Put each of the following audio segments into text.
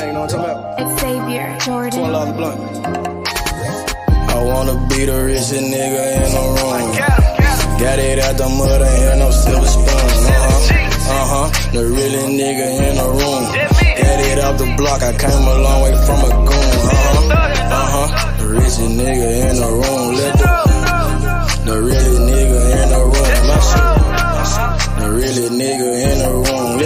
name, you know what I'm talking about? It's Xavier, Jordan. $12 blunt. I wanna be the richest nigga in the room. Got it out the mud, ain't had no silver spoon. The really nigga in the room. Got it out the block, I came a long way from a goon. The richest nigga in the room. The really nigga in the room. My shit. The really nigga in the room.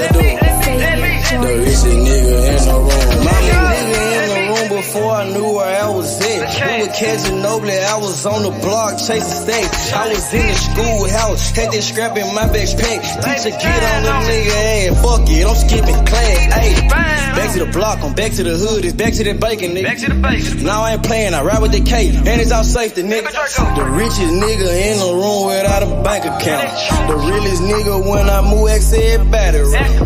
The richest nigga in the room. My nigga in the room before I knew where I was at. We were catching Noble, I was on the block chasing stacks. I was in the schoolhouse, had that scrap in my backpack. Teacher get on the nigga ass, fuck it, I'm skipping class. Ayy, back to the block, I'm back to the hood, it's back to that bacon, nigga. Back to the bacon. Now I ain't playing, I ride with the K, and it's all safety, nigga. The richest nigga in the room without a bank account. The realest nigga when I move, everybody right.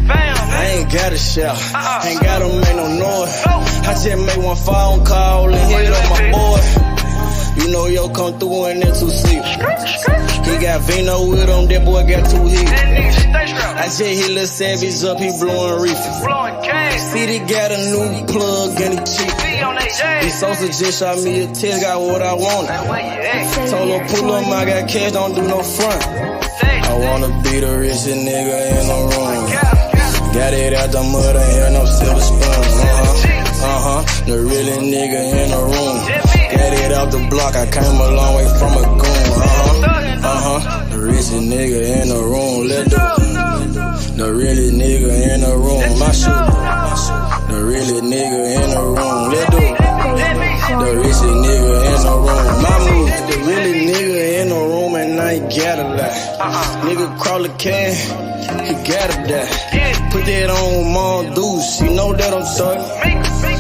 I ain't gotta shout, ain't gotta make no noise. I just made one phone call and hit up my boy. You know yo come through in that 2-seat. He got Vino with him, that boy got 2 hits. I just hit Lil Savage up, he blowing reefer. City got a new plug and he cheap. This Sosa just shot me a test, got what I wanted. Told him pull up, I got cash, don't do no front. I wanna be the richest nigga in the room. Got it out the mud, ain't had no silver spoon. The really nigga in the room. Got it out the block, I came a long way from a goon. The richest nigga in the room. The really nigga in the room. My shit. The really nigga in the room. The richest nigga in the room. My move. The really nigga in the room and I ain't got a lot. Nigga crawl a can, he gotta die. Put that on Mom Deuce, you know that I'm sorry.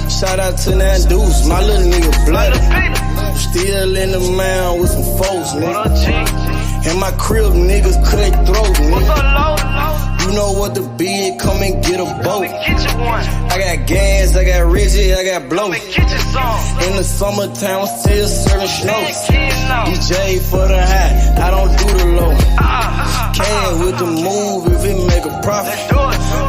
Shout out to that Deuce, my little nigga bloody. Still in the mound with some folks, nigga. In my crib, niggas cut throat, nigga. You know what the bid, come and get a boat. I got gas, I got Reggie, I got blow. In the summertime, I'm still serving snow. DJ for the high, I don't do the low. Can with the move if it make a profit.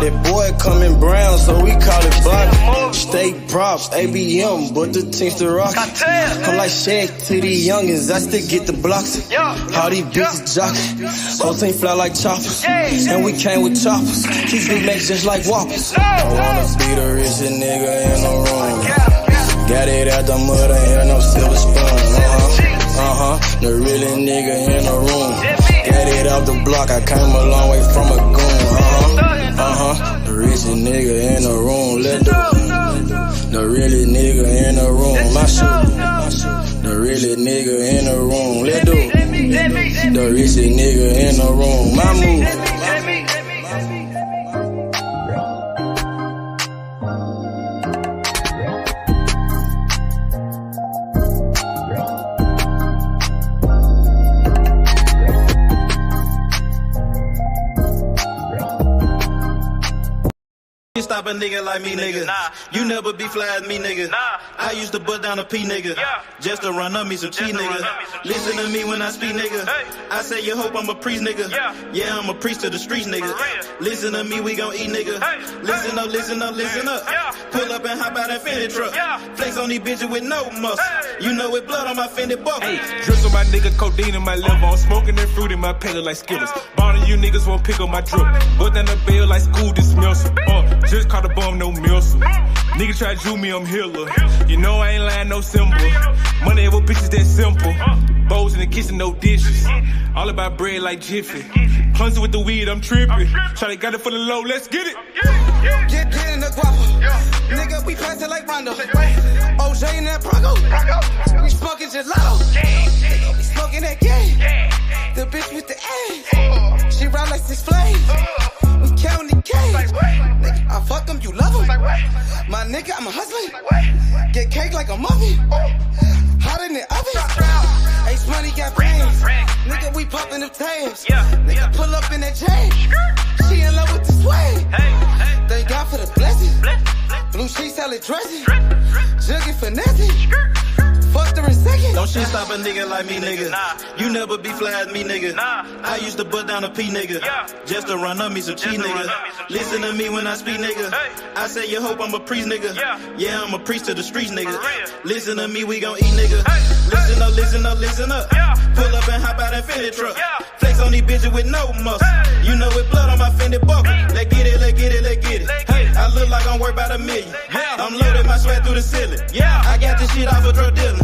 That boy coming brown, so we call it block. State props, ABM, but the team's the rock. I'm like Shaq to the youngins, I still get the blocks. All these bitches jockin', whole team fly like choppers. And we came with choppers, these big macs just like whoppers. I wanna be the richest nigga in the room. Got it out the mud, ain't had no silver spoon. The really nigga in the room. Got it out the block, I came a long way from a goon. The richest nigga in the room. The really nigga in the room. My shit. The really nigga in the room. The richest nigga in the room. My move. Stop a nigga like me, nigga. You never be fly as me, nigga. I used to butt down a P, nigga. Just to run up me some cheese, nigga. Listen to me when I speak, nigga. I say you hope I'm a priest, nigga. Yeah, I'm a priest to the streets, nigga. Listen to me, we gon' eat, nigga. Listen up, listen up, listen up. Pull up and hop out that Fendi truck. Flex on these bitches with no muscle. You know with blood on my Fendi buckle. Drips on my nigga, codeine in my liver. I'm smoking that fruit in my pedal like Skittles. Ballin' you niggas won't pick up my drip. Put down the bill like school dismissal. Just caught a bum, no missile. Nigga try to Jew me, I'm healer. You know I ain't lying, no symbol. Money over bitches that simple. Bowls in the kitchen, no dishes. All about bread like Jiffy. Clumsy with the weed, I'm tripping. Try got it for the low, let's get it. Get hit in the guapo. Nigga, we passing like Rondo. OJ in that Bronco. We smoking gelato. We smoking that game. The bitch with the ass. She ride like 6 Flames. We counting the K. Nigga, I fuck them, you love them. My nigga, I'm a hustler. Get cake like a muffin. Hot in the oven. Ace money got brains. Nigga, we popping them tabs. Nigga, pull up in that chain. She in love with the swag. Thank God for the blessing. Blue sheets, salad dressing. Jugging finessing. Fuck faster in seconds. Don't shit stop a nigga like me, nigga. You never be fly as me, nigga. I used to butt down a P, nigga. Just to run up me some cheese, nigga. Listen to me when I speak, nigga. I say you hope I'm a priest, nigga. Yeah, I'm a priest to the streets, nigga. Listen to me, we gon' eat, nigga. Listen up, listen up, listen up. Pull up and hop out that Fendi truck. Flex on these bitches with no muscle. You know with blood on my Fendi buckle. Let's get it, let's get it, let's get it. Hey, I look like I'm worth about $1 million. I'm loaded my sweat through the ceiling. I got this shit off of drug dealing.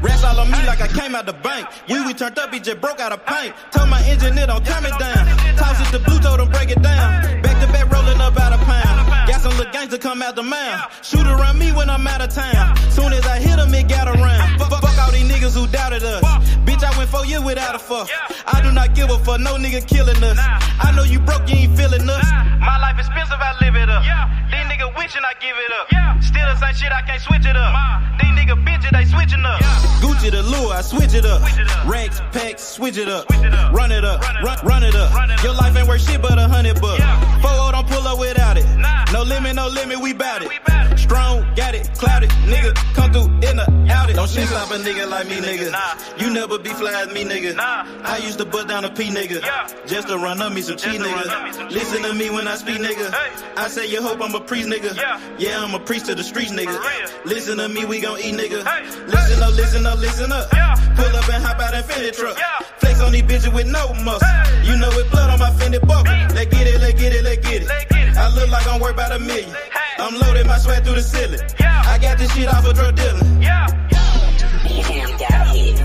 Rats all on me like I came out the bank. We turned up, he just broke out of paint. Told my engineer don't turn me down. Toss it to blue, told him break it down. Back to back rolling up out a pound. Got some little gangster come out the mound. Shoot around me when I'm out of town. Soon as I hit him, it got around. Fuck all these niggas who doubted us. Bitch, I went 4 years without a fuck. I do not give a fuck, no nigga killing us. I know you broke, you ain't feeling us. My life expensive, I live it up. These niggas wishing I give it up. Still the same shit, I can't switch it up. These niggas bitches, they switching up. Gucci the lure, I switch it up. Racks, packs, switch it up. Run it up, run it up. Your life ain't worth shit but $100 bucks. 4-0 don't pull up without it. No limit, we bout it. Strong, got it, clouded. Nigga, come through in the outed. Don't shit stop a nigga like me, nigga. You never be fly as me, nigga. I used to butt down a P, nigga. Just to run up me some cheese, nigga. Listen to me when I speak, nigga. I say you hope I'm a priest, nigga. Yeah, I'm a priest to the streets, nigga. Listen to me, we gon' eat, nigga. Listen up, listen up, listen up. Pull up and hop out that Fendi truck. Flex on these bitches with no muscle. You know with blood on my Fendi buckle. Let's get it, let's get it, let's get it. I look like I'm worth about $1 million. I'm loaded my sweat through the ceiling. I got this shit off of drug dealing. Damn, got hit.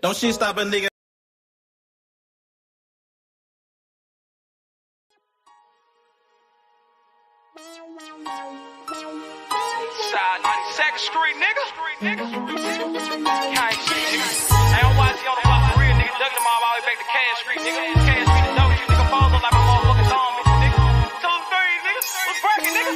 Don't shit stop a nigga. Side 92nd Street, nigga. Kind shit, nigga. I don't watch you on the block for real, nigga. Duck them all the way back to Cash Street, nigga. Cash Street, the dope, you nigga. Balls up like my motherfucking thumb, nigga. 2-3, nigga. What's breaking, nigga?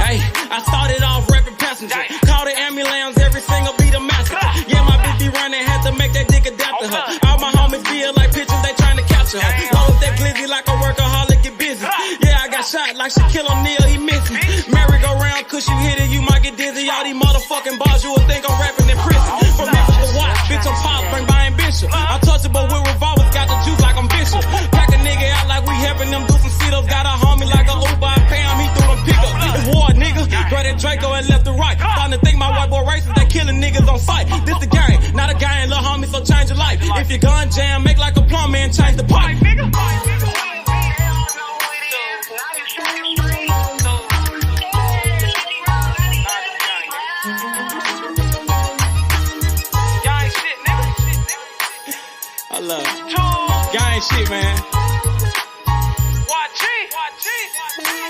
Hey, I started off rapping passenger. Call the ambulance, every single beat a massacre. Yeah, my bitch be running, had to make that dick adapt to her. All my homies feel like pictures, they trying to capture her. Load that glizzy like a workaholic, get busy. Yeah, I got shot like Shakur O'Neal, he missing. Merry-go-round, cause you hit it, you might get dizzy. All these motherfucking bars, you would think I'm rapping in prison. From Memphis to Watts, bitch, I'm pop, bring by ambition. Untouchable with revolvers, got the juice like I'm Bishop. Pack a nigga out like we helping them do some sit-ups. Got a homie like a Uber, I pay him, he threw them pickups. It's war, nigga. Grab that Draco and left to right. Starting to think my white boy racist, they killing niggas on sight. This the game, not a gang, little homie, so change your life. If your gun jam, make like a plumber and change the pipe. I love it. Gang shit, man.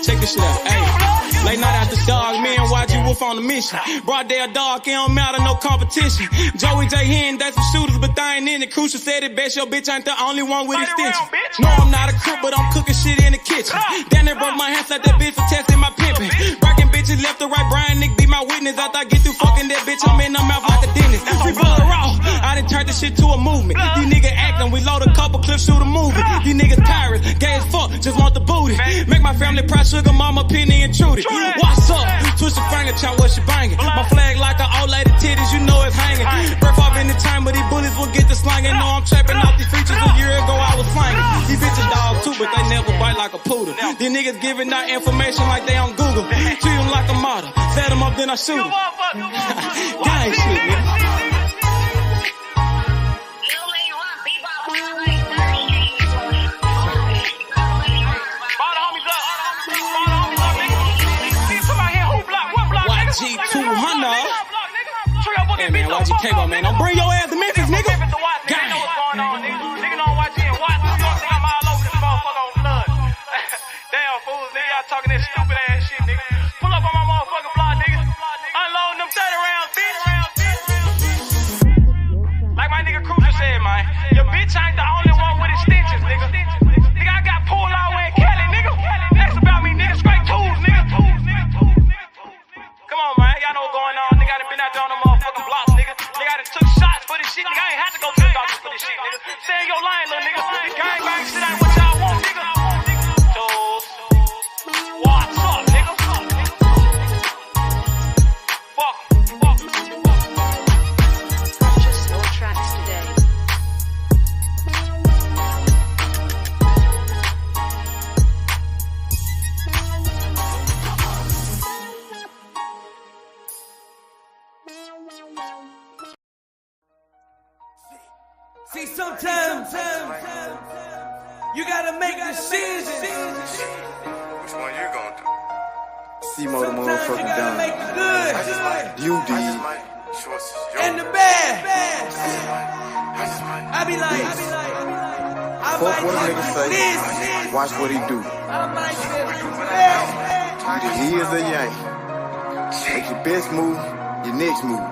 Check this shit out. Hey, late night after dog, me and YG Wolf on the mission. Broad day a dog, it don't matter, no competition. Joey J. Hen, that's some shooters, but they ain't in it. Crucial said it best, your bitch ain't the only one with extensions. No, I'm not a crook, but I'm cooking shit in the kitchen. Damn, they broke my hands like that bitch for testing my pimping. Breaking bitches left to right, Brian Nick be my witness. After I get through fucking that bitch, I'm in the mouth like a dentist. Free blood raw, I done turned this shit to a movement. These niggas acting, we load a couple clips, shoot a movie. These niggas pirates, gay as fuck, just want the booty. Make my family proud, sugar mama, penny intruded. What's up? Twist your finger, chop what she banging. My flag like an old lady titties, you know it's hanging. Breath off in the time, but these bullets will get the slanging. Know I'm trapping off these features, a year ago I was slanging. These bitches dog too, but they never bite like a poodle. These niggas giving out information like they on Google. Treat them like a model, set them up then I shoot them. Gang shit, nigga. G200. Hey man, YGK, man. Don't bring your ass to Memphis, nigga. Gang. Nigga don't watch it and watch. You don't think I'm all over this motherfucker on blood. Damn fools, nigga. Y'all talking that stupid ass shit, nigga. Pull up on my motherfucking block, nigga. Unloading them 30 rounds, bitch. Like my nigga Crucial said, man. Your bitch ain't the only one with extensions, nigga. Nigga, I got pulled all the way in Cali, nigga. That's about me, nigga. Straight tools, nigga. Come on, man. Y'all know what's going on. Nigga, I done been out there on the motherfucking blocks, nigga. Nigga, I done took shots for this shit. Nigga, I ain't had to go to the doctor for this shit, nigga. Stay in your line, little nigga. Gang, bang. See, sometimes you gotta make decisions. Which one you gonna do? C-Mo the Sometimes you motherfucking gotta make down. the good You did. and the bad. I be like, I Fuck might what a nigga just say. do this. Watch what he do. I might just do that. He is a yank. Make your best move, your next move.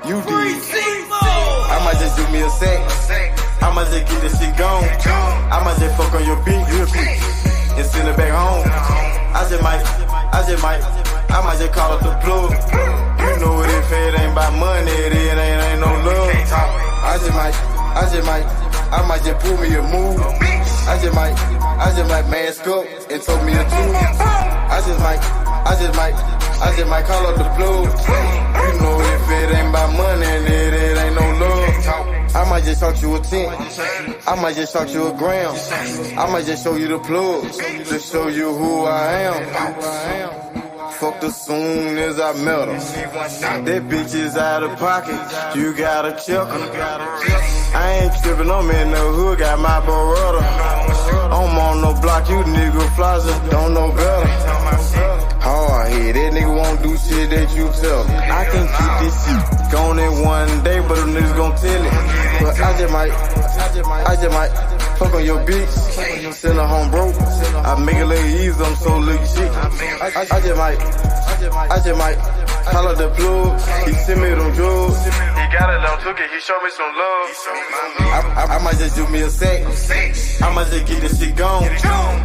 You Free did. C-Mo. I might just do me a sec. I might just get this shit gone. I might just fuck on your beat real quick and send it back home. I might just call up the plug. You know what if it ain't about money, it ain't no love. I might just pull me a move. I just might mask up and told me a truth. I just might call up the plug. You know if it ain't about money, it ain't no love. I might just shot you a 10. I might just shot you a gram. I might just show you the plug to show you who I am. Fucked her soon as I met her. That bitch is out of pocket. You gotta check her. I ain't trippin', I'm in the hood, got my Beretta. I'm on no block, you nigga flosser, don't know better. Hard head, that nigga won't do shit that you tell him. I can keep this shit going in one day, but them niggas gon' tell it. But I just might fuck on your bitch, send her home broke. I make it look easy, I'm so little shit. I just might call up the plug. He send me them drugs. He got it on took it, he showed me some love. I might just do me a sec. I might just get this shit gone.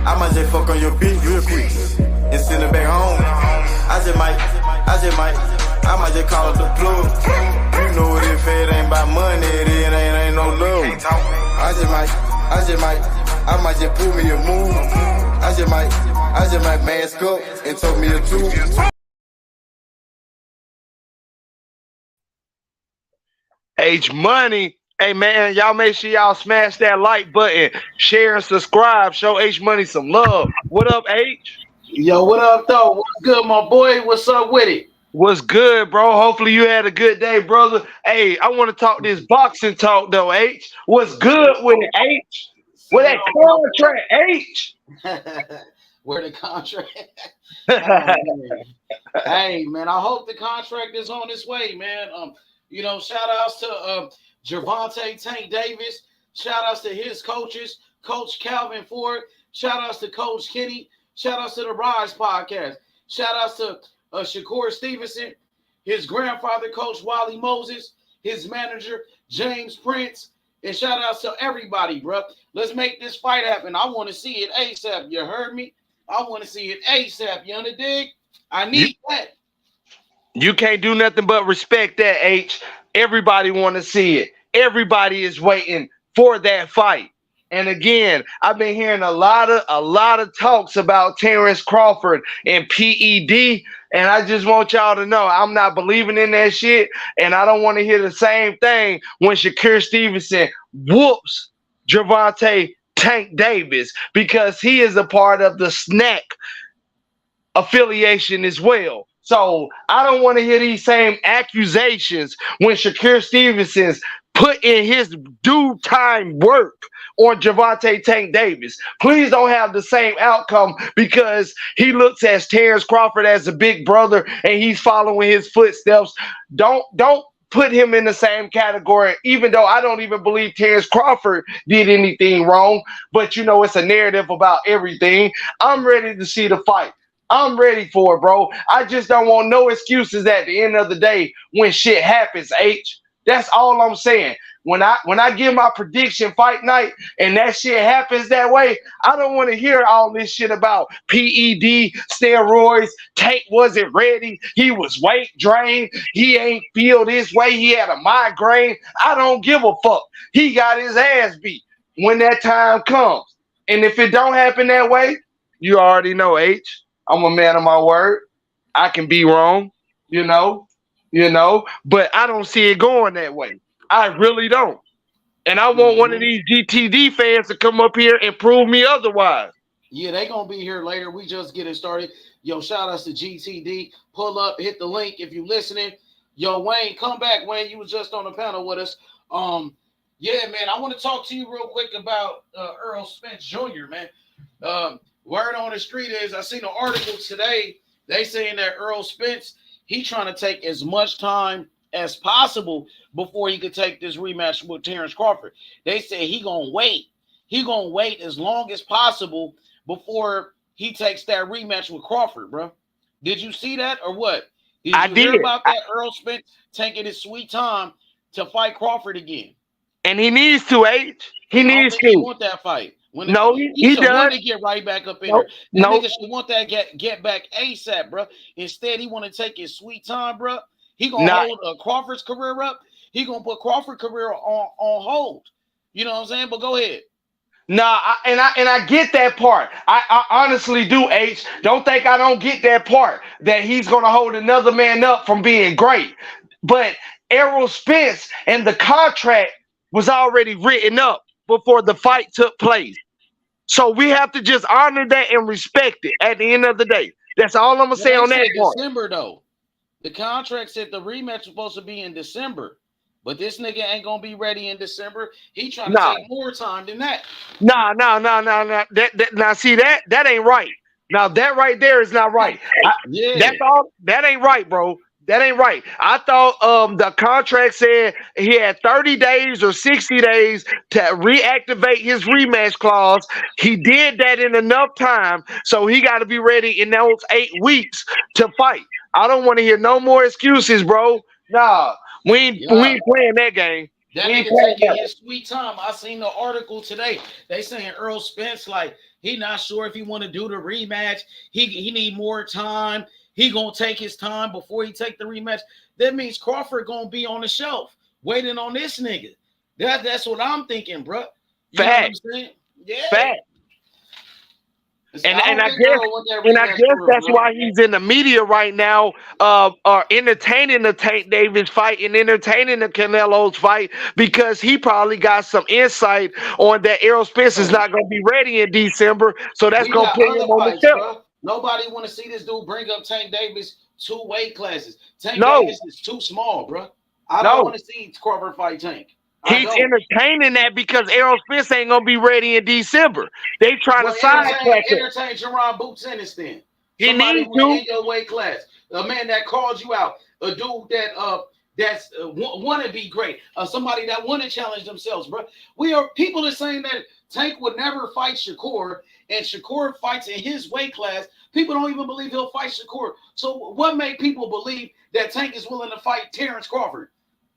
I might just fuck on your bitch real quick and send it back home. I might just call up the plug. You know what if it ain't about money, it ain't no love. I might just pull me a move. I just might mask up and told me a truth. H Money. Hey man, y'all make sure y'all smash that like button, share and subscribe, show H Money some love. What up, H? Yo, what up, though? What's good, my boy? What's up with it? What's good, bro? Hopefully you had a good day, brother. Hey, I want to talk this boxing talk, though, H. What's good with it, H? With that contract, H? Where the contract? Oh, man. Hey, man, I hope the contract is on its way, man. Shout outs to Gervonta Tank Davis. Shout outs to his coaches, Coach Calvin Ford. Shout outs to Coach Kenny. Shout outs to the Rise Podcast. Shout outs to Shakur Stevenson, his grandfather, Coach Wally Moses, his manager, James Prince, and shout outs to everybody, bro. Let's make this fight happen. I want to see it ASAP. You heard me? I want to see it ASAP. You understand? I need that. You can't do nothing but respect that, H. Everybody want to see it. Everybody is waiting for that fight. And again, I've been hearing a lot of talks about Terrence Crawford and PED, and I just want y'all to know I'm not believing in that shit, and I don't want to hear the same thing when Shakur Stevenson whoops Gervonta Tank Davis, because he is a part of the snack affiliation as well. So I don't want to hear these same accusations when Shakur Stevenson's put in his due time work on Gervonta Tank Davis. Please don't have the same outcome because he looks at Terrence Crawford as a big brother and he's following his footsteps. Don't put him in the same category, even though I don't even believe Terrence Crawford did anything wrong. But it's a narrative about everything. I'm ready to see the fight. I'm ready for it, bro. I just don't want no excuses at the end of the day when shit happens, H. That's all I'm saying. When I give my prediction fight night and that shit happens that way, I don't want to hear all this shit about PED, steroids, Tank wasn't ready, he was weight drained, he ain't feel this way, he had a migraine. I don't give a fuck. He got his ass beat when that time comes. And if it don't happen that way, you already know, H. I'm a man of my word. I can be wrong, but I don't see it going that way. I really don't. And I want one of these GTD fans to come up here and prove me otherwise. Yeah, they going to be here later. We just getting started. Yo, shout outs to GTD. Pull up, hit the link if you listening. Yo, Wayne, come back. Wayne, you was just on the panel with us. Yeah, man. I want to talk to you real quick about Earl Spence Jr., man. Word on the street is I seen an article today. They saying that Earl Spence, he trying to take as much time as possible before he could take this rematch with Terrence Crawford. They say he gonna wait. He gonna wait as long as possible before he takes that rematch with Crawford, bro. Did you see that or what? Did you hear about that? Earl Spence taking his sweet time to fight Crawford again. And he needs to, H. He needs to. He want that fight. No, he does. Want to get right back up in there. That nigga should want that get back ASAP, bro. Instead, he want to take his sweet time, bro. He gonna hold Crawford's career up. He gonna put Crawford's career on hold. You know what I'm saying? But go ahead. Nah, I get that part. I honestly do, H. Don't think I don't get that part that he's gonna hold another man up from being great. But Errol Spence and the contract was already written up before the fight took place. So we have to just honor that and respect it at the end of the day. That's all I'm gonna say on that part. December though. The contract said the rematch was supposed to be in December. But this nigga ain't gonna be ready in December. He trying to take more time than that. Nah. Now see that ain't right. Now that right there is not right. That ain't right, bro. That ain't right. I thought the contract said he had 30 days or 60 days to reactivate his rematch clause. He did that in enough time, so he got to be ready in those 8 weeks to fight. I don't want to hear no more excuses, bro. Nah, we ain't playing that game. That nigga taking his sweet time. I seen the article today. They saying Earl Spence, like, he not sure if he want to do the rematch. He need more time. He gonna take his time before he take the rematch. That means Crawford gonna be on the shelf waiting on this nigga. That's what I'm thinking, bro. You know what I'm saying? Yeah. Fact. And I guess that's why he's in the media right now, entertaining the Tank Davis fight and entertaining the Canelo's fight, because he probably got some insight on that Errol Spence is not going to be ready in December, so that's going to put him on the shelf. Nobody want to see this dude bring up Tank Davis 2 weight classes. Tank Davis is too small, bro. I don't want to see Crawford fight Tank. He's entertaining that because Errol Spence ain't gonna be ready in December. They trying to sidetrack it. Entertain Jerron Boots Ennis then. He needs to in your weight class. A man that called you out. A dude that that's want to be great. Somebody that want to challenge themselves, bro. People are saying that Tank would never fight Shakur, and Shakur fights in his weight class. People don't even believe he'll fight Shakur. So what made people believe that Tank is willing to fight Terrence Crawford?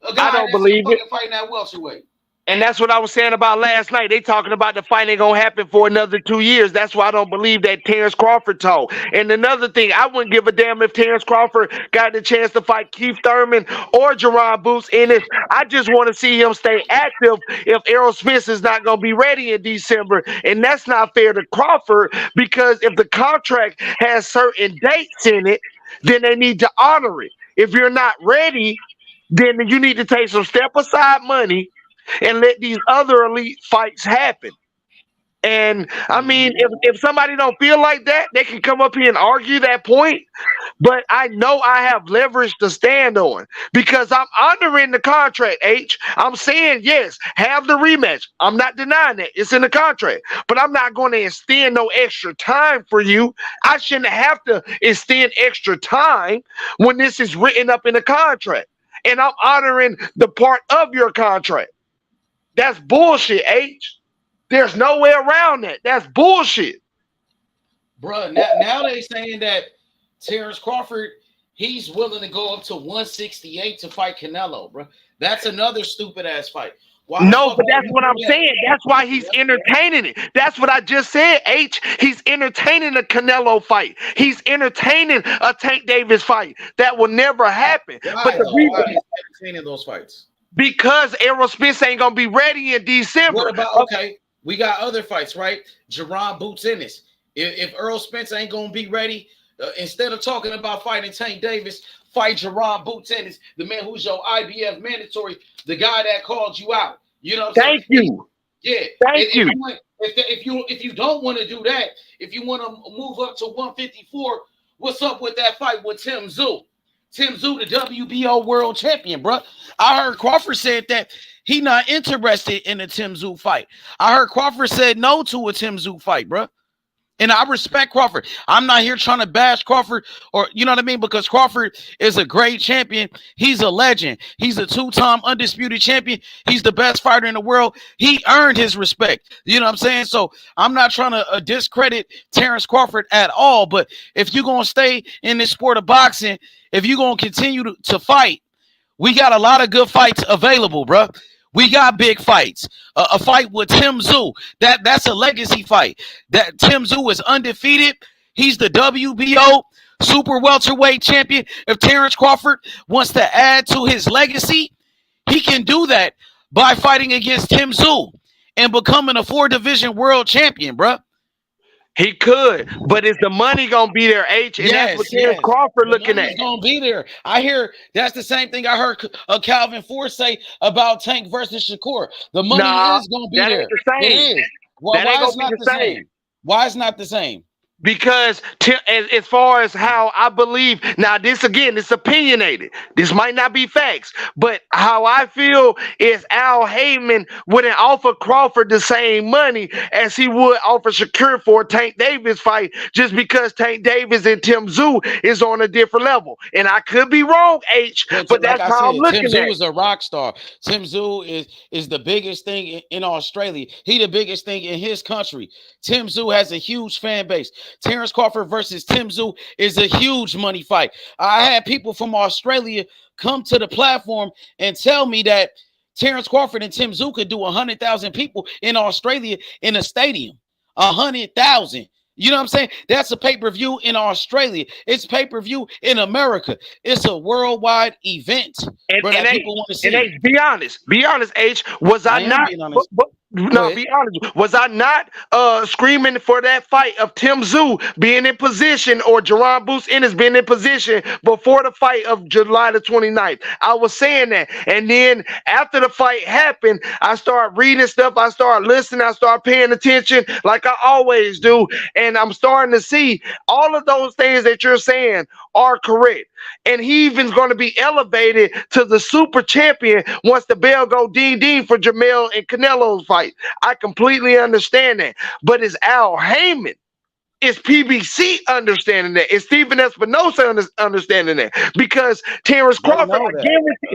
I don't believe it. Fighting that welterweight. And that's what I was saying about last night. They talking about the fight ain't gonna happen for another 2 years. That's why I don't believe that Terrence Crawford told. And another thing, I wouldn't give a damn if Terrence Crawford got the chance to fight Keith Thurman or Jerron Boots Ennis. I just want to see him stay active if Errol Spence is not gonna be ready in December. And that's not fair to Crawford, because if the contract has certain dates in it, then they need to honor it. If you're not ready, then you need to take some step aside money and let these other elite fights happen. And I mean, if somebody don't feel like that, they can come up here and argue that point. But I know I have leverage to stand on because I'm honoring the contract, H. I'm saying, yes, have the rematch. I'm not denying that. It's in the contract. But I'm not going to extend no extra time for you. I shouldn't have to extend extra time when this is written up in the contract. And I'm honoring the part of your contract. That's bullshit, H. There's no way around that. That's bullshit. Bruh, now they saying that Terrence Crawford, he's willing to go up to 168 to fight Canelo, bro. That's another stupid ass fight. No, but that's what I'm saying. That's why he's entertaining it. That's what I just said, H. He's entertaining a Canelo fight. He's entertaining a Tank Davis fight. That will never happen. Why is entertaining those fights? Because Errol Spence ain't gonna be ready in December. What about we got other fights, right? Jerron Boots Ennis. If Errol Spence ain't gonna be ready, instead of talking about fighting Tank Davis, fight Jerron Boots Ennis, the man who's your IBF mandatory, the guy that called you out. You know what I'm saying? Thank you. Yeah. Thank you. If you don't want to do that, if you want to move up to 154, what's up with that fight with Tim Tszyu? Tim Tszyu the WBO world champion, bro. I heard Crawford said that he not interested in a Tim Tszyu fight. I heard Crawford said no to a Tim Tszyu fight, bro. And I respect Crawford. I'm not here trying to bash Crawford or, you know what I mean? Because Crawford is a great champion. He's a legend. He's a 2-time undisputed champion. He's the best fighter in the world. He earned his respect. You know what I'm saying? So I'm not trying to discredit Terrence Crawford at all. But if you're going to stay in this sport of boxing, if you're going to continue to fight, we got a lot of good fights available, bro. We got big fights. A fight with Tim Tszyu. That's a legacy fight. That Tim Tszyu is undefeated. He's the WBO super welterweight champion. If Terrence Crawford wants to add to his legacy, he can do that by fighting against Tim Tszyu and becoming a 4-division world champion, bro. He could, but is the money gonna be there, H? And that's what Terrence Crawford looking at. It's gonna be there. I hear that's the same thing I heard Calvin Ford say about Tank versus Shakur. The money is gonna be there. The same. It is. Well, why is not the same? Why is not the same? Because as far as how I believe, now this again, it's opinionated. This might not be facts, but how I feel is Al Heyman wouldn't offer Crawford the same money as he would offer Shakur for a Tank Davis fight, just because Tank Davis and Tim Tszyu is on a different level. And I could be wrong, H, but that's how I'm looking at it. Tim Tszyu is a rock star. Tim Tszyu is the biggest thing in Australia. He the biggest thing in his country. Tim Tszyu has a huge fan base. Terrence Crawford versus Tim Tszyu is a huge money fight. I had people from Australia come to the platform and tell me that Terrence Crawford and Tim Tszyu could do 100,000 people in Australia in a stadium. 100,000. You know what I'm saying? That's a pay-per-view in Australia. It's pay-per-view in America. It's a worldwide event. And people want to see. And H, be honest, H, was I not? No, be honest. Was I not screaming for that fight of Tim Tszyu being in position or Jerron Boots Ennis being in position before the fight of July the 29th? I was saying that. And then after the fight happened, I started reading stuff. I started listening. I started paying attention like I always do. And I'm starting to see all of those things that you're saying are correct. And he even's going to be elevated to the super champion once the bell go ding ding for Jamel and Canelo's fight. I completely understand that. But it's Al Heyman. It's PBC understanding that. It's Stephen Espinosa understanding that. Because Terrence Crawford,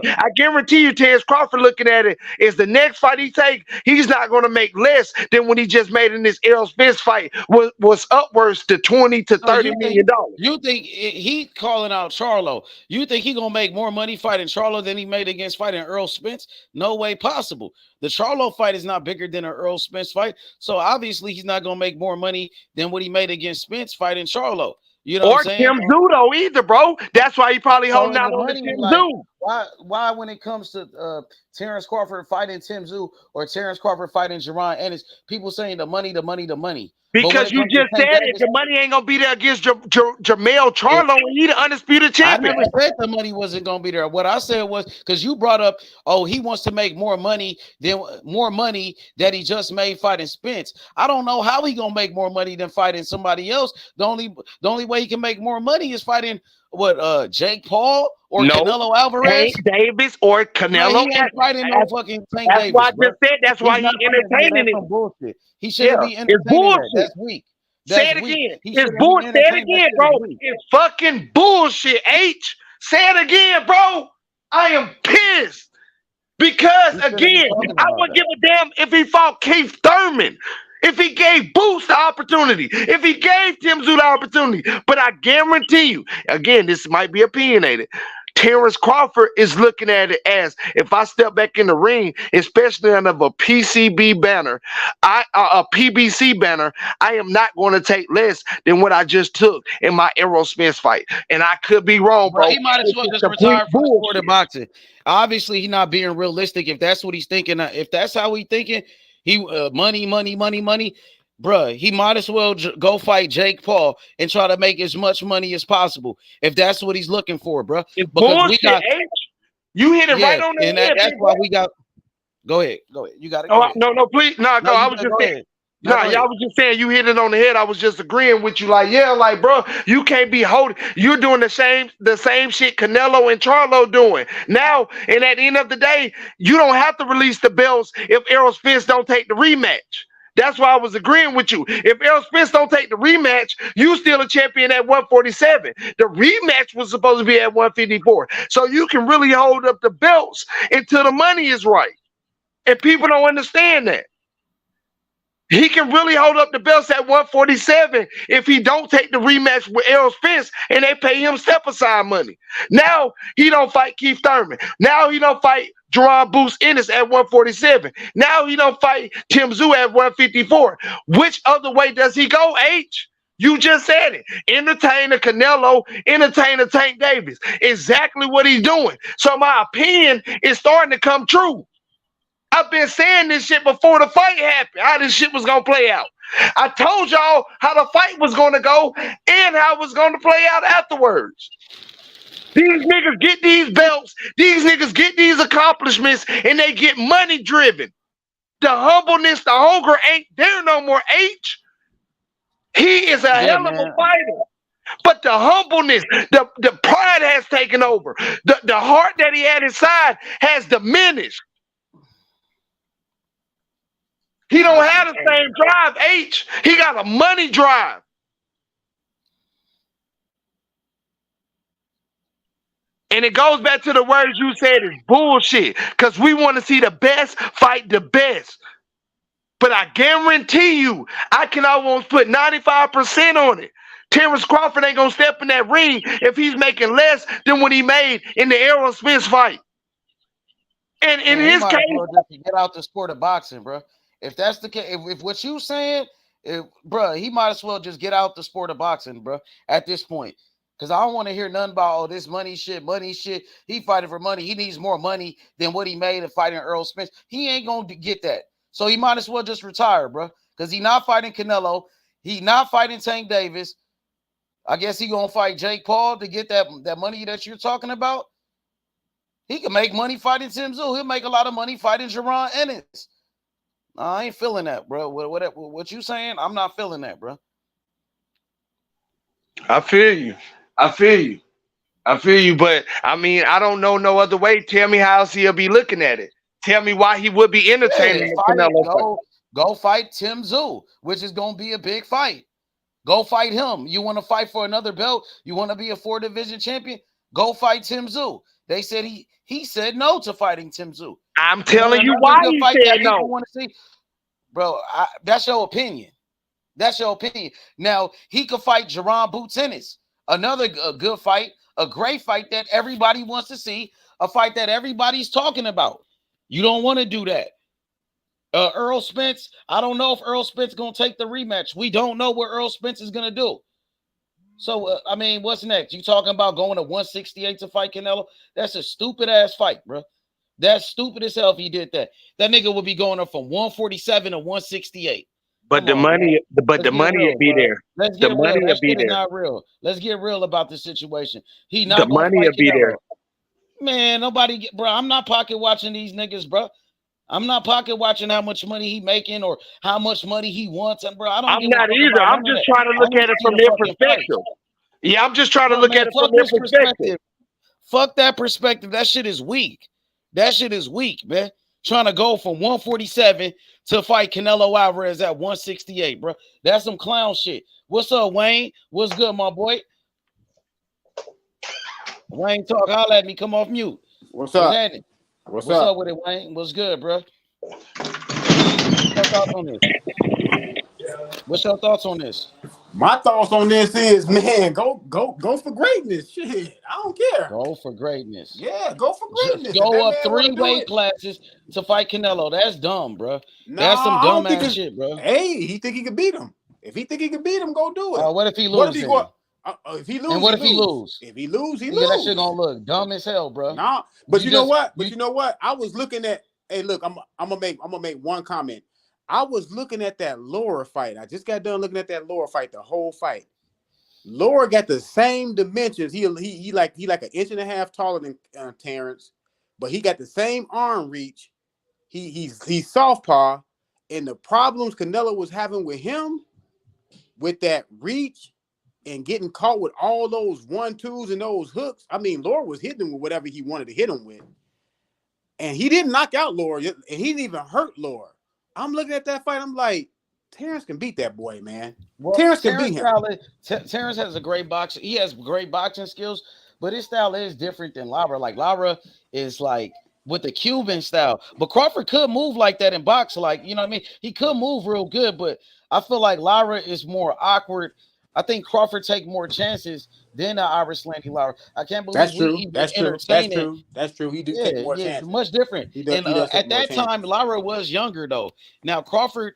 I guarantee you, Terrence Crawford looking at it is the next fight he take, he's not going to make less than what he just made in this Errol Spence fight was upwards to $20 to $30 million. You think he calling out Charlo? You think he going to make more money fighting Charlo than he made against fighting Earl Spence? No way possible. The Charlo fight is not bigger than an Earl Spence fight. So obviously he's not going to make more money than what he made against Spence fighting Charlo. You know what I'm saying? Or Tim Tszyu though either, bro. That's why he probably holding out on Tim Tszyu. Why when it comes to Terrence Crawford fighting Tim Tszyu or Terrence Crawford fighting Jerron Ennis, people saying the money. Because you just said it, the money ain't gonna be there against Jamel Charlo, and he the undisputed champion. I never said the money wasn't gonna be there. What I said was because you brought up, he wants to make more money that he just made fighting Spence. I don't know how he gonna make more money than fighting somebody else. The only way he can make more money is fighting Jake Paul or Canelo Alvarez, Tank Davis or Canelo. He ain't fighting no fucking Tank Davis. That's why I just said. That's why he entertaining it. Bullshit. He shouldn't be entertaining. It's bullshit. That's weak. Say it again. It's bullshit. Say it again, bro. It's fucking bullshit. H. Say it again, bro. I am pissed because again, I wouldn't give a damn if he fought Keith Thurman. If he gave Boots the opportunity, if he gave Tim Tszyu the opportunity, but I guarantee you, again, this might be opinionated. Terrence Crawford is looking at it as if I step back in the ring, especially under a PCB banner, a PBC banner, I am not going to take less than what I just took in my Errol Spence fight. And I could be wrong, bro. He might as well just retire from the sport of boxing. Obviously, he's not being realistic. If that's what he's thinking, if that's how he's thinking, money. Bruh, he might as well go fight Jake Paul and try to make as much money as possible if that's what he's looking for, bruh. It's bullshit, you hit it right on the head. That's why we got. Go ahead. You got it. No, please. No, I was just saying. Nah, y'all was just saying you hit it on the head. I was just agreeing with you. Like, yeah, like, bro, you can't be holding. You're doing the same shit Canelo and Charlo doing now. And at the end of the day, you don't have to release the belts if Errol Spence don't take the rematch. That's why I was agreeing with you. If Errol Spence don't take the rematch, you still a champion at 147. The rematch was supposed to be at 154. So you can really hold up the belts until the money is right. And people don't understand that. He can really hold up the belts at 147 if he don't take the rematch with Errol Spence and they pay him step-aside money. Now he don't fight Keith Thurman. Now he don't fight Jerron Boots Ennis at 147. Now he don't fight Tim Tszyu at 154. Which other way does he go, H? You just said it. Entertain the Canelo, entertain the Tank Davis. Exactly what he's doing. So my opinion is starting to come true. I've been saying this shit before the fight happened, how this shit was going to play out. I told y'all how the fight was going to go and how it was going to play out afterwards. These niggas get these belts, these niggas get these accomplishments, and they get money driven. The humbleness, the hunger ain't there no more, H. He is a hell of a fighter. But the humbleness, the pride has taken over. The heart that he had inside has diminished. He don't have the same drive, H. He got a money drive. And it goes back to the words you said is bullshit. Because we want to see the best fight the best. But I guarantee you, I can almost put 95% on it. Terrence Crawford ain't going to step in that ring if he's making less than what he made in the Errol Spence fight. And in his case, just get out the sport of boxing, bro. If that's the case, if what you saying, bro, he might as well just get out the sport of boxing, bro, at this point. Because I don't want to hear nothing about, this money shit. He fighting for money. He needs more money than what he made in fighting Errol Spence. He ain't going to get that. So he might as well just retire, bro. Because he not fighting Canelo. He not fighting Tank Davis. I guess he going to fight Jake Paul to get that money that you're talking about. He can make money fighting Tim Tszyu. He'll make a lot of money fighting Jerron Ennis. I ain't feeling that, bro. What you saying? I'm not feeling that, bro. I feel you. But I mean, I don't know no other way. Tell me how else he'll be looking at it. Tell me why he would be entertaining Go fight Tim Tszyu, which is going to be a big fight. Go fight him. You want to fight for another belt? You want to be a 4-division champion? Go fight Tim Tszyu. They said he said no to fighting Tim Tszyu. I'm telling you why he said no. Want to see, bro. That's your opinion. That's your opinion. Now he could fight Jerron Boots Ennis, another good fight, a great fight that everybody wants to see, a fight that everybody's talking about. You don't want to do that. Errol Spence. I don't know if Errol Spence is gonna take the rematch. We don't know what Errol Spence is gonna do. So I mean, what's next? You talking about going to 168 to fight Canelo? That's a stupid ass fight, bro. That's stupid as hell if he did that. That nigga would be going up from 147 to 168. But the money will be there. Let's get real. That shit is not real. Let's get real about the situation. He not the money will be there. Man, bro. I'm not pocket watching these niggas, bro. I'm not pocket watching how much money he making or how much money he wants. And bro, I'm not either. I'm just trying to look at it from their perspective. Yeah, I'm just trying to look at it from their perspective. Fuck that perspective. That shit is weak. That shit is weak, man. Trying to go from 147 to fight Canelo Alvarez at 168, bro. That's some clown shit. What's up, Wayne? What's good, my boy? Wayne, talk. Holla at me. Come off mute. What's up? What's up with it, Wayne? What's good, bro? What's your thoughts on this? What's your thoughts on this? My thoughts on this is, man, go for greatness. Shit, I don't care. Go for greatness. Yeah, go for greatness. Just go up 3 weight classes to fight Canelo. That's dumb, bro. That's some dumb ass shit, bro. Hey, he think he can beat him. If he think he can beat him, go do it. What if he loses? If he loses, and what if he lose? If he lose, he lose. That shit gonna look dumb as hell, bro. Nah, but you know what? But you know what? I was looking at. Hey, look, I'm gonna make one comment. I was looking at that Laura fight. I just got done looking at that Laura fight, the whole fight. Laura got the same dimensions. He like an inch and a half taller than Terrence, but he got the same arm reach. He's southpaw, And the problems Canelo was having with him, with that reach and getting caught with all those 1-2s and those hooks. I mean, Lara was hitting him with whatever he wanted to hit him with. And he didn't knock out Lara, and he didn't even hurt Lara. I'm looking at that fight. I'm like, Terrence can beat that boy, man. Well, Terrence can beat him. Terrence has a great boxing. He has great boxing skills, but his style is different than Lara. Like Lara is like with the Cuban style, but Crawford could move like that in box. Like, you know what I mean? He could move real good, but I feel like Lara is more awkward. I think Crawford take more chances than the Irish Landy Lara. I can't believe That's true. even That's true. entertain That's it. true. That's true. He do take more chances. Much different. He does And take at more that time, chances. Lara was younger though. Now Crawford,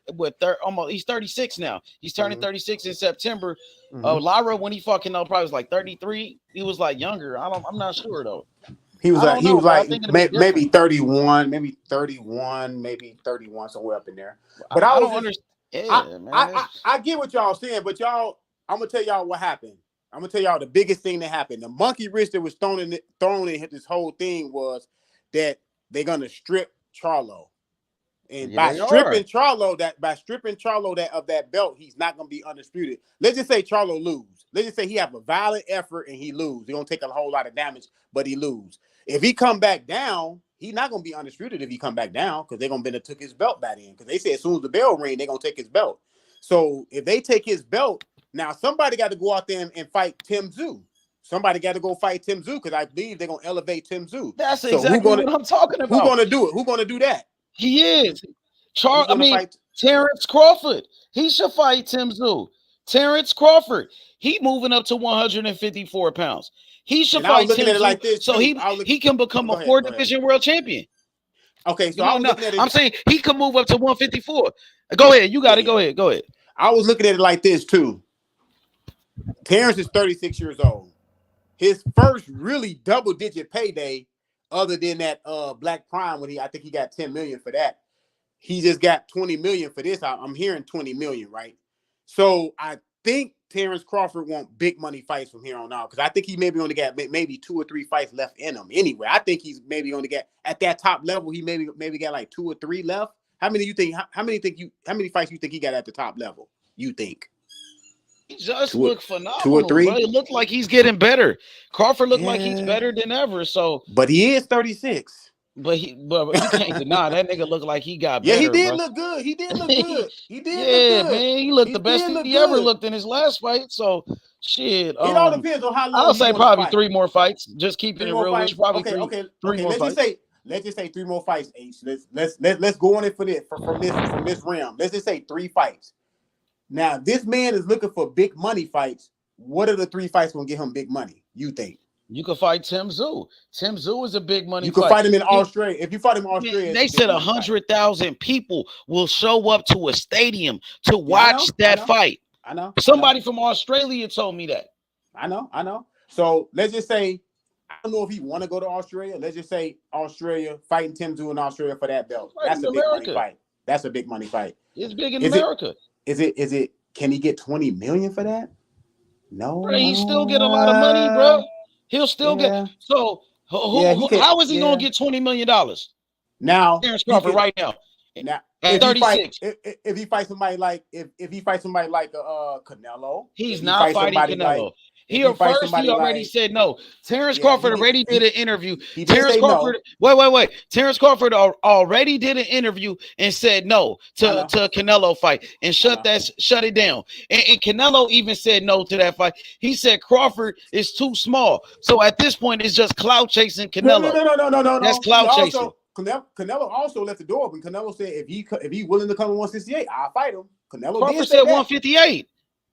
he's 36 now. He's turning 36 in September. Lara, when he fucking probably was like 33. He was like younger. I'm not sure though. He was maybe 31, maybe 31, somewhere up in there. But I don't understand. I get what y'all saying, but y'all, I'm gonna tell y'all what happened. I'm gonna tell y'all the biggest thing that happened. The monkey wrench that was thrown in this whole thing was that they're gonna strip Charlo, and by stripping Charlo of that belt, he's not gonna be undisputed. Let's just say Charlo lose. Let's just say he have a violent effort and he lose. He gonna take a whole lot of damage, but he lose. If he come back down, he's not gonna be undisputed if he come back down because they're gonna be took his belt back in because they said as soon as the bell ring, they're gonna take his belt. So if they take his belt, now somebody got to go out there and fight Tim Tszyu. Somebody got to go fight Tim Tszyu because I believe they're gonna elevate Tim Tszyu. That's exactly what I'm talking about. Who's gonna do it? Who's gonna do that? He is. Terrence Crawford. He should fight Tim Tszyu. Terrence Crawford. He moving up to 154 pounds. He should fight Tim Tszyu like this so he can become a four-division world champion. Okay, so I'm saying he can move up to 154. Go ahead. You got it. Go ahead. I was looking at it like this too. Terrence is 36 years old. His first really double-digit payday, other than that Black Prime when I think he got 10 million for that. He just got 20 million for this. I'm hearing 20 million, right? So I think Terrence Crawford want big money fights from here on out because I think he maybe only got maybe 2 or 3 fights left in him. Anyway, I think he's maybe only got at that top level. He maybe got like 2 or 3 left. How many fights you think he got at the top level? You think? He just looked phenomenal. 2 or 3. Bro. It looked like he's getting better. Crawford looked like he's better than ever. So, but he is 36. But you can't deny that nigga looked like he got better. Yeah, he did look good. He did look good. Look good. Man, he looked the best he ever looked in his last fight. So shit. It all depends on how long. I'll say probably 3 more fights. Just keeping it real. Probably three more fights. Let's just say 3 more fights. H. Let's go on it for this from this realm. Let's just say 3 fights. Now this man is looking for big money fights. What are the 3 fights gonna get him big money? You think? You could fight Tim Tszyu. Tim Tszyu is a big money. You could fight him in Australia. If you fight him in Australia, they said 100,000 people will show up to a stadium to watch that fight. I know. Somebody from Australia told me that. I know. So let's just say, I don't know if he want to go to Australia. Let's just say Australia fighting Tim Tszyu in Australia for that belt. That's a big money fight. That's a big money fight. It's big in America. Is it? Can he get 20 million for that? No. Bro, he still get a lot of money, bro. He'll still get so. How is he gonna get $20 million? Now, Terrence Crawford right now. Now, at 36. If he fights somebody like Canelo, he's not fighting Canelo. He already said no. Terrence Crawford already did an interview. Terrence Crawford, wait. Terrence Crawford already did an interview and said no to a Canelo fight and shut it down. And Canelo even said no to that fight. He said Crawford is too small. So at this point, it's just clout chasing Canelo. No. That's clout chasing. Canelo also left the door open. Canelo said if he willing to come to 168, I'll fight him. Crawford said 158.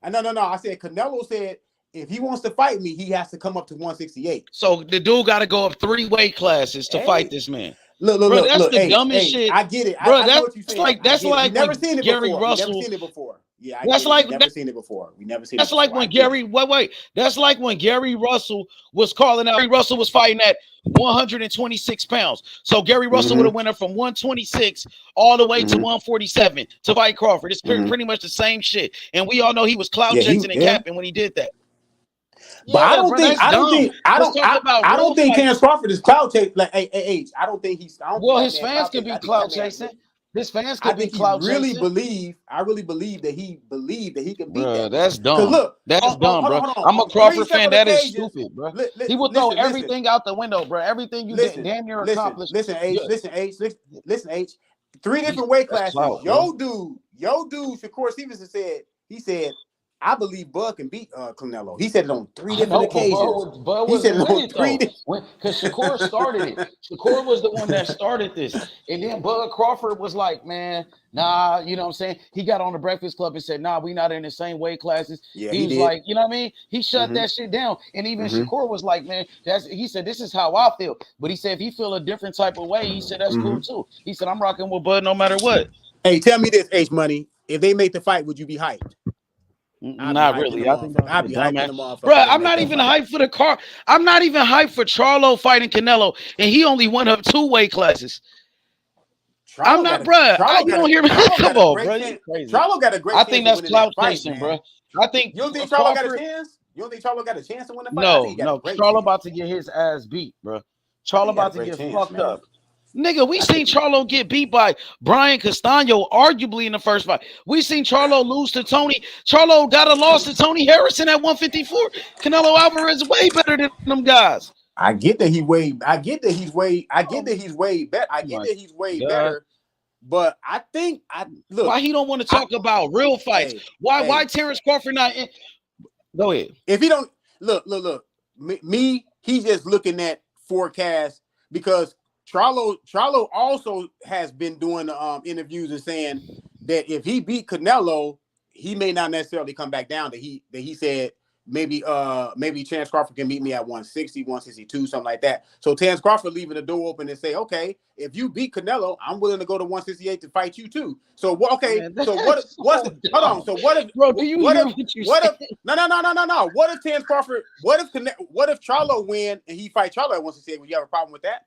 No. I said Canelo said if he wants to fight me, he has to come up to 168. So the dude got to go up 3 weight classes to fight this man. Look, that's the dumbest shit. I get it, bro. I know what you're saying. That's like never seen it Gary before. Russell. Never seen it before. Yeah, that's like we never seen it before. We never seen. That's like when Gary. Wait. That's like when Gary Russell was calling out. Gary Russell was fighting at 126 pounds. So Gary Russell would have went up from 126 all the way to 147 to fight Crawford. It's pretty much the same shit. And we all know he was clout chasing and capping when he did that. But I don't think Terrence Crawford is clout chasing. Like, I don't think he's. Well, his fans can be clout chasing. His fans I could be think he clout really chasing. believe. I really believe that he could beat Bro, that. that's Because dumb. look, That's dumb, bro. hold on. I'm a On 3 Crawford fan. separate That is occasions, stupid, bro. He will throw everything out the window, bro. Everything you damn near accomplished. Listen, H. Listen, H. 3 He's different weight classes. clout, bro. Yo, dude, Shakur Stevenson said, I believe Bud can beat Canelo. He said it on 3 different occasions. Bud He said it wasn't on with it, 3 though. Because Shakur started it. Shakur was the one that started this. And then Bud Crawford was like, man, nah, you know what I'm saying? He got on the Breakfast Club and said, nah, we not in the same weight classes. Yeah, he was did. like, you know what I mean? He shut that shit down. And even Shakur was like, man, he said, this is how I feel. But he said, if he feel a different type of way, he said, that's cool too. He said, I'm rocking with Bud no matter what. Hey, tell me this, H Money. If they make the fight, would you be hyped? Not really. I think I'd be hyped in the motherfucker. Bro, I'm not even hyped for the car. I'm not even hyped for Charlo fighting Canelo, and he only went up 2 weight classes. I'm not, bro. You don't hear me. Come on, bro. You crazy. Charlo got a great. I think that's clout chasing, bro. I think you don't think Charlo got a chance. You don't think Charlo got a chance to win the fight? No. Charlo about to get his ass beat, bro. Charlo about to get fucked up. Nigga, we seen Charlo get beat by Brian Castano, arguably in the first fight. We seen Charlo lose to Tony. Charlo got a loss to Tony Harrison at 154. Canelo Alvarez is way better than them guys. I get that he's way better. But I think look. Why he don't want to talk about real fights? Why Terrence Crawford not in? Go ahead. If he don't look, me, he's just looking at forecasts because Charlo also has been doing interviews and saying that if he beat Canelo, he may not necessarily come back down. That he said maybe Terrence Crawford can meet me at 160, 162, something like that. So Terrence Crawford leaving the door open and say, okay, if you beat Canelo, I'm willing to go to 168 to fight you too. So okay, man, so what's hold on? So what if bro? Do you what hear if, what you what saying? if no? What if Terrence Crawford? What if Charlo win and he fight Charlo at 168? Would you have a problem with that?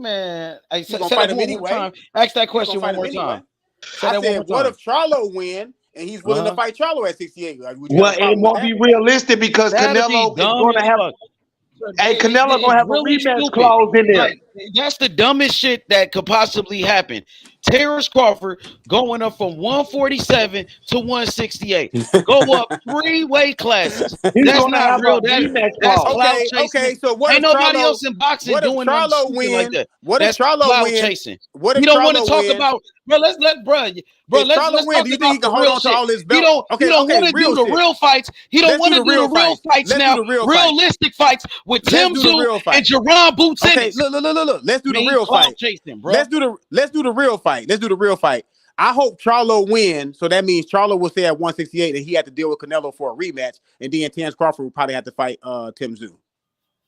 Man, I said fight him anyway. Ask that question one more time. I said, what if Charlo win and he's willing to fight Charlo at 68? Like, well, it won't be realistic because Canelo is going to have. Hey, Canelo gonna have really a rematch clause in there. Like, that's the dumbest shit that could possibly happen. Terrence Crawford going up from 147 to 168. Go up 3 weight classes. That's not real. That's clout chasing. Okay, so what ain't if nobody Charlo, else in boxing what if doing Charlo win? like that. What that's if Charlo clout win? Chasing. What if you don't want Charlo to talk win? about, bro? Let's Charlo win. Do you think he can hold on to all his belts? He don't want to do the real fights. He don't want to do the real fights now. Realistic fights with Tim Tszyu and Jerron Boots in it. Look. Let's do the real fight. Let's do the real fight. I hope Charlo wins, so that means Charlo will stay at 168 and he had to deal with Canelo for a rematch, and then Terrence Crawford will probably have to fight Tim Tszyu.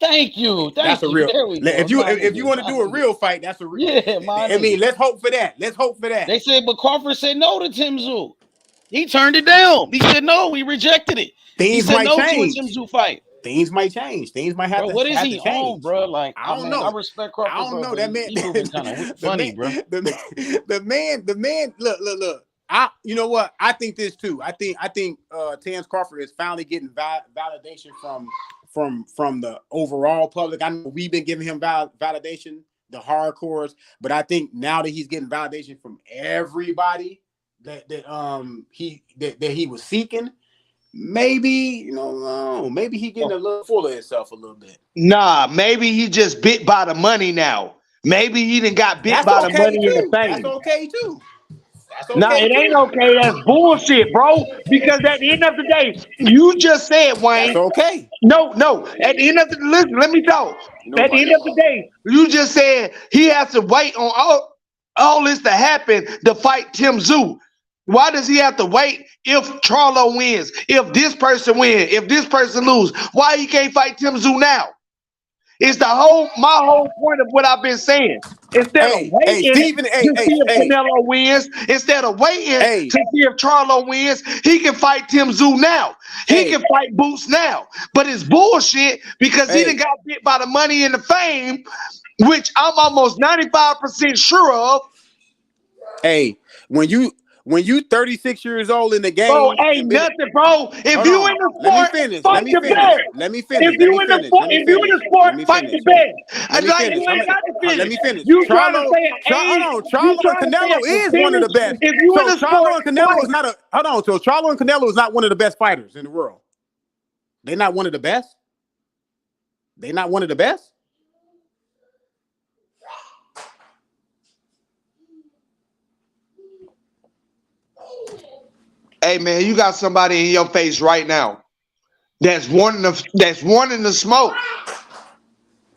Thank you. That's a real. If you want to do a real fight, that's a real. Yeah, I mean, let's hope for that. They said, but Crawford said no to Tim Tszyu. He turned it down. He said no. He rejected it. Things he said might no change. to a Tim Tszyu fight. Things might change. Things might have to. What is have he to change. on, bro? Like I don't know. I respect Crawford. I don't know. That man. He moving kind of funny, bro. The man. Look. You know what? I think this too. I think Terrence Crawford is finally getting validation from the overall public. I know we've been giving him validation, the hardcores, but I think now that he's getting validation from everybody that he was seeking, maybe maybe he getting a little full of himself a little bit. Nah, maybe he just bit by the money now. Maybe he done got bit by the money in the fame. That's okay too. No, it ain't okay. That's bullshit, bro. Because at the end of the day, you just said, Wayne. That's okay. No. At the end of the listen, let me talk. At the end of the day, you just said he has to wait on all this to happen to fight Tim Tszyu. Why does he have to wait if Charlo wins? If this person wins? If this person lose? Why he can't fight Tim Tszyu now? It's my whole point of what I've been saying. Instead of waiting to see if Canelo wins, instead of waiting to see if Charlo wins, he can fight Tim Tszyu now. He can fight Boots now. But it's bullshit because he done got bit by the money and the fame, which I'm almost 95% sure of. Hey, when when you 36 years old in the game, bro, ain't nothing, bro. If you in the sport, fight the best. If you in the sport, fight the best. Let me finish. You trying to Charlo, say an age? hold on. Charlo and Canelo is one of the best. If you in the So sport, Charlo and Canelo is not a hold on. So Charlo and Canelo is not one of the best fighters in the world. They're not one of the best. They're not one of the best. Hey man, you got somebody in your face right now that's wanting the smoke.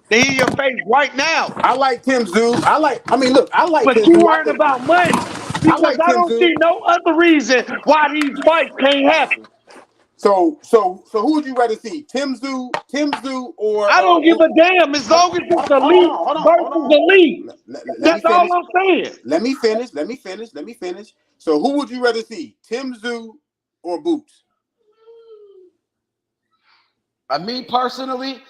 They in your face right now. I like Tim Tszyu. I like But Tim you Tszyu. worried about money because I don't see no other reason why these fights can't happen. So who would you rather see? Tim Tszyu, or I don't give a damn as long as it's elite versus elite. That's all I'm saying. Let me finish. So who would you rather see? Tim Tszyu or Boots? Me personally,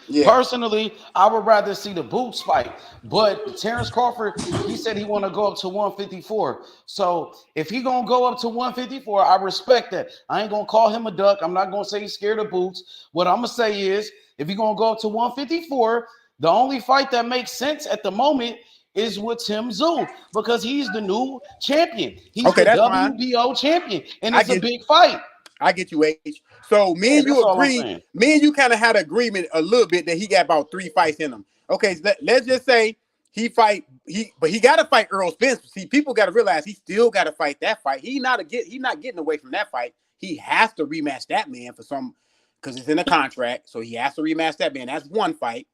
I would rather see the Boots fight. But Terrence Crawford, he said he want to go up to 154. So if he gonna go up to 154, I respect that. I ain't gonna call him a duck. I'm not gonna say he's scared of Boots. What I'm gonna say is, if he gonna go up to 154, the only fight that makes sense at the moment is with Tim Tszyu because he's the new champion. He's the WBO champion, and it's a big fight. I get you, H. So me and you agree. Me and you kind of had an agreement a little bit that he got about 3 fights in him. Okay, so let's just say he got to fight Earl Spence. See, people got to realize he still got to fight that fight. He's not getting away from that fight. He has to rematch that man because it's in a contract. So he has to rematch that man. That's one fight.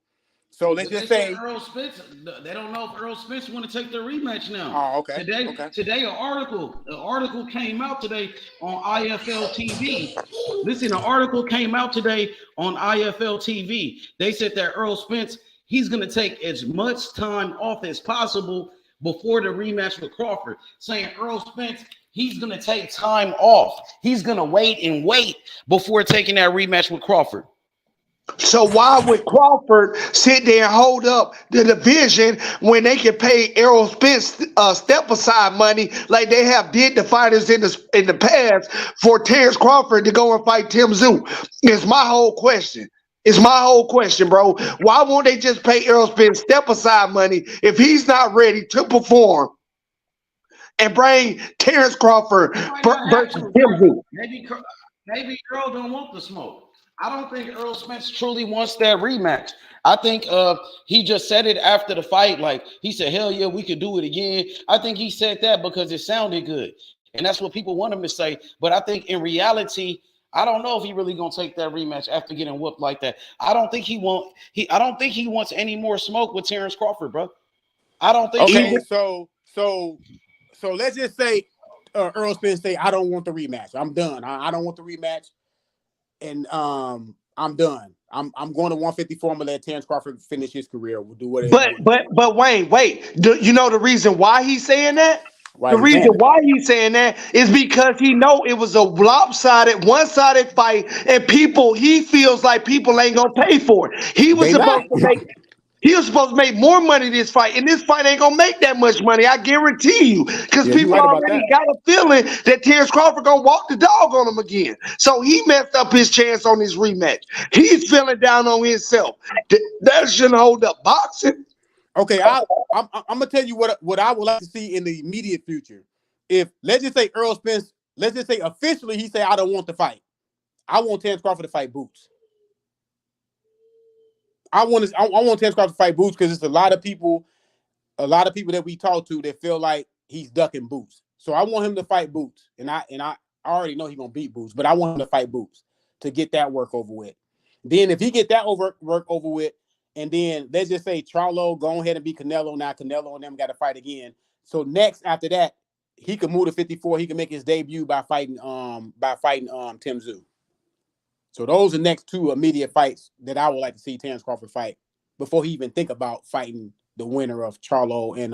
So let's just say Earl Spence. They don't know if Earl Spence want to take the rematch now. Oh, okay. Today, an article came out today on IFL TV. Listen, an article came out today on IFL TV. They said that Earl Spence, he's going to take as much time off as possible before the rematch with Crawford. Saying Earl Spence, he's going to take time off. He's going to wait before taking that rematch with Crawford. So why would Crawford sit there and hold up the division when they can pay Errol Spence step aside money like they have did the fighters in the past for Terrence Crawford to go and fight Tim Tszyu? It's my whole question. Bro. Why won't they just pay Errol Spence step aside money if he's not ready to perform and bring Terrence Crawford versus Tim Tszyu? Maybe Earl don't want the smoke. I don't think Earl Spence truly wants that rematch. I think he just said it after the fight. Like he said, hell yeah, we could do it again. I think he said that because it sounded good. And that's what people want him to say. But I think in reality, I don't know if he really gonna take that rematch after getting whooped like that. I don't think he wants any more smoke with Terrence Crawford, bro. I don't think so let's just say Earl Spence say, I don't want the rematch. I'm done. I don't want the rematch. And I'm done. I'm going to 154. I'm gonna let Terrence Crawford finish his career. We'll do whatever. But Wayne, wait. You know the reason why he's saying that? Why he's saying that is because he know it was a lopsided, one-sided fight, and he feels like people ain't gonna pay for it. He was supposed to make more money this fight, and this fight ain't gonna make that much money. I guarantee you, because people already got a feeling that Terrence Crawford gonna walk the dog on him again. So he messed up his chance on his rematch. He's feeling down on himself. That shouldn't hold up boxing. Okay, I'm gonna tell you what I would like to see in the immediate future. If let's just say Earl Spence, let's just say officially he say I don't want the fight. I want Terrence Crawford to fight Boots. I want Terrence Crawford to fight Boots because it's a lot of people that we talk to that feel like he's ducking Boots. So I want him to fight Boots, and I already know he's gonna beat Boots, but I want him to fight Boots to get that work over with. Then if he get that work over with, and then let's just say Charlo go ahead and beat Canelo. Now Canelo and them got to fight again. So next after that, he could move to 54. He can make his debut by fighting Tim Tszyu. So those are the next 2 immediate fights that I would like to see Terrence Crawford fight before he even think about fighting the winner of Charlo and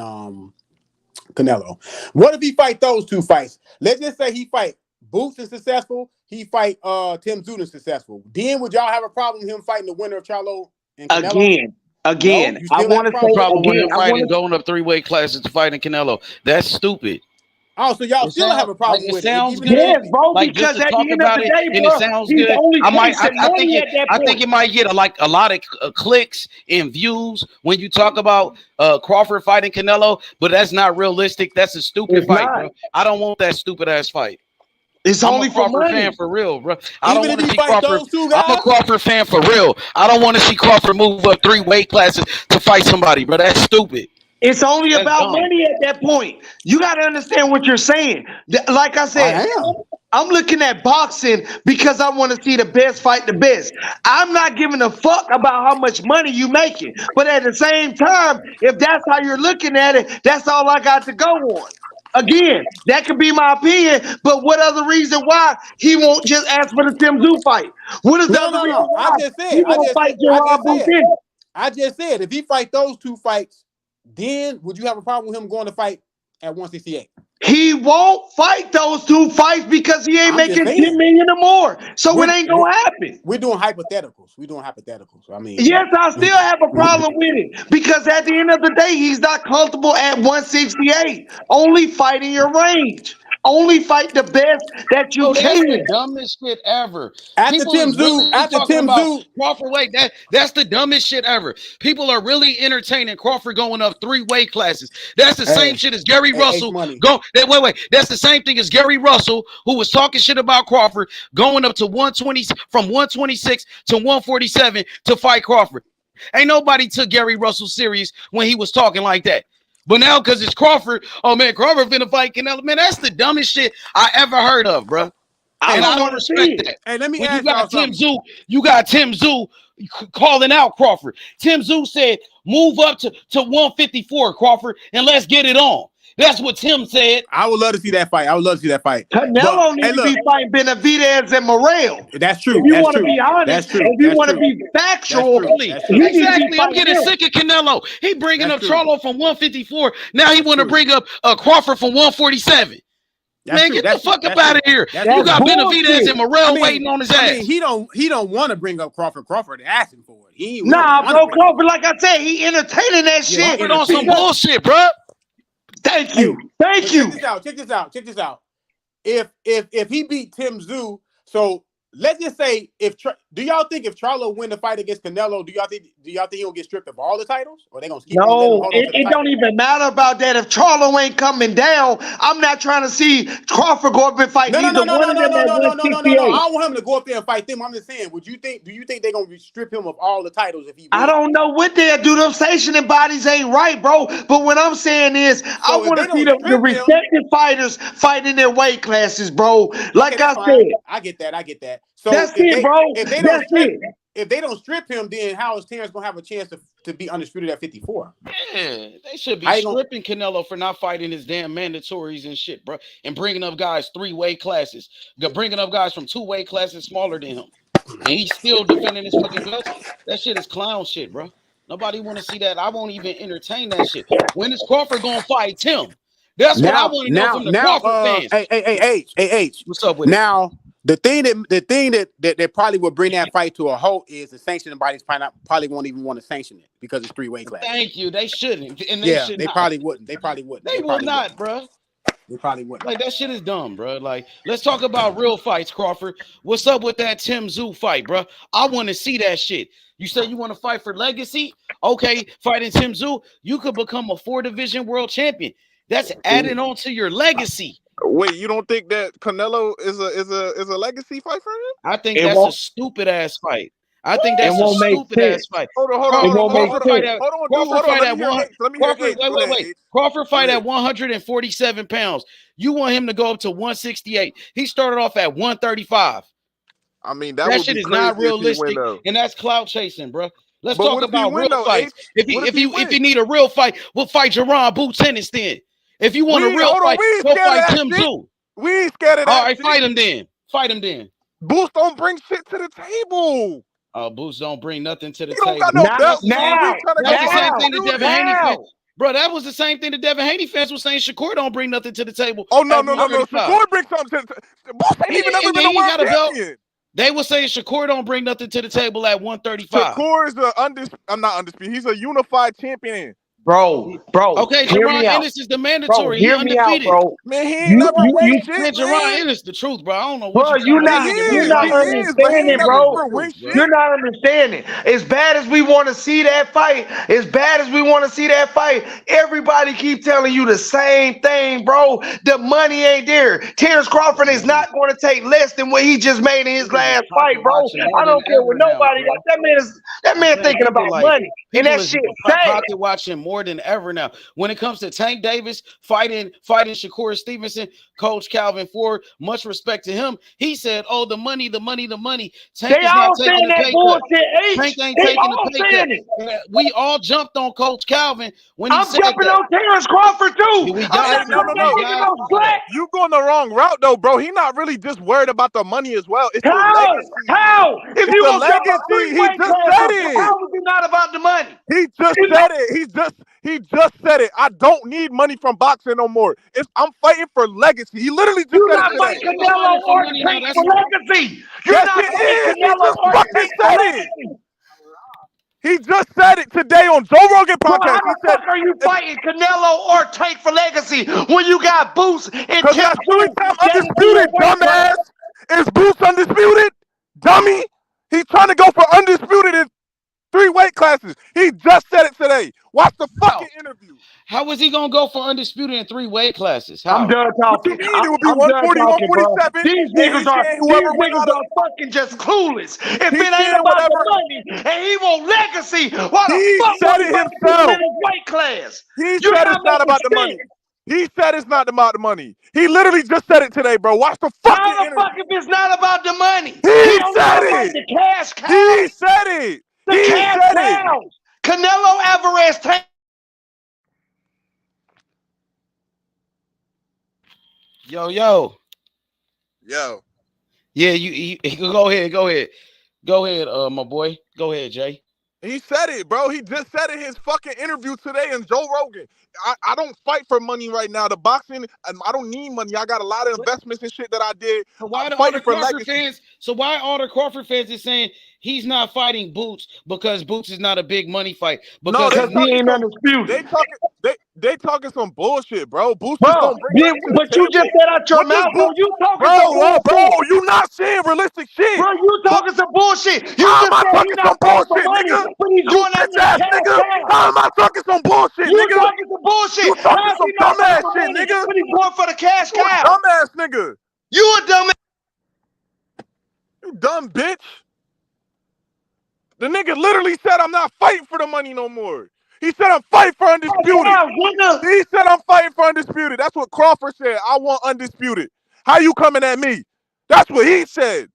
Canelo. What if he fight those 2 fights? Let's just say he fight Boots is successful. He fight Tim Tszyu is successful. Then would y'all have a problem with him fighting the winner of Charlo and Canelo? Again, no, I want to say problem with him fighting going up 3-weight classes to fighting Canelo. That's stupid. Oh, so y'all still have a problem with it? Sounds Even if good. Yes, bro, Like because just to at talk the end about of the it, day, and bro, it sounds he's good. only I might, chasing I think money it, at that I point. think it might get a lot of clicks and views when you talk about Crawford fighting Canelo, but that's not realistic. That's a stupid It's fight, not. bro. I don't want that stupid ass fight. It's I'm only a for Crawford money. fan for real, bro. I Even don't if want to he see fight Crawford. those two I'm a guys? Crawford fan for real. I don't want to see Crawford move up 3 weight classes to fight somebody, bro. That's stupid. It's only That's about dumb. money at that point. You got to understand what you're saying. Like I said, I am. I'm looking at boxing because I want to see the best fight the best. I'm not giving a fuck about how much money you making. But at the same time, if that's how you're looking at it, that's all I got to go on. Again, that could be my opinion, but what other reason why he won't just ask for the Tim Tszyu fight? What is the No, other no, reason no. why he won't fight Gerard Boutin? I just said if he fight those two fights, then would you have a problem with him going to fight at 168? He won't fight those two fights because he ain't I'm just making saying. 10 million or more. So it ain't gonna happen. We're doing hypotheticals. I mean, Yes, I still have a problem with it because at the end of the day, he's not comfortable at 168. Only fight in your range. Only fight the best that you Oh, that's can. the dumbest shit ever. After People Tim is really Tszyu, talking about Crawford. Wait, that's the dumbest shit ever. People are really entertaining Crawford going up 3 weight classes. That's the same shit as Gary Russell. Wait. That's the same thing as Gary Russell, who was talking shit about Crawford, going up to 120 from 126 to 147 to fight Crawford. Ain't nobody took Gary Russell serious when he was talking like that. But now, because it's Crawford, oh man, Crawford finna fight Canelo. Man, that's the dumbest shit I ever heard of, bro. I don't respect that. Hey, let me when ask you got y'all Tim something. Tszyu, you got Tim Tszyu calling out Crawford. Tim Tszyu said, move up to 154, Crawford, and let's get it on. That's what Tim said. I would love to see that fight. Canelo needs to be fighting Benavidez and Morrell. That's true. If you want to be honest, if you want to be factual, Exactly. I'm getting sick of Canelo. He bringing up Charlo from 154. Now he want to bring up Crawford from 147. Man, get the fuck up out of here. You got Benavidez and Morrell waiting on his ass. I mean, he don't want to bring up Crawford. Crawford asking for it. Nah, bro, Crawford, like I said, he entertaining that shit. Crawford on some bullshit, bro. Thank you. Thank you. Check this out. If he beat Tim Tszyu, so let's just say do y'all think if Charlo win the fight against Canelo, do y'all think he'll get stripped of all the titles, or they gonna keep? No, it don't even matter about that. If Charlo ain't coming down, I'm not trying to see Crawford go up and fight No. I either one of them at 168. don't want him to go up there and fight them. I'm just saying, do you think they're gonna strip him of all the titles if he wins? I don't know what they'll do. Them sanctioning bodies ain't right, bro. But what I'm saying is, I want to see the respected fighters fighting their weight classes, bro. Like I said, I get that. So that's it, bro. If they don't strip him, then how is Terrence gonna have a chance to be undisputed at 54? Yeah, they should be stripping Canelo for not fighting his damn mandatories and shit, bro, and bringing up guys 3 weight classes, bringing up guys from 2 weight classes smaller than him, and he's still defending his fucking belts. That shit is clown shit, bro. Nobody want to see that. I won't even entertain that shit. When is Crawford gonna fight Tim? That's what I want to know from the Crawford fans. Hey, what's up with now? The thing that probably would bring that fight to a halt is the sanctioning bodies probably won't even want to sanction it because it's 3 weight classes. Thank you. They shouldn't. And they probably wouldn't. They will not, bro. They probably wouldn't. Like, that shit is dumb, bro. Like, let's talk about real fights, Crawford. What's up with that Tim Tszyu fight, bro? I want to see that shit. You said you want to fight for legacy? Okay, fighting Tim Tszyu, you could become a 4-division world champion. That's adding on to your legacy. Wait, you don't think that Canelo is a legacy fight for him? I think that's a stupid ass fight. I think that's a stupid ass fight. Hold on. Crawford fight at 147 pounds. You want him to go up to 168. He started off at 135. I mean, that shit is not realistic, and that's clout chasing, bro. Let's talk about real fights. If you need a real fight, we'll fight Gervonta Boutin instead. If you want a real fight, go fight Tim Tszyu. We ain't scared of that. All right, fight him then. Boost don't bring shit to the table. Boost don't bring nothing to the table. He don't got no belt. That's the same thing that Devin Haney fans. Bro, that was the same thing that Devin Haney fans was saying. Shakur don't bring nothing to the table. Oh no. Shakur brings something to the table. Boost ain't even never been a world champion. They were saying Shakur don't bring nothing to the table at 135. Shakur is not undisputed. He's a unified champion. Bro, Okay, hear Jerron me out. Ennis is the Bro, mandatory. He hear me out, undefeated. bro. Man, he ain't never win shit, Man, Jerron man. Ennis the truth, bro. I don't know what Bro, you talking about. This nigga you're been not He fighting. is, but he ain't understanding, never bro. win Bro. You're shit. not understanding. As bad as we want to see that fight, everybody keep telling you the same thing, bro. The money ain't there. Terrence Crawford is not going to take less than what he just made in his Niggas is last fight, pocket bro. watching more I than don't care what ever now, nobody bro. got. That man Man, thinking about money, and that is shit sad. pocket watching more than ever now. When it comes to Tank Davis fighting Shakur Stevenson, Coach Calvin Ford, much respect to him. He said, "Oh, the money, the money, the money." Tank They is not all taking saying a that pay cut. bullshit. Tank ain't They taking a all pay cut. saying it. We all jumped on Coach Calvin when he I'm said jumping that. on Terrence Crawford too. We I'm got not Hey, to. no. We giving got no to do that. slack. You going the wrong route though, bro. He not really just worried about the money as well. It's the How? legacy. How? If It's you the gonna jump up legacy. three He weight just said classes, it. how is it not about the money? He just You said know, it. He just said it. I don't need money from boxing no more. I'm fighting for legacy. He literally just you're said it not today. fighting Canelo For or money now, Tank that's for legacy. You're Yes, not it fighting is. He Canelo just or fucking Tank for said it. legacy. He just said it today on Joe Rogan So how podcast. He the said, fuck are you fighting Canelo or Tank for legacy when you got Boots and because Tim that's Tszyu three-time that is in your undisputed, weight class? dumbass. Is Boots undisputed? Dummy. He's trying to go for undisputed in 3 weight classes. He just said it today. Watch the fucking interview. How is he gonna go for undisputed in 3 weight classes? How? I'm done What you talking. mean? It would be I'm done 140, talking, bro. 147, These and he's saying whoever win out of fucking just clueless. If he's it ain't saying about the whatever. money and he want legacy, why the He fuck said would he it fight people in himself. his weight class? He You're said not it's not making about the sense. money. He said it's not about the money. He literally just said it today, bro. Watch the How fucking the fuck interview. if it's not about the money? He He only said want to fight it. the cash He cows. said it. The He cash said it. cows. Canelo Alvarez Tank. Yo. Yo. Yeah, you go ahead, my boy. Go ahead, Jay. He said it, bro. He just said it in his fucking interview today in Joe Rogan. I don't fight for money right now. The boxing, I don't need money. I got a lot of investments and shit that I did. So why I'm all fighting the for Crawford legacy. fans? So why all the Crawford fans is saying he's not fighting Boots because Boots is not a big money fight? No, Because Because he ain't undisputed. they talking some bullshit, bro. Boots just Bro, don't bring nothing to the but you just table. said out your What does mouth, bro. Boots, You talking some bro, bullshit. you not saying realistic shit. Bro, you talking some bullshit. You How just am I said he's talking some not fighting for bullshit, money, nigga? but he's You going after bitch the ass cash nigga. cow. How am I talking some bullshit, You nigga? talking some bullshit. You talking How is some he not fighting dumbass for shit, money, nigga. but he's going for the cash You a cow? dumbass nigga. You a dumbass. You dumb bitch. The nigga literally said I'm not fighting for the money no more. He said I'm fighting for undisputed. He said I'm fighting for undisputed. That's what Crawford said. I want undisputed. How you coming at me? That's what he said.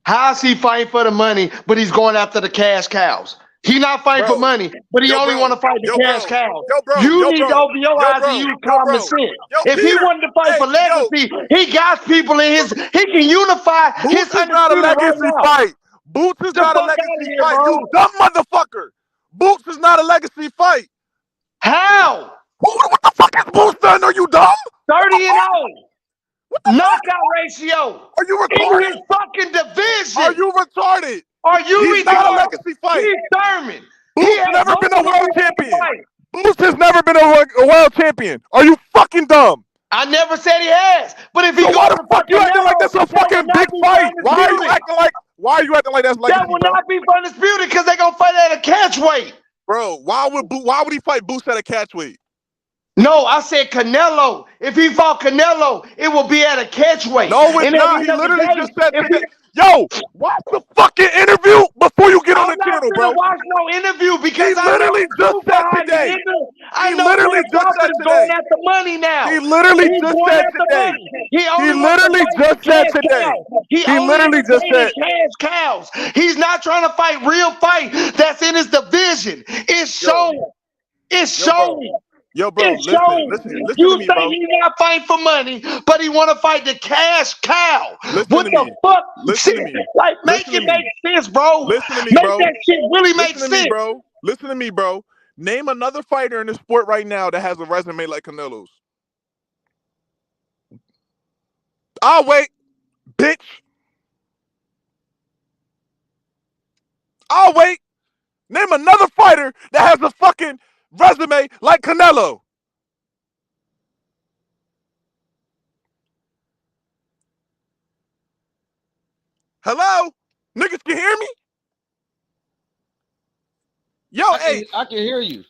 How's he fighting for the money, but he's going after the cash cows? He not fighting for money, but he only want to fight the cash cows. You need to open your eyes and use common sense. If he wanted to fight for legacy, he got people in his. He can unify his Boots is not a undisputed right legacy now. fight. Boots is Get the not a fuck out of legacy here, fight. bro. You dumb motherfucker. Boots is not a legacy fight. How? What the fuck is Boots done? Are you dumb? 30-0. Knockout ratio. Are you In retarded? his fucking division. Are you retarded? Are you He's retarded? not a legacy fight. He's Thurman. Boots never been a world champion. Boots has never been a world champion. Are you fucking dumb? I never said he has. But if he So goes why to the fuck you acting like that's a fucking big fight? Why are you acting like that's legacy, that will bro? not be undisputed because they're gonna fight at a catch weight. Bro, why would he fight Boots at a catch weight? No, I said Canelo. If he fought Canelo, it will be at a catch weight. No, it's not. He literally just said today. Yo, watch the fucking interview before you get on the channel, bro. I'm not watch no interview because he literally just said today. I He know literally just said is today. going at the money now. He literally He's just going said at the today. money. He literally just said today. He He only literally just said. cash cows. He's not trying to fight real fight that's in his division. It's showing. It's showing. Yo, bro, listen You to me, bro. think he's not fighting for money, but he want to fight the cash cow. Listen what to the me. fuck? Listen to me. Like, make Listen to it me. make sense, bro. Listen to me, make bro. that shit really make Listen to sense. me, bro. Listen to me, bro. Name another fighter in the sport right now that has a resume like Canelo's. I'll wait, bitch. I'll wait. Name another fighter that has a fucking resume like Canelo. Hello? Niggas can hear me? Yo, I can hear you.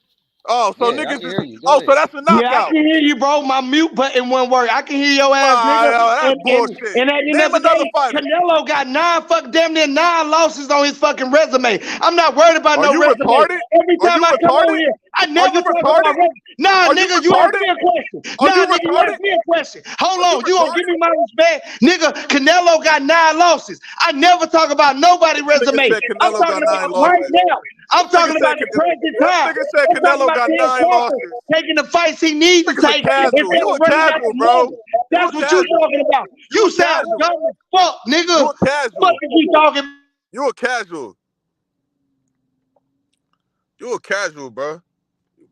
Oh, so Yeah, I niggas can is. hear you. Go Oh, ahead. so that's a knockout. Yeah, I can hear you, bro. My mute button won't work. I can hear your ass, nigga. That's bullshit. And at the end Name of the another day, fighter. Canelo got damn near 9 losses on his fucking resume. I'm not worried about Are no you resume. retarded? Every Are time you I come retarded? over here, I Are never you talk about retarded? resume. Nah, Are you nigga, you asked retarded? me a question. Are Nah, you nigga, you retarded? asked me a question. Hold Are you on, you gonna retarded? give me my respect? Nigga, Canelo got 9 losses. I never talk about nobody's This nigga resume. said I'm Canelo talking got 9 about losses. right now. I'm This nigga talking about said the present This time. nigga said I'm talking Canelo about got Terrence 9 Crawford losses. taking the fights he needs to Nigga's a take casual. instead You of a running casual, after bro. money. That's what you talking about. You You a sound casual. dumb as fuck, nigga. You a casual. What is you talking about? You a casual. You a casual, bro.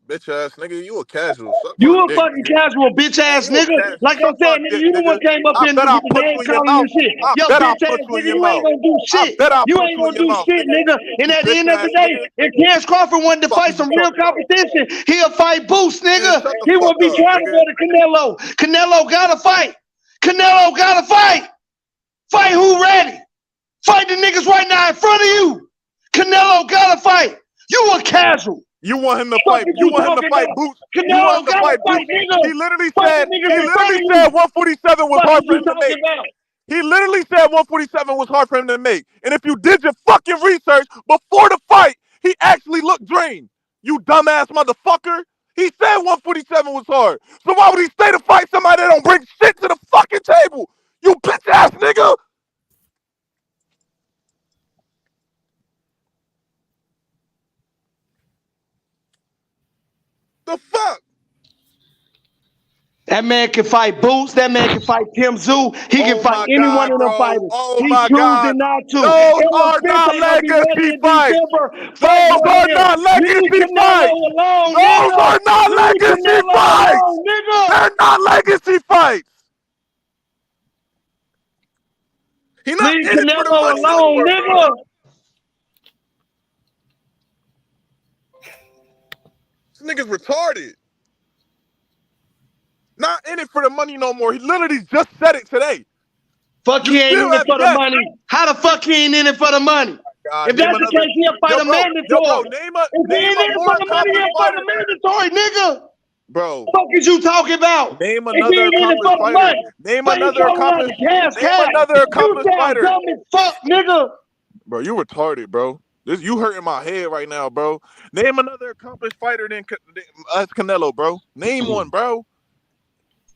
Bitch ass nigga, you a casual. Suck You my a dick, fucking nigga. casual bitch ass You a nigga. casual. Like I Suck my said, nigga, dick, you the one nigga. came up I here bet with I'll the put name you in your calling mouth. and shit. I Yo, bet I'll bitch put ass you in nigga, your you ain't mouth. gonna do I shit. bet I'll You put ain't you in gonna your do mouth, shit, nigga. nigga. And You at the bitch end of the ass day, nigga. if Terrence Crawford wanted to Fuck fight is you some real talking about? competition, he'll fight Boost, Man, nigga. shut the He fuck won't be up, trying to nigga. go to Canelo. Canelo gotta fight. Canelo gotta fight. Fight who ready? Fight the niggas right now in front of you. Canelo gotta fight. You a casual. You want him to Fuck fight. is You you want him to talking fight about? Boots. You want him Canelo to gotta fight fight, Boots. nigga. He literally Fight said. the niggas He in front literally of said you. 147 was Fuck hard is for you him to make. talking about? He literally said 147 was hard for him to make. And if you did your fucking research before the fight, he actually looked drained. You dumbass motherfucker. He said 147 was hard. So why would he stay to fight somebody that don't bring shit to the fucking table? You bitch ass nigga. The fuck? That man can fight Boots. That man can fight Tim Zoo. He can Oh fight my any one God, of them bro. fighters. Oh He's my God. choosing not to. Those Errol are Spence not ain't gonna be ready legacy in fights. December. Fight Those none of are them. not Leave legacy Canelo fights. alone, Those nigga. are not Leave legacy Canelo fights. alone, nigga. They're not legacy fights. He not Leave in it for the Canelo money no alone, more, bro. nigga. This nigga's retarded. Not in it for the money no more. He literally just said it today. Fuck, You he ain't still in it have for the yet. money. How the fuck he ain't in it for the money? God, If name that's the another. case, he'll fight Yo, a bro. Yo, bro. mandatory. Name If he ain't a in it more for the money, accomplished he'll fight a fighter. mandatory, nigga. Bro. Fuck is you talking about? Name If he another ain't in it accomplished for the fighter. money, Name but he another calling out accomplished. the cash Name cow. another You accomplished sound fighter. dumb as fuck, nigga. Bro, you retarded, bro. This you hurting my head right now, bro. Name another accomplished fighter than us Canelo, bro. Name one, bro.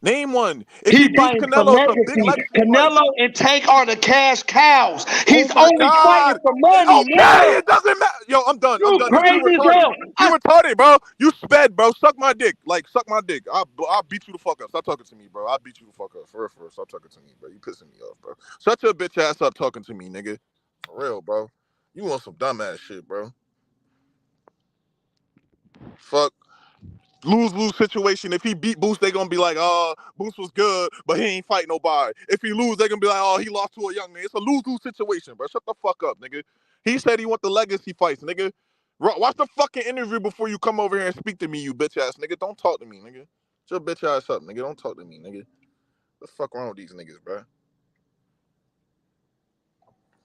Name one. If he He beats fighting for Canelo, it's a big legacy. legacy fight. Canelo and Tank are the cash cows. Oh He's my only fighting God. for money, Okay, nigga. it doesn't matter. Yo, I'm done. I'm You done. You crazy as retarded. hell. You retarded, bro. You sped, bro. Suck my dick. Like, suck my dick. I'll beat you the fuck up. Stop talking to me, bro. I'll beat you the fuck up. For real. Stop talking to me, bro. You pissing me off, bro. Shut your bitch ass up talking to me, nigga. For real, bro. You want some dumbass shit, bro. Fuck. Lose situation. If he beat Boost, they gonna be like, oh, Boost was good, but he ain't fight nobody. If he lose, they gonna be like, oh, he lost to a young man. It's a lose-lose situation, bro. Shut the fuck up, nigga. He said he want the legacy fights, nigga. Watch the fucking interview before you come over here and speak to me, you bitch ass nigga. Don't talk to me, nigga. Shut your bitch ass up, nigga. Don't talk to me, nigga. What the fuck wrong with these niggas, bro?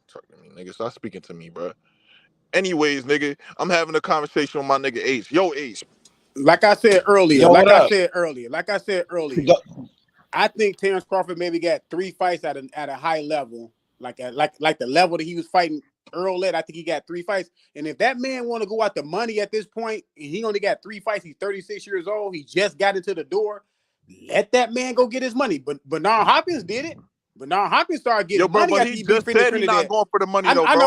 Talk to me, nigga. Stop speaking to me, bro. Anyways, nigga, I'm having a conversation with my nigga H. Yo, H. Like I said earlier, Yo, what up? I think Terrence Crawford maybe got 3 fights at a high level, like the level that he was fighting Earl at. I think he got 3 fights. And if that man want to go out the money at this point, and he only got 3 fights, he's 36 years old. He just got into the door. Let that man go get his money. But Bernard Hopkins did it. Bernard Hopkins started getting money But after he he beat just said he Trinidad. not going for the money though, I bro.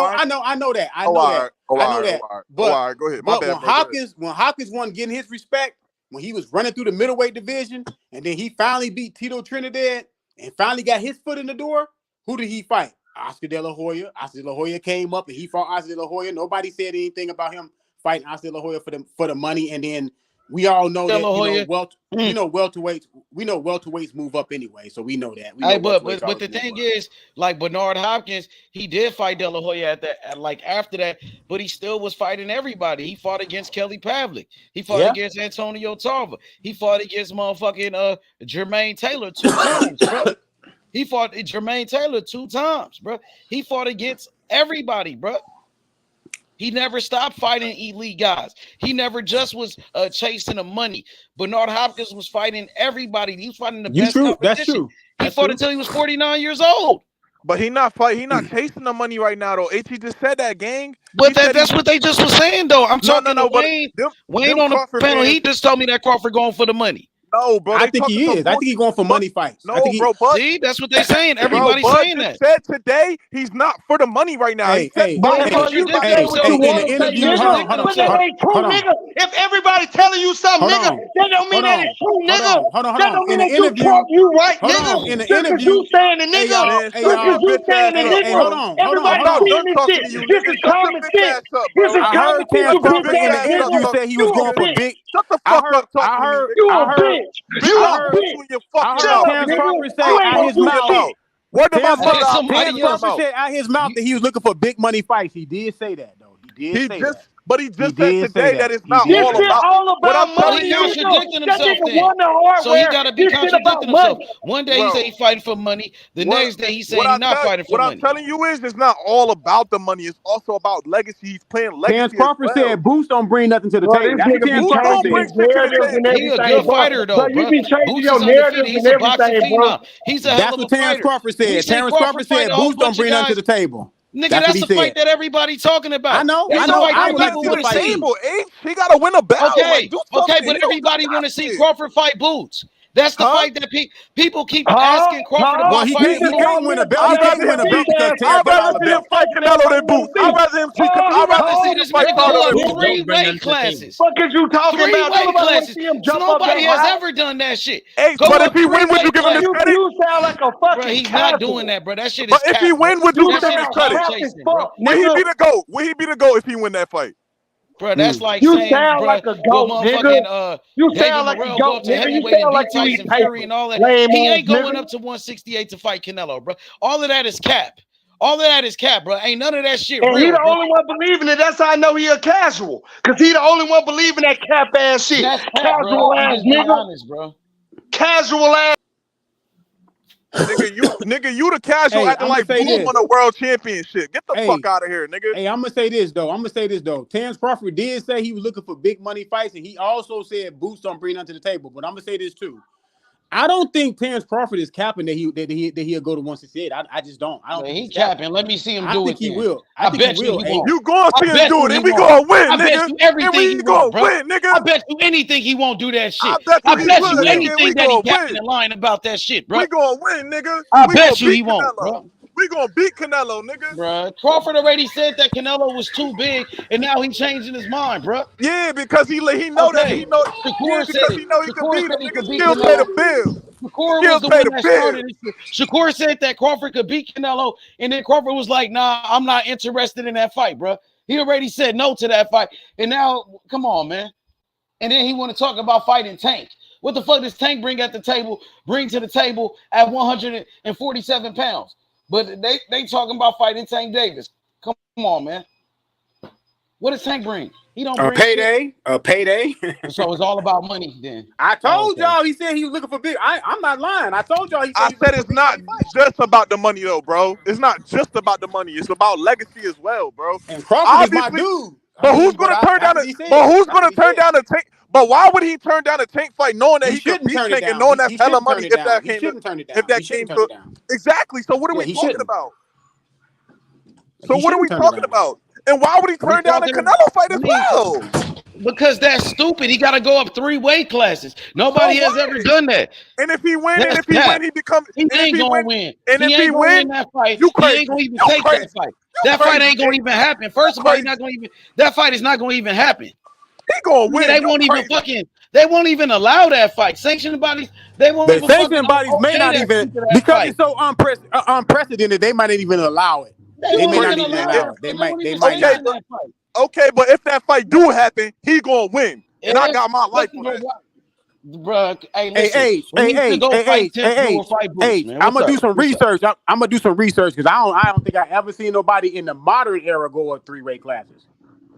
know that. I All know right. that. All I know right. that. All But right. Go ahead. My bad, bro. when Hopkins wasn't getting his respect, when he was running through the middleweight division, and then he finally beat Tito Trinidad and finally got his foot in the door, who did he fight? Oscar De La Hoya. Oscar De La Hoya came up and he fought Oscar De La Hoya. Nobody said anything about him fighting Oscar De La Hoya for the money, and then We all know De that La Hoya. welterweights move up anyway, so we know that. We know Hey, but welterweights the always thing move up. is, like Bernard Hopkins, he did fight De La Hoya like after that, but he still was fighting everybody. He fought against Kelly Pavlik. He fought against Antonio Tarver. He fought against motherfucking Jermaine Taylor 2 times, bro. He fought Jermaine Taylor 2 times, bro. He fought against everybody, bro. He never stopped fighting elite guys. He never just was chasing the money. Bernard Hopkins was fighting everybody. He was fighting the best competition. That's true. He fought until he was 49 years old. But he not chasing the money right now though. HE just said that, gang. But that's what they just was saying though. I'm talking to Wayne. Wayne on the panel. He just told me that Crawford going for the money. No, bro. I think he is. I think he's going for money fights. No, bro. But see, that's what they're saying. Everybody's saying that. Said today he's not for the money right now. In the interview, if everybody telling you something, nigga, that don't mean that it's true, nigga. That don't mean that you talk you right, nigga. In the interview, you saying it, nigga. You saying it, nigga. Everybody seeing this shit. This is common sense. This is common sense. In the interview, said he was going for big. Shut the fuck up, I heard you a bitch. You a bitch. Terrence Crawford say out his mouth. What about Terrence Crawford said out his mouth that he was looking for big money fights. He did say that though. He did say that. But he just said today that it's not all about money. He's contradicting himself then. So he got to be contradicting himself. One day he said he's fighting for money. The next day he said he's not fighting for money. What I'm telling you is it's not all about the money. It's also about legacy. He's playing legacy. Terrence Crawford said Boost don't bring nothing to the table. That's what Terrence Crawford said. He's a good fighter though, bro. You be changing your narratives and everything, bro. He's a hell of a fighter. That's what Terrence Crawford said. Terrence Crawford said Boost don't bring nothing to the table. Nigga, that's the fight that everybody talking about. I know. That's I know. I people want to see. He got to win a battle. Okay, but everybody want to see Crawford fight Boots. That's the fight that people keep asking Crawford about. He can't win a belt. He can't win a belt because I'd rather see him fight Canelo than Boots. I'd rather see this nigga go up 3 weight classes. What is you talking about? 3 weight classes. Nobody has ever done that shit. But if he win, would you give him his credit? You sound like a fucking. Bro, he's not doing that, bro. That shit is. But if he win, would you give him his credit? Will he be the GOAT? Will he be the GOAT if he win that fight? Bro, that's like you saying, sound bro, like a goat, nigga. You sound like a goat, nigga. You sound like you eat Fury and all that. He ain't going up to 168 to fight Canelo, bro. All of that is cap. All of that is cap, bro. Ain't none of that shit and real. He the only one believing it. That's how I know he a casual. Because he the only one believing that cap ass shit. That's cap, casual bro. ass nigga. Honest, bro. Casual ass. Nigga, you the casual acting like Boots won a world championship. Get the fuck out of here, nigga. Hey, I'm gonna say this though. Terrence Crawford did say he was looking for big money fights, and he also said Boots don't bring nothing to the table. But I'm gonna say this too. I don't think Terrence Crawford is capping that he'll go to 168. I just don't. I don't think he's capping. Let me see him do it. I think he will. I think he will. You gonna see him do it, and we gonna win, nigga. I bet you everything he gonna bro. win, nigga. I bet you anything he won't do that shit. I bet you anything that he capping and lying about that shit, bro. We gonna win, nigga. I bet you he won't, bro. We gonna beat Canelo, nigga. Bro, Crawford already said that Canelo was too big, and now he's changing his mind, bro. Yeah, because he know that he know. Shakur because he know he can beat him. Nigga, still pay the bill. Shakur was the one that started it. Shakur said that Crawford could beat Canelo, and then Crawford was like, "Nah, I'm not interested in that fight, bro." He already said no to that fight, and now, come on, man. And then he want to talk about fighting Tank. What the fuck does Tank bring to the table at 147 pounds? But they talking about fighting Tank Davis. Come on, man. What does Tank bring? He don't bring a payday. So it's all about money then. I told y'all he said he was looking for big. I'm not lying. I told y'all I said it's not just about the money though, bro. It's not just about the money. It's about legacy as well, bro. And Crawford is my dude. But who's gonna turn down a Tank? But why would he turn down a Tank fight knowing that he could beat Tank and knowing that's hella money if that came to exactly? So what are we talking about? So what are we talking about? And why would he turn down a Canelo fight as well? Because that's stupid. He got to go up 3 weight classes. Nobody has ever done that. And if he win, he becomes. He ain't gonna win. And if he win that fight, you crazy. He ain't gonna even take that fight. That fight ain't gonna even happen. First of all, he's not gonna even. That fight is not gonna even happen. He gonna win. They won't even They won't even allow that fight. Sanctioning bodies. They won't. The sanctioning bodies may not even because it's so unprecedented. They might not even allow it. They may not even allow it. They might. Okay, but if that fight do happen, he gonna win. and I got my life on that. Bruh, hey, listen. Hey, we need to go fight Tim Zoo or fight Boots, man. I'm gonna do some What's up? research. I'm gonna do some research because I don't think I ever seen nobody in the modern era go up 3-weight classes.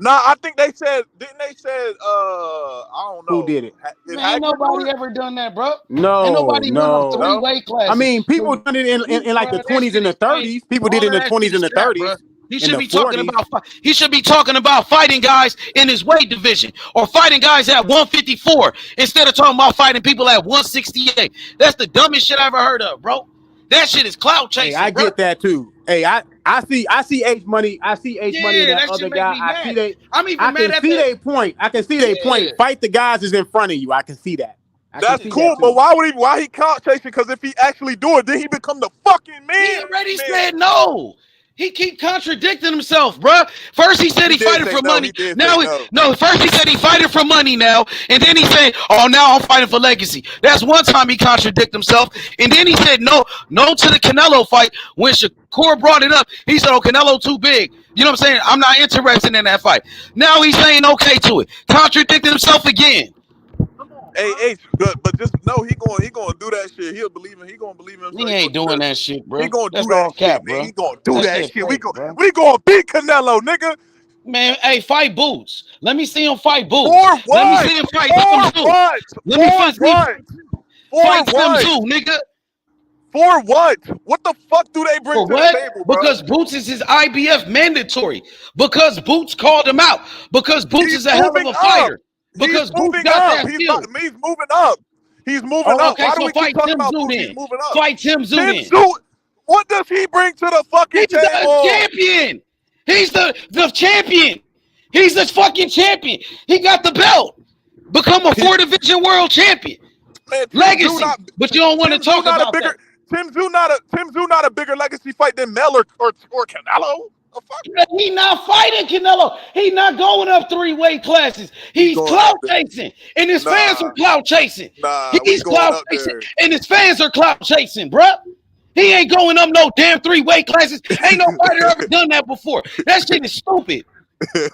Nah, I think they said, didn't they said, I don't know. Who did it? Ain't nobody ever done that, bro. No, Ain't nobody went up 3-weight classes. I mean, people done it in like the 20s and the 30s. People did it in the 20s and the 30s. He should be talking about. He should be talking about fighting guys in his weight division or fighting guys at 154 instead of talking about fighting people at 168. That's the dumbest shit I ever heard of, bro. That shit is clout chasing. Hey, I get that too. Hey, I see H Money. I see H Money and that other guy. I see they. I'm even I mad can at see that. their point. I can see their point. Fight the guys is in front of you. I can see that. That's cool, but why he clout chasing? Because if he actually do it, then he become the fucking man. He already said no. He keep contradicting himself, bruh. First he said he fighting for money. Now first he said he fighting for money now, and then he said, "Oh, now I'm fighting for legacy." That's one time he contradicted himself, and then he said no to the Canelo fight. When Shakur brought it up, he said, "Oh, Canelo too big." You know what I'm saying? I'm not interested in that fight. Now he's saying okay to it, contradicting himself again. Hey, but just know he going to do that shit. He'll believe him. He gonna believe him. He ain't doing that shit, bro. He gonna That's do that all cap, shit, bro. man. He gonna do that shit. Fake, We gonna beat Canelo, nigga. Man, hey, fight Boots. Let me see him fight Boots. For what? Let me see him fight Tim Zoo. Let me fight Tim Zoo, nigga. For what? What the fuck do they bring to the table, bro? Because Boots is his IBF mandatory. Because Boots called him out. Because Boots is a hell of a fighter. Because Boots got that skill. He's moving up. He's moving up. Okay, so fight Tim Zoo then. Fight Tim Zoo then. What does he bring to the fucking table? He's the champion. He's the champion. He's the fucking champion. He got the belt. Become a 4-division world champion. Man, legacy. But you don't want to talk about that. Tim Zoo not a bigger legacy fight than Mel or Canelo. He not fighting Canelo. He not going up 3-weight classes. He's clout chasing, and his fans are clout chasing. He's clout chasing, and his fans are clout chasing, bruh. He ain't going up no damn 3-weight classes. Ain't no fighter ever done that before. That shit is stupid.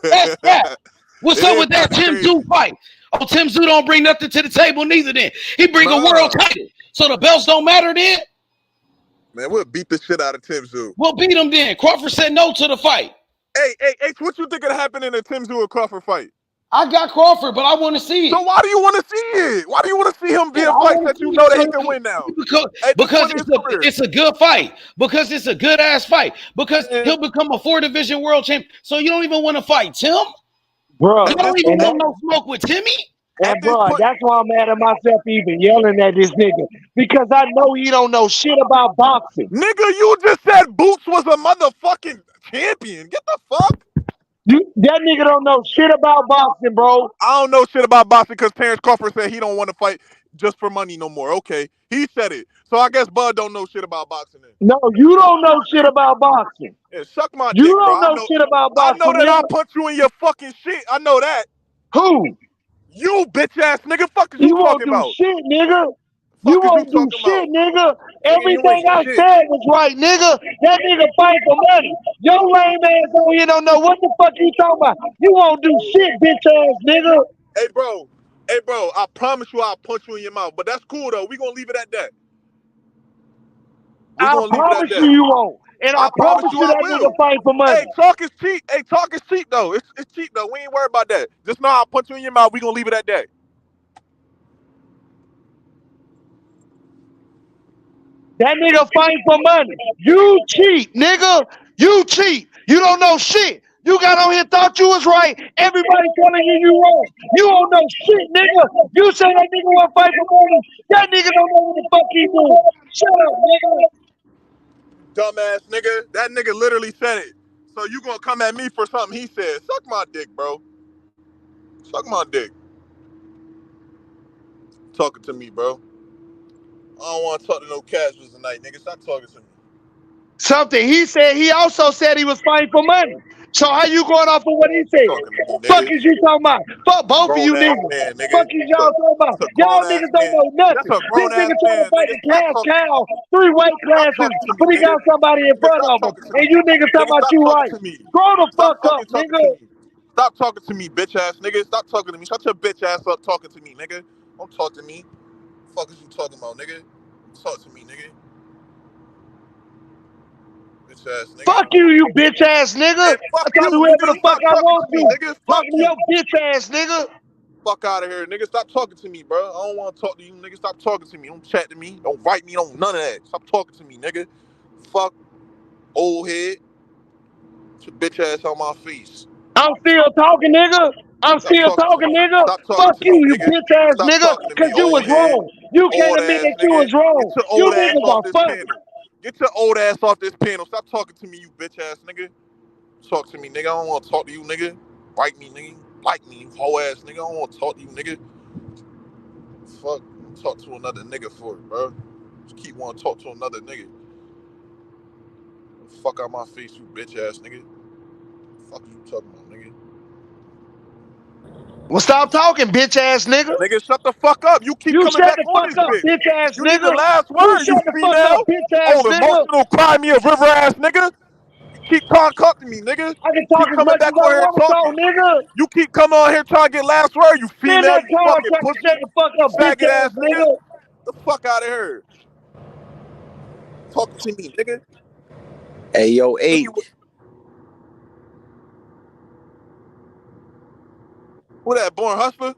That's that. What's up with that Tim Zoo fight? Oh, Tim Zoo don't bring nothing to the table neither. Then he bring a world title, so the belts don't matter then. Man, we'll beat the shit out of Tim Zoo. We'll beat him then. Crawford said no to the fight. Hey, what you think could happen in a Tim Zoo and Crawford fight? I got Crawford, but I want to see it. So why do you want to see it? Why do you want to see him be a fight that you know that he can win now? Because it's a good fight. Because it's a good ass fight. Because he'll become a 4-division world champion. So you don't even want to fight Tim? Bro, you don't even want no smoke with Timmy? And bro, that's why I'm mad at myself even yelling at this nigga. Because I know he don't know shit about boxing. Nigga, you just said Boots was a motherfucking champion. Get the fuck? That nigga don't know shit about boxing, bro. I don't know shit about boxing because Terrence Crawford said he don't want to fight just for money no more. Okay, he said it. So I guess Bud don't know shit about boxing then. No, you don't know shit about boxing. Yeah, suck my dick, You don't bro. know shit about boxing. I know that I'll punch you in your fucking shit. I know that. Who? You bitch ass nigga. Fuck is you talking about? You won't do shit, nigga. You won't do shit, nigga. Everything I said was right, nigga. That nigga fight for money. Your lame ass over here don't know what the fuck you talking about. You won't do shit, bitch ass nigga. Hey, bro, I promise you I'll punch you in your mouth. But that's cool, though. We gonna leave it at that. I promise you won't. And I promise you that nigga fight for money. Hey, talk is cheap. Hey, talk is cheap, though. It's cheap, though. We ain't worried about that. Just know I'll punch you in your mouth. We gonna leave it at that. That nigga fight for money. You cheat, nigga. You cheat. You don't know shit. You got on here, thought you was right. Everybody telling you wrong. You don't know shit, nigga. You say that nigga want to fight for money. That nigga don't know what the fuck he doing. Shut up, nigga. Dumbass nigga. That nigga literally said it. So you gonna come at me for something he said. Suck my dick, bro. Suck my dick. Talking to me, bro. I don't want to talk to no casuals tonight, nigga. Stop talking to me. Something he said. He also said he was fighting for money. So how you going off of what he said? Fuck is you talking about? Fuck both of you niggas. Fuck is y'all talking about? Y'all niggas don't know nothing. This nigga trying to fight the cash cow, 3-weight classes, but he got somebody in front of him. And you niggas talking about you right. Grow the fuck up, nigga. Stop talking to me, bitch ass nigga. Stop talking to me. Shut your bitch ass up talking to me, nigga. Don't talk to me. Fuck is you talking about, nigga? Talk to me, nigga. Bitch ass nigga. Fuck you, you bitch ass nigga. Hey, fuck I talk you, to whoever nigga. the fuck Stop I talking want to me, to. nigga. Fuck Talking to you. your bitch ass nigga. Fuck out of here, nigga. Stop talking to me, bro. I don't want to talk to you, nigga. Stop talking to me. Don't chat to me. Don't write me. Don't none of that. Stop talking to me, nigga. Fuck old head. Get your bitch ass on my face. I'm still talking, nigga. I'm Stop still talking to talking, me. nigga. Stop talking Fuck to you, me, you nigga. bitch ass Stop nigga. talking to Cause me, you was old head. wrong. You can't Old admit ass that you nigga. was wrong. Get your You old ass niggas off are this fuck. panel. Get your old ass off this panel. Stop talking to me, you bitch ass nigga. Talk to me, nigga. I don't want to talk to you, nigga. Like me, nigga. Like me, you hoe ass nigga. I don't want to talk to you, nigga. Fuck. Talk to another nigga for it, bro. Just keep wanting to talk to another nigga. Fuck out my face, you bitch ass nigga. Fuck is you talking about, nigga? Well, stop talking, bitch ass nigga. Nigga, shut the fuck up. You keep You coming shut back the on fuck this up, bitch. bitch ass You need the nigga. last You word, you shut the fuck female. up, bitch ass Oh, nigga. emotional cry me a river ass nigga. You keep talking to me, nigga. I can Keep talk as coming much as back I on here want to talking. talk, nigga. You keep coming on here trying to get last word, you Send female, that you fucking contract and shut pussy. the fuck up, bitch Faggot ass ass nigga. nigga. The fuck out of here. Talking to me, nigga. Hey, yo, H. Who that, Born Hustler?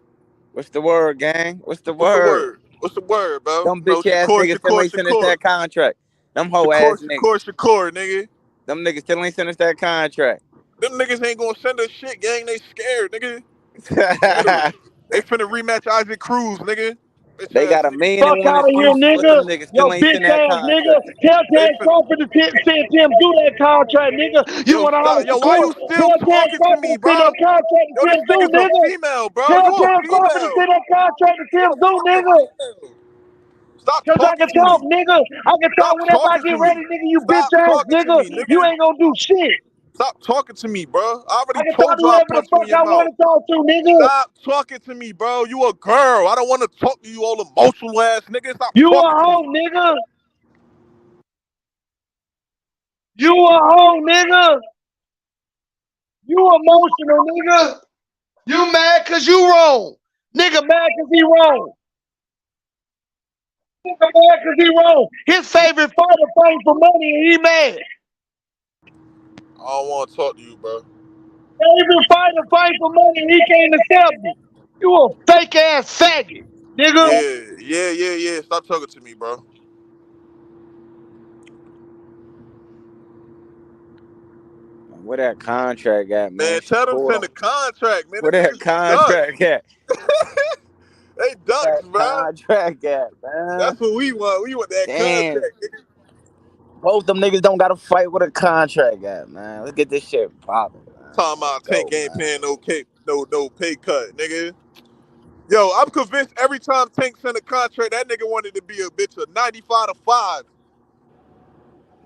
What's the word, gang? What's the What's the word? word? What's the word, bro? Them No, bitch ass niggas still ain't send us that contract. Them hoe ass niggas. Shakur, nugga. Them niggas still ain't send us that contract. Them niggas ain't gonna send us shit, gang. They scared, nigga. They finna rematch Isaac Cruz, nigga. Bitch They ass got a nigga. million Fuck and one out of here, excuses, but nigga. them niggas Yo, still ain't bitch send that ass nigga. contract. Tell They Terrence finna. Crawford to send Tim do that contract, nigga. You Yo, want to stop. holler Yo, for why court? you still Tell Terrence talking to Crawford me, to send bro? that contract to Yo, Tim this do, nigga's a nigga. female, bro. Tell You a Terrence Crawford to female. send that contract to Tim You a do, fucking nigga. female. Stop Cause I talking can to talk, me. nigga. I can talk Stop whenever I talking get to ready, me. nigga. You bitch Stop ass talking to nigga. me, You nigga. ain't gonna do shit. Stop talking to me, bro. I I already can talk told to you I'll whoever the punch you in fuck your I mouth. want to talk to, nigga. Stop talking to me, bro. You a girl. I don't want to talk to you all emotional ass nigga. Stop You a talking to hoe, me. nigga. You a hoe, nigga. You emotional, nigga. You mad cause you wrong. Nigga mad cause he wrong. Nigga mad cause he wrong. His favorite fighter fighting for money and he mad. I don't want to talk to you, bro. Favorite fighter fighting for money and he can't accept it. You a fake ass faggot, nigga. Yeah. Stop talking to me, bro. Where that contract at, man? Man, tell them Shakur send the don't. contract, man. Where Them that niggas ducks. contract at? They ducks, That bro. contract at, man? That's what we want. We want that Damn. contract, nigga. Both them niggas don't got to fight with a contract at, man. Let's get this shit popping, man. Talking Let's about Tank go, ain't man. paying no pay cut, nigga. Yo, I'm convinced every time Tank sent a contract, that nigga wanted to be a bitch of 95-5.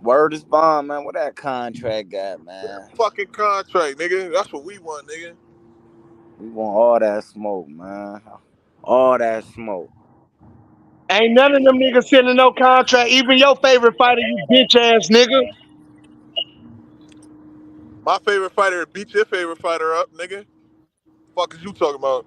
Word is bond, man. Where that contract at, man? Fucking contract, nigga. That's what we want, nigga. We want all that smoke, man. All that smoke. Ain't none of them niggas sending no contract. Even your favorite fighter, you bitch ass nigga. My favorite fighter beat your favorite fighter up, nigga. Fuck is you talking about?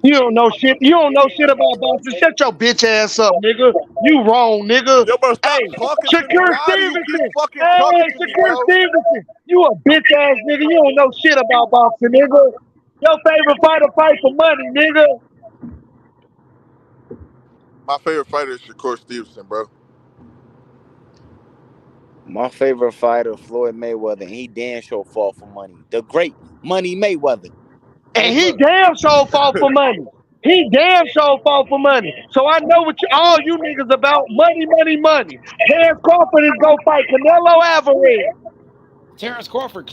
You don't know shit. You don't know shit about boxing. Shut your bitch ass up, nigga. You wrong, nigga. Yo, bro, Hey, stop talking to me. Shakur Why do you keep Stevenson. fucking talking Hey, to me, Shakur bro? Stevenson. You a bitch ass nigga. You don't know shit about boxing, nigga. Your favorite fighter fight for money, nigga. My favorite fighter is Shakur Stevenson, bro. My favorite fighter, Floyd Mayweather, and he damn sure fought for money. The great Money Mayweather. And Hey, he look. damn sure fought for money. He damn sure fought for money. So I know what all you niggas about. Money, money, money. Terrence Crawford is gonna fight Canelo Alvarez. Terrence Crawford,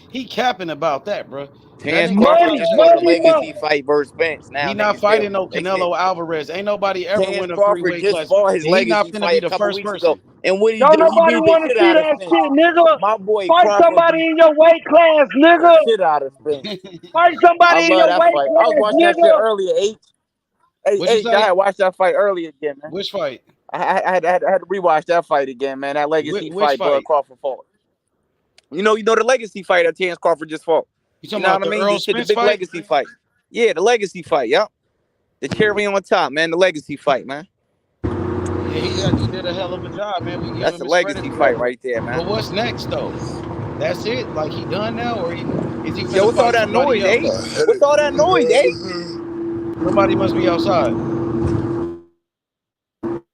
he capping about that, bro. That Terrence nigga Crawford Money, fought just that. fought a money, legacy money. fight versus Spence. Now He not niggas feel fighting no they can't. Canelo Alvarez. Ain't nobody ever Terrence win a Crawford three-weight just class. fought his And he not legacy finna be fight a the couple first weeks ago. person. And what he Don't do? He nobody beat the want to shit see out of that Spence. shit, nigga. My boy Fight Crawford somebody beat in your weight class, the nigga. shit out of Spence. Fight I somebody in love your that weight fight. I was class, watching that shit nigga. earlier, H. Hey, What'd you H, I say? had watched that fight earlier again, man. Which fight? I had to rewatch that fight again, man. That legacy Which fight Bud fight? Crawford fought. You know the legacy fight that Terrence Crawford just fought. You You talking know about what I the mean? Earl This shit, the Spence big fight? legacy fight. Yeah, the legacy fight. Yep. The cherry on top, man. The legacy fight, man. Yeah, he did a hell of a job, man. We give That's him a his credit legacy for that. fight right there, man. But what's next though? That's it? Like he done now, or is he Yo, finna what's all fight that somebody noise, else? eh? What's all that noise, eh? Somebody must be outside.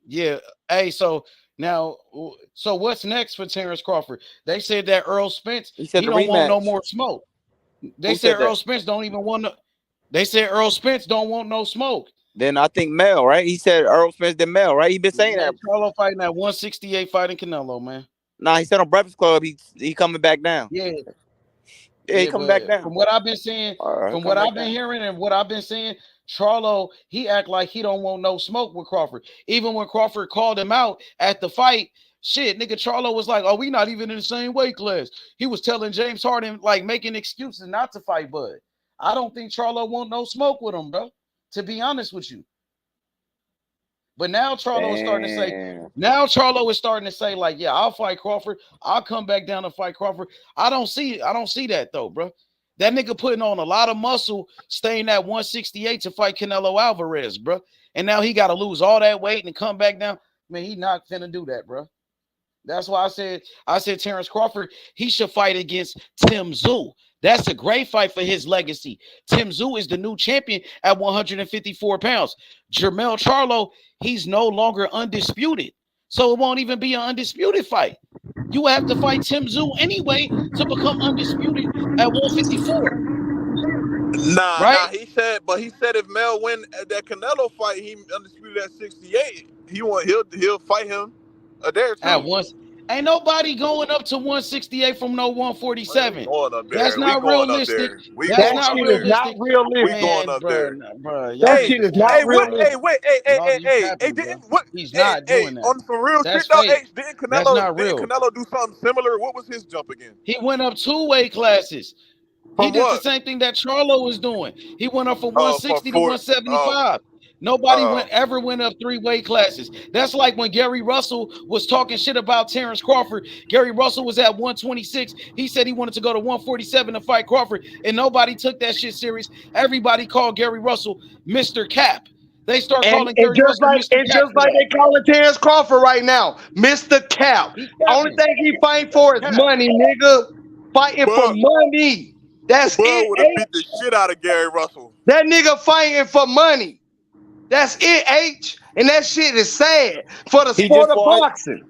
Yeah. Hey, so now, so what's next for Terrence Crawford? They said that Earl Spence, He said he the don't want no rematch. more smoke. They Who said said that? Earl Spence don't even want no. They said Earl Spence don't want no smoke. Then I think Mel, right? He said Earl Spence did Mel, right? He been saying that. Charlo fighting at 168 fighting Canelo, man. Nah, he said on Breakfast Club he coming back down. Yeah. Yeah, he coming back But down. from what I've been seeing, from what I've been hearing and what I've been seeing, Charlo, he act like he don't want no smoke with Crawford. Even when Crawford called him out at the fight, shit, nigga, Charlo was like, oh, we not even in the same weight class. He was telling James Harden, like, making excuses not to fight Bud. I don't think Charlo want no smoke with him, bro, to be honest with you. But now Charlo is starting to say, like, yeah, I'll fight Crawford. I'll come back down and fight Crawford. I don't see that though, bro. That nigga putting on a lot of muscle, staying at 168 to fight Canelo Alvarez, bro. And now he got to lose all that weight and come back down. Man, he not finna do that, bro. That's why I said Terrence Crawford, he should fight against Tim Tszyu. That's a great fight for his legacy. Tim Tszyu is the new champion at 154 pounds. Jermell Charlo, he's no longer undisputed. So it won't even be an undisputed fight. You have to fight Tim Tszyu anyway to become undisputed at 154. Nah, he said if Mel win that Canelo fight, he undisputed at 68. He'll fight him there too. At once. Ain't nobody going up to 168 from no 147. That's not realistic. That's not realistic. We going up there. Bro, that shit is not realistic. He's not doing that. On some real That's shit though, fake. H, didn't That's not real. Canelo do something similar? What was his jump again? He went up 2 weight classes. He did the same thing that Charlo was doing. He went up from 160 to 175. Nobody ever went up 3 weight classes. That's like when Gary Russell was talking shit about Terrence Crawford. Gary Russell was at 126. He said he wanted to go to 147 to fight Crawford, and nobody took that shit serious. Everybody called Gary Russell Mr. Cap. They start calling Gary just Russell like Mr. Cap. just like they calling Terrence Crawford right now, Mr. Cap. Only thing he fighting for is money, nigga. Fighting for money. That's it. Would have beat the shit out of Gary Russell. That nigga fighting for money. That's it, H. And that shit is sad for the sport of boxing.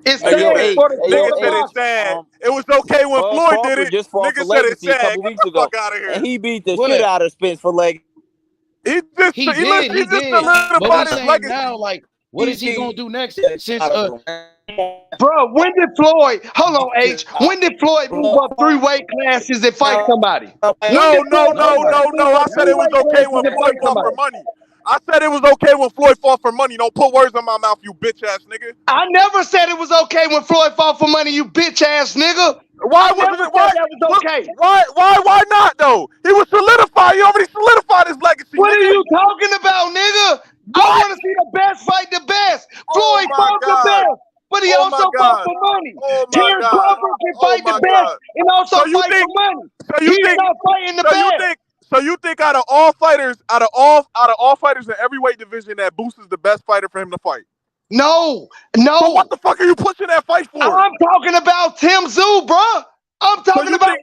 It's sad for the sport of boxing. It was okay when Floyd did it. Just fought for legacy a couple weeks ago, and he beat the shit out of Spence for legacy. He just solidified his legacy. Now, like, what is he gonna do next? Since bro, when did Floyd? Hold on, H. When did Floyd move up 3 weight classes and fight somebody? No. I said it was okay when Floyd fought for money. I said it was okay when Floyd fought for money. Don't put words in my mouth, you bitch ass nigga. I never said it was okay when Floyd fought for money, you bitch ass nigga. Why not though? He was solidified. He already solidified his legacy. What are you talking about, nigga? I want to see the best fight the best. Floyd fought the best, but he also fought for money. Terrence Crawford can fight the best and also fight for money. He's not fighting the best. So you think out of all fighters in every weight division, that Boost is the best fighter for him to fight? No. So what the fuck are you pushing that fight for? I'm talking about Tim Tszyu, bro. I'm talking about.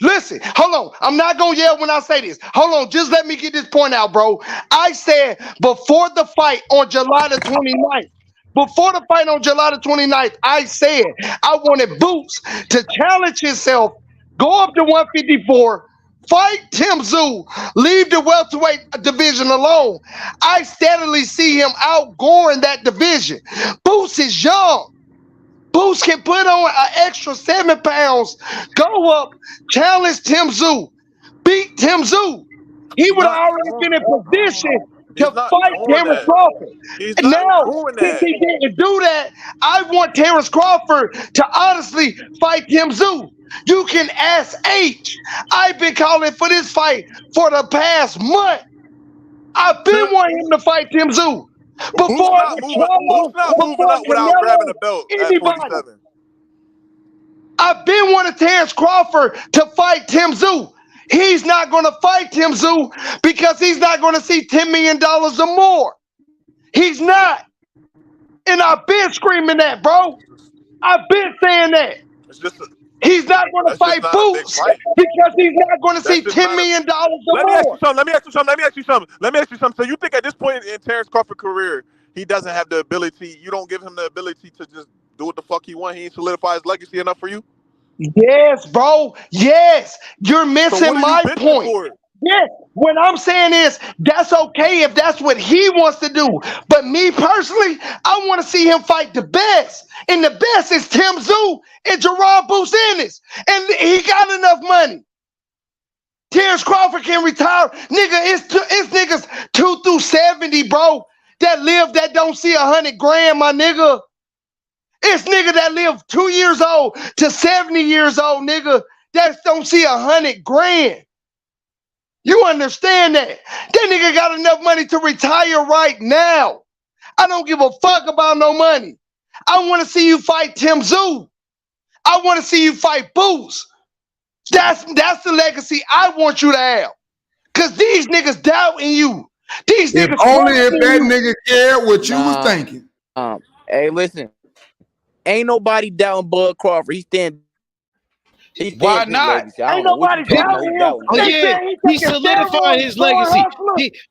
Listen, hold on. I'm not gonna yell when I say this. Hold on, just let me get this point out, bro. I said before the fight on July the 29th. Before the fight on July the 29th, I said I wanted Boots to challenge himself, go up to 154. Fight Tim Tszyu, leave the welterweight division alone. I steadily see him outgoing that division. Boots is young. Boots can put on an extra 7 pounds, go up, challenge Tim Tszyu, beat Tim Tszyu. He would have already been in position to fight Terrence Crawford. And now, since he didn't do that, I want Terrence Crawford to honestly fight Tim Tszyu. You can ask H. I've been calling for this fight for the past month. I've been wanting him to fight Tim Tszyu. Who's not moving without grabbing the belt at 47? I've been wanting Terrence Crawford to fight Tim Tszyu. He's not going to fight Tim Tszyu because he's not going to see $10 million or more. He's not. And I've been screaming that, bro. I've been saying that. He's not going to fight Boots because he's not going to see $10 million or more. Let me ask you something. So you think at this point in Terrence Crawford's career, he doesn't have the ability, you don't give him the ability to just do what the fuck he wants? He ain't solidify his legacy enough for you? Yes, bro. Yes. You're missing my point. Yes. What I'm saying is that's okay if that's what he wants to do. But me personally, I want to see him fight the best. And the best is Tim Tszyu and Gervonta Business. And he got enough money. Terrence Crawford can retire. Nigga, it's niggas 2 through 70, bro, that live that don't see 100 grand, my nigga. It's nigga that live 2 years old to 70 years old, nigga, that don't see 100 grand. You understand that? That nigga got enough money to retire right now. I don't give a fuck about no money. I want to see you fight Tim Tszyu. I want to see you fight Boots. That's the legacy I want you to have. Cause these niggas doubting you. These if niggas only if that nigga cared what you was thinking. Hey, listen. Ain't nobody doubting Bud Crawford. Why not? Ain't nobody doubting him. Oh yeah, he solidified his legacy.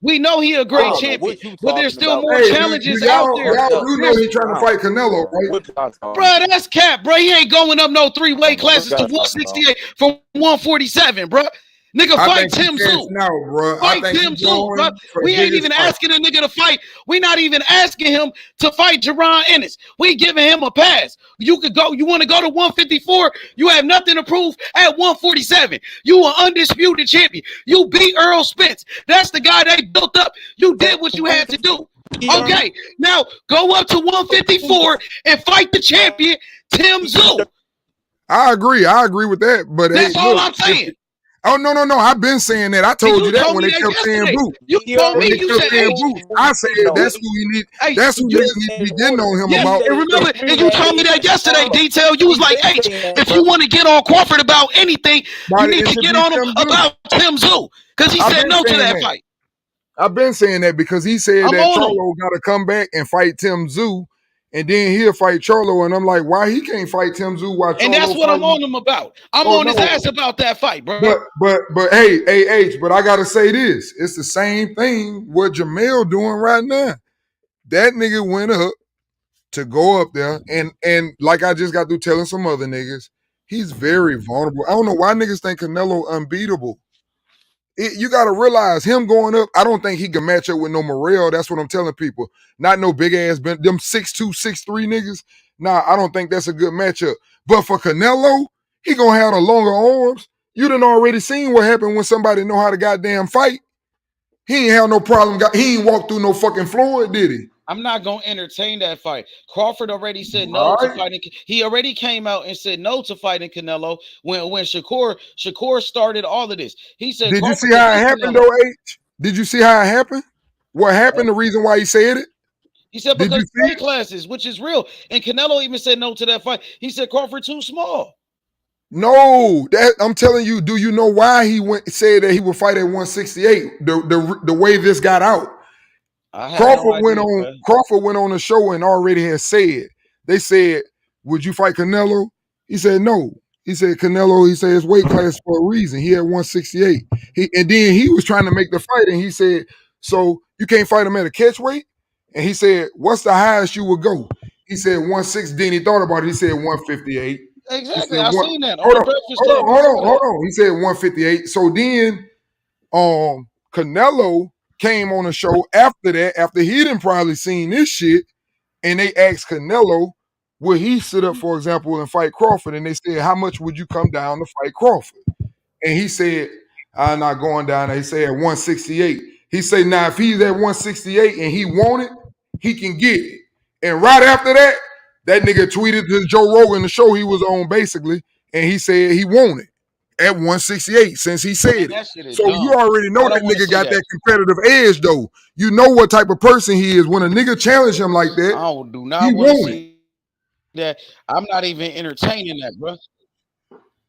We know he a great champion, but there's still more challenges out there. Y'all do know he's trying to fight Canelo, right? Bro, that's cap, bro. He ain't going up no 3 weight classes to 168 from 147, bro. Nigga, fight Tim Tszyu. Fight Tim Tszyu, bro. We ain't even asking a nigga to fight. We not even asking him to fight Jaron Ennis. We giving him a pass. You could go. You want to go to 154? You have nothing to prove at 147. You an undisputed champion. You beat Earl Spence. That's the guy they built up. You did what you had to do. Okay, now go up to 154 and fight the champion, Tim Tszyu. I agree with that. But that's all I'm saying. Oh no! I've been saying that. I told you that when they kept saying Boots. You told me you said Boots. I said that's who we need. That's who niggas need to be getting on him about. And remember, and you told me that yesterday. Detail. You was like, H, if you want to get on Crawford about anything, you need to get on him about Tim Tszyu because he said no to that fight. I've been saying that because he said that Charlo got to come back and fight Tim Tszyu. And then he'll fight Charlo, and I'm like, why he can't fight Tim Tszyu? While and that's what I'm on him about. I'm on his ass about that fight, bro. But hey, H, but I gotta say this: it's the same thing what Jamel doing right now. That nigga went up to go up there, and like I just got through telling some other niggas, he's very vulnerable. I don't know why niggas think Canelo unbeatable. You got to realize him going up, I don't think he can match up with no Morrell. That's what I'm telling people. Not no big ass, them 6'2", 6'3" niggas. Nah, I don't think that's a good matchup. But for Canelo, he going to have the longer arms. You done already seen what happened when somebody know how to goddamn fight. He ain't have no problem. He ain't walked through no fucking Floyd, did he? I'm not going to entertain that fight. Crawford already said no to fighting. He already came out and said no to fighting Canelo when Shakur started all of this. He said, did you see how it happened though, H? Did you see how it happened? What happened? The reason why he said it? He said because weight classes, which is real. And Canelo even said no to that fight. He said Crawford too small. No, that I'm telling you, do you know why he said that he would fight at 168? The way this got out. Crawford went on a show and already had said, they said, would you fight Canelo? He said no. He said Canelo, he said his weight class for a reason. He had 168. And then he was trying to make the fight and he said, so you can't fight him at a catch weight? And he said, what's the highest you would go? He said 160. Then he thought about it. He said 158. Exactly. I've seen that. Hold on. He said 158. So then Canelo came on a show after that, after he didn't probably seen this shit, and they asked Canelo, would he sit up, for example, and fight Crawford? And they said, how much would you come down to fight Crawford? And he said, I'm not going down there. He said at 168. He said, now if he's at 168 and he want it, he can get it. And right after that, that nigga tweeted to Joe Rogan, the show he was on basically, and he said he want it at 168 since he said it. So you already know that nigga got that competitive edge though. You know what type of person he is. When a nigga challenge him like that, I do not want to see that. I'm not even entertaining that, bro.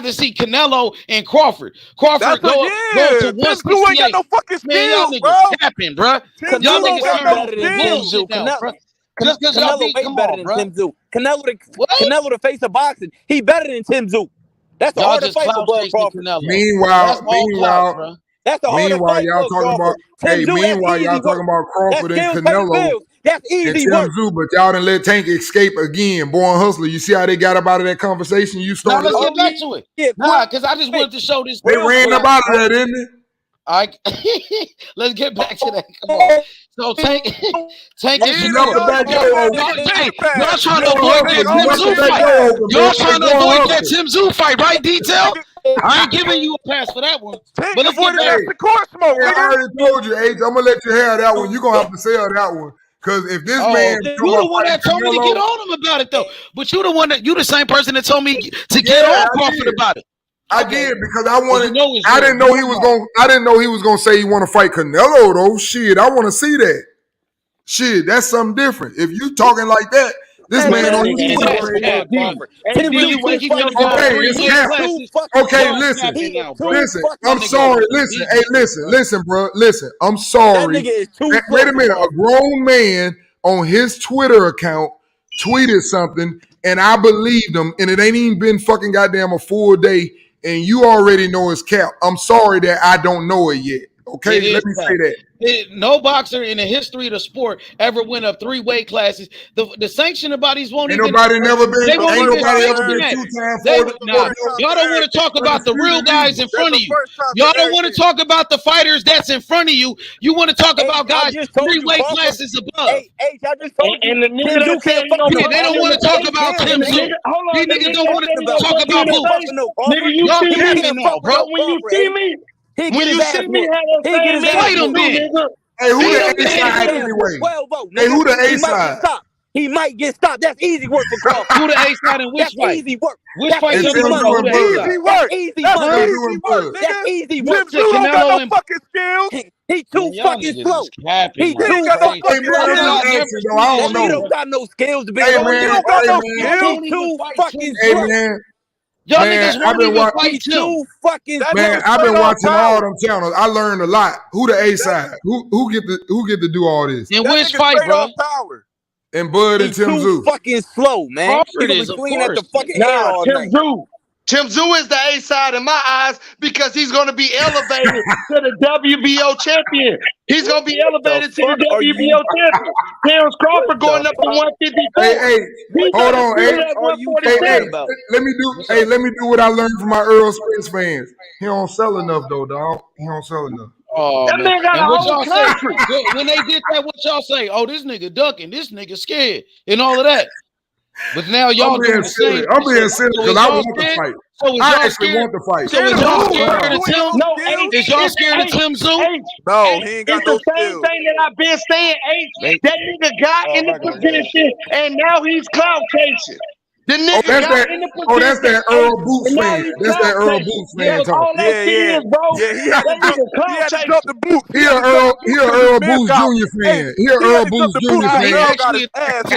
rather see Canelo and Crawford. Crawford go to Tim Tszyu ain't got 168. no fucking Man, y'all skills, niggas bro. capping, bro. Tim Y'all Tszyu don't niggas got no better than skills. bullshit now, bro. Just because y'all beat, way come better on, than bro. Tim Tszyu. What? Canelo the face of boxing. He better than Tim Tszyu. That's the Y'all harder just fight for clout Bud chasing Crawford. Canelo. Meanwhile, That's all clout, bro. That's the hardest Meanwhile, fight y'all for talking about Crawford. Tim Zoo, that's meanwhile easy y'all work. talking about That's Crawford and Tim paying Canelo bills. That's and easy Tim work. Zoo, but y'all done let Tank escape again. Born Hustler. You see how they got up out of that conversation you Now started let's up? get back to it. Yeah, Nah, because I just wanted to show this. They ran up out of that, didn't they? Let's get back to that. Come on. So Tank and Shakur. Y'all trying to avoid that Tim Zoo fight. Y'all trying to avoid that Tim Zoo fight, right? Detail. I ain't giving you a pass for that one. But let's get back. I already told you, H. I'm gonna let you have that one. You're gonna have to sell that one. Cause if this man, you the one that told me to get on him about it though. But you the same person that told me to get on Crawford about it. I did because I wanted. You know I didn't know he was going. I didn't know he was going to say he want to fight Canelo though. Shit, I want to see that. Shit, that's something different. If you talking like that, this man on his Okay, listen. I'm sorry. Listen, hey, listen, bro. Listen, I'm sorry. That nigga is too Wait a minute. A grown man on his Twitter account tweeted something, and I believed him, and it ain't even been fucking goddamn a full day. And you already know it's cap. I'm sorry that I don't know it yet. Okay, let me say that. No boxer in the history of the sport ever went up 3 weight classes. The sanctioning bodies won't Ain't even. nobody never been. They won't ain't even nobody ever been that. 2-time Y'all don't want to talk about the real guys in front of you. Y'all don't want to talk about the fighters that's in front of you. You want to talk about guys 3 weight classes above. I just told you. And the nigga that said They don't want to talk about Tim Zoo. These niggas don't want to talk about who. Nigga, you Y'all see capping me, now, bro. When you see me, when you see me have that same nigga. Hey, who the A side anyway? 12 votes. Hey, who the A He might get side? stopped. He might get stopped. That's easy work for Crawford. Who the A side and which That's fight? easy work. Which That's fight easy you money. who the A side? Easy work. Easy money. Easy work. That's easy work. Tim Zoo don't got no fucking skills. He too fucking slow. He man. too Hey, fucking man, I'm slow. just asking, though. I don't That nigga know. don't got no skills to be Hey, on. man. He don't got no Hey, skills. He too fucking Hey, slow. man. Y'all Man, niggas I've won't been even watching. fight Tim. Too fucking slow. Man, I've been watching all them channels. I learned a lot. Who the A side? Who get to do all this? In which fight, bro? And Bud and He Tim too Zoo. fucking slow, man. Crawford He gonna is, be of swinging at the course. fucking air all night. Tim Zoo is the A side in my eyes because he's going to be elevated to the WBO champion. He's going to be elevated to the WBO champion. Terrence Crawford going up to 154. Hey, hold on. Let me do what I learned from my Earl Spence fans. He don't sell enough though, dog. He don't sell enough. Oh, That man got and a what whole y'all say? country. When they did that, what y'all say? Oh, this nigga ducking, this nigga scared, and all of that. But now y'all I'm being doing the silly. same. I'm being silly So because is I y'all want to scared? fight. So is I y'all actually scared? want to fight. So is y'all scared of Tim? No, Is y'all scared of Tim Zoo? No, he ain't got It's no the same skills. thing that I've been saying, H. That nigga got in the position, and now he's clout chasing. The nigga got in the position. That's that Earl Boots and now fan. he's That's that clout Earl chasing. Boots fan That's talking. all that shit is, bro. Yeah, he had That nigga to clout jump chasing. the boots. He a Earl Boots Jr. fan. He a Earl Boots Jr.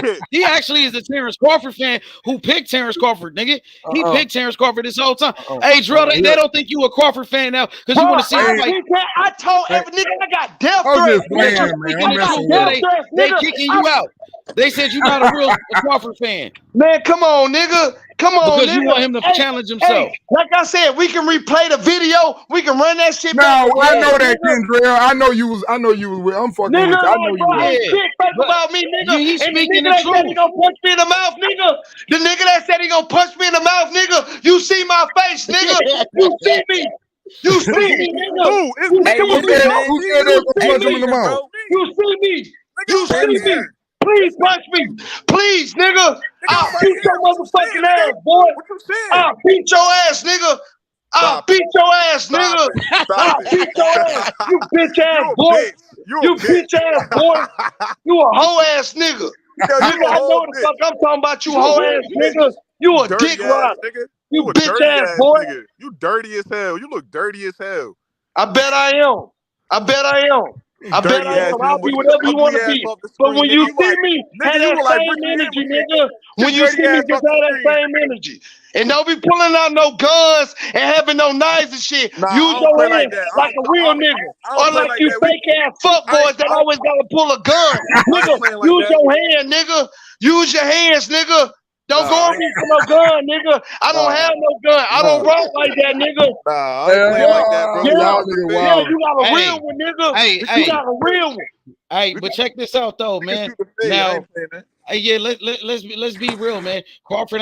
fan. He actually is a Terrence Crawford fan who picked Terrence Crawford, nigga. He picked Terrence Crawford this whole time. Hey, Drill, they don't think you a Crawford fan now because you want to see him fight. I told every nigga I got death I'm threats. just playing, man. I'm messing with you. They kicking you out. They said you're not a real Crawford fan. Man, come on, nigga. Come on, because nigga. you want him to challenge himself. Hey, like I said, we can replay the video. We can run that shit back. No, I know that, Kendrell. I know you was with. I'm fucking with you. I know you was. Ain't shit fake about me, nigga. He's and the speaking nigga the that said he truth. gonna punch me in the mouth, nigga. The nigga that said he gonna punch me in the mouth, nigga. You see my face, nigga. You see me. You see me, nigga. Who said they were gonna punch him in the mouth? You see me. You see me. Please punch me. Please, nigga. I'll beat your motherfucking ass, boy. I'll beat your ass, nigga. I'll beat your ass, nigga. I'll beat your ass. You bitch ass boy. You bitch ass boy. You a hoe ass nigga. Nigga, I know the fuck I'm talking about. You hoe ass nigga. You a dick rod. You bitch ass boy. You dirty as hell. You look dirty as hell. I bet I am. I bet I am. I bet I am. I'll be whatever you want to be. But when you see me, have that same energy, nigga. When you see me, just have that same energy. And don't be pulling out no guns and having no knives and shit. Use your hands like a real nigga. Or like you fake ass fuck boys that always gotta pull a gun. Nigga, use your hand, nigga. Use your hands, nigga. Don't go on me for no gun, nigga. I don't have no gun. I don't rock like that, nigga. Nah, I ain't playing like that, bro. Y'all nigga Yeah, wild. you got a Hey, real one, nigga. hey, You hey, got a real one. hey, but check this out though, We can man. shoot the fade. I Now, ain't playing that. hey, yeah, let's be real, man. Crawford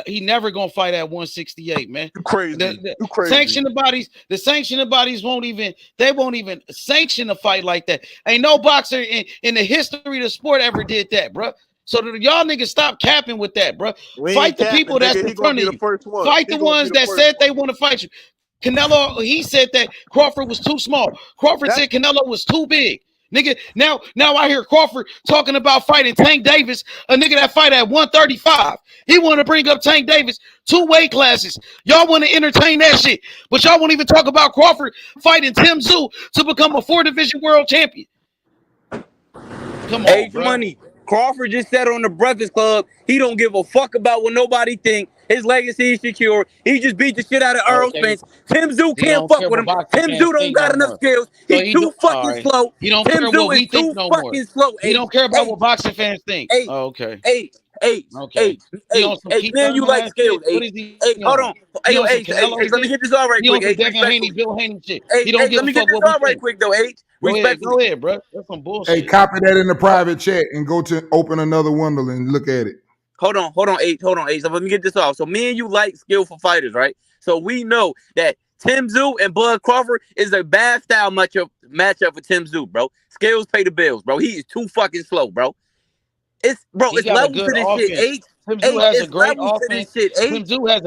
he never gonna fight at 168, man. You crazy. You crazy. The sanctioning bodies won't even sanction a fight like that. Ain't no boxer in the history of the sport ever did that, bro. So y'all niggas stop capping with that, bro. We Fight ain't the capping, people that's nigga. He in gonna front be of the you. first one. Fight He the gonna ones be the that first said they one. want to fight you. Canelo, he said that Crawford was too small. Crawford That- said Canelo was too big. Nigga, now I hear Crawford talking about fighting Tank Davis, a nigga that fight at 135. He want to bring up Tank Davis, 2 weight classes. Y'all want to entertain that shit, but y'all won't even talk about Crawford fighting Tim Tszyu to become a 4-division world champion. Come on, H bro. Money. Crawford just said on the Breakfast Club he don't give a fuck about what nobody think. His legacy is secure. He just beat the shit out of Earl Okay. Spence. Tim Tszyu He can't don't fuck care with what him. boxing Tim fans Tszyu don't think got no enough more. skills. So He too all fucking right. slow. He don't Tim care what Tszyu we is think too no more. fucking slow. He don't care about what boxing fans think. Oh, okay. Okay. He on some Keith Man, you Thurman like ass skills. shit? What is he Hold on? on. He on some Hey, Canelo let me shit? get this all right He on quick. some Devin Haney, Respectfully. Bill Haney shit. He don't give Let a me get fuck this what we all right think. quick though, H. Go ahead, bro. That's some Hey, bullshit. copy that in the private chat and go to open another Wonderland and look at it. Hold on, H. So let me get this off. So me and you like skillful fighters, right? So we know that Tim Tszyu and Bud Crawford is a bad style matchup for Tim Tszyu, bro. Skills pay the bills, bro. He is too fucking slow, bro. It's He got a levels good to this offense. shit, H. Tim Tszyu has a It's great levels to offense. this shit, Tim H. Tszyu has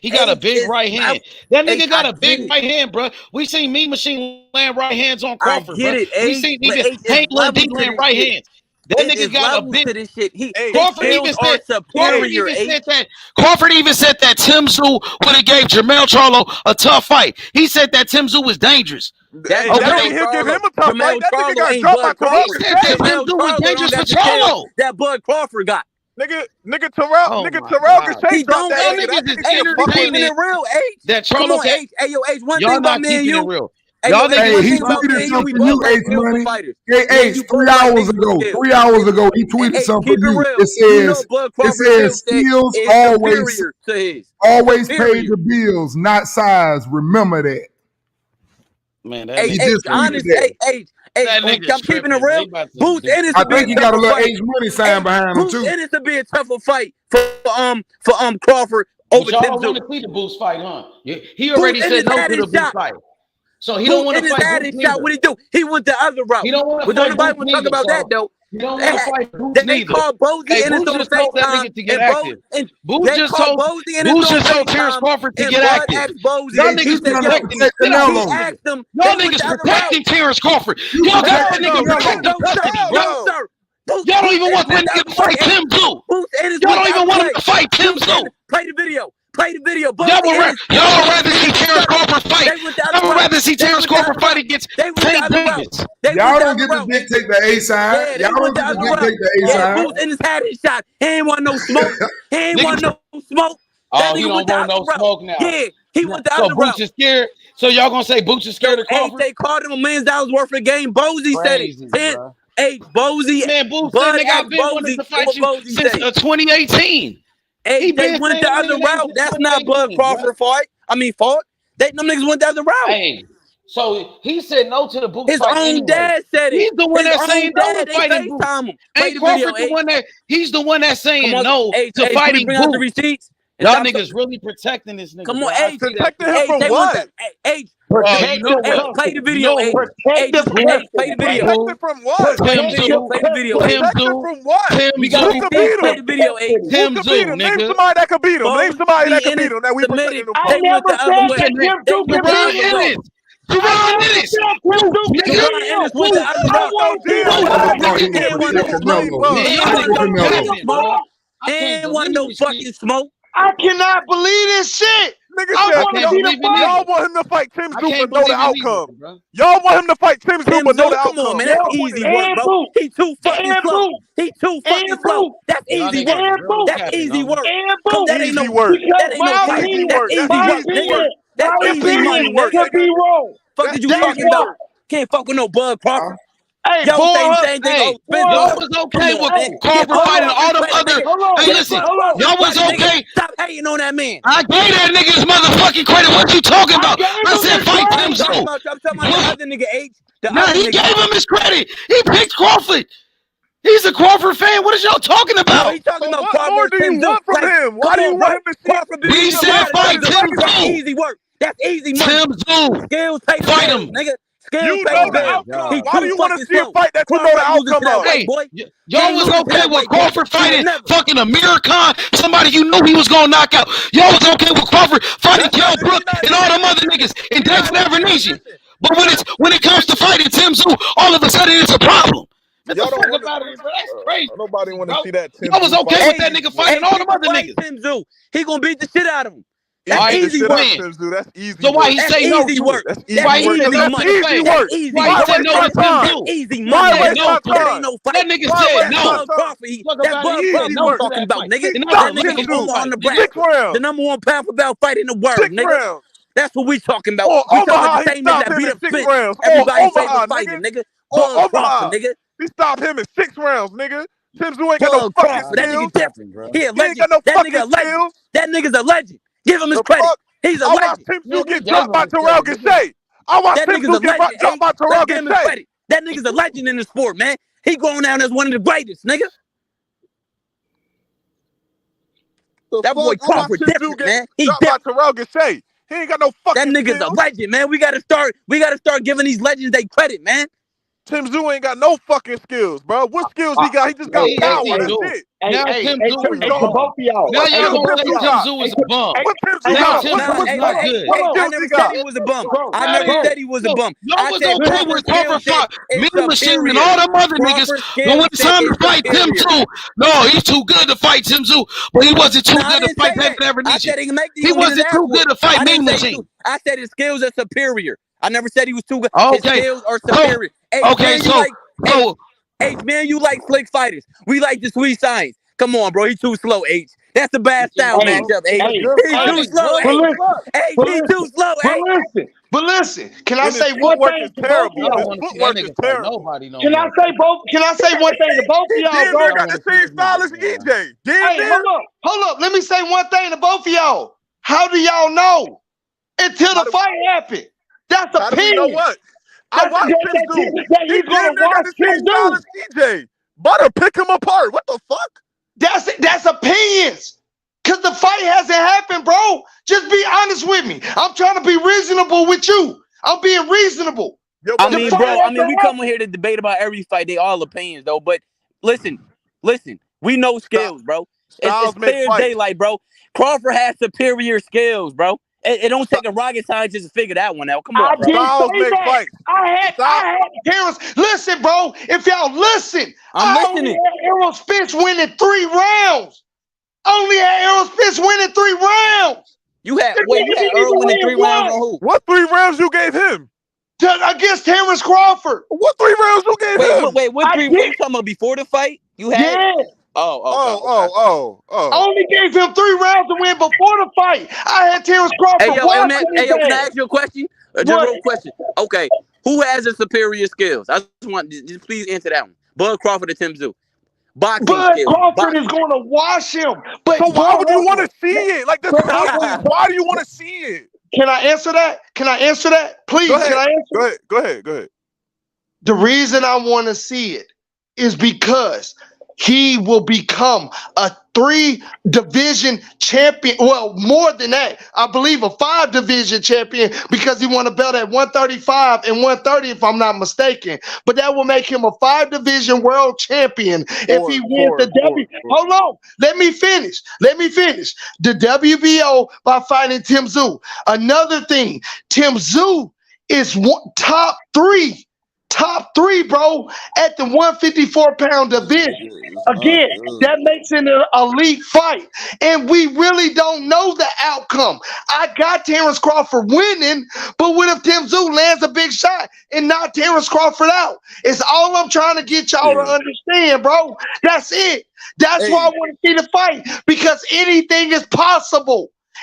he got a big right hand. That nigga got a big right hand, bro. We seen Mean Machine land right hands on Crawford, bro. We seen even Hank Lundy land right hands. That nigga got a big. To this shit. Crawford even said superior, Crawford even said that Tim Tszyu would have gave Jermell Charlo a tough fight. He said that Tim Tszyu was dangerous. Hey, that ain't him give him a tough fight. That nigga got dropped by Terrell. He said that Tim Tszyu was dangerous for Charlo. That Bud Crawford got. Terrell Gausha dropped that nigga. That nigga can't fuck with keeping me. it real, H. That Come Charlo on, H. Hey, yo, H. One y'all thing about not me and keeping you. it real. Y'all he tweeted something for you, H Money. Hey, H, 3 hours ago. 3 hours ago, he tweeted something for you. It says skills always pay the bills, not size. Remember that. Man, he just tweeted that. I'm keeping it real. Boots Ennis I think he got a little H Money sign behind him too. Boots Ennis to be a tougher fight for Crawford over Tim Tszyu. Want to see the Boots fight, huh? He already said no to the Boots fight. So he don't want to fight Boots neither. What he do? He went the other route. He don't want to fight nobody want to talk about that though. He don't want to fight Boots They neither. called Bozy Ennis on Boots just told that FaceTime. nigga to get active. Boots just told Terrence Crawford to get active. Y'all niggas protecting Y'all niggas protecting Terrence Crawford. Y'all got that nigga protecting custody, bro. Y'all don't even want that nigga to fight Tim Tszyu. Y'all don't even want him to fight Tim Tszyu. Play the video. Y'all would rather see Terrence Crawford fight. Y'all would rather see Terrence Crawford fight against Tank Davis. Y'all don't get to dictate the A side. Y'all don't get to dictate the A side. Boots in his head and shot. He ain't want no smoke. He ain't want no smoke. Oh, he don't want no smoke now. Yeah, he went the other route. So Boots is scared. So y'all gonna say Boots is scared of Crawford? They called him $1 million worth of game. Bozy said it. Bozy. Man, Boots said nigga I've been wanting to fight you since 2018. Hey, they went the other route. That's not Bud Crawford fault. Them niggas went the other route. Hey, so he said no to the Boots His fight own anyway. dad said it. He's the one that's saying no to fighting Boots. Ain't Crawford the one that he's the one that's saying no to fighting Boots? The receipts. Y'all niggas really protecting this nigga. Come on, H. Protecting him from what? Play the video. Play the video. Protected from what? Play the video. Protected from what? We got to play the video. Who could beat him? Name somebody that could beat him. Name somebody that could beat him. That we protected him from. I never said that Tim Tszyu Jerron Ennis. Jerron Ennis. Jerron Ennis went the other route. He ain't want no fucking smoke. I cannot believe this shit. Nigga said, y'all want him to fight Tim Tszyu but know the outcome. Y'all want him to fight Tim Tszyu but know the outcome. Come on, man. That's easy work, bro. He too fucking slow. He too fucking slow. That's easy work. That's easy work. That ain't no work. That ain't no fight. That's easy work. That's easy money work. Could be wrong. Fuck did you talking about? Can't fuck with no Bud Crawford. Hey, Y'all say the 400. same thing. Hey, Oh, Spence, Y'all was okay with Crawford fighting all them other. Hey, listen, y'all was okay. Stop hating on that man. I gave that nigga his motherfucking credit. What you talking about? I said fight Tim Zoo. I'm talking about the other nigga H. Nah, he gave him his credit. He picked Crawford. He's a Crawford fan. What is y'all talking about? No, he's talking about what more do you want from him? Why do you want him to see Crawford? He said fight Tim That's Zoo. easy work. That's easy money. Tim Zoo. Skills pay the Fight bills, him. nigga. Skills You pay know the the bills. outcome. He's Why do you want to see a fight that you know the outcome of? Hey, boy. y'all was okay with Crawford fighting fucking Amir Khan, somebody you knew he was gonna knock out. Y'all was okay with Crawford fighting Kell Brook and all them other niggas and Dave Nation. But when it comes to fighting Tim Zoo, all of a sudden it's a problem. Get the fuck up out of here, bro. That's crazy. Nobody want to see that. I was okay with that nigga fighting all them other niggas. Tim Zoo. He gonna beat the shit out of him. That's easy work. That's easy. So why he say no to it? That's easy Why he work. said no to the fight? Work. Why he said no to Tim Zoo? Easy Why money. waste my time? That nigga said no. That's Bud Crawford I'm talking about, nigga. That nigga from Omaha, Nebraska. 6 rounds. The number 1 pound for pound fight in the world, 6 nigga. rounds. That's what we talking about. Or We talking Omaha, about the he same nigga stopped that him beat in up 6 Spence. rounds. Everybody's Omaha, favorite fighter, nigga. Bud Crawford, nigga. He stopped him in 6 rounds, nigga. Tim Zoo ain't got no Bud fucking Crawford. That skills. nigga different, bro. He a He ain't legend. got no That fucking nigga a legend. skills. That nigga's a legend. Give him his The credit. fuck? He's a I watched legend. Tim Zoo get Give dropped him by his Terrell credit, nigga. Gachet. I watched That Tim nigga's Zoo a get legend. dropped by Terrell Let's give him his Gachet. credit. That nigga's a legend in the sport, man. He going down as one of the greatest, nigga. That boy Crawford different, man. He dropped by different. Terrell Gachet. He ain't got no That fucking nigga's skills. a legend, man. We gotta start giving these legends they credit, man. Tim Zoo ain't got no fucking skills, bro. What skills he got? He just got power. That's it. Now Tim Zoo is a to bum. both of y'all. Now Hey, y'all to gonna both say of Tim y'all. Zoo is a bum. What Tim Zoo Now got? Tim Zoo is not good. I never said he was a bum. I never said he was a bum. Y'all I was said okay with Crawford fight is Mean Machine and superior. all them other niggas. Crawford But when skill it's time to set is fight Tim superior. Zoo, no, he's too good to fight Tim Zoo. But he wasn't too No, I good to didn't fight say David that. I Nation. said he can make He wasn't too good to fight Mean Machine. I said his skills are superior. I never said he was too good. Okay. His skills are superior. H, man, you like slick fighters. We like the sweet science. Come on, bro. He's too slow, H. That's the bad style matchup, H. He's too slow, H. H, he's too slow, H. But listen, can I And say his one footwork thing is to both of terrible. y'all? His footwork is terrible. Can I say one thing to both of y'all, Damn bro? near got the same style as EJ. Damn Hey, near. hold up. Let me say one thing to both of y'all. How do y'all know until the fight happened? That's How do we know opinion. what? I watched Tim Zoo. He's damn near got the same style as EJ. Butter pick him apart. What the fuck? That's opinions. Cause the fight hasn't happened, bro. Just be honest with me. I'm trying to be reasonable with you. I'm being reasonable. I mean, bro, we come here to debate about every fight. They all opinions, though. But listen. We know skills, bro. It's clear as daylight, bro. Crawford has superior skills, bro. It don't take a rocket scientist to figure that one out. Come on, bro. I had Terrence. Listen, bro. If y'all listen, I only had Errol Spence winning 3 rounds. Only had Errol Spence winning 3 rounds. You had Earl winning 3 rounds on who? What 3 rounds you gave him? Against Terrence Crawford. What 3 rounds you gave him? Wait, what 3 rounds you talking about before the fight? You had? Yeah. Oh. I only gave him 3 rounds to win before the fight. I had Terrence Crawford. Hey, yo, can I ask you a question? Just a real question. Okay, who has the superior skills? I just please answer that one. Bud Crawford or Tim Zoo? Boxing Bud skills. Crawford is going to wash him. But so why would you want to see it? Like that's why do you want to see it? Can I answer that? Please, can I answer? Go ahead. The reason I want to see it is because he will become a 3-division champion. Well, more than that. I believe a 5-division champion because he won a belt at 135 and 130, if I'm not mistaken. But that will make him a 5-division world champion if he wins the W. Hold on. Let me finish. The WBO by fighting Tim Zoo. Another thing, Tim Zoo is top three, bro, at the 154-pound division. Again, that makes it an elite fight. And we really don't know the outcome. I got Terrence Crawford winning, but what if Tim Zoo lands a big shot and knock Terrence Crawford out? It's all I'm trying to get y'all to understand, bro. That's it. That's why I want to see the fight, because anything is possible.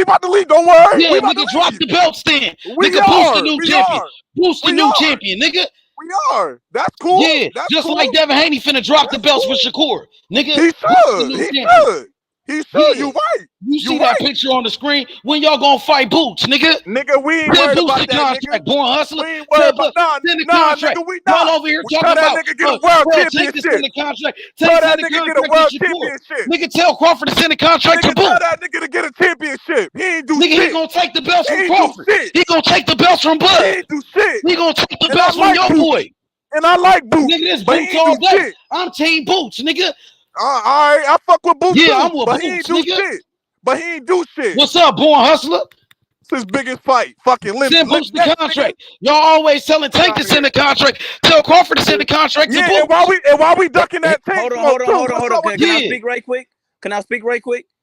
We about to leave. Don't worry. Yeah, We about nigga, to drop leave. the belts then. We Nigga, boost the are. new We champion. are. Boost the We new are. champion, nigga. We are. That's cool. Yeah, That's just cool. like Devin Haney finna drop the belts cool. for Shakur. Nigga, He boost the should. new He champion. should. He should. Yeah. You right. You see that picture on the screen? When y'all gonna fight Boots, nigga? Nigga, we ain't Then worried boost about the that, contract, nigga. Born Hustler. We ain't worried about Send the nah, contract. nigga, we Y'all not. over here We talking tell that about nigga get a world take this championship. in the contract. Tell Take that the nigga get a contract world to Shakur. championship. Nigga, tell Crawford to send the contract to Nigga, tell Boots. that nigga to get a championship. He ain't do Nigga, shit. he gonna take the belts He from ain't do Crawford. shit. He gonna take the belts from He Bud. ain't do shit. He gonna take the And belts I from like your Boots. boy. And I like Boots. Nigga, this But he Boots ain't all do day. shit. I'm Team Boots, nigga. All right, I fuck with Boots Yeah, too. I'm with But he ain't Boots, do nigga. shit. But he ain't do shit. What's up, Born Hustler? It's his biggest fight. Fucking Send Boots the contract. Y'all always telling Tank to send the contract. Tell Crawford to send the contract to Yeah, Boots. and while we ducking that Tank Hold on. Can I speak right quick? Can I speak right quick?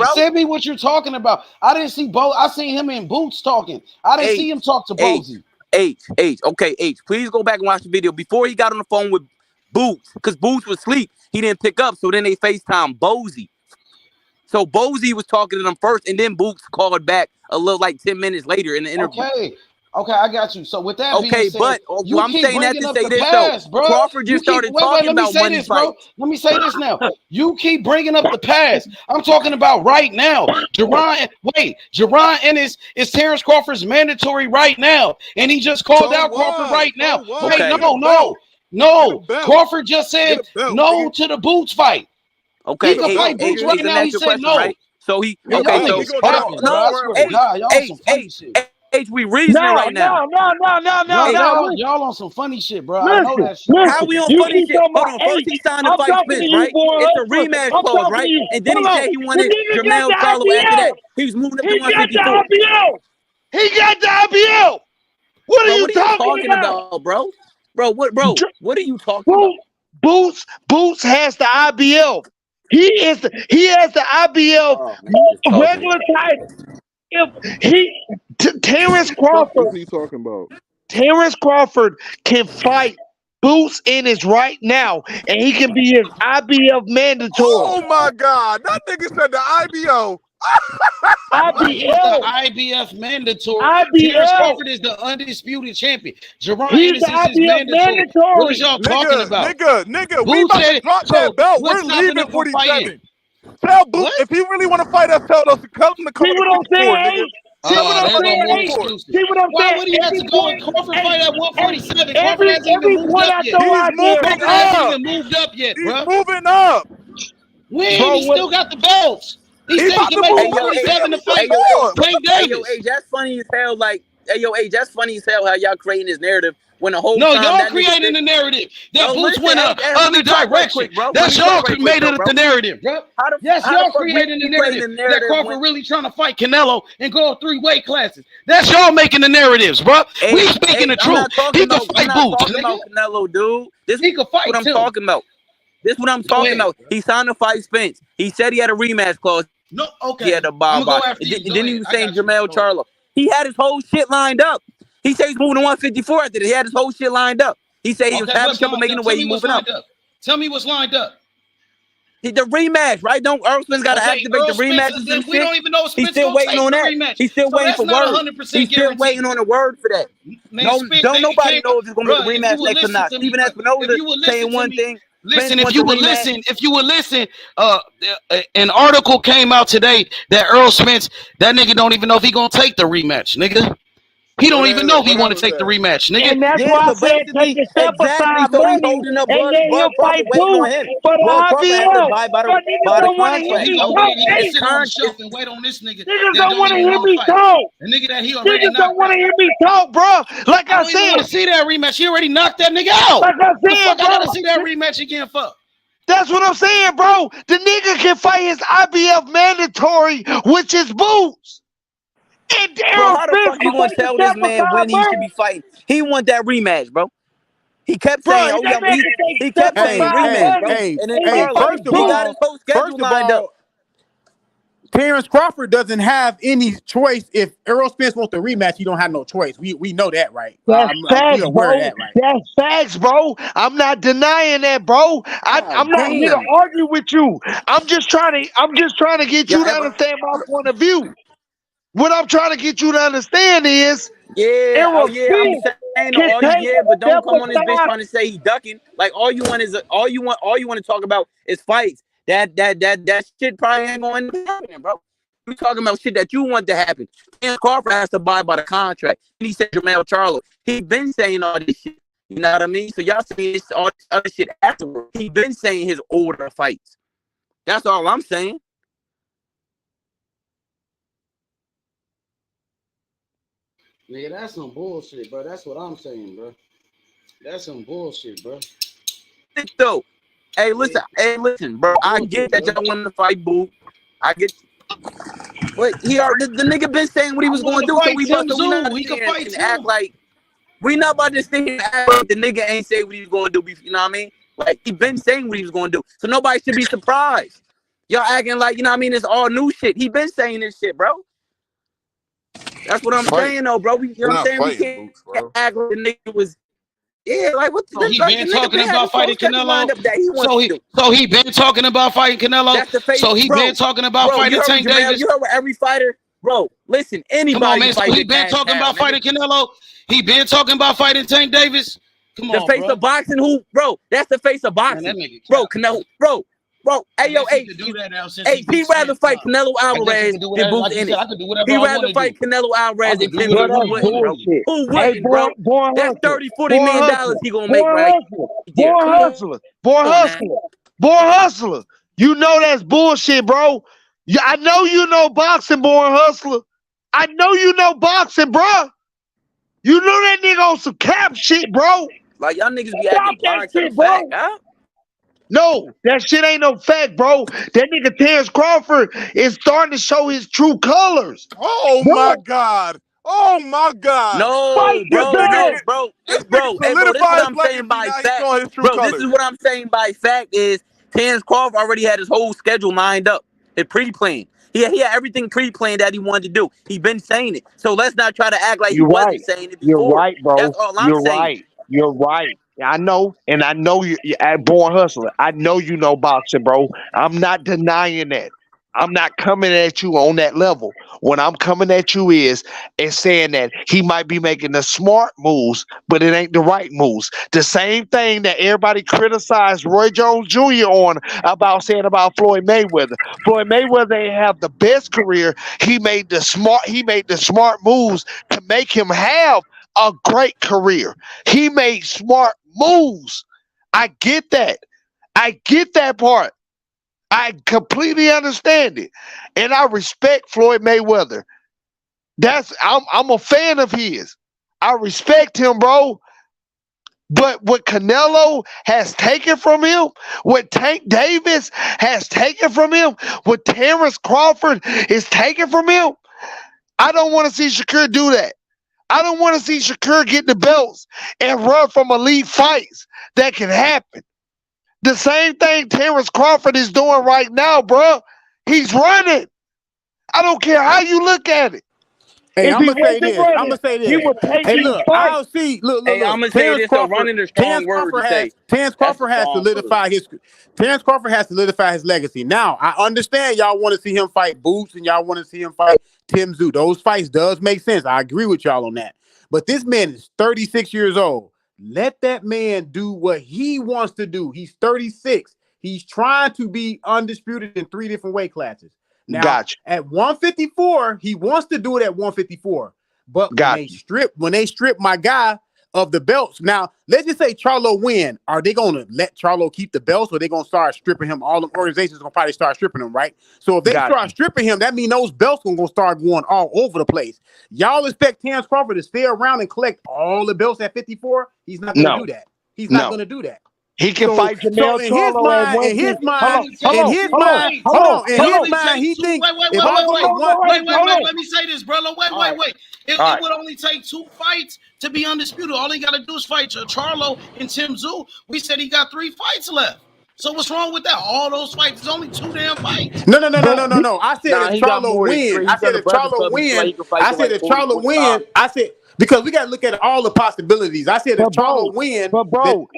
bro. Send me what you're talking about. I didn't see Bo. I seen him in Boots talking. I didn't see him talk to Bozy. Okay, H. Please go back and watch the video before he got on the phone with Boots, because Boots was asleep. He didn't pick up, so then they FaceTime Bozy. So Bozy was talking to them first, and then Boots called back a little like 10 minutes later in the interview. Okay. Okay, I got you. So with that Okay, being said, but you I'm keep saying that bringing to up say the this past, though. bro. Crawford You just keep started wait. talking Let me about say money this, bro. fights. Let me say this now. You keep bringing up the past. I'm talking about right now. Jerron and is Terrence Crawford's mandatory right now, and he just called out Crawford right now. Wait, Okay. no. Crawford just said no to the Boots fight. Okay, He could fight Boots right let now. me He ask you a said question, no. right? So he Man, okay, y'all so niggas capping, bro. I swear to God, y'all on some funny shit. We reasoning right now. Y'all on some funny shit, bro. I know that shit. How we on funny shit? Hold on. First he signed to fight Spence, right? It's a rematch clause, right? And then he said he wanted Jermell Charlo after that. He was moving up to 154. He got the IBL. What are you talking about, bro? What are you talking about? Boots has the IBL. He has the IBL regular title. If Terrence Crawford, What are you talking about? Terrence Crawford can fight Boots in his right now, and he can be his IBF mandatory. Oh my God, that nigga said the IBO. He's the IBF mandatory. Terrence Crawford is the undisputed champion. Jerron Ennis is his mandatory. What is y'all talking about? Nigga, we about to drop that belt. We're leaving 47. Tell Boots if he really want to fight us, tell him to come to 54, nigga. Why would he have to go and Crawford fight at 147? Crawford hasn't even moved up yet. He's moving Crawford hasn't up. even moved up yet, He's bro. moving up. When he still got the belts. He said he can make 147 to fight Tank Davis. That's funny as hell. Like, that's funny as hell how y'all creating this narrative when the whole No, time y'all that creating the narrative. That Boots listen, went other direction. That's y'all made it the narrative, bro. Yes, y'all creating the narrative that Crawford really trying to fight Canelo and go 3 weight classes. That's y'all making the narratives, bro. We speaking the truth. He can fight Boots. I'm not talking about Canelo, dude. This he can fight what I'm talking about. This is what I'm talking about. He signed to fight Spence. He said he had a rematch clause. No, okay. He had a bye. Then he was saying Jermell Charlo. He had his whole shit lined up. He said he's moving to 154 after this. He had his whole shit lined up. He said he was having trouble making the way he moving up. Tell me what's lined up. The rematch, right? Don't Earl Spence got to activate the rematch and some shit? We don't even know if He's Spence still waiting on that. Rematch. He's still waiting for word. 100% He's still waiting on a word for that. Don't nobody know if it's gonna be a rematch next or not. Steven Espinoza saying one thing. Listen, if you would listen, an article came out today that Earl Spence, that nigga don't even know if he gonna take the rematch, nigga. He don't even know if he want to take the rematch, nigga. And that's why I said take a step aside money, and then he'll fight Boots for the IBL. But niggas don't want to hear me talk. He can sit on the shelf and wait on this nigga. Niggas don't want to hear me talk. The nigga that he already Niggas don't want to hear me talk, bro. Like I don't said, want to see that rematch. He already knocked that nigga out. Like I said, bro, I gotta see that rematch again. Fuck. That's what I'm saying, bro. The nigga can fight his IBF mandatory, which is Boots. And bro, how the fuck you gonna tell this man when he should be fighting? He want that rematch, bro. He kept saying, "Oh yeah," he kept saying rematch, bro. And then first of he all, got his whole schedule lined up. Terrence Crawford doesn't have any choice. If Earl Spence wants the rematch, he don't have no choice. We know that, right? That's facts, aware bro. of that, right? That's facts, bro. I'm not denying that, bro. I'm not here to argue with you. I'm just trying to get you to understand my point of view. What I'm trying to get you to understand is, I'm saying, but don't come on this bitch trying to say he ducking. Like all you want to talk about is fights. That shit probably ain't going to happen, bro. We talking about shit that you want to happen. Terrence Crawford has to abide by the contract. And he said Jermell Charlo. He been saying all this shit. You know what I mean? So y'all saying this, all this other shit afterwards. He been saying his older fights. That's all I'm saying. Nigga, that's some bullshit, bro. That's what I'm saying, bro. That's some bullshit, bro. Though, hey, listen, bro. I get that y'all want to fight Boo. I get. But the nigga been saying what he was going to do, so we about to act like we not about to sit here and act like the nigga ain't say what he was going to do. You know what I mean? Like he been saying what he was going to do, so nobody should be surprised. Y'all acting like you know what I mean? It's all new shit. He been saying this shit, bro. That's what I'm saying, though, bro. You know what I'm saying? We can't act like the nigga was. Yeah, like what? So he been talking about fighting Canelo. So he been talking about fighting Canelo. So he been talking about fighting Tank Davis. You heard what every fighter Bro, listen, anybody Come on, man. So fight he the been cash talking cow, about nigga. fighting Canelo. He been talking about fighting Tank Davis. Come The on, face bro. of boxing, who, bro? That's the face of Man, boxing, that nigga bro. cap, Canelo, bro. Hey, yo, I guess he H, could do that now since he H, beat he'd rather Sam's fight time. Canelo I guess he Alvarez could do than whatever. Boots Like you said, I Ennis. could do whatever He'd I rather want to fight do. Canelo I Alvarez could than do Tim whatever Bro, Zoo. I Who that's want to wouldn't, bro? do. bullshit. Who Hey, wouldn't, bro? born That's hustler. 30-40 Born million dollars hustler. he gonna make Born right hustler. there. Born Come hustler. Born on now. hustler. Born hustler. You know that's bullshit, bro. Yeah, I know you know boxing, born hustler. I know you know boxing, bro. You know that nigga on some cap shit, bro. Like y'all niggas be Stop acting that blind to the shit, bro. fact, huh? No, that shit ain't no fact, bro. That nigga Terrence Crawford is starting to show his true colors. Oh Bro, my God. Oh my God. No, fight This bro, nigga, yourself. no, bro, this nigga bro. Hey, bro, this is what solidified his I'm saying legacy. by Now he's fact. showing his true Bro, this colors. is what I'm saying by fact is Terrence Crawford already had his whole schedule lined up. It pre-planned. He had everything pre-planned that he wanted to do. He been saying it. So let's not try to act like he You're wasn't right. saying it You're before. right, bro. That's all I'm You're saying. right. You're right. I know, and I know you're at Born Hustler. I know you know boxing, bro. I'm not denying that. I'm not coming at you on that level. What I'm coming at you is saying that he might be making the smart moves, but it ain't the right moves. The same thing that everybody criticized Roy Jones Jr. on about saying about Floyd Mayweather. Floyd Mayweather ain't have the best career. He made the smart moves to make him have a great career. He made smart moves. I get that. I get that part. I completely understand it. And I respect Floyd Mayweather. I'm a fan of his. I respect him, bro. But what Canelo has taken from him, what Tank Davis has taken from him, what Terrence Crawford is taking from him, I don't want to see Shakur do that. I don't want to see Shakur get the belts and run from elite fights. That can happen. The same thing Terrence Crawford is doing right now, bro. He's running. I don't care how you look at it. Hey, If I'm he gonna say wasn't this. running, I'm gonna say he this. would take Hey, these look, fights. I'll see. Look. Hey, I'm gonna say Terrence this. So Crawford. running is a Terrence strong word Crawford to has. say. Terrence That's a Crawford has strong word. solidified his. Terrence Crawford has solidified his legacy. Now, I understand y'all want to see him fight Boots and y'all want to see him fight Tim Zoo. Those fights does make sense. I agree with y'all on that. But this man is 36 years old. Let that man do what he wants to do. He's 36. He's trying to be undisputed in 3 different weight classes. Now, Gotcha. at 154, he wants to do it at 154. But when Gotcha. they strip my guy of the belts, now let's just say Charlo win. Are they gonna let Charlo keep the belts, or they gonna start stripping him? All the organizations gonna probably start stripping him, right? So if they Gotcha. start stripping him, that means those belts gonna start going all over the place. Y'all expect Terrence Crawford to stay around and collect all the belts at 54? He's not gonna No. do that. He's not No. gonna do that. He can fight So Jamel in his Charlo at mind, 150. he thinks Wait. if I fight one, Let me say this, brother. Wait. It right. would only take 2 fights to be undisputed. All he got to do is fight Charlo and Tim Zoo. We said he got 3 fights left. So what's wrong with that? All those fights, there's only 2 damn fights. No. I said if he got Charlo more than wins, 3. I He's said done if the Breakfast Charlo Club. He feel like wins, he can fight I for said like if 40, Charlo 45. wins, I said because we got to look at all the possibilities. I said if Charlo wins, But bro,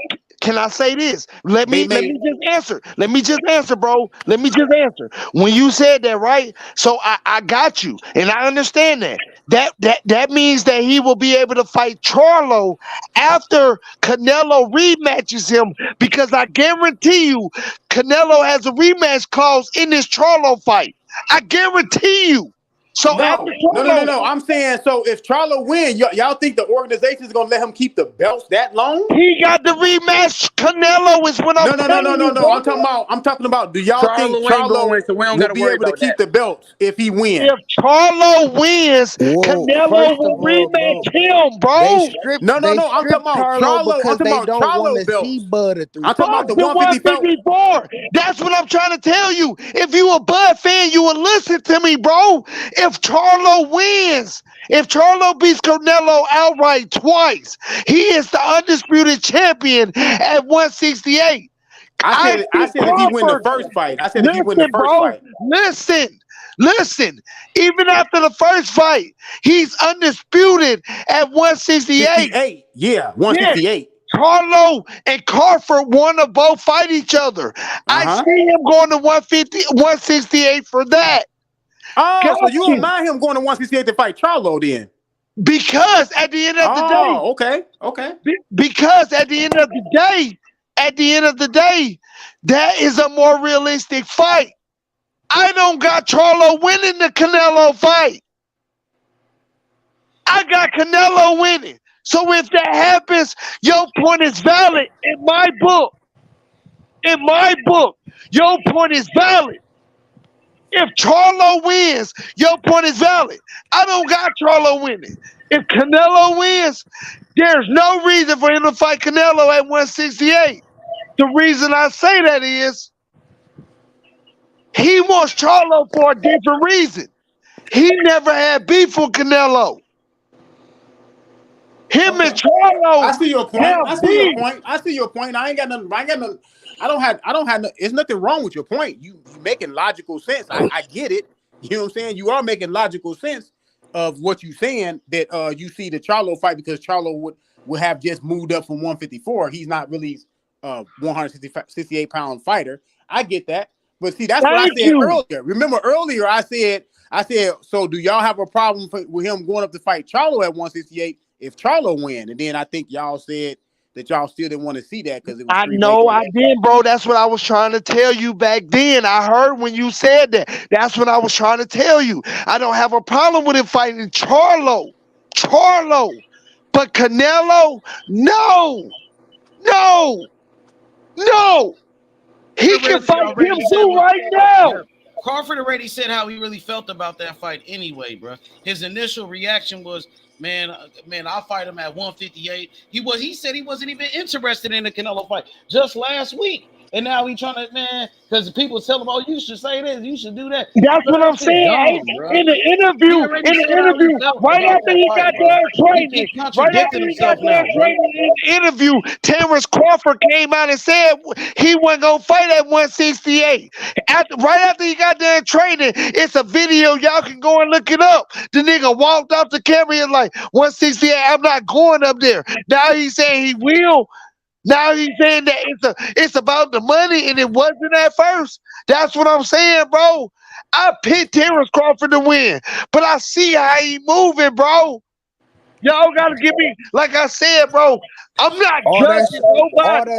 can I say this? Let me just answer. Let me just answer, bro. Let me just answer. When you said that, right? So I got you, and I understand that. That means that he will be able to fight Charlo after Canelo rematches him, because I guarantee you, Canelo has a rematch clause in this Charlo fight. I guarantee you. So after Charlo, no. I'm saying so if Charlo wins, y'all think the organization is gonna let him keep the belts that long? he got the rematch. Canelo is what I'm telling you. No. I'm talking about. Do y'all think Charlo ain't gonna Charlo win, so we don't will gotta be worry able to about keep that. the belts if he wins? If Charlo wins, Whoa, Canelo first will of all, bro, rematch him, they bro. stripped No. I'm talking about Charlo Charlo. I'm because talking they about don't want Charlo to see belts. Bud at I'm talking about Fuck the the 154. 154. That's what I'm trying to tell you. If you a Bud fan, you will listen to me, bro. If Charlo wins, if Charlo beats Canelo outright twice, he is the undisputed champion at 168. I said if he win the Crawford. first fight. I said if he win the Listen, first bro. fight. Listen. Even after the first fight, he's undisputed at 168. 68. Yeah, 168. Charlo and Crawford want to both fight each other. I see him going to 150, 168 for that. Oh, so you don't Gotcha. mind him going to 168 to fight Charlo then? Because at the end of the day, okay. Because at the end of the day, that is a more realistic fight. I don't got Charlo winning the Canelo fight. I got Canelo winning. So if that happens, your point is valid in my book. In my book, your point is valid. If Charlo wins, your point is valid. I don't got Charlo winning. If Canelo wins, there's no reason for him to fight Canelo at 168. The reason I say that is he wants Charlo for a different reason. He never had beef with Canelo. Him and Charlo. I see your point. I see your point. I ain't got nothing. I don't have. There's nothing wrong with your point. You making logical sense. I get it. You know what I'm saying? You are making logical sense of what you're saying. That you see the Charlo fight because Charlo would have just moved up from 154. He's not really 168-pound fighter. I get that. But see, that's what I said earlier. Remember earlier I said, so do y'all have a problem with him going up to fight Charlo at 168 if Charlo win? And then I think y'all said that y'all still didn't want to see that because it was. I know I did, bro. That's what I was trying to tell you back then. I heard when you said that. That's what I was trying to tell you. I don't have a problem with him fighting Charlo. But Canelo, no. He can fight him too right now. Crawford already said how he really felt about that fight anyway, bro. His initial reaction was, man, I'll fight him at 158. He said he wasn't even interested in the Canelo fight just last week. And now he trying to, because people tell him, oh, you should say this, you should do that. That's what I'm saying. In the interview, right after he got done training, in the interview, Terrence Crawford came out and said he wasn't gonna fight at 168. Right after he got done training, it's a video. Y'all can go and look it up. The nigga walked up the camera and like 168. I'm not going up there. Now he's saying he will. Now he's saying that it's about the money, and it wasn't at first. That's what I'm saying, bro. I picked Terrence Crawford to win, but I see how he moving, bro. Y'all gotta give me, like I said, bro. I'm not judging nobody.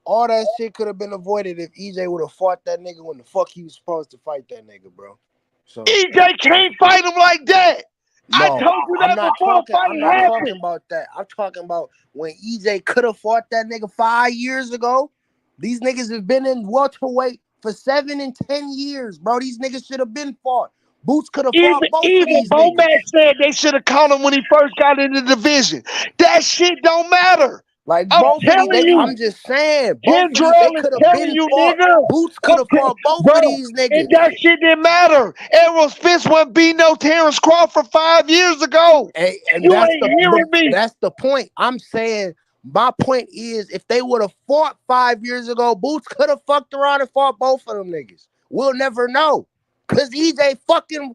All that shit could have been avoided if EJ would have fought that nigga when the fuck he was supposed to fight that nigga, bro. So EJ can't fight him like that. No, I told you that I'm not talking about that. I'm talking about when EJ could have fought that nigga 5 years ago. These niggas have been in welterweight for 7 and 10 years, bro. These niggas should have been fought. Boots could have fought both of these niggas. Bomac said they should have caught him when he first got into the division. That shit don't matter. Like both of these, I'm just saying, both of these, they could have been fought. Boots could have fought both of these niggas. And that shit didn't matter. Errol Spence wasn't beat no Terrence Crawford 5 years ago. Hey, and you ain't hearing me. That's the point. I'm saying my point is if they would have fought 5 years ago, Boots could have fucked around and fought both of them niggas. We'll never know. Because EJ fucking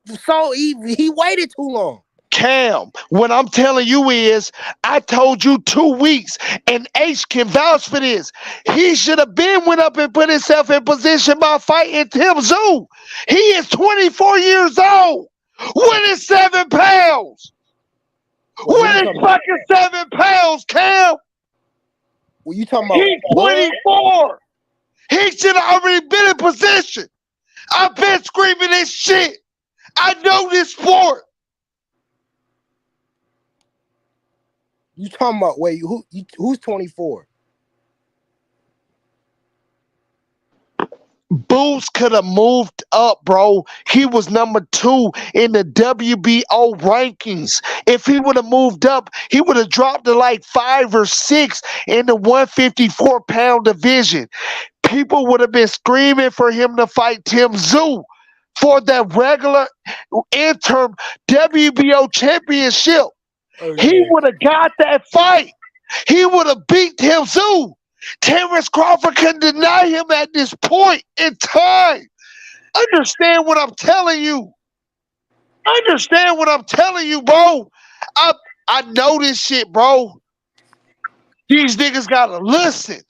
he waited too long. Cam, what I'm telling you is, I told you 2 weeks, and H can vouch for this. He should have went up and put himself in position by fighting Tim Tszyu. He is 24 years old, winning 7 pounds. Winning fucking 7 pounds, Cam. What you talking about? He's 24. He should have already been in position. I've been screaming this shit. I know this sport. You talking about who's 24? Boots could have moved up, bro. He was number 2 in the WBO rankings. If he would have moved up, he would have dropped to like 5 or 6 in the 154-pound division. People would have been screaming for him to fight Tim Tszyu for that regular interim WBO championship. He would have got that fight. He would have beat Tim Tszyu. Terrence Crawford can deny him at this point in time. Understand what I'm telling you. Understand what I'm telling you, bro. I know this shit, bro. These niggas gotta listen.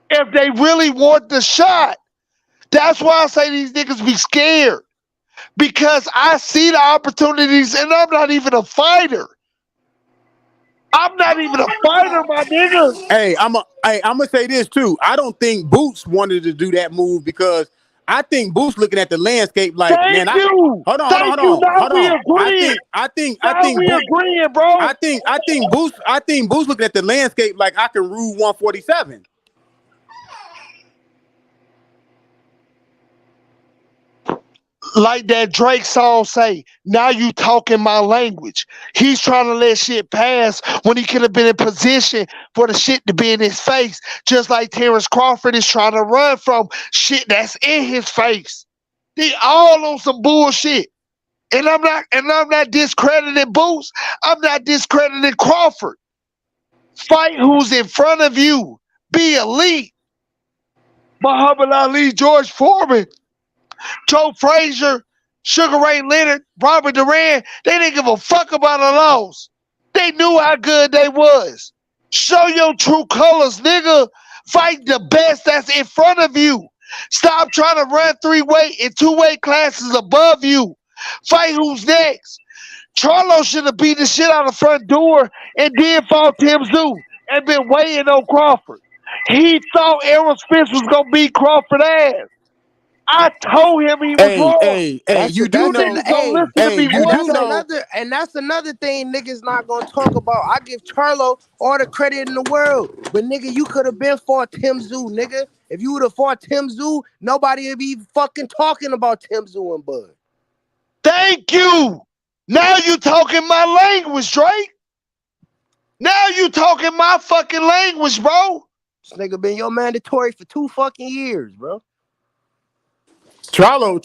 If they really want the shot, That's why I say these niggas be scared. Because I see the opportunities and I'm not even a fighter. I'm not even a fighter, my nigga. Hey, I'm gonna say this too. I don't think Boots wanted to do that move because I think Boots looking at the landscape like, Thank man, I you. hold on, hold on, Thank hold you. on, Now hold we on. agreeing. I Now think we Boots, agreeing, bro. I think Boots looking at the landscape like I can rule 147. Like that Drake song say, now you talking my language. He's trying to let shit pass when he could have been in position for the shit to be in his face. Just like Terrence Crawford is trying to run from shit that's in his face. They all on some bullshit. And I'm not discrediting Boots. I'm not discrediting Crawford. Fight who's in front of you. Be elite. Muhammad Ali, George Foreman, Joe Frazier, Sugar Ray Leonard, Robert Duran, they didn't give a fuck about a loss. They knew how good they was. Show your true colors, nigga. Fight the best that's in front of you. Stop trying to run 3-weight and 2-weight classes above you. Fight who's next. Charlo should have beat the shit out of the front door and then fought Tim Zoo and been waiting on Crawford. He thought Errol Spence was gonna beat Crawford ass. I told him he was wrong. You do You know, niggas don't listen to me. you What I do say? know. That's another thing niggas not gonna talk about. I give Charlo all the credit in the world, but nigga, you could have been fought Tim Zoo, nigga. If you would have fought Tim Zoo, nobody would be fucking talking about Tim Zoo and Bud. Thank you. Now you talking my language, Drake. Now you talking my fucking language, bro. This nigga been your mandatory for 2 fucking years, bro. Charlo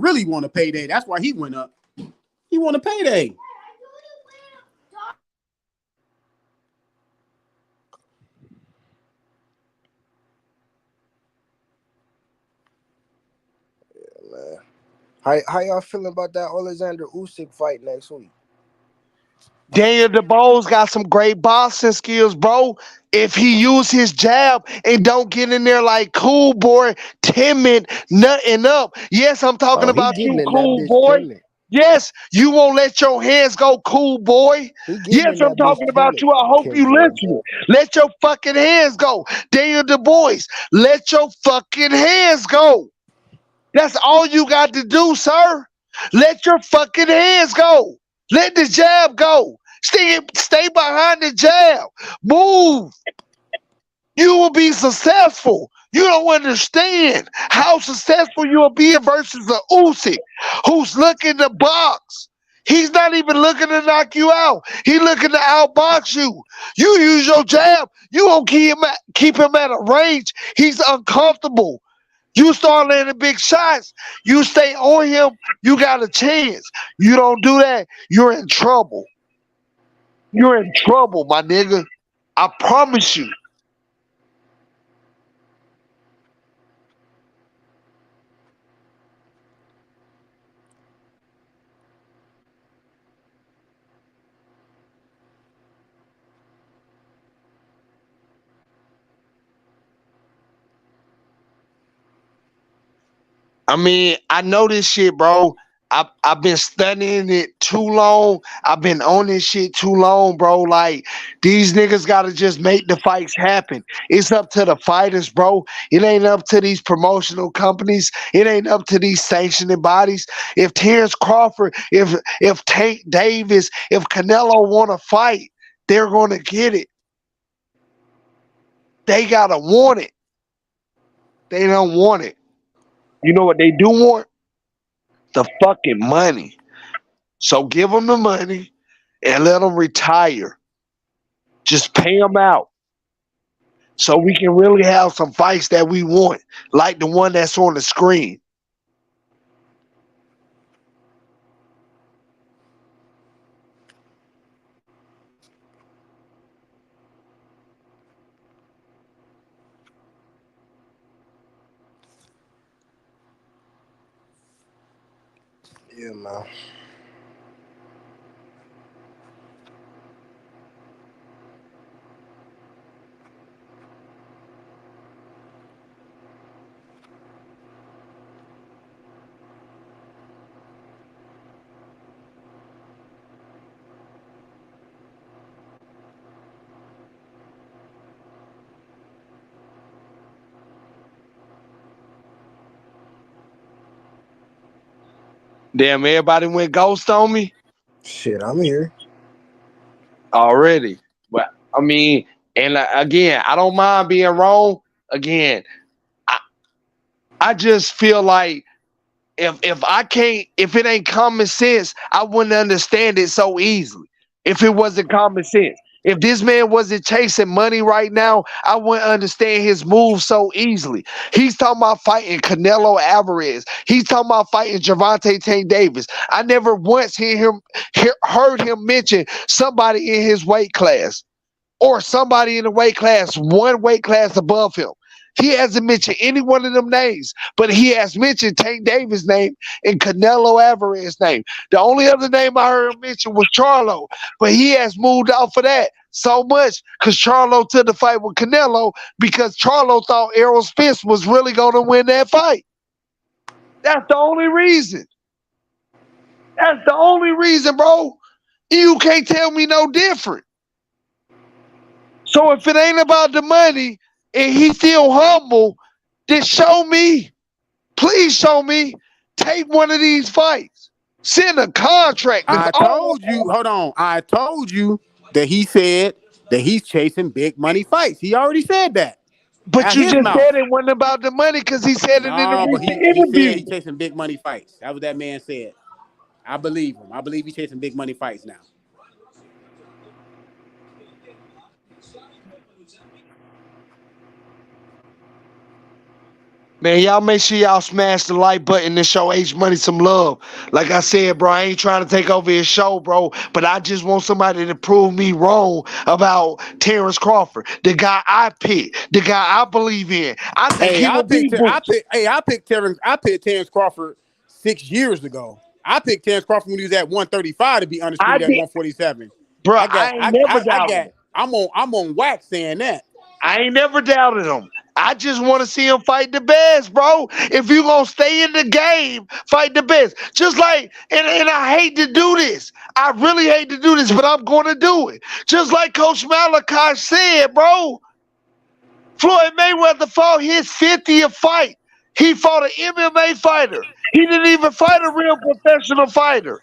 really want a payday. That's why he went up. He want a payday. Man. How y'all feeling about that Alexander Usyk fight next week? Daniel DeBoe's got some great boxing skills, bro. If he use his jab and don't get in there like cool boy, timid, nutting up. Yes, I'm talking He about getting you, in that cool bitch boy. timid. Yes, you won't let your hands go, cool boy. He getting Yes, in I'm that bitch talking about timid. you. I hope Ken you listen. George. Let your fucking hands go. Daniel DeBois, let your fucking hands go. That's all you got to do, sir. Let your fucking hands go. Let the jab go. Stay behind the jab. Move. You will be successful. You don't understand how successful you'll be versus a Usyk who's looking to box. He's not even looking to knock you out. He's looking to outbox you. You use your jab. You won't keep him at a range. He's uncomfortable. You start landing big shots. You stay on him. You got a chance. You don't do that. You're in trouble. You're in trouble, my nigga. I promise you. I mean, I know this shit, bro. I've been studying it too long. I've been on this shit too long, bro. Like, these niggas gotta just make the fights happen. It's up to the fighters, bro. It ain't up to these promotional companies. It ain't up to these sanctioning bodies. If Terrence Crawford, if Tank Davis, if Canelo wanna fight, they're gonna get it. They gotta want it. They don't want it. You know what they do want? The fucking money. So give them the money and let them retire. Just pay them out so we can really have some fights that we want, like the one that's on the screen. Yeah, man. Damn, everybody went ghost on me Shit, I'm here. already. But I mean, and again, I don't mind being wrong. Again, I just feel like if I can't, if it ain't common sense, I wouldn't understand it so easily. If it wasn't common sense, if this man wasn't chasing money right now, I wouldn't understand his moves so easily. He's talking about fighting Canelo Alvarez. He's talking about fighting Gervonta Tank Davis. I never once heard him mention somebody in his weight class or somebody in the weight class, one weight class above him. He hasn't mentioned any one of them names, but he has mentioned Tank Davis' name and Canelo Alvarez's name. The only other name I heard him mention was Charlo, but he has moved out for that so much because Charlo took the fight with Canelo because Charlo thought Errol Spence was really going to win that fight. That's the only reason. That's the only reason, bro. You can't tell me no different. So if it ain't about the money and he's still humble, then show me. Please show me. Take one of these fights. Send a contract. I told you, hold on. I told you that he said that he's chasing big money fights. He already said that. But you just said it wasn't about the money because he said it in a recent interview. He said he's chasing big money fights. That's what that man said. I believe him. I believe he's chasing big money fights now. Man, y'all make sure y'all smash the like button and show H Money some love. Like I said, bro, I ain't trying to take over his show, bro, but I just want somebody to prove me wrong about Terrence Crawford, the guy I picked, the guy I believe in. I think I picked Terrence Crawford 6 years ago. I picked Terrence Crawford when he was at 135 to be undisputed at 147. Bro, I ain't never doubted him. I'm on wax saying that. I ain't never doubted him. I just want to see him fight the best, bro. If you gonna stay in the game, fight the best. Just like, and I hate to do this. I really hate to do this, but I'm gonna do it. Just like Coach Malachi said, bro. Floyd Mayweather fought his 50th fight. He fought an MMA fighter. He didn't even fight a real professional fighter.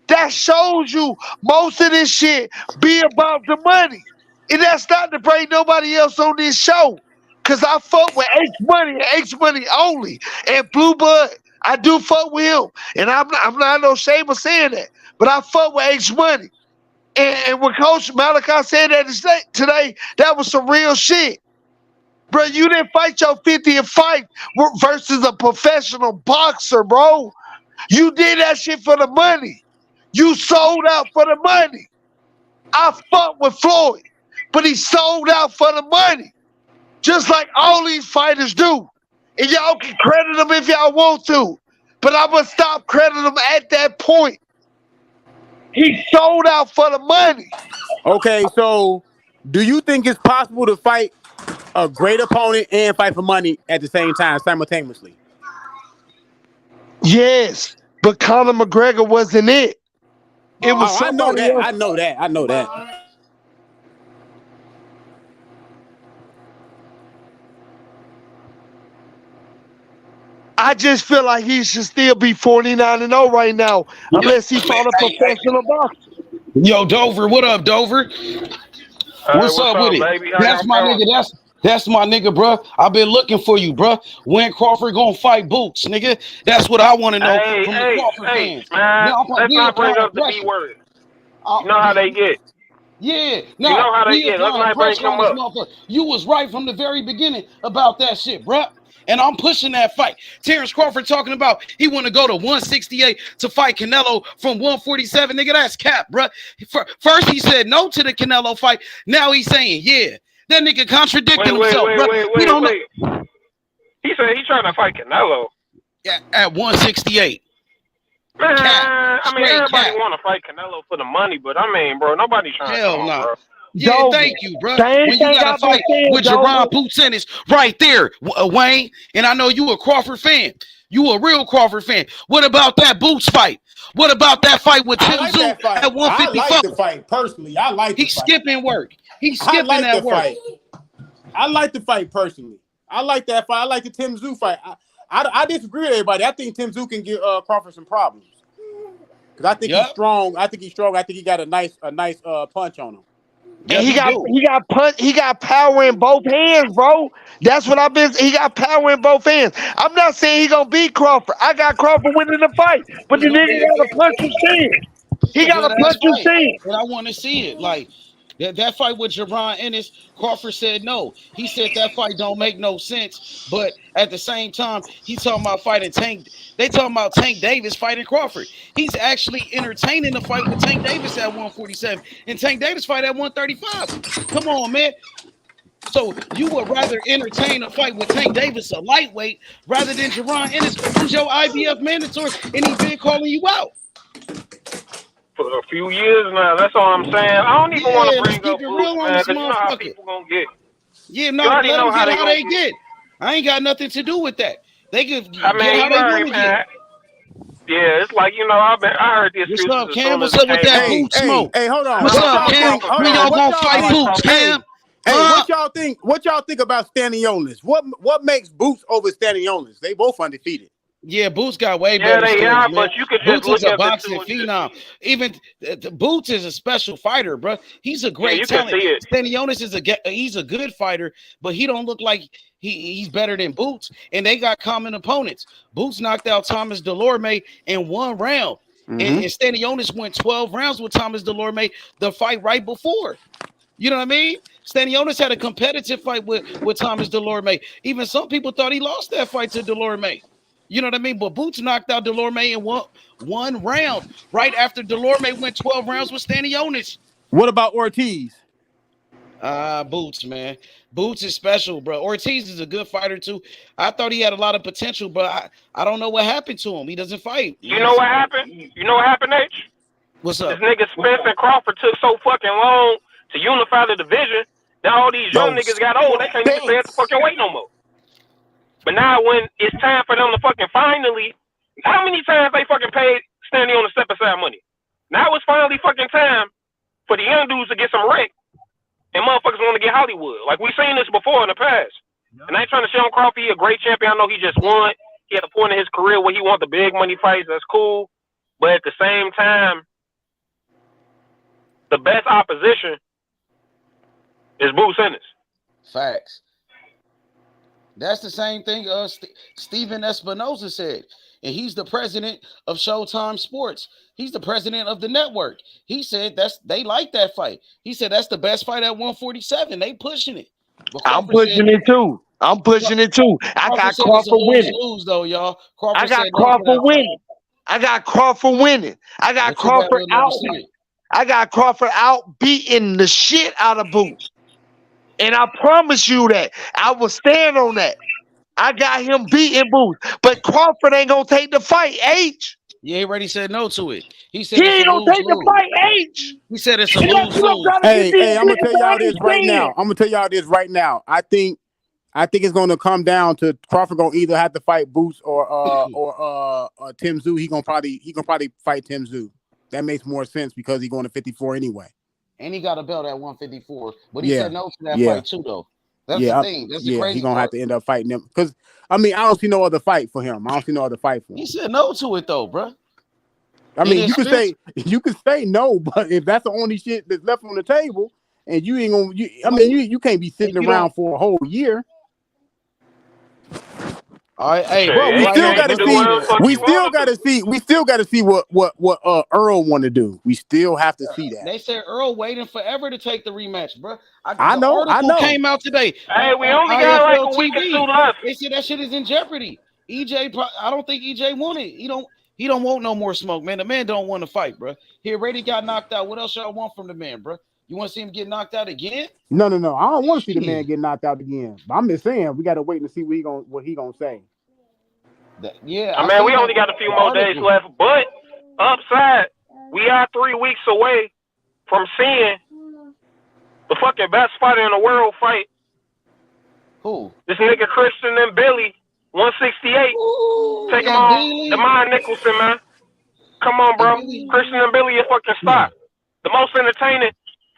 That shows you most of this shit be about the money. And that's not to bring nobody else on this show. Cause I fuck with H Money and H Money only. And Blue Bud, I do fuck with him. And I'm not no shame of saying that. But I fuck with H Money. And when Coach Malachi said that today, that was some real shit. Bro, you didn't fight your 50th fight versus a professional boxer, bro. You did that shit for the money. You sold out for the money. I fuck with Floyd, but he sold out for the money. Just like all these fighters do. And y'all can credit them if y'all want to. But I'm going to stop crediting them at that point. He sold out for the money. Okay, so do you think it's possible to fight a great opponent and fight for money at the same time, simultaneously? Yes, but Conor McGregor wasn't it. It was somebody else. I know that. I just feel like he should still be 49-0 right now, unless he fought a professional boxer. Yo, Dover, what up, Dover? What's up with it? Baby? That's my nigga. That's my nigga, bro. I've been looking for you, bro. When Crawford gonna fight Boots, nigga? That's what I want to know from the Crawford fans. Man, let's not bring up the B word. You know how they get. Yeah, you know how they get. Let's not bring him up. You was right from the very beginning about that shit, bro. And I'm pushing that fight. Terrence Crawford talking about he want to go to 168 to fight Canelo from 147. Nigga, that's cap, bro. First he said no to the Canelo fight. Now he's saying yeah. That nigga contradicting himself, bro. Wait. He said he's trying to fight Canelo. Yeah, at 168. Man, everybody want to fight Canelo for the money, but I mean, bro, nobody's trying to fight him, bro. Yeah, thank you, bro. When you got to fight with Jerron Putin's right there, Wayne, and I know you a Crawford fan. You a real Crawford fan. What about that Boots fight? What about that fight with Tim Zoo at 155? I like the fight personally. He's skipping work. He's skipping that work. Fight. I like the fight personally. I like that fight. I like the Tim Zoo fight. I disagree with everybody. I think Tim Zoo can give Crawford some problems. Because I think he's strong. I think he's strong. I think he got a nice punch on him. And he got power in both hands, bro. That's what I've been. He got power in both hands. I'm not saying he gonna beat Crawford. I got Crawford winning the fight, but the nigga gotta punch his chin. He gotta punch his chin. But I want to see it. Like that fight with Gervonta Ennis, Crawford said no. He said that fight don't make no sense. But at the same time, he's talking about fighting Tank. They talking about Tank Davis fighting Crawford. He's actually entertaining the fight with Tank Davis at 147 and Tank Davis fight at 135. Come on, man. So you would rather entertain a fight with Tank Davis, a lightweight, rather than Gervonta Ennis, who's your IBF mandatory, and he's been calling you out for a few years now. That's all I'm saying. I don't even want to bring up Boots, man, because you know how people gonna get. Yeah, no, let them get how they get. I ain't got nothing to do with that. They can get how they want to get. Yeah, it's like, I heard this. What's up, Cam? What's up with that boot smoke? Hey, hold on. What's up, Cam? When y'all gonna fight Boots, Cam? Hey, what y'all think about Stanionis? What makes Boots over Stanionis? They both undefeated. Yeah, Boots got way better. Yeah, they are, but you could just Boots is a boxing phenom. Even Boots is a special fighter, bro. He's a great talent. Stanionis he's a good fighter, but he don't look like he's better than Boots. And they got common opponents. Boots knocked out Thomas Delorme in 1 round, and Stanionis went 12 rounds with Thomas Delorme the fight right before. You know what I mean? Stanionis had a competitive fight with Thomas Delorme. Even some people thought he lost that fight to Delorme. You know what I mean? But Boots knocked out Delorme in one round right after Delorme went 12 rounds with Stanionis. What about Ortiz? Boots, man. Boots is special, bro. Ortiz is a good fighter, too. I thought he had a lot of potential, but I don't know what happened to him. He doesn't fight. You know what happened? You know what happened, H? What's up? This nigga Spence and Crawford took so fucking long to unify the division. Now all these young niggas got old. They can't even stay at the fucking weight no more. But now when it's time for them to fucking finally, how many times they fucking paid standing on the step aside money? Now it's finally fucking time for the young dudes to get some wreck and motherfuckers want to get Hollywood. Like we seen this before in the past. And I ain't trying to shit on Crawford. He a great champion. I know he just won. He had a point in his career where he wanted the big money fights. That's cool. But at the same time, the best opposition is Boots Ennis. Facts. That's the same thing Steven Espinoza said. And he's the president of Showtime Sports. He's the president of the network. He said they like that fight. He said that's the best fight at 147. They pushing it. I'm pushing it too. I got Crawford winning. Lose though, y'all. I got Crawford winning. I got Crawford winning. I got Crawford out. I got Crawford out beating the shit out of Boots. And I promise you that. I will stand on that. I got him beating Boots. But Crawford ain't going to take the fight, H. Yeah, he already said no to it. He said he ain't going to take the fight, H. He said it's a lose-lose. Hey, I'm going to tell y'all this right now. I think it's going to come down to Crawford going to either have to fight Boots or Tim Tszyu. He gonna probably fight Tim Tszyu. That makes more sense because he's going to 54 anyway. And he got a belt at 154. But he said no to that fight too, though. That's the thing. That's the crazy he's going to part. have to end up fighting him. Because, I mean, I don't see no other fight for him. He said no to it, though, bro. I mean, you could say no, but if that's the only shit that's left on the table, and you ain't gonna, you can't be sitting around for a whole year. All right, hey, bro, we still got to see what Earl want to do. We still have to see that. They said Earl waiting forever to take the rematch, bro. I know. Came out today. Hey, we only got like a week or two left. They said that shit is in jeopardy. EJ, I don't think EJ won it. He don't want no more smoke, man. The man don't want to fight, bro. He already got knocked out. What else y'all want from the man, bro? You want to see him get knocked out again? No. I don't want to see the man get knocked out again. But I'm just saying we got to wait and see what he gonna say. I mean, we only got a few more days left, but upside, we are 3 weeks away from seeing the fucking best fighter in the world fight. Who? This nigga Christian and Billy, 168. Take him on, Demond Nicholson, man. Come on, bro. Christian and Billy is fucking stock. The most entertaining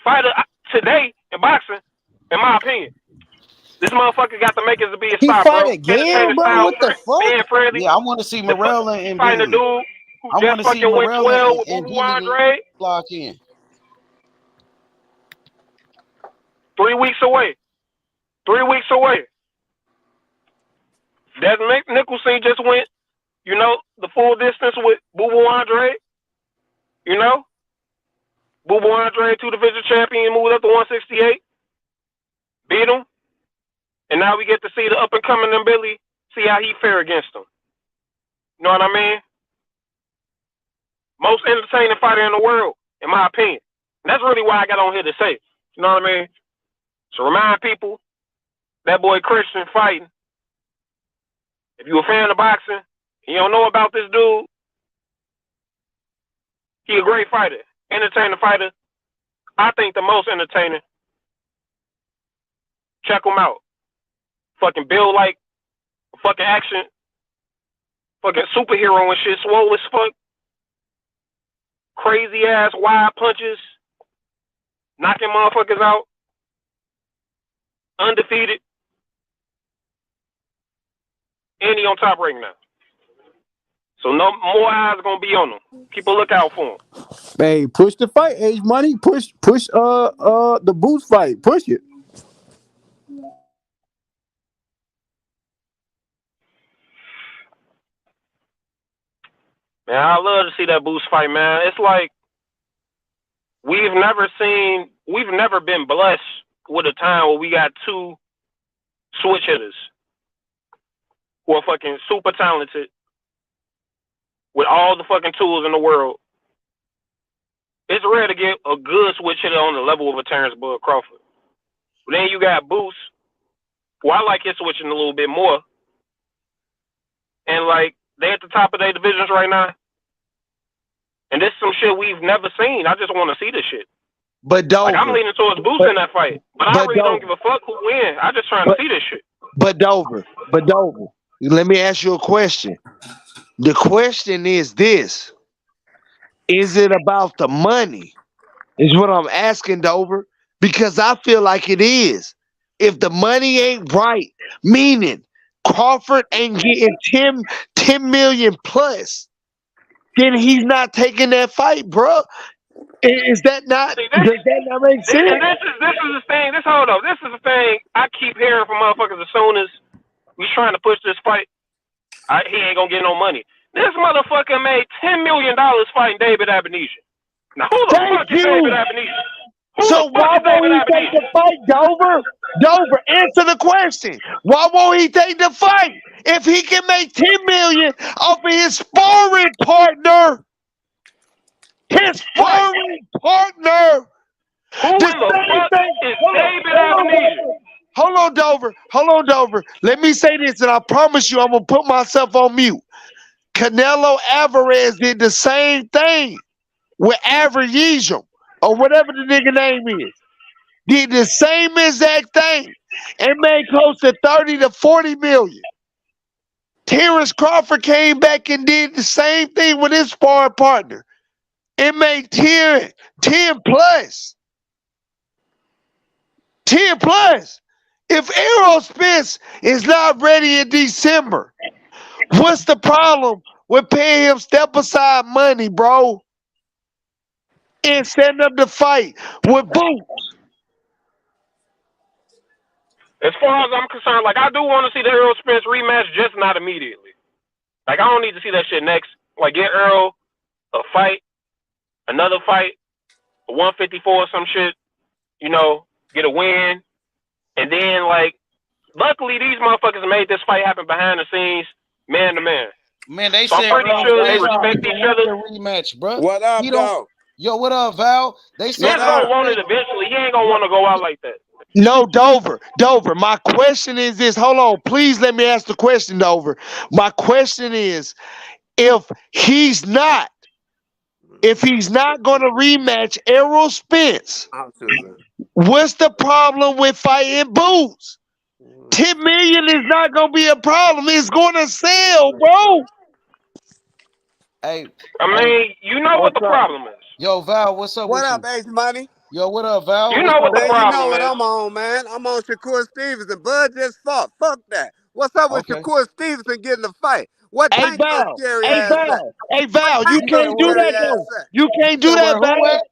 fighter today in boxing, in my opinion. This motherfucker got the makers to be a star, bro. Again, bro? What the fuck? Yeah, I want to see Morel and fighting a dude I just want to see fucking went Morel 12 with and Boo Boo D-League Andre. lock in. 3 weeks away. 3 weeks away. Desmond Nicholson just went, you know, the full distance with Boo Boo Andre. You know? Boo Boo Andre, 2 division champion, moved up to 168. Beat him. And now we get to see the up and coming and Billy, see how he fare against him. You know what I mean? Most entertaining fighter in the world, in my opinion. And that's really why I got on here to say. You know what I mean? So remind people, that boy Christian fighting. If you a fan of boxing, and you don't know about this dude, he a great fighter. Entertaining fighter. I think the most entertaining. Check him out. Fucking build like fucking action. Fucking superhero and shit. Swole as fuck. Crazy ass wide punches. Knocking motherfuckers out. Undefeated. And he on top right now. So no more eyes gonna be on him. Keep a lookout for him. Hey, push the fight, Age Money. Push the Boots fight. Push it. Man, I love to see that Boost fight, man. It's like we've never been blessed with a time where we got 2 switch hitters who are fucking super talented with all the fucking tools in the world. It's rare to get a good switch hitter on the level of a Terrence Bud Crawford. But then you got Boost, who I like his switching a little bit more. And like, they at the top of their divisions right now. And this is some shit we've never seen. I just want to see this shit. But Dover, like, I'm leaning towards Boost in that fight. But I really don't give a fuck who wins. I just trying to see this shit. But Dover, let me ask you a question. The question is this. Is it about the money? Is what I'm asking, Dover. Because I feel like it is. If the money ain't right, meaning Crawford ain't getting 10 million plus, then he's not taking that fight, bro. Is that not? Does that not make sense? And this is the thing. Hold up. This is the thing I keep hearing from motherfuckers as soon as we trying to push this fight. He ain't gonna get no money. This motherfucker made $10 million fighting David Abenesian. Now who the fuck is David Abenesian? So why won't he take the fight, Dover? Dover, answer the question. Why won't he take the fight? If he can make $10 million off of his sparring partner, his sparring partner. Who in the fuck is David Abenesian? Hold on, Dover. Let me say this, and I promise you I'm going to put myself on mute. Canelo Alvarez did the same thing with Averagesium, or whatever the nigga name is. Did the same exact thing and made close to 30 to 40 million. Terrence Crawford came back and did the same thing with his sparring partner. It made 10 plus. 10 plus. If Errol Spence is not ready in December, what's the problem with paying him step aside money, bro? And setting up the fight with Boots. As far as I'm concerned, like, I do want to see the Errol Spence rematch, just not immediately. Like, I don't need to see that shit next. Like, get Errol a fight, another fight, a 154 or some shit, you know, get a win. And then, like, luckily these motherfuckers made this fight happen behind the scenes, man to man. Man, they so said I'm pretty sure they respect each other. Rematch, bro. What up, dog? Yo, what up, Val? They said He's gonna want it eventually. He ain't gonna want to go out like that. No, Dover. My question is this. Hold on. Please let me ask the question, Dover. My question is, if he's not going to rematch Errol Spence, what's the problem with fighting Boots? 10 million is not going to be a problem. It's going to sell, bro. Hey, I mean, you know what the problem is. Yo, Val, what's up? What up, Ace Money? Yo, what up, Val? You know what the problem is. You know what I'm on, man. I'm on Shakur Stevenson. Bud just fought. Fuck that. What's up with Okay. Shakur Stevenson getting a fight? What Hey Tank your Val, scary hey ass at? Val, hey What Val, you Tank your can't do scary that though. ass at? You can't You do said that, where who Val. at?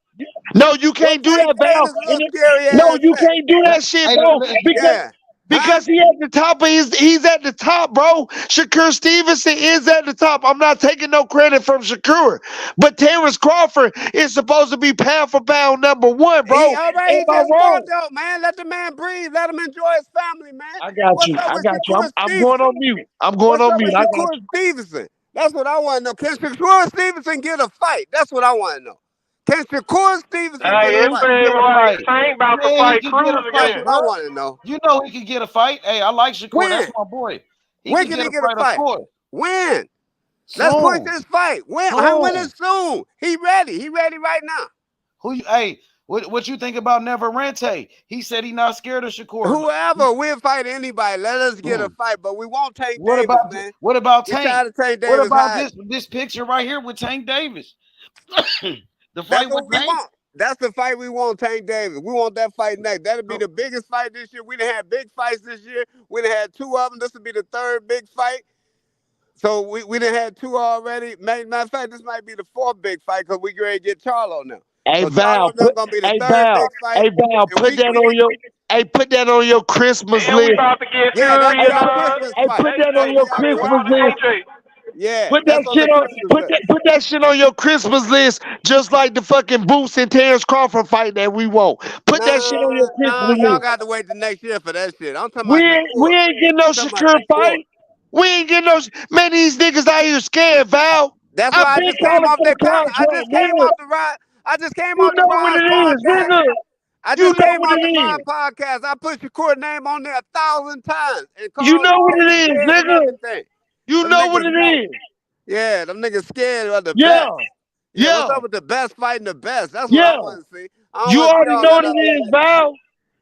No, you What can't do Tank that, Davis Val. little scary No, ass you at? can't do that shit, Hey, bro. Yeah. Because he at the top of he's at the top, bro. Shakur Stevenson is at the top. I'm not taking no credit from Shakur. But Terrence Crawford is supposed to be pound for pound #1, bro. He all right, Am he I just wrong? fought though, man. Let the man breathe. Let him enjoy his family, man. I got What's you. up I with got you. Shakur I'm going Stevenson? on mute. I'm going What's on up mute. with I got Shakur you. Stevenson? That's what I want to know. Can Shakur Stevenson get a fight? That's what I want to know. Can Shakur Stevenson get Hey, a Yeah, he fight? can everything get a like fight. Tank about to Yeah, he fight can get a Cruz That's fight, again. what I bro. want to know. You know he can get a fight. Hey, I like Shakur. That's When? my boy. He When can can get he a get a fight, of fight? course. When? Let's push Soon. this fight. When Soon. is soon? He ready. He ready right now. Who you hey, what you think about Neverente? He said he not scared of Shakur. Whoever, we'll fight anybody. Let us get a fight, but we won't Tank What Davis, about man. what about We Tank? tired of Tank What Davis about hiding. this picture right here with Tank Davis? The That's fight what with we Tank? want. That's the fight we want, Tank Davis. We want that fight next. That'll be the biggest fight this year. We done had big fights this year. We done had 2 of them. This will be the 3rd big fight. So we done had 2 already. Matter of fact, this might be the 4th big fight because we ready to get Charlo now. Hey So Val, Charlo now gonna be the 3rd big fight. And put that on your put that on your Christmas And we list. about to get yeah, that'll Fury be and our Christmas Hey, fight. put that on That'll your be our Christmas Christmas list. fight. AJ. Yeah, Put that's that on shit the on Christmas list. put that shit on your Christmas list, just like the fucking Boots and Terrence Crawford fight that we want. Put that shit on your Nah, Christmas y'all list. got to wait the next year for that shit. I'm talking We about ain't Shakur. getting no I'm talking about Shakur Shakur. fight. We ain't getting no man. These niggas out here scared, Val. That's I've why I been just came calling off for the that panel. I contract, just came nigga. off the ride. I just came You off the know what Rise it is, podcast. nigga. I You just know came what off it the is. Rise podcast. I put Shakur name on there 1,000 times and You called know what they it is, scared and nigga. everything. You Them know what niggas, it is. yeah, them niggas scared of the Yeah, best. Yeah, what's yeah, up with the best fighting the best? That's what I yeah. want to see. I don't You want to see already all know that what other it is, shit. Val.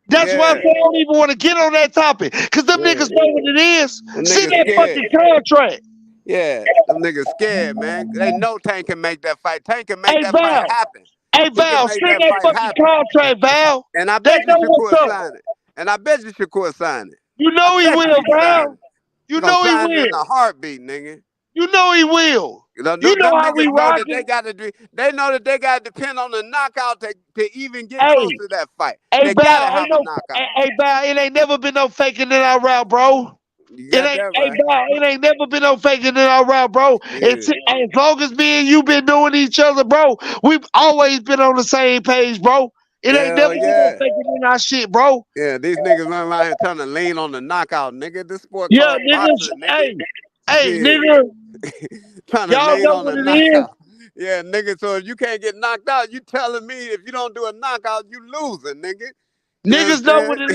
That's why I Yeah, say I don't even want to get on that topic. Because them yeah. niggas know what it is. Them Send niggas that scared. fucking contract. Yeah, them niggas scared, man. They know Tank can make that fight. Tank can make Hey, that fight Val. happen. Hey, He can Val, make send that that fight fucking happen. contract, Val. And I They bet you know what's Shakur up. sign it. And I bet you Shakur sign it. You I know he bet you will, he sign Val. it. You He gonna know he sign it in will. a heartbeat, nigga. You know he will. Them You know how we niggas know that rocking. they got to do. They know that they got to depend on the knockout to even get Hey, close to that fight. hey, They Val, gotta have ain't a no, knockout. hey, Val, it ain't never been no faking in our route, bro. You It got ain't, that hey, right. Val, it ain't never been no faking in our route, bro. Yeah. As long as me and you been doing each other, bro, we've always been on the same page, bro. It ain't never Hell been no yeah. faking in our shit, bro. Yeah, these niggas running around here trying to lean on the knockout, nigga. This sport Yeah, called niggas, boxing, nigga. hey, Shit. nigga, Trying to y'all lean know on what the it is. knockout. Yeah, nigga. So if you can't get knocked out, you telling me if you don't do a knockout, you losing, nigga. You Niggas know what understand? it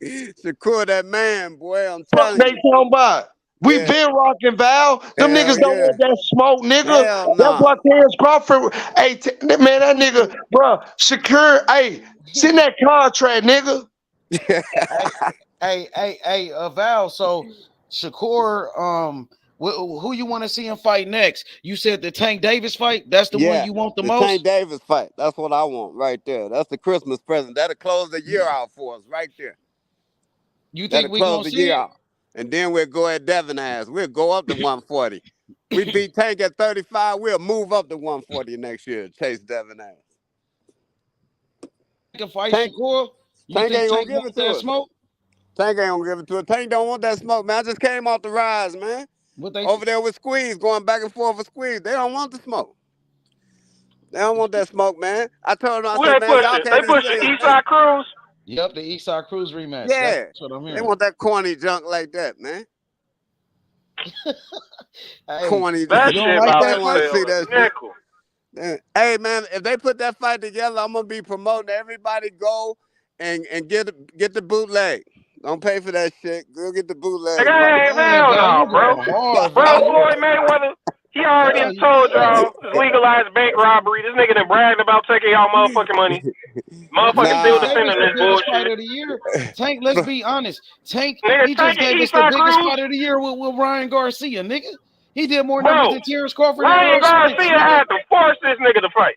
is. Shakur, that man, boy, I'm Fuck telling they you. talking about. We Yeah. been rocking, Val. Them Hell niggas don't yeah. want that smoke, nigga. Hell That's nah. why Terrence Crawford, hey, man, that nigga, bro, Shakur, hey, send that contract, nigga. Hey, Val. So Shakur, who you want to see him fight next? You said the Tank Davis fight. That's the one Yeah, you want the the most. Tank Davis fight. That's what I want right there. That's the Christmas present. That'll close the year out for us right there. You think That'll we close gonna the see year it? out. And then we'll go at Devin ass. We'll go up to 140. We beat Tank at 35. We'll move up to 140 next year. Chase Devin ass. Can fight Tank, Shakur? You Tank think ain't gonna Tank give wants it to that us. smoke? Tank ain't gonna give it to us. Tank don't want that smoke, man. I just came off the rise, man. What they Over there with Squeeze, going back and forth with Squeeze. They don't want the smoke. They don't want that smoke, man. I told them, I Who said, they man, y'all pushing? They can't even pushing say his name. Eastside Cruz. Yep, the Eastside Cruz rematch. Yeah, That's what I'm they hearing. want that corny junk like that, man. Hey, Corny That junk. you don't shit like about They to that want fight? to see sell a that shit. nickel. Hey man, if they put that fight together, I'm gonna be promoting everybody. Go and get the bootleg. Don't pay for that shit. Go get the bootleg Nigga, fight. Damn, hell Val, no, you bro. going hard, Bro, Val. Floyd Mayweather, he already Val, done you told crazy. y'all legalized bank robbery. This nigga done bragged about taking y'all motherfucking money. Motherfucker Tank still Nah, gave us defending the this biggest fight bullshit. of the year. Tank, let's be honest. Tank, Nigga, he just taking gave us the Eastside biggest Cruz. fight of the year with Ryan Garcia, nigga. He did more numbers Bro, than Terrence Crawford and Ryan Errol Spence, Garcia nigga. had to force this nigga to fight.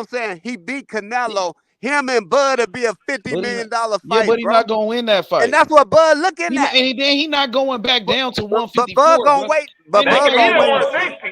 I'm saying he beat Canelo. Him and Bud would be a $50 million fight, yeah, but he's bro. not gonna win that fight. And that's what Bud looking at. And then he not going back down to 154. But Bud gonna wait. But Bud gonna wait. 160.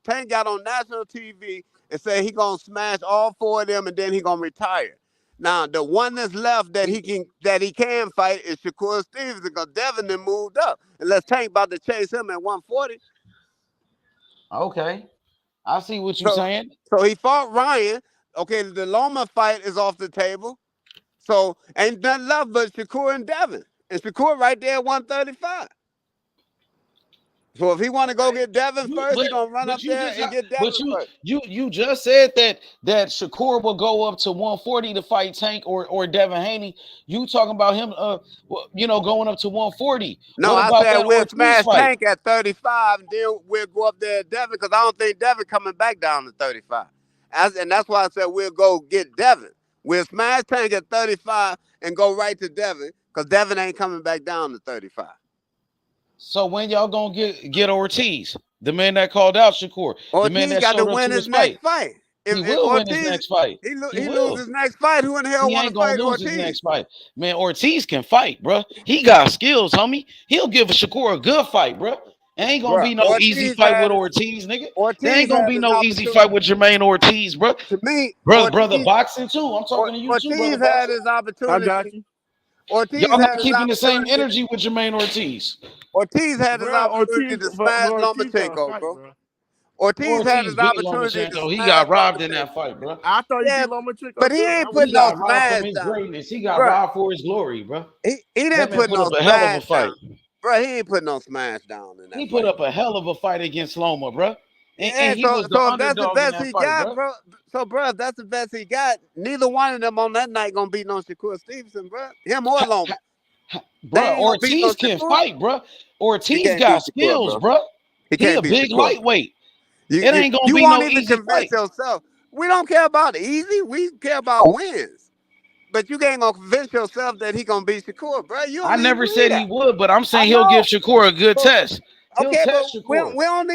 Tank got on national TV and said he gonna smash all 4 of them and then he gonna retire. Now the one that's left that he can fight is Shakur Stevenson because Devin then moved up. Unless Tank about to chase him at 140. Okay. I see what you're saying. So he fought Ryan. Okay, the Loma fight is off the table. So ain't nothing left but Shakur and Devin. And Shakur right there at 135. So if he want to go get Devin first, But he gonna run up you there just and get Devin first. you just said that Shakur will go up to 140 to fight Tank or Devin Haney. You talking about him going up to 140. No, What I about said that we'll Ortiz smash fight? Tank at 35, and then we'll go up there at Devin because I don't think Devin coming back down to 35. And that's why I said we'll go get Devin. We'll smash Tank at 35 and go right to Devin because Devin ain't coming back down to 35. So when y'all gonna get Ortiz, the man that called out Shakur, the man Ortiz that got to showed up win to his his next fight? fight. He If will win his Ortiz next fight. he He lose will. his next fight, who in the hell He want to ain't gonna fight lose his Ortiz? next fight. Man, Ortiz can fight, bro. He got skills, homie. He'll give Shakur a good fight, bro. It ain't gonna Bruh, be no easy fight with Ortiz, nigga. There ain't gonna be his no easy fight opportunity. with Jermaine Ortiz, bro. To me, Brother boxing too. I'm talking to you too, Ortiz brother had boxing. his opportunity. Ortiz Y'all had not his keeping the same opportunity. energy with Jermaine Ortiz. Ortiz had his opportunity Ortiz, to but smash Ortiz got to Lomachenko, fight, bro. bro. Ortiz had Ortiz his beat opportunity to Lomachenko. He smash got robbed in Lomachenko. that fight, bro. I thought he Yeah, beat Lomachenko but he too. ain't put He no got robbed from smash his down. greatness. He got Bruh, robbed for his glory, bro. he That didn't man put put no up a hell of a smash fight. down. Bro, he ain't put no smash down in that He fight. put up a hell of a fight against Loma, bro. Yeah, And he was the so if that's the underdog in best that he fight, got, bro. bro. So, bro, if that's the best he got, neither one of them on that night gonna beat no Shakur Stevenson, bro. Him or Loma. They Bro, ain't gonna beat no Ortiz can Shakur. fight, bro. He Ortiz can't got beat Shakur, skills, bro. bro. He He a can't beat big Shakur. lightweight. It ain't gonna You be won't no even easy convince fight. yourself. We don't care about easy. We care about wins. But you ain't gonna convince yourself that he gonna beat Shakur, bro. You I don't even never believe said he that. would, but I'm I saying he'll give know. Shakur a good But, test. He'll okay, but test Shakur. we don't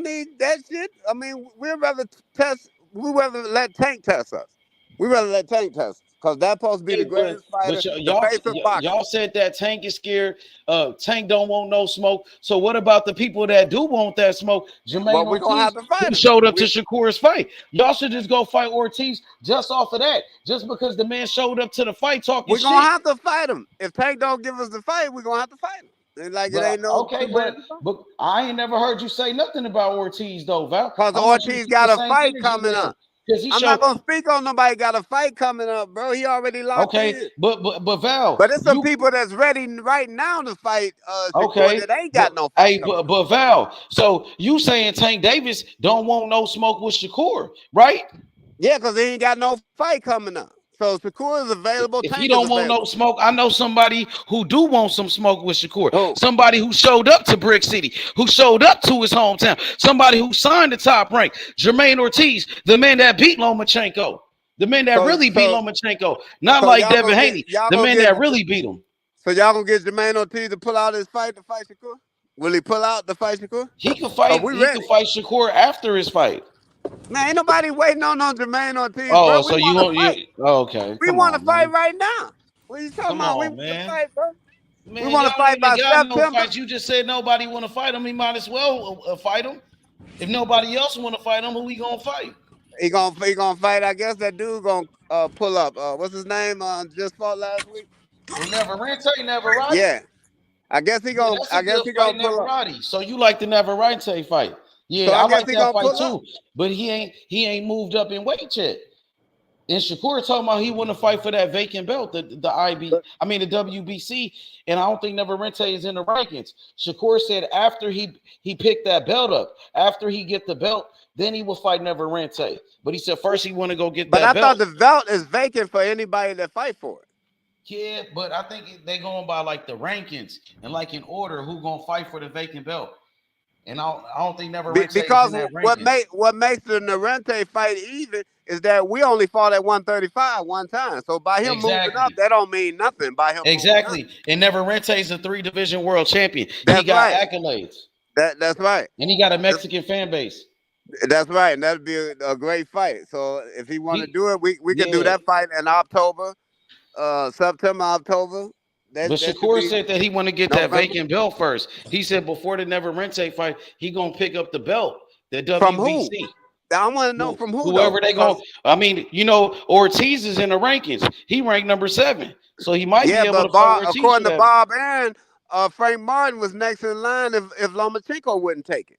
need that shit. I mean, we'd rather let Tank test us. We'd rather let Tank test us. Because that's supposed to be the Hey, greatest fighter, the face of boxing. y'all said that Tank is scared. Tank don't want no smoke. So what about the people that do want that smoke? Jermaine Well, we're gonna Ortiz, have to fight who him. showed up to Shakur's fight. Y'all should just go fight Ortiz just off of that. Just because the man showed up to the fight talking We're gonna shit. have to fight him. If Tank don't give us the fight, we're gonna have to fight him. And like it But ain't no okay, two ways to go. but I ain't never heard you say nothing about Ortiz though, Val. Because I want you to Ortiz keep the got a same fight energy coming with him. up. Because he I'm showed not gonna speak on nobody got a fight coming up, bro. He already locked okay, in. but Val, But there's some people that's ready right now to fight Shakur okay, that ain't got no fight coming up. but Val, so you saying Tank Davis don't want no smoke with Shakur, right? Yeah, because he ain't got no fight coming up. So Shakur is available. If he Tank is don't want no available. smoke, I know somebody who do want some smoke with Shakur. Who? Somebody who showed up to Brick City, who showed up to his hometown. Somebody who signed the top rank. Jermaine Ortiz, the man that beat Lomachenko. The man that really beat Lomachenko. Not So like y'all Devin gonna Haney. y'all The gonna man get that really beat him. So y'all gonna get Jermaine Ortiz to pull out his fight to fight Shakur? Will he pull out to fight Shakur? He could fight. We He ready? could fight Shakur after his fight. Man, ain't nobody waiting on Jermaine Ortiz, Oh, bro. We so you want to want fight. okay? We Come want to on, fight man. right now. What are you talking Come about? We on, want to man. fight, bro. Man, We want to y'all fight ain't by even got no September. fights. You just said nobody want to fight him. He might as well fight him. If nobody else want to fight him, who we gonna fight? He gonna fight. I guess that dude gonna pull up. What's his name? Just fought last week. Neverati. Yeah. I guess he gonna. That's I a guess good he fight, gonna pull up. Neverati. So you like the Neverati fight? Yeah, So I I guess like he that gonna fight pull up. too. But he ain't moved up in weight yet. And Shakur talking about he want to fight for that vacant belt, the WBC, and I don't think Neverente is in the rankings. Shakur said after he picked that belt up, after he get the belt, then he will fight Neverente. But he said first he want to go get But that I belt. thought the belt is vacant for anybody that fight for it. Yeah, but I think they going by like the rankings and like in order who gonna fight for the vacant belt. And I don't think Neverente Because is in that what makes the Narente fight even is that we only fought at 135 one time. So by him moving up, that don't mean nothing. By him exactly. And Neverente is a 3-division world champion. That's he got right. accolades. That's right. And he got a Mexican fan base. That's right. And that'd be a great fight. So if he want to do it, we can do that fight in October, September, October. But Shakur said that he want to get that vacant belt first. He said before the Neverente fight, he gonna pick up the belt, the WBC. From who? I want to know from who. Whoever they go. I mean, Ortiz is in the rankings. He ranked number 7, so he might be able to fight Ortiz. According to Bob and Frank Martin was next in line if Lomachenko wouldn't take it.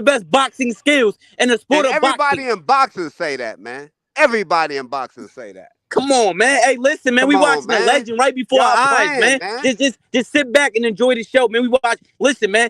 the best boxing skills in the sport And of boxing. everybody in boxing say that, man. Everybody in boxing say that. Come on, man. Hey, listen, man. Come We on, watching man. a legend right before Y'all our eyes, playing, man. man. Just sit back and enjoy the show, man. We watch. Listen, man.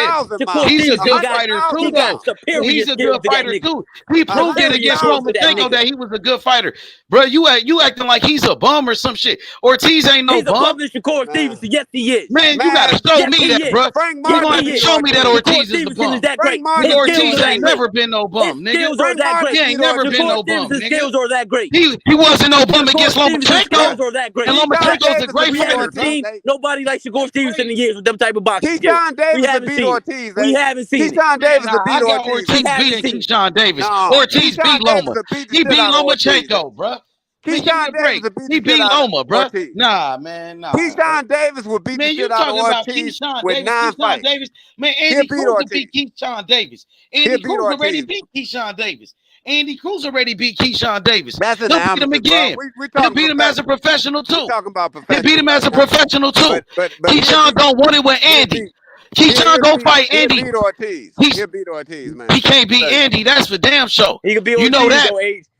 Yes, he's a good fighter too, though. He's a good fighter too. He proved it against Lomachenko that he was a good fighter, bro. You acting like he's a bum or some shit. Ortiz ain't no bum. Shakur Stevenson, yes he is. Man, you gotta show me that, bro. You gonna have to show me that Ortiz is the bum. Ortiz ain't never been no bum, nigga. Skills are that great. He ain't never been no bum, His nigga. skills are that great. He wasn't no bum against Lomachenko. Skills are that great. And Lomachenko's a great fighter. Nobody like Shakur Stevenson in years with them type of boxing skills. Keyshawn Davis beat Ortiz. We haven't seen it. Keyshawn Davis beat Ortiz beating Keyshawn Davis. No. Ortiz beat Loma. He beat Lomachenko, bro. Keyshawn Davis he beat Loma, bro. Nah, man, nah. Keyshawn Davis would beat the shit out of Ortiz with 9 fights. Davis. Man, Andy Cruz beat Keyshawn Davis. Andy Cruz already beat Keyshawn Davis. Andy Cruz already beat Keyshawn Davis. That's He'll beat him again. He'll beat him as a professional too. Talking about professional. He'll beat him as a professional too. Keyshawn don't want it with Andy. Keyshawn go fight Andy. He'll beat Ortiz. He'll beat Ortiz, man. He can't beat Andy. That's for damn sure. He can beat Ortiz, you know that. Though,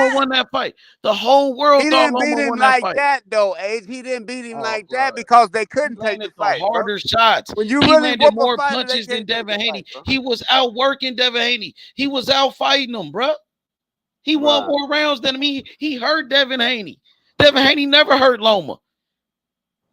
Loma won that fight. The whole world He thought didn't beat Loma him won that like fight. that though, Age. He didn't beat him Oh, like bro. that because they couldn't He take the landed the fight, bro. harder shots. When you He really landed whoop more a fighter, they punches than can't take Devin the Haney. fight, bro. He was outworking Devin Haney. He was out fighting him, bro. He won more rounds than me. He hurt Devin Haney. Devin Haney never hurt Loma.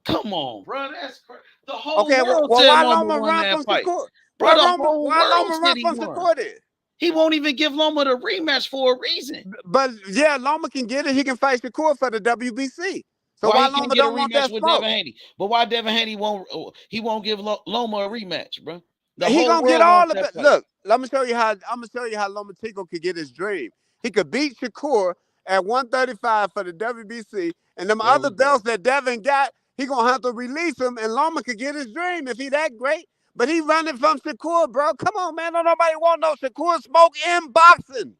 Come on, bro. That's crazy. The whole Okay, world well, said why Loma Loma won run that from fight. Shakur? Bro, the Why whole world Loma said run he from won. Shakur then? He won't even give Loma the rematch for a reason. But yeah, Loma can get it. He can fight Shakur for the WBC. So why why he can't Loma get a don't want that rematch with smoke? Devin Haney? But why Devin Haney won't give Loma a rematch, bro? The He whole gonna get world all wants of that it. fight. Look, I'm gonna show you how Lomachenko could get his dream. He could beat Shakur at 135 for the WBC, and them There other we go. belts that Devin got, he gonna have to release him, and Loma could get his dream if he that great. But he running from Shakur, bro. Come on, man. Don't nobody want no Shakur smoke in boxing.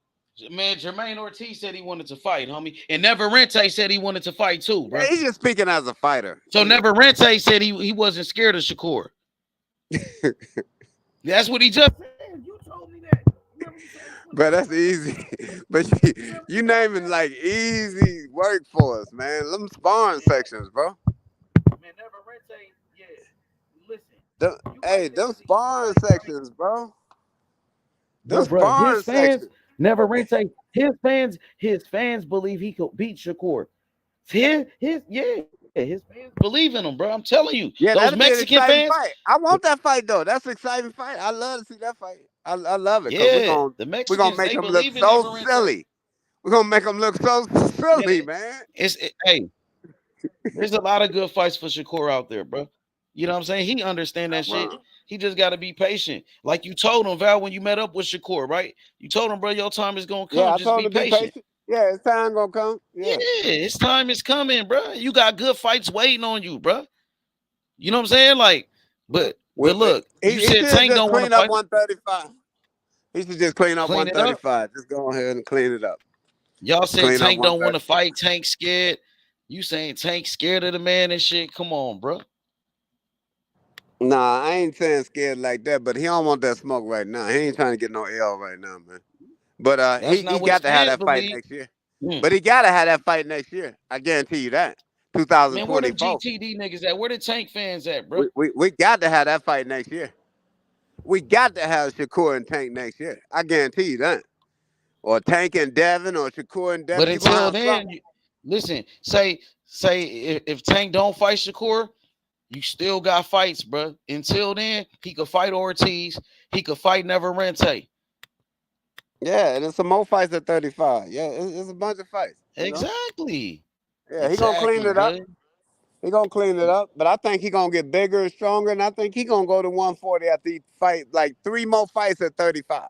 Man, Jermaine Ortiz said he wanted to fight, homie. And Never Rente said he wanted to fight too, bro. Yeah, he's just speaking as a fighter. So Never Rente said he wasn't scared of Shakur. That's what he just said. You told me that. But that's easy. But you naming like easy work for us, man. Them sparring sections, bro. Man, Never Rente, yeah. Listen. Them sparring sections, bro. Them Bro, sparring his fans sections. Never Rente. His fans believe he could beat Shakur. His fans believe in him, bro. I'm telling you. Yeah, Those that'll be an Mexican exciting fans, fight. I want that fight though. That's an exciting fight. I love to see that fight. I love it because yeah. The we're gonna Mexicans, make they him look believe in so Never Rente. silly. We're gonna make him look so silly, man. Hey, there's a lot of good fights for Shakur out there, bro. You know what I'm saying? He understand that shit. He just got to be patient. Like you told him, Val, when you met up with Shakur, right? You told him, bro, your time is gonna come. Yeah, I Just told be him to be patient. patient. Yeah, his time gonna come. Yeah, his time is coming, bro. You got good fights waiting on you, bro. You know what I'm saying? Like, but look, He you should said Tank just don't want to clean up fight. 135. He should just clean up Clean it up. 135. Just go ahead and clean it up. Y'all Just said clean up Tank don't want to 135. fight. Tank scared. You saying Tank scared of the man and shit? Come on, bro. Nah, I ain't saying scared like that, but he don't want that smoke right now. He ain't trying to get no L right now, man. But That's he not what his got to have fans that fight believe. next year. But he got to have that fight next year. I guarantee you that. Man, where them 2024. GTD niggas at? Where the Tank fans at, bro? We got to have that fight next year. We got to have Shakur and Tank next year. I guarantee you that. Or Tank and Devin or Shakur and But Devin. You gonna until have then, something. listen, say if Tank don't fight Shakur, you still got fights, bro. Until then, he could fight Ortiz. He could fight Never Rente. Yeah, and there's some more fights at 35. Yeah, it's a bunch of fights. Exactly. Yeah, he gonna clean it up. Bro. He gonna clean it up. But I think he gonna get bigger and stronger, and I think he gonna go to 140 after he fight like 3 more fights at 35.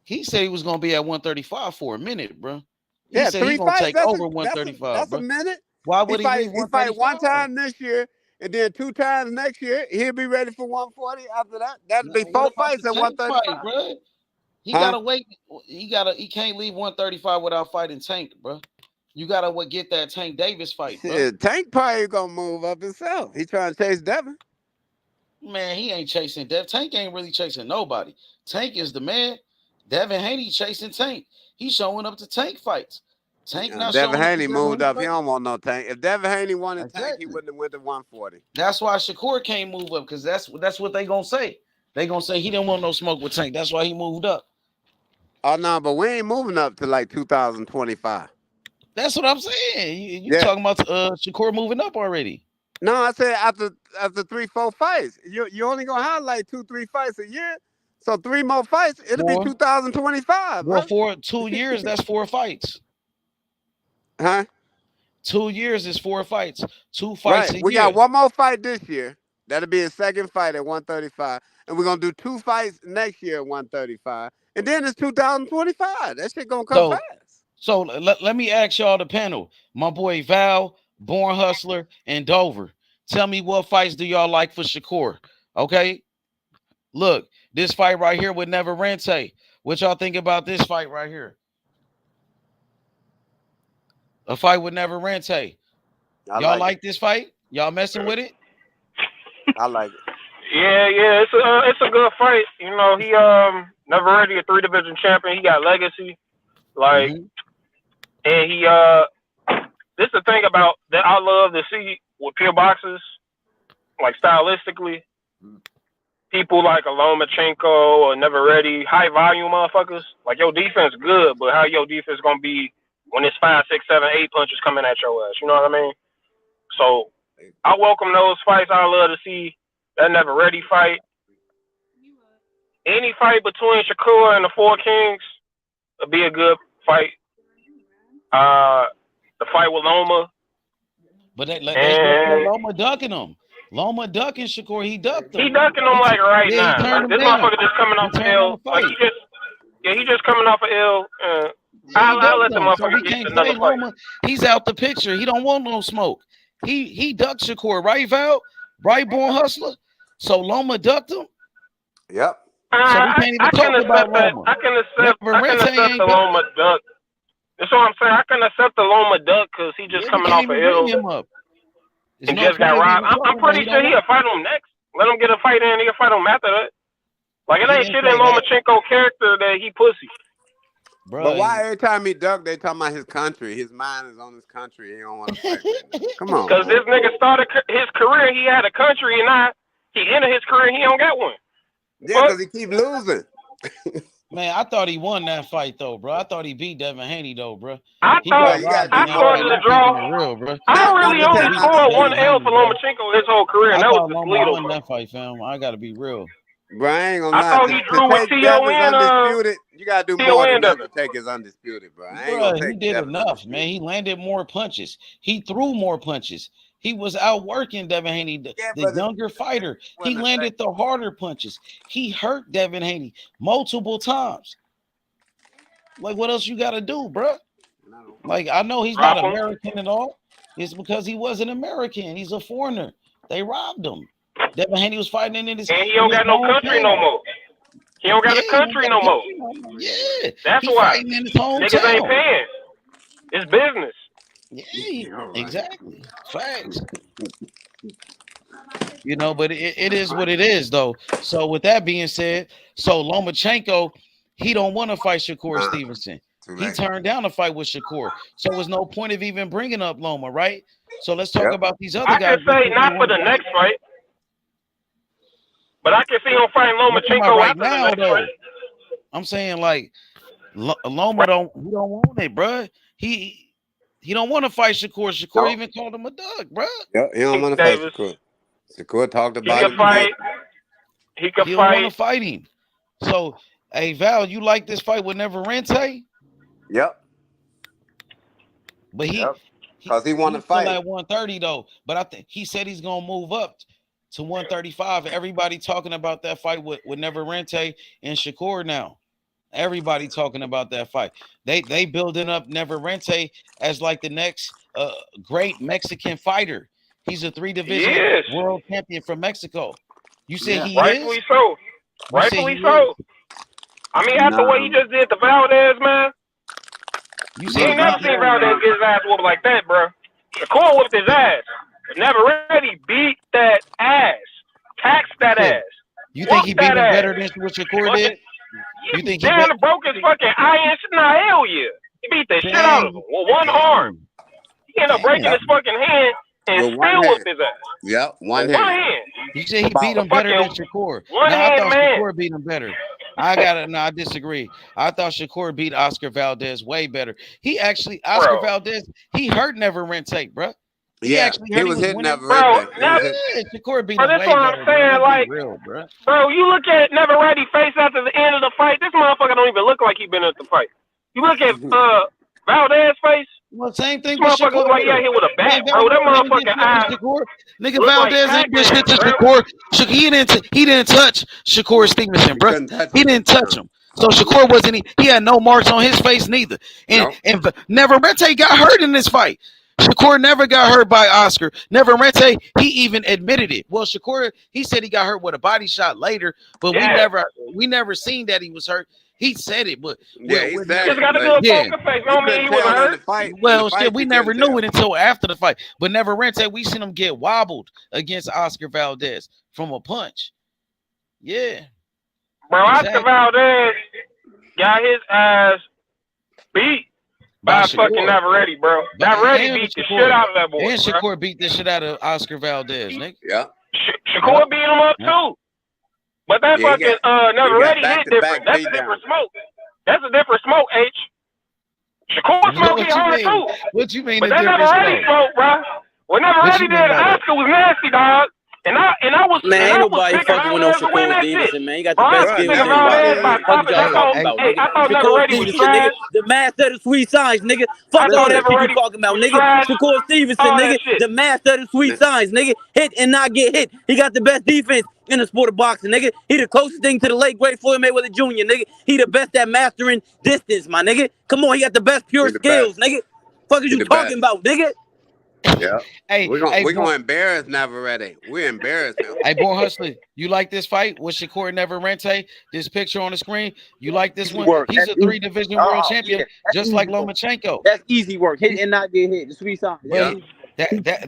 He said he was gonna be at 135 for a minute, bro. He Yeah, said he 3 gonna fights. take over 135, That's a bro. minute. Why He would he leave fight 1 135? time this year, and then 2 times next year. He'll be ready for 140 after that. That'll be What 4 about fights the at Tank 135. fight, bro? He Huh? gotta wait. He can't leave 135 without fighting Tank, bro. You gotta get that Tank Davis fight, bro. Shit, Tank probably gonna move up himself. He trying to chase Devin. Man, he ain't chasing Dev. Tank ain't really chasing nobody. Tank is the man. Devin Haney chasing Tank. He's showing up to Tank fights. Tank not Devin showing up to Haney Devin moved Haney up. He fights. don't want no Tank. If Devin Haney wanted Tank, he Exactly. wouldn't have went to 140. That's why Shakur can't move up, because that's what they gonna say. They gonna say he didn't want no smoke with Tank. That's why he moved up. Oh no, but we ain't moving up to like 2025. That's what I'm saying. You talking about Shakur moving up already? No, I said after 3-4 fights. You only gonna have like 2-3 fights a year. So 3 more fights, it'll be 2025, Well, bro. for 2 years, that's 4 fights. Huh? 2 years is 4 fights. 2 fights Right. a We year. got 1 more fight this year. That'll be his second fight at 135. And we're gonna do 2 fights next year at 135. And then it's 2025. That shit gonna come fast. So let me ask y'all the panel. My boy Val, Born Hustler, and Dover. Tell me what fights do y'all like for Shakur? Okay. Look, this fight right here with Never Rente. What y'all think about this fight right here? A fight with Never Rente. Y'all like this fight? Y'all messing with it? I like it. Yeah, it's a good fight. You know, he never already a 3-division champion. He got legacy, like, and he this is the thing about that I love to see with pure boxers, like stylistically, people like a Lomachenko or Never Ready, high volume motherfuckers. Like your defense good, but how your defense gonna be when it's 5, 6, 7, 8 punches coming at your ass? You know what I mean? So I welcome those fights. I love to see that Never Ready fight. Any fight between Shakur and the Four Kings, would be a good fight. The fight with Loma. But they Loma ducking him. Loma ducking Shakur. He ducked him. He ducking him like right now. Like, this motherfucker just coming off the L. Like he just coming off an L. I'll let the motherfucker get another fight. Loma. He's out the picture. He don't want no smoke. He ducked Shakur, right, Val? Right, born hustler. So Loma ducked him. Yep. So we can't even talk about Loma. I can accept the Loma duck. That's what I'm saying. I can accept the Loma duck because he just coming off an L. He just got robbed. I'm pretty sure he'll fight him next. Let him get a fight in. He'll fight him after that. Like, it ain't shit in Lomachenko character that he pussy. Bro, but why every time he duck, they talking about his country? His mind is on his country. He don't want to fight. Come on. Because this nigga started his career, he had a country, and now he ended his career, he don't got one. Yeah, because he keep losing. Man, I thought he won that fight though, bro. I thought he beat Devin Haney though, bro. I scored the draw. Real, bro. I really only scored one L for Lomachenko his whole career, and that was the Toledo. Won that fight, fam. I gotta be real. Bro, I ain't gonna lie. I thought he drew with T.O.N. You gotta do more than that to take his undisputed, bro. I ain't gonna take he did enough, man. He landed more punches. He threw more punches. He was outworking Devin Haney, the younger fighter. He landed the harder punches. He hurt Devin Haney multiple times. Like, what else you got to do, bro? Like, I know he's not American at all. It's because he wasn't American. He's a foreigner. They robbed him. Devin Haney was fighting in his. And he don't got no country no more. He don't got a country no more. Yeah, that's why niggas ain't paying. It's business. Yeah, exactly. Facts. You know, but it is what it is, though. So with that being said, so Lomachenko, he don't want to fight Shakur Stevenson. He turned down a fight with Shakur. So there's no point of even bringing up Loma, right? So let's talk about these other guys. I can say not for the next fight, but I can see him fighting Lomachenko right after now, the next fight. I'm saying, like, Loma don't want it, bro. He don't want to fight Shakur. Shakur even called him a dog, bro. Yeah, he don't want to fight Shakur. Shakur talked about he can fight. He can don't fight. want to fight him. So, hey, Val, you like this fight with Neverente? Yep. But because he want to fight at 130 though. But I think he said he's gonna move up to 135. Everybody talking about that fight with Neverente and Shakur now. Everybody talking about that fight. They building up Neverente as like the next great Mexican fighter. He's a 3-division world champion from Mexico. You said he rightfully is? So. Rightfully so. I mean, after what he just did to Valdez, man. You ain't never seen Valdez get his ass whooped like that, bro. Shakur whooped his ass. Neverente beat that ass. Taxed that ass. You think he beat him better than what Shakur did? You think he broke his fucking iron? Nah, hell yeah. He beat the shit out of him with one arm. He ended up breaking his fucking hand and still whooped his ass. Yep, one hand. You said he beat him better than Shakur. I thought Shakur beat him better. I disagree. I thought Shakur beat Oscar Valdez way better. Oscar Valdez, he hurt Neverente, bro. He was hitting Neverente. Shakur beat him way better. That's what I'm saying. Like, real, bro, you look at Neverente face after the end of the fight. This motherfucker don't even look like he been at the fight. You look at Valdez face. Well, same thing. This motherfucker look like he out here with a bat, bro. That motherfucking eye. Nigga, Valdez ain't did shit to Shakur. He didn't touch Shakur Stevenson, bro. He didn't touch him. So Shakur wasn't. He had no marks on his face neither. And Neverente got hurt in this fight. Shakur never got hurt by Oscar. Neverente, he even admitted it. Well, Shakur, he said he got hurt with a body shot later, but we never seen that he was hurt. He said it, but just got to do a poker face. Don't mean he was hurt. Well, shit, we never knew it until after the fight. But Neverente, we seen him get wobbled against Oscar Valdez from a punch. Yeah, bro. Oscar Valdez got his ass beat by fucking Navarrete, bro. Navarrete beat the shit out of that boy. And Shakur beat the shit out of Oscar Valdez, nigga. Yeah. Shakur beat him up too. But that fucking Navarrete hit different. That's a different smoke. That's a different smoke, H. Shakur smoke hit hard too. What you mean? But that Navarrete smoke, bro. What Navarrete did, Oscar was nasty, dog. And I was Man, ain't nobody picking fucking with no Valdez to win Shakur that shit. Stevenson, man. He got the Bro, I best was skills picking in the Valdez box. by Fuck y'all I talking thought, about, hey, nigga. I thought Shakur Never Ready was Stevenson, nigga. trash. The master of the sweet signs, nigga. I Fuck all thought that Never shit you Ready talking about, was nigga. trash. Shakur Stevenson, All that nigga. shit. The master of the sweet signs, nigga. Hit and not get hit. He got the best defense in the sport of boxing, nigga. He the closest thing to the late great Floyd Mayweather Jr., nigga. He the best at mastering distance, my nigga. Come on, he got the best pure He the skills, best. nigga. Fuck is He you the talking best. about, nigga? Yeah. Hey, We're gonna embarrass Navarrete. We embarrass him. Hey, Born Hustler, you like this fight with Shakur Neverrente? This picture on the screen, you like this Easy one? work. He's That's a easy. 3-division world champion, Yeah, that's just easy like work. Lomachenko. That's easy work. Hit and not get hit. The sweet signs. But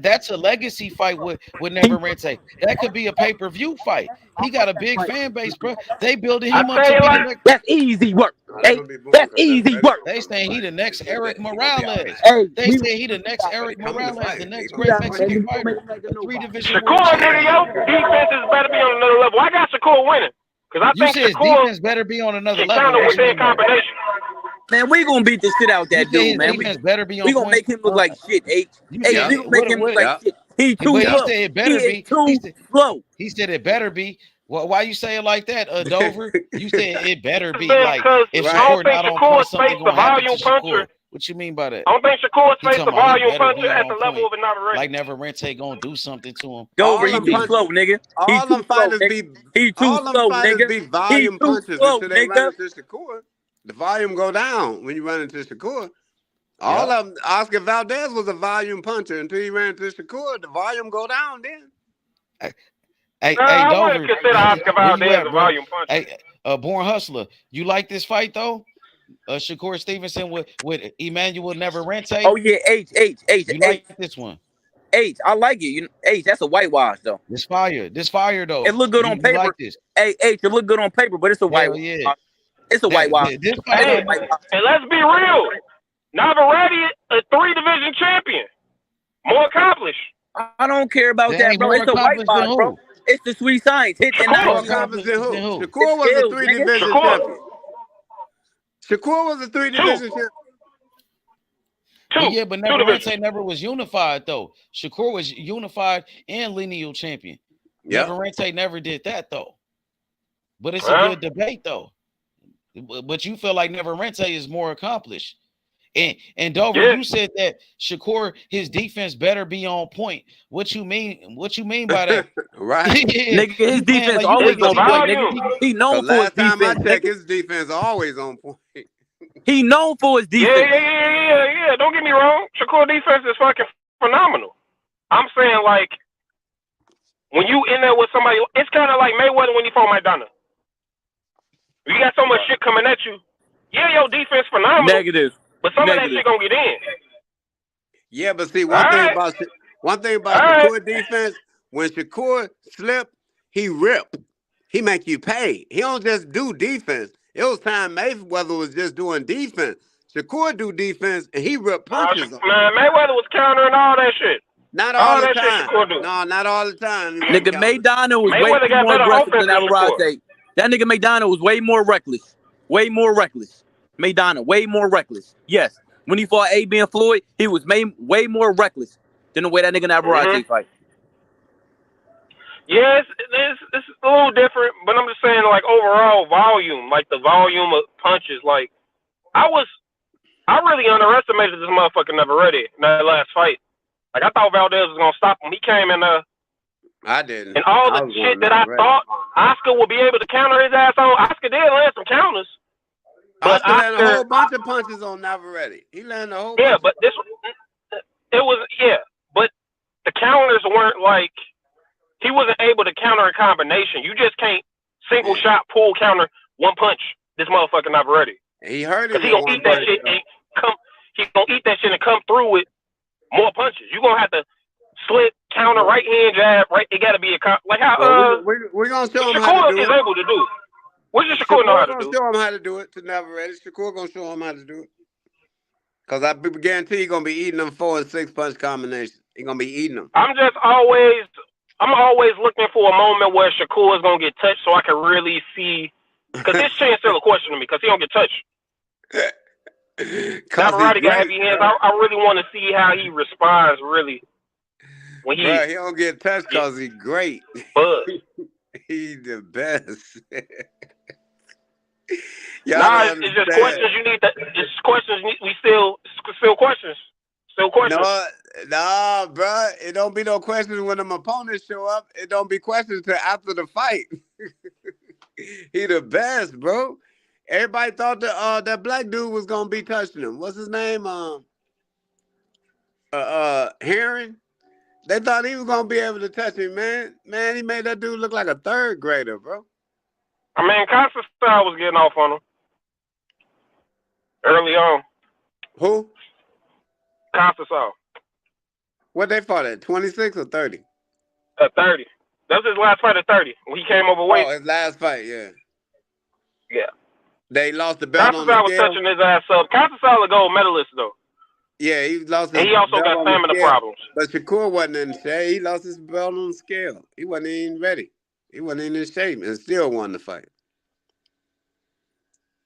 that's a legacy fight with Neverrente. That could be a pay-per-view fight. He got a big fan base, bro. They building him up to be the next. That's easy work. Hey, that's easy work. They saying he the next Eric Morales. Hey, They say he the next Eric Morales, the next great Mexican fighter. A 3-division world Shakur, nigga, champion. your defenses better be on another level. I got Shakur winning. Because I You think said his Shakur defense better be on another can level. counter What with you their mean by that? combination. Man, we gonna beat the shit out that You say his dude, man. defense better be on We gonna point? make him look like shit, H. You Hey, said we gonna make him look like shit. He too But he slow. said it better He be. is too slow. He said it better be. Well, why you say it like that, Dover? You said it better be Man, like because if I don't Shakur think not on Shakur point, something faced the gonna happen to volume puncher. Shakur. What you mean by that? I don't think Shakur He faced talking the about he volume better puncher be at on the level point. of another ready. Like Neverrente gonna do something to him. Dover, he them too punches- slow, nigga. He All too them slow, fighters nigga. be He too all them slow, fighters nigga. be He volume too punches slow, until they run nigga. into Shakur. The volume go down when you run into Shakur. All Yep. of them, Oscar Valdez was a volume puncher until he ran into Shakur. The volume go down then. Hey, I Dover, wouldn't consider Oscar where you Valdez at, a bro? volume puncher. Hey, Born Hustler, you like this fight though? Shakur Stevenson with Emmanuel Neverrente. Oh yeah, H. You like this one? H, I like it. You H, that's a whitewash though. This fire though. It look good on You paper. like this? Hey, H, it look good on paper, but it's a whitewash. Yeah. It's a whitewash. This fight Hey, and let's be real. Navarrete, a 3-division champion. More accomplished. I don't care about They that, ain't bro. more It's a accomplished than whitewash, who? bro. It's the sweet science. Hit and More not. accomplished than who? Than who? Shakur was skills, a nigga. 3-division Shakur. champion. Shakur was a 3-division champion. But yeah, but Neverrente never was unified though. Shakur was unified and lineal champion. Yep. Neverrente never did that though. But it's a good debate though. But you feel like Neverrente is more accomplished. And Dover, you said that Shakur, his defense better be on point. What you mean? What you mean by that? Right. Yeah. Nigga, his You saying defense like you always think on it's point, volume. nigga. He known for his Last time I defense, checked, nigga. his defense always on point. He known for his defense. Yeah. Don't get me wrong. Shakur defense is fucking phenomenal. I'm saying, like, when you in there with somebody, it's kind of like Mayweather when he fought McDonough. You got so much shit coming at you. Yeah, your defense phenomenal. Negative. But some of that shit gonna get in. Yeah, but see, one thing about Shakur defense, when Shakur slip, he rip. He make you pay. He don't just do defense. It was time Mayweather was just doing defense. Shakur do defense and he rip punches. Man, Mayweather was countering all that shit. Not all the that time. shit Shakur do. No, not all the time. Nigga, Maidana was Mayweather way got more better aggressive offense than than Shakur. Navarrete. That nigga Maidana was way more reckless. Way more reckless. Maidana, way more reckless. Yes. When he fought AB and Floyd, he was way more reckless than the way that nigga Navarrete fight. Yes, it's a little different, but I'm just saying, like, overall volume, like the volume of punches, like, I really underestimated this motherfucker Navarrete in that last fight. Like, I thought Valdez was gonna stop him. He came in I didn't. and all the shit that I thought Oscar would be able to counter his ass on. Oscar did land some counters. But Oscar landed a whole bunch of punches on Navarrete. He landed a whole bunch. Yeah, but but the counters weren't like, he wasn't able to counter a combination. You just can't single shot, pull counter, one punch this motherfucker Navarrete. He hurt him. Because he gonna eat that shit and come through with more punches. You gonna have to slip, counter, right hand jab, right. It gotta be like how we're gonna show him how to do is it. able to do. What does Shakur know how to do? Show him how to do it to Navarrete. Shakur gonna show him how to do it. Cause I guarantee he gonna be eating them 4 and 6 punch combinations. He gonna be eating them. I'm always looking for a moment where Shakur is gonna get touched, so I can really see. Because this chain's still a question to me, because he don't get touched. Navarrete got heavy hands. I really want to see how he responds, really. when he Bruh, he don't get touched because he great. buzz. He the best. Y'all Nah, don't it's just understand. questions you need. It's questions we still questions. Still questions. No, bruh. It don't be no questions when them opponents show up. It don't be questions till after the fight. He the best, bro. Everybody thought that black dude was gonna be touching him. What's his name? Heron. They thought he was gonna be able to touch him, man. Man, he made that dude look like a third grader, bro. I mean, Constantine was getting off on him early on. Who? Constantine. What they fought at? 26 or 30? At 30. That was his last fight at 30 when he came overweight. Oh, his last fight, yeah. Yeah. They lost the belt on the Constantine was scale. touching his ass up. Constantine a gold medalist though. Yeah, he lost his And he also belt got on the stamina scale. problems. But Shakur wasn't in shape. He lost his belt on the scale. He wasn't even ready. He wasn't in shape and still won the fight.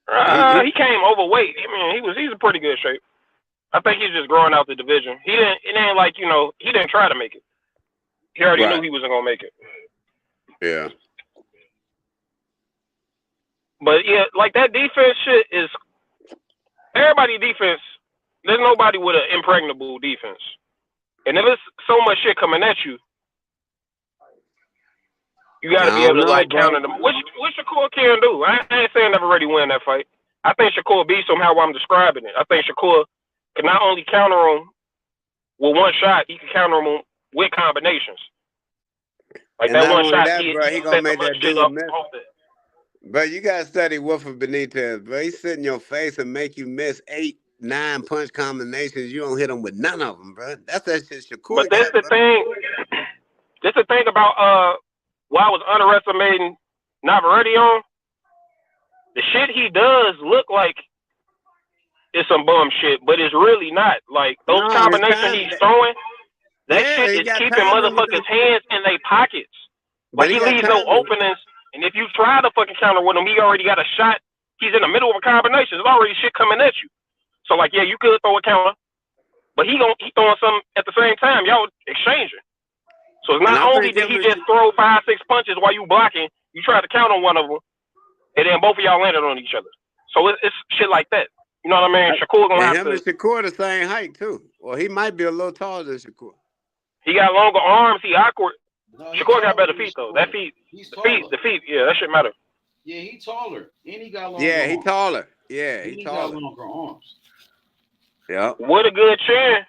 He came overweight. I mean, he's in pretty good shape. I think he's just growing out the division. It ain't like, he didn't try to make it. He already knew he wasn't gonna make it. Yeah. But yeah, like that defense shit is everybody defense. There's nobody with an impregnable defense. And if it's so much shit coming at you, you got to be able to counter them. Which Shakur can do. I ain't saying never already win that fight. I think Shakur beats him how I'm describing it. I think Shakur can not only counter him with one shot, he can counter him with combinations. Like And that not one only shot, that, he bro, he gonna make that shit dude up miss. off that. Bro, you gotta study Wolfer Benitez, bro. He sit in your face and make you miss 8, 9 punch combinations. You don't hit him with none of them, bro. That's that shit Shakur. But that's the thing. That's the thing about why I was underestimating Navarrete on. The shit he does look like it's some bum shit, but it's really not. Like those combinations he's throwing, that shit is keeping motherfuckers' hands in their pockets. Like he leaves no openings, and if you try to fucking counter with him, he already got a shot. He's in the middle of a combination. There's already shit coming at you. So like, yeah, you could throw a counter, but he throwing something at the same time. Y'all exchanging. So it's not only did he just throw 5, 6 punches while you blocking, you try to count on one of them, and then both of y'all landed on each other. So it's shit like that. You know what I mean? Shakur gonna have him to. and Shakur the same height too. Well, he might be a little taller than Shakur. He got longer arms. He awkward. Shakur got better feet though. That feet, the feet, yeah, that shit matter. Yeah, he taller, and he got longer. Yeah, he arms. taller. Yeah, he taller. got longer arms. Yeah. With a good chin,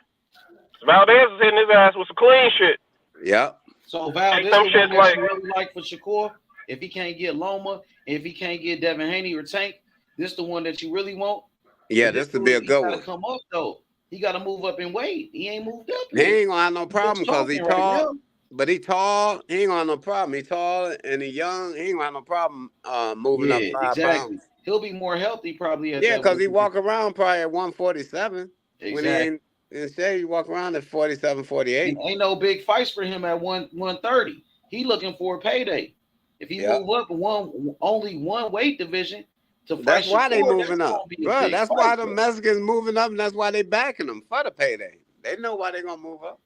Valdez is hitting his ass with some clean shit. Yep. So Val, this some is shit what like you really like for Shakur. If he can't get Loma, if he can't get Devin Haney or Tank, this the one that you really want. Yeah, this would be a good He one. gotta come up though. He gotta move up in weight. He ain't moved up. He ain't gonna have no problem because he choking tall. right now. But he tall. He ain't gonna have no problem. He tall and he young. He ain't gonna have no problem moving up 5 pounds. He'll be more healthy probably. At Yeah, that because he weight. walk around probably at 147. Exactly. When he ain't in shape, he walk around at 47, 48. Ain't no big fights for him at 130. He looking for a payday. If he move up only one weight division to fight, That's why they Shakur, moving up, bro. That's why the Mexicans moving up, and that's why they backing them for the payday. They know why they gonna move up.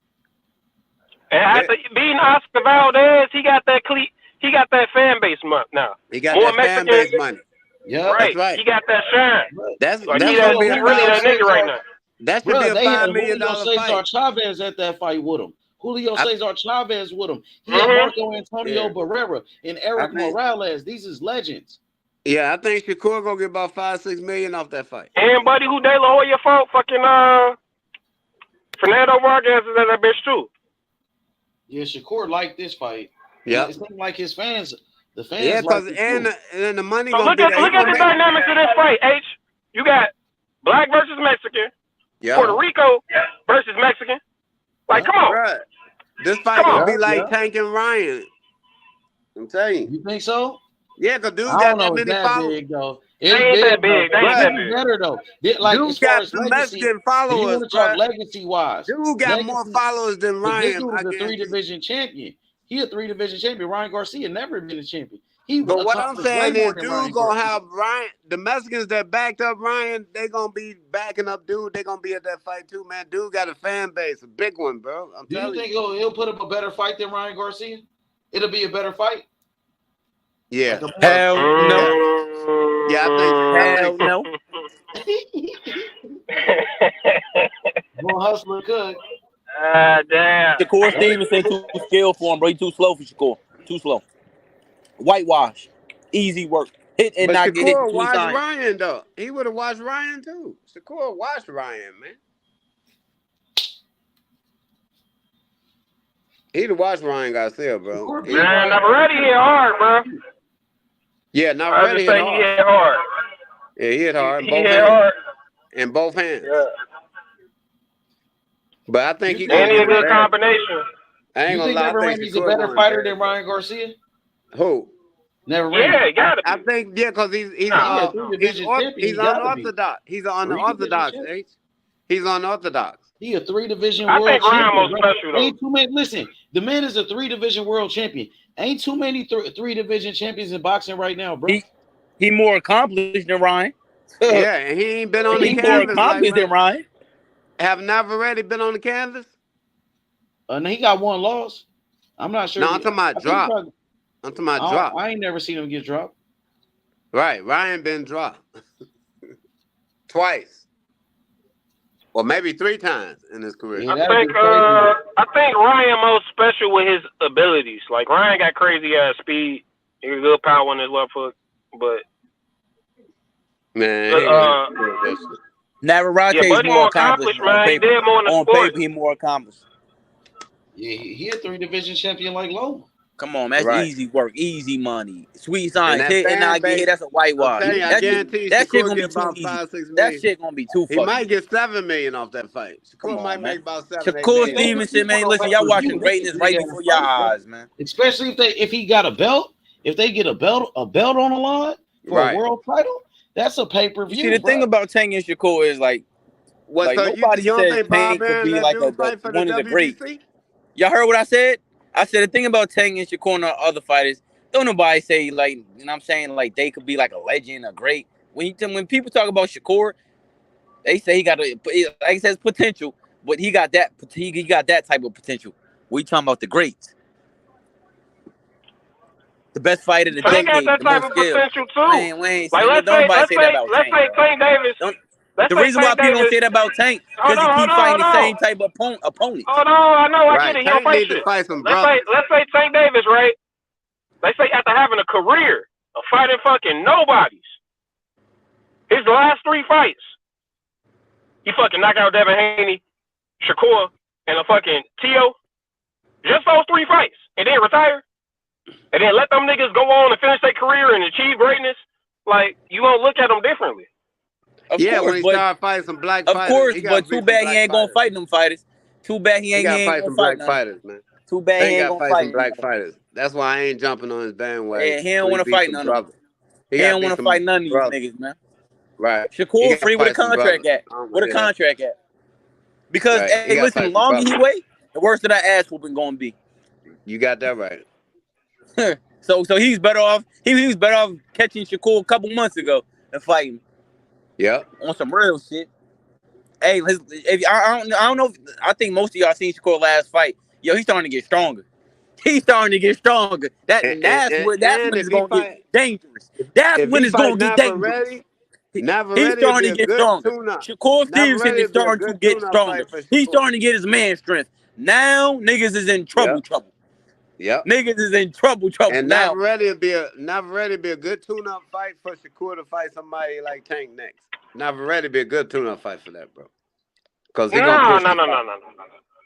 And after beating Oscar Valdez, he got that fan base now. He got more that fan Mexicans, base money. Yeah, right. That's right. He got that shine. That's like that's he gonna be really that nigga right now. That should be a $5 million Cesar fight. Chavez at that fight with him. Julio Cesar Chavez with him. He had Marco Antonio Barrera and Eric Morales. These is legends. Yeah, I think Shakur gonna get about $5-6 million off that fight. And buddy, who De La Hoya fought? Fucking Fernando Vargas is at that bitch too. Yeah, Shakur liked this fight. Yeah, it seemed like his fans. The fans. Yeah, because and the money. So gonna look be at there. look at the dynamics of this fight. H, you got black versus Mexican. Yeah. Puerto Rico versus Mexican. Like, come on. Right. This fight gonna be like Tank and Ryan. I'm telling you. You think so? Yeah, because dude I got don't know that many that followers. big though. They ain't that big. They ain't that It's big. better though. Like Dude as far got as some legacy, Mexican if followers, you want to talk bruh. legacy wise, Dude got more followers than This Ryan. dude is a 3-division champion. He a 3-division champion. Ryan Garcia never been a champion. He But what I'm accomplished way saying more is, than dude Ryan gonna Garcia. have Ryan. The Mexicans that backed up Ryan, they gonna be backing up dude. They gonna be at that fight too, man. Dude got a fan base, a big one, bro. I'm Do you telling think you. he'll put up a better fight than Ryan Garcia? It'll be a better fight. Yeah. Like Hell no. Yeah, I Hell think. no. More hustler could. Damn. Shakur Stevenson too skilled for him, bro. He too slow for Shakur. Too slow. Whitewash. Easy work. Hit and But not get hit Shakur between watched signs. Ryan though. He would have watched Ryan too. Shakur watched Ryan, man. He'd have watched Ryan Garcia, bro. Man, Navarrete hit hard, bro. Yeah, I Navarrete just hit say he hard. hit hard. Yeah, he hit hard in He both hit hands. hard. In both hands. Yeah. But I think he And gonna he a get good it. combination. I ain't You gonna think lie. I think Navarrete's a Shakur better gonna fighter get than Ryan Garcia? Who? Navarrete. Yeah, gotta be. I think because he's He a three-division champion. he's He gotta be. unorthodox. He's on the Three-division orthodox, champion. H. He's unorthodox. He a three-division I world think Ryan champion. most Bro. special though. Ain't too many. Listen, the man is a three-division world champion. Ain't too many three-division champions in boxing right now, bro. He more accomplished than Ryan. Yeah, and he ain't been on the He more canvas like accomplished than Ryan. Have Navarrete been on the canvas? And he got one loss. I'm not sure. No, I'm talking about drop. I'm talking about drop. I ain't never seen him get dropped. Right, Ryan been dropped twice, or maybe 3 times in his career. I think Ryan most special with his abilities. Like Ryan got crazy ass speed. He got good power on his left foot, but man, Navarrete yeah, is Buddy more more accomplished. accomplished, man. He did more in the On sport. paper, he more accomplished. Yeah, he a three-division champion like Loma. Come on, man. That's Right. easy work, easy money. Sweet And signs, that hit and fan not get hit. base, That's a whitewash. I'm telling you, I That guarantee you, shit Shakur gonna be get too about easy. 5-6 That million. shit gonna be too He fucking. might get 7 million off that fight. Shakur might make about 7-8 Shakur million. Stevenson, man. Listen, y'all watching greatness right before your eyes, man. Especially if he got a belt. If they get a belt on the line for Right. a world title, that's a pay-per-view. See, the thing about Tank and Shakur is like What, like so nobody you don't says think Bob Tank could Aaron be let like dude fight for the one of the greats. WBC? Y'all heard what I said? I said the thing about Tank and Shakur and the other fighters, don't nobody say like, you know what I'm saying, like they could be like a legend, a great. When people talk about Shakur, they say he got like he says potential, but he got that type of potential. We talking about the greats. The best fighter of the Tank got decade, that the type most of skilled. potential too. We ain't Like saying, let's don't say nobody say that about Tank. Tank Davis. The reason why people don't say that about Tank because he keep fighting the same type of opponents. Oh no, I know, I Right. get it. He don't Tank fight need to shit. fight some Let's brothers. say Tank Davis, right? They say after having a career of fighting fucking nobodies, his last 3 fights, he fucking knocked out Devin Haney, Shakur, and a fucking Tio. Just those 3 fights, and then retire, and then let them niggas go on and finish their career and achieve greatness. Like you gonna look at them differently. Of Yeah, course, when he but started fighting some black of fighters. course, he gotta but beat too some bad he black ain't gonna fighters. fight them fighters. Too bad he He ain't gotta fight gonna some fight black none. fighters, man. Too bad he Tank ain't gotta gonna fight fight some black none. fighters. That's why I ain't jumping on his bandwagon. Yeah, he don't till want to beat fight some none of them. brothers. He gotta don't beat want to some fight none of these brothers. niggas, man. Right. He Shakur gotta free with a fight some contract brothers. at. I don't With a hear that. contract at. Because Right. He hey, gotta listen, the fight some longer he brothers. wait, the worse that our ass whooping gonna be. You got that right. So he's better off. He was better off catching Shakur a couple months ago than fighting Yep. on some real shit. Hey, I don't know. I think most of y'all seen Shakur last fight. Yo, he's starting to get stronger. He's starting to get stronger. That's when And it's gonna get dangerous. That's if when he it's gonna fight get dangerous. Navarrete, He's Navarrete starting be to a get good stronger. tune-up. Shakur Stevenson Navarrete is be a starting to good get tune-up stronger. fight for He's Shakur. starting to get his man strength. Now niggas is in trouble. Yep. Niggas is in trouble And now. Navarrete be a good tune-up fight for Shakur to fight somebody like Tank next. Navarrete be a good tune-up fight for that, bro. Because he gonna push the fight. No.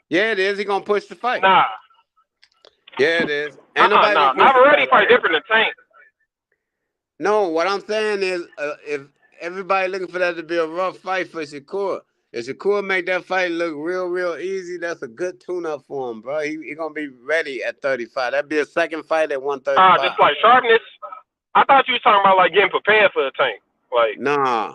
Yeah, it is. He gonna push the fight. Nah. Yeah, it is. Ain't nobody Nah. gonna push the Navarrete fight fight like different than Tank. No, what I'm saying is, if everybody looking for that to be a rough fight for Shakur, if Shakur make that fight look real easy, that's a good tune-up for him, bro. He gonna be ready at 35. That'd be a second fight at 135. Just like sharpness. I thought you was talking about like getting prepared for the Tank. Like Nah.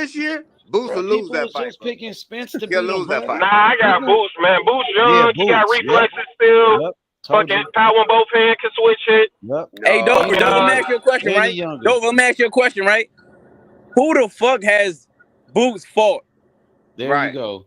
this year, Boots will Bro, lose people that was fight, just bro. picking Spence to He'll beat him, lose that bro. fight. Nah, I got Boots, man. Boots young. He got reflexes still. Yep. Told Fucking you. power in both hands, can switch it. Yep. Hey, Dover, And, let me ask you a question, And right? he younger. Dover, let me ask you a question, right? Who the fuck has Boots fought? There Right. you go.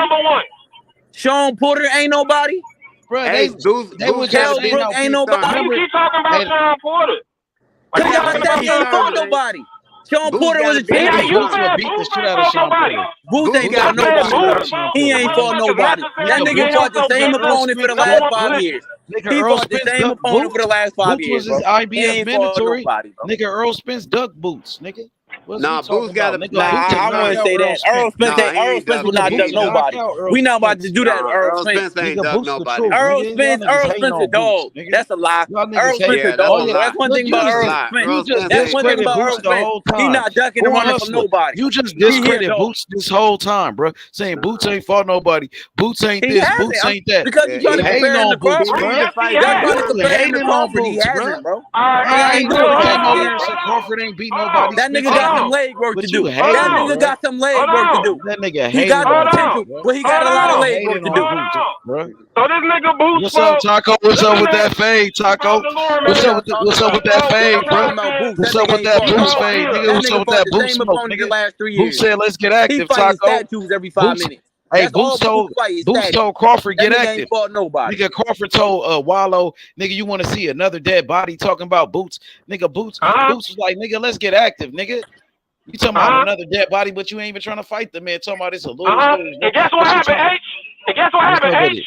number one. Sean Porter ain't nobody. Bro, Hey, they was just saying Brooks ain't nobody. Why you keep talking about Sean Porter? Why Cause you y'all talking said about he ain't Sean fought Porter? nobody. Sean Boots Porter was gotta a be Yeah, champion. you Boots said would beat the Boots shit ain't out of fought Sean nobody. Porter. Boots ain't Boots fought would beat the shit nobody. out of Sean He Porter. ain't fought nobody. That Nigga, nigga fought the same Earl opponent for Spence the last ducked 5 Boots. years. Nigga, He Earl fought the Spence same ducked opponent for the Boots. last 5 Boots years, was his bro. He IBF ain't fought mandatory. nobody, bro. Nigga, Earl Spence ducked Boots. Nigga, what's Nah, you Boots talking about? gotta. Nigga, Nah, Boots He's just I knocked wouldn't not. out say Earl that. Earl Spence. Spence Nah, ain't. he Earl ain't Spence duck would no not Nigga, duck Boots beating. knocked nobody. out Earl We not about to Spence. do that to Nah, Earl Earl Spence. Spence ain't Nigga, duck Boots the nobody. truth. Earl Nigga, y'all Spence. niggas Earl hating Spence a on Boots. dog. Nigga, That's a lie. y'all niggas Earl Spence hate. a Yeah, that's Oh a dog. yeah, lie. That's one look, thing you about That's a just Earl lie. Spence. you Earl just Spence That's ain't one thing duck discredit about Boots Earl nobody. the Spence. whole He time. not ducking Go and on running from Hustler. nobody. You just He a discredit dog. Boots this whole time, bro. Saying Boots ain't fought nobody. Boots ain't He this. hasn't. Boots ain't that. Because Yeah, you're trying You to he hating compare him to on Boots, Crawford. he bro. need to Yes, he fight Y'all has. trying You to Crawford. compare him to hating on Crawford. He Boots, bro. hasn't, bro. I He ain't ain't do it never the came last on year. here and said Crawford ain't beat Hold on. nobody. That nigga Spence got ain't some beat. leg work to But you do. Hold That hating, on. nigga bro. got some Hold leg work to on. do. That nigga He got hating the Hold on on. Boots, potential, bro. but he got Hold a lot of Nigga on. leg work hating to on do. Hold Boots, on. bro. So this nigga Boots What's up, spoke. Taco? What's up with Listen that at. fade, He fought Taco? the Lure What What's are up Man. y'all with talking what's up about? with He that fought fade, Y'all bro? talking Gervonta about Boots. What's That up nigga with ain't that He fought Boots fought nobody. fade, Bill. nigga? That What's up nigga with fought that the Boots same smoke, opponent the nigga? last 3 Boots years. said, "Let's get He active, fighting Taco." statues every 5 Boots, minutes. hey, That's all Boots fight is Boots statues. told Crawford That get nigga ain't active. fought nobody. Nigga, Crawford told Wallow, nigga, you want to see another dead body talking about Boots, nigga. Boots was like, nigga, let's get active, nigga. You talking about another dead body, but you ain't even trying to fight the man. Talking about it's a lose. And guess what What you happened, trying? H? And guess what What's happened, up with H? it?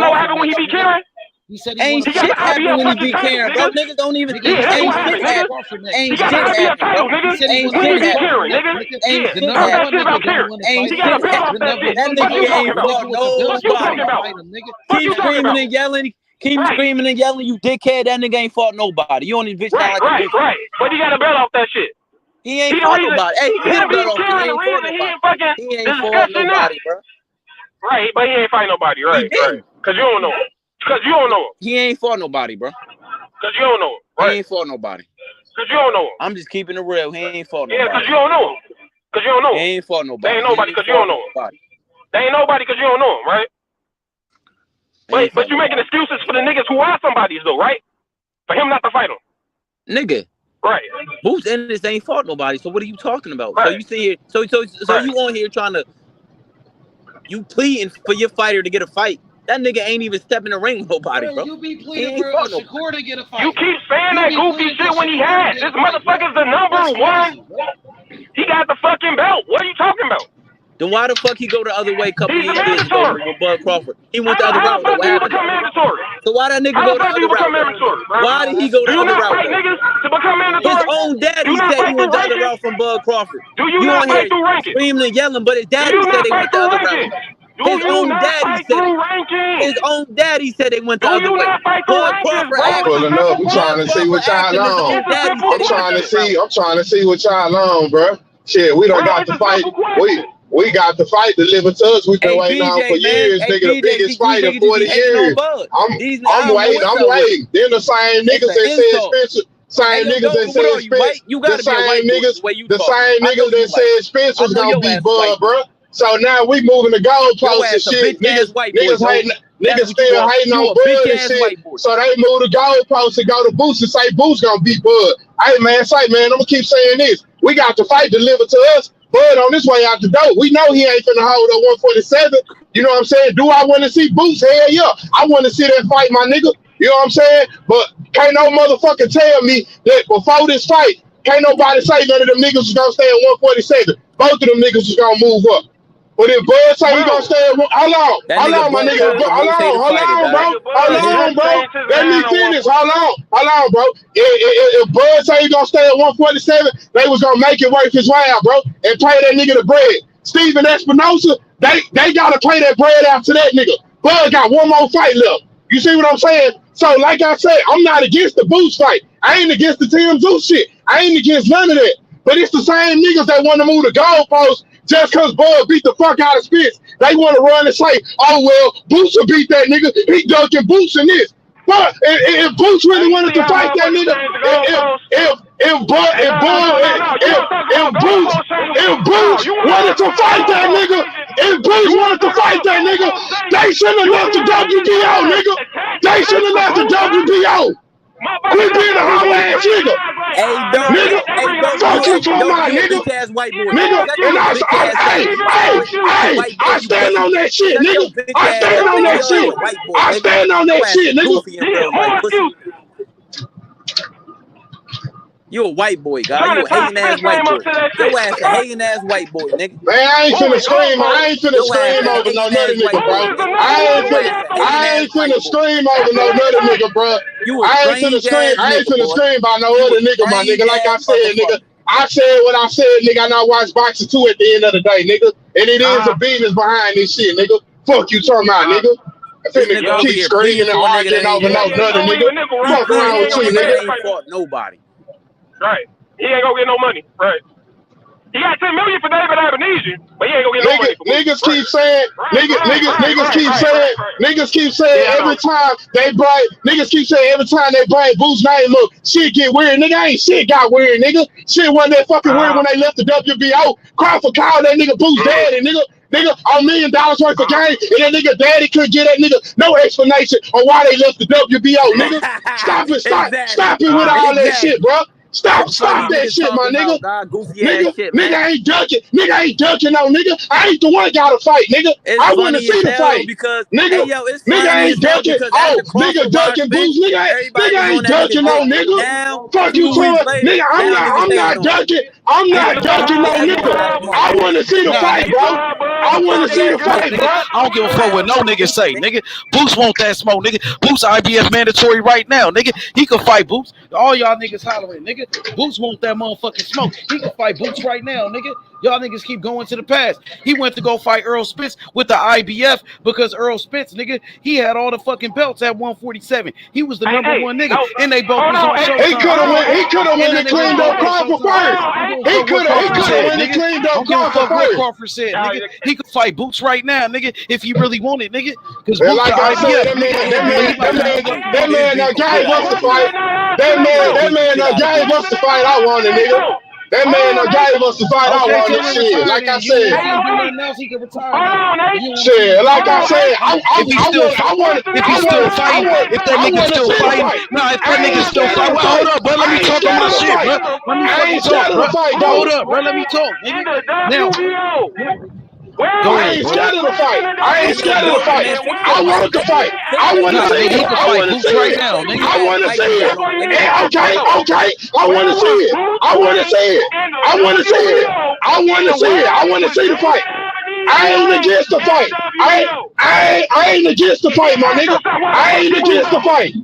want to know what happened when he beat Karen? He said Ain't He got shit the IBF happen when he fucking beat title, Karen, bro. nigga. Niggas don't even. Yeah, that's Ain't what shit happened, happen. nigga. Ain't He got shit the IBF happen, title, bro. nigga. Ain't When he shit beat happen. Karen, nigga. Ain't Yeah, shit talk that happen. shit about Karen. Ain't He got a shit belt off happen. that shit. That Fuck you nigga talking ain't about? fought Fuck you nobody. talking about? Fuck Keep you talking screaming about? and yelling. Keep Right. screaming and yelling. You dickhead. That nigga ain't fought nobody. You on this bitch sound like a bitch. Right. But he got a belt off that shit. He ain't He the fought reason nobody. Hey, he can get a him belt beating off. He Karen the ain't fought reason he nobody. ain't fucking He ain't fought disgusting now. nobody, bro. Right, but he ain't fighting nobody. He Right. didn't. Cause you don't know him. Cause you don't know him. He ain't fought nobody, bro. Cause you don't know him. He Right. ain't fought nobody. Cause you don't know him. I'm just keeping it real. He ain't fought Yeah, nobody. cause you don't know him. Cause you don't know He him. ain't fought They nobody. ain't nobody He cause ain't you don't fought know him. nobody. They ain't nobody cause you don't know him, right? But you making excuses for the niggas who are somebodies though, right? For him not to fight him. Nigga. Right. Boots Ennis ain't fought nobody. So what are you talking about? Right. So you see here, so you on here trying to pleading for your fighter to get a fight. That nigga ain't even stepping in the ring with nobody, bro. You be pleading for Shakur to get a fight. You keep saying that goofy shit when he has. This motherfucker's the number one. He got the fucking belt. What are you talking about? Then why the fuck he go the other way a couple He's years ago with Bud Crawford? He went the other route. How the fuck do you become mandatory? So why that nigga go the other route? Why did he go the other route? Do you not fight niggas to become mandatory? His own daddy said he went the other route from Bud Crawford. Do you not fight through rankings? Screaming and yelling, but his daddy said they went the other route. His own daddy said his own daddy said they went the other way. Bud Crawford I'm pulling up. I'm trying to see what y'all on. I'm trying to see what y'all on, bro. Shit, we don't got to fight. We got to fight delivered to us. We've been waiting on for years, nigga. The biggest fight in 40 years. I'm waiting. Then the same niggas that said Spencer. Same niggas that said Spencer. The same niggas that said Spencer was gonna beat Bud, bro. So now we moving the goalposts and shit. Niggas still hating on Bud and shit. So they move the goalposts and go to Boots and say Boots gonna beat Bud. Hey man, I'm gonna keep saying this. We got the fight delivered to us. Bud on this way out the door. We know he ain't finna hold up 147. You know what I'm saying? Do I want to see Boots? Hell yeah. I want to see that fight, my nigga. You know what I'm saying? But can't no motherfucker tell me that before this fight, can't nobody say none of them niggas was gonna stay at 147. Both of them niggas was gonna move up. But if Bud say he gonna stay at how long, my nigga? Hold on, bro. Let me finish. Hold on, bro. If Bud say he gonna stay at 147, they was gonna make it worth his while, bro, and pay that nigga the bread. Steven Espinosa, they gotta pay that bread out to that nigga. Bud got one more fight left. You see what I'm saying? So, like I said, I'm not against the Boots fight. I ain't against the Tim Zeus shit. I ain't against none of that. But it's the same niggas that want to move the goalposts. Just because Bud beat the fuck out of Spence, they want to run and say, oh, well, Boots will beat that nigga. He dunking Boots in this. But if Boots really wanted to fight that nigga, if Boots wanted to fight that nigga, they shouldn't have left the WBO, nigga. They should have left the WBO. Quit being a hoe ass nigga. Nigga, fuck you talking about, nigga. Nigga, and I stand on that shit, nigga. I stand on that shit, nigga. You a white boy, guy. You a hating ass white boy. Your ass a hating ass white boy, nigga. Man, I ain't finna scream. I ain't finna scream over no nutty nigga, bro. I ain't finna scream over no nutty nigga, bro. I ain't finna scream by no other nigga, my nigga. Like I said, nigga. I said what I said, nigga. And I watch boxing too at the end of the day, nigga. And it is a business behind this shit, nigga. Fuck you talking about, nigga. I finna keep screaming and arguing over no nutty nigga. Fuck around with you, nigga. Ain't fought nobody. Right. He ain't gonna get no money. Right. He got $10 million for David Abenesian, but he ain't gonna get no money. Niggas keep saying every time they bring Boo's name up, shit get weird. Nigga, ain't shit got weird, nigga. Shit wasn't that fucking weird when they left the WBO. Crawford called that nigga Boo's daddy, nigga. Nigga, $1 million worth of game, and that nigga daddy couldn't get that nigga no explanation on why they left the WBO, nigga. Stop it with all that shit, bro. Stop that shit, my nigga. Nigga ain't ducking. Nigga ain't ducking no nigga. I ain't the one got to fight, nigga. I want to see the fight. Because, nigga, nigga ain't ducking. Oh, nigga ducking Boots. Nigga ain't ducking no nigga. Fuck you, toy. Nigga, I'm not ducking. I'm not ducking no nigga. I want to see the fight, bro. I want to see the fight, bro. I don't give a fuck what no nigga say, nigga. Boots want that smoke, nigga. Boots IBF mandatory right now, nigga. He can fight Boots. All y'all niggas hollering, nigga. Boots want that motherfucking smoke. He can fight Boots right now, nigga. Y'all niggas keep going to the past. He went to go fight Earl Spence with the IBF because Earl Spence, nigga, he had all the fucking belts at 147. He was the number one nigga, and they both was on Showtime. He could have went and cleaned up Crawford first. He could have went and cleaned up Crawford first. Crawford said, nigga, he could fight Boots right now, nigga, if he really wanted, nigga. Because like I said, that man gave us the fight. That man gave us the fight I wanted, nigga. That man done gave us the fight I Okay, wanted. tell him Shit, retire like I then. You don't said. want to do nothing else, he can retire. Shit, like I said, If he still, if he's still fighting, if that nigga still fighting, nah, if that nigga still fighting, well, hold up, bro, let me talk my shit, bro. Let me fucking talk, bro. Hold up, bro, let me talk, nigga. Now, go I ahead, ain't bro. scared of the fight. I ain't scared of the fight. I want to fight. I want to Nah, see nigga, it. he can I fight want to Boots see right it. now, nigga. I want to see it. Okay. I want to see it. I want to see it. I want to see it. I want to see it. I want to see the fight. I ain't against the fight. I ain't against the fight, my nigga. I ain't against the fight.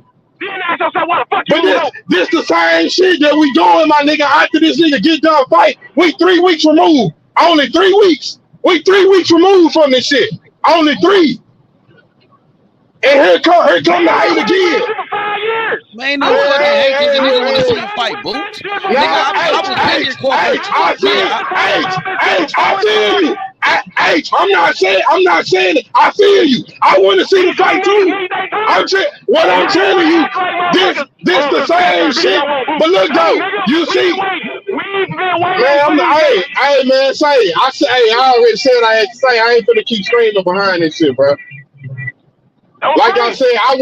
But this the same shit that we doing, my nigga. After this nigga get done fight, we 3 weeks removed. Only 3 weeks. We 3 weeks removed from this shit. Only 3. And here come the hate again. Man, ain't no fucking hate because the nigga want to see him fight Boots. Nigga, I was been here corporate. I feel you. I'm not saying it. I feel you. I want to see the fight too. What I'm telling you, this the same shit. But look though, you see, man, hey man, I already said I had to say. I ain't finna keep screaming behind this shit, bro. Like I said, I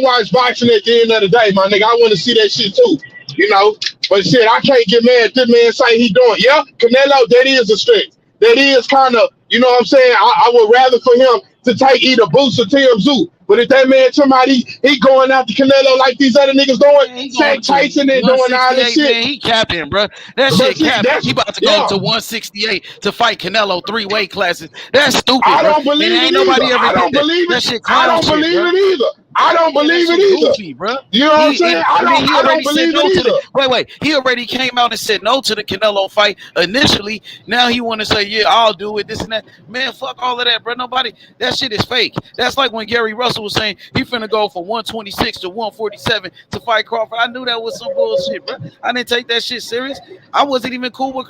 watch boxing at the end of the day, my nigga. I want to see that shit too, you know. But shit, I can't get mad at this man say he doing. Yeah, Canelo, that is a strength. That is kind of, you know what I'm saying. I would rather for him to take either Boots or Tim Zoo. But if that man somebody he going after Canelo like these other niggas doing, Shaq Tyson and doing all this shit. Man, he capping, bro. That shit capping. He about to go to 168 to fight Canelo 3 weight classes. That's stupid, I bro. don't believe ain't it nobody either. ever I don't did that. believe That it. shit I clown don't shit, believe bro. it either. I don't believe it either. Goofy, bro. You know what I'm saying? He I already don't said believe no it to either. the. Wait. He already came out and said no to the Canelo fight initially. Now he want to say, yeah, I'll do it. This and that. Man, fuck all of that, bro. Nobody. That shit is fake. That's like when Gary Russell was saying he finna go from 126 to 147 to fight Crawford. I knew that was some bullshit, bro. I didn't take that shit serious. I wasn't even cool with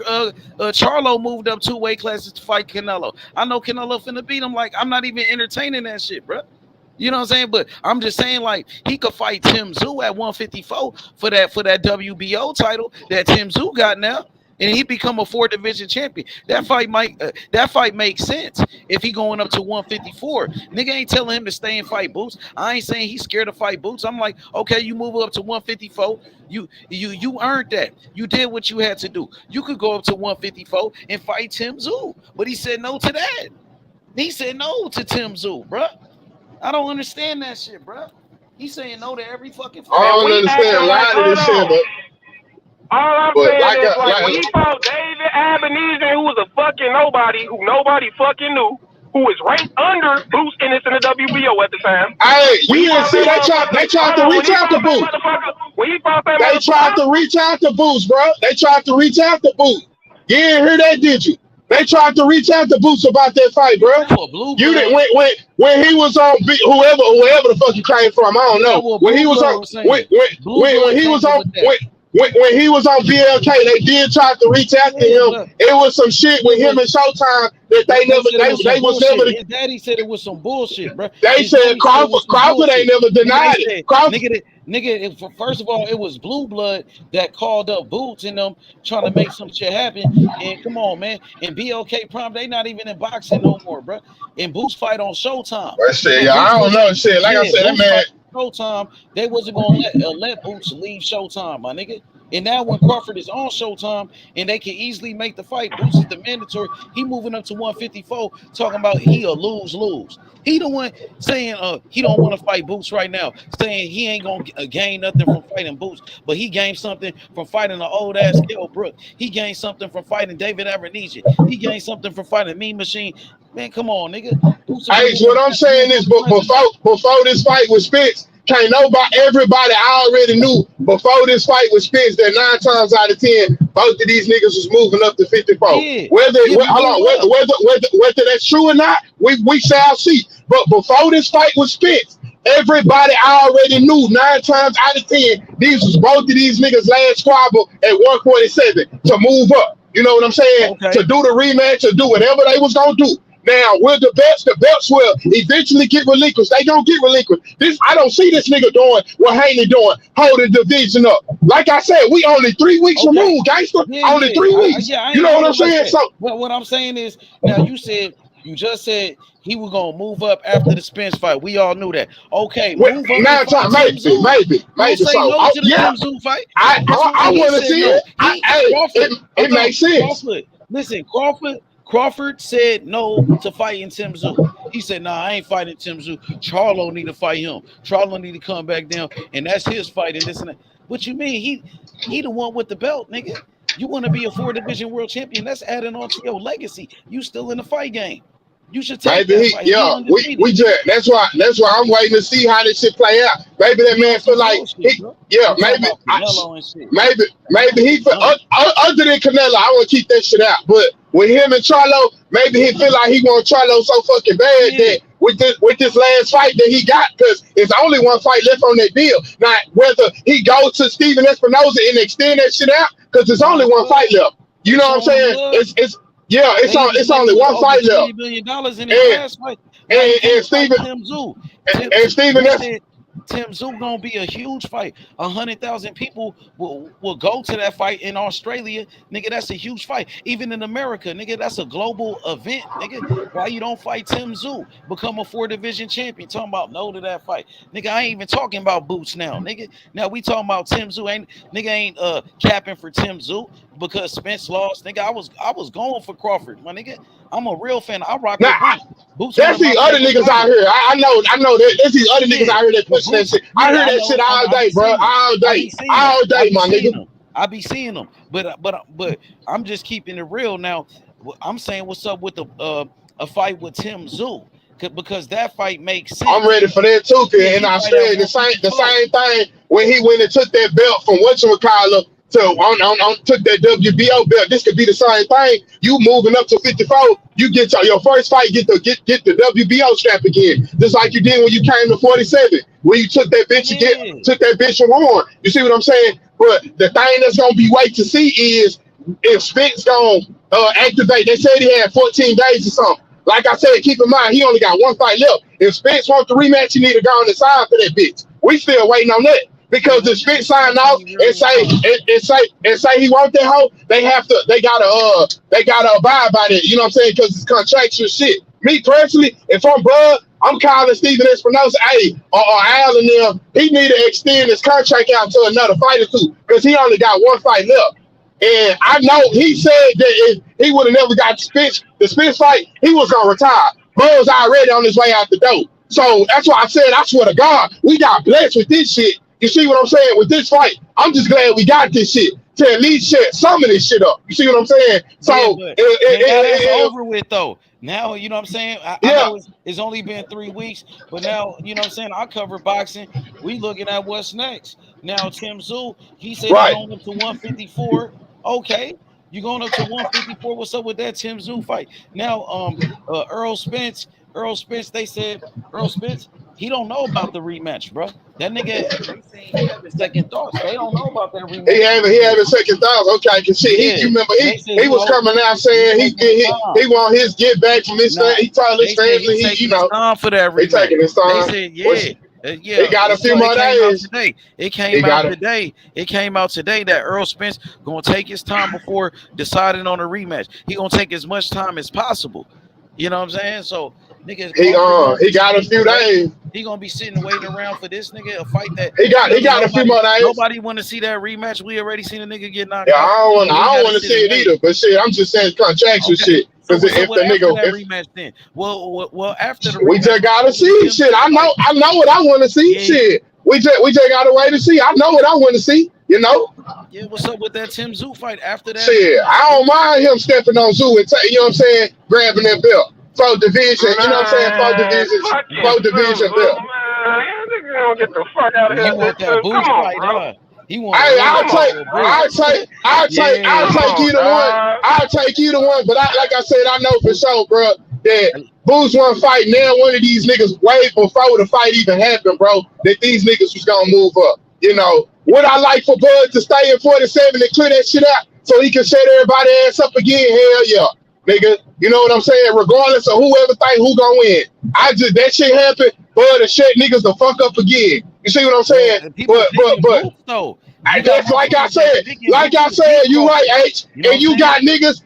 Charlo moved up 2 weight classes to fight Canelo. I know Canelo finna beat him. Like I'm not even entertaining that shit, bro. You know what I'm saying? But I'm just saying, like, he could fight Tim Zoo at 154 for that WBO title that Tim Zoo got now, and he become a 4 division champion. That fight makes sense if he going up to 154. Nigga ain't telling him to stay and fight Boots. I ain't saying he's scared to fight Boots. I'm like, okay, you move up to 154. You earned that. You did what you had to do. You could go up to 154 and fight Tim Zoo, but he said no to that. He said no to Tim Zoo, bro. I don't understand that shit, bro. He's saying no to every fucking fight. I don't understand a lot of this shit, but all I'm saying is like when he fought David Ebenezer, who was a fucking nobody, who nobody fucking knew, who was ranked under Bruce Ennis in the WBO at the time. Hey, you didn't see they tried to reach out to Boots. When he fought that they tried to reach out to Boots, bro. They tried to reach out to Boots. You didn't hear that, did you? They tried to reach out to Boots about that fight, bro. You didn't when he was on whoever the fuck you came from, I don't know. When he was on when he was on when he was on BLK, they did try to reach out to him. It was some shit with him and Showtime that they was never. His daddy said it was some bullshit, bro. They said Crawford ain't never denied it. Nigga, first of all, it was Blue Blood that called up Boots and them trying to make some shit happen. And come on, man. And BLK Prime, they not even in boxing no more, bro. And Boots fight on Showtime. I don't know shit. Like I said, that man. Showtime, they wasn't gonna let Boots leave Showtime, my nigga. And now when Crawford is on Showtime and they can easily make the fight, Boots is the mandatory. He moving up to 154, talking about he'll lose. He the one saying he don't want to fight Boots right now, saying he ain't gonna gain nothing from fighting Boots, but he gained something from fighting the old ass Kell Brook. He gained something from fighting David Abernesia. He gained something from fighting Mean Machine. Man, come on, nigga. Hey, what I'm saying is, before this fight with Spence, everybody already knew before this fight with Spence that 9 times out of 10, both of these niggas was moving up to 54. Yeah. Whether that's true or not, we shall see. But before this fight with Spence, everybody already knew 9 times out of 10, these was both of these niggas last squabble at 147 to move up. You know what I'm saying? Okay. To do the rematch, to do whatever they was gonna do. Now, will the belts will eventually get relinquished. They gonna get relinquished. This I don't see this nigga doing what Haney doing, holding the division up. Like I said, we only 3 weeks removed, gangster. Only 3 weeks. You know what I'm saying? So what I'm saying is, now you just said he was gonna move up after the Spence fight. We all knew that. Okay, move up. Now, maybe. Don't say So, no to the yeah. Tim Tszyu fight. I want to see it. It makes sense. Listen, Crawford said no to fighting Tim Tszyu. He said, "Nah, I ain't fighting Tim Tszyu. Charlo need to fight him. Charlo need to come back down, and that's his fight and this and that." What you mean? He the one with the belt, nigga. You want to be a 4-division world champion? That's adding on to your legacy. You still in the fight game. You should take that fight. Yeah, we just that's why I'm waiting to see how this shit play out. Maybe that man feel like maybe he feel other than Canelo, I want to keep that shit out. But with him and Charlo, maybe he feel like he want Charlo so fucking bad that with this last fight that he got, because it's only one fight left on that deal. Now whether he goes to Steven Espinosa and extend that shit out, because there's only one fight left. You know what I'm saying? It's only one fight left. $20 million in his last fight. And Steven Tim Tszyu gonna be a huge fight. 100,000 people will go to that fight in Australia, nigga. That's a huge fight. Even in America, nigga, that's a global event, nigga. Why you don't fight Tim Tszyu? Become a 4-division champion. Talking about no to that fight, nigga. I ain't even talking about boots now, nigga. Now we talking about Tim Tszyu. Nigga ain't capping for Tim Tszyu because Spence lost, nigga. I was going for Crawford, my nigga. I'm a real fan. I rock with Boots. That's these other niggas out here. I know that. There's these other niggas out here that pushing that shit. I hear that shit all day, bro. All day, my nigga. I be seeing them, but I'm just keeping it real now. I'm saying what's up with a fight with Tim Tszyu, because that fight makes sense. I'm ready for that too, kid. And I said the same thing when he went and took that belt from whatchamacallit to took that WBO belt. This could be the same thing. You moving up to 54, you get your first fight, get the WBO strap again, just like you did when you came to 47, when you took that bitch took that bitch from Horn. You see what I'm saying? But the thing that's gonna be wait to see is if Spence gonna activate. They said he had 14 days or something. Like I said, keep in mind he only got one fight left. If Spence wants the rematch, he need to go on the side for that bitch. We still waiting on that. Because the Spence sign off and say he want that hoe, they gotta abide by that. You know what I'm saying? Because it's contractual shit. Me personally, if I'm Bud, I'm calling Steven Espinosa, or Al and them. He need to extend his contract out to another fight or two, because he only got one fight left. And I know he said that if he would have never got the Spence fight, he was gonna retire. Bud's already on his way out the door. So that's why I said, I swear to God, we got blessed with this shit. You see what I'm saying? With this fight, I'm just glad we got this shit to at least shut some of this shit up. You see what I'm saying? So it's over with though. Now, you know what I'm saying? I know it's only been 3 weeks, but now, you know what I'm saying? I cover boxing. We looking at what's next. Now, Tim Tszyu, he said he's going up to 154. Okay. You going up to 154? What's up with that Tim Tszyu fight? Now, Earl Spence, they said, Earl Spence, he don't know about the rematch, bro. That nigga, he having second thoughts. They don't know about that rematch. He having second thoughts. Okay, cause shit, you remember he was coming out saying he want his get back from his family. He told his family he time for that rematch. He taking his time. They said he got a few more days. It came out today. It came out today that Earl Spence gonna take his time before deciding on a rematch. He gonna take as much time as possible. You know what I'm saying? So niggas, he got a few days. He gonna be sitting waiting around for this nigga a fight that he got a few more days. Nobody want to see that rematch. We already seen a nigga get knocked out. I don't want to see it either. But shit, I'm just saying contractual shit. Because if the nigga rematch, then well after the we rematch, just gotta see shit. I know what I want to see. Shit, we just gotta wait to see. I know what I want to see. You know. Yeah, what's up with that Tim Tszyu fight after that? Shit, I don't mind him stepping on Tszyu and you know what I'm saying, grabbing that belt. 4 division, you know what I'm saying? 4 division belt. Nigga don't get the fuck out of here. You want that boost fight, huh? I'll take either one. I'll take either one. But like I said, I know for sure, bro, that Boots one fight. Now one of these niggas way before the fight even happened, bro, that these niggas was gonna move up. You know, would I like for Bud to stay in 47 and clear that shit out so he can set everybody ass up again? Hell yeah. nigga. You know what I'm saying? Regardless of whoever think who gonna win. That shit happened, but to shut niggas the fuck up again. You see what I'm saying? But though. that's like I said, you right, H. You know and you got niggas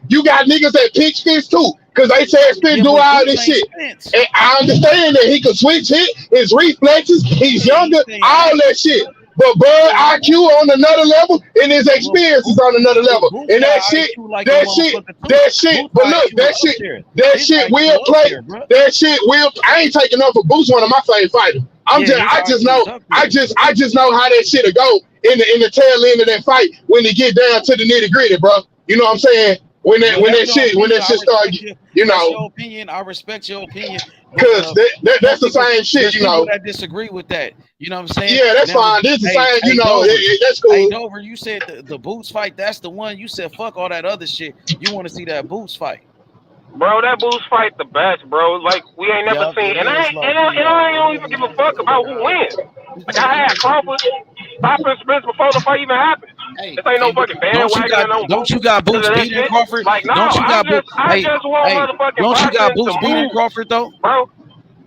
that pitch Spence too. Cause they said Spence do but all Boots this ain't shit. Spence. And I understand that he can switch hit, his reflexes, he's younger, all that shit. But Bud IQ on another level and his experience is on another level. And that shit, but look, that shit will play. That shit will. I ain't taking up for Boots, one of my favorite fighters. I just know how that shit'll go in the tail end of that fight when they get down to the nitty gritty, bro. You know what I'm saying? When that shit start, you know. That's your opinion. I respect your opinion. Because that's the same shit, you know. I disagree with that. You know what I'm saying? Yeah, that's fine. This the same, you know. That's cool. Hey, Dover, you said the Boots fight. That's the one. You said fuck all that other shit. You want to see that Boots fight? Bro, that Boots fight the best, bro. Like we ain't never seen, and I don't even give a fuck about who wins. Like I had Crawford, Spence before the fight even happened. This ain't no fucking bandwagon. Don't you got Boots beating Crawford? Like no, don't you got Boots? I just want motherfucking. Don't you got Boots beating Crawford though, bro?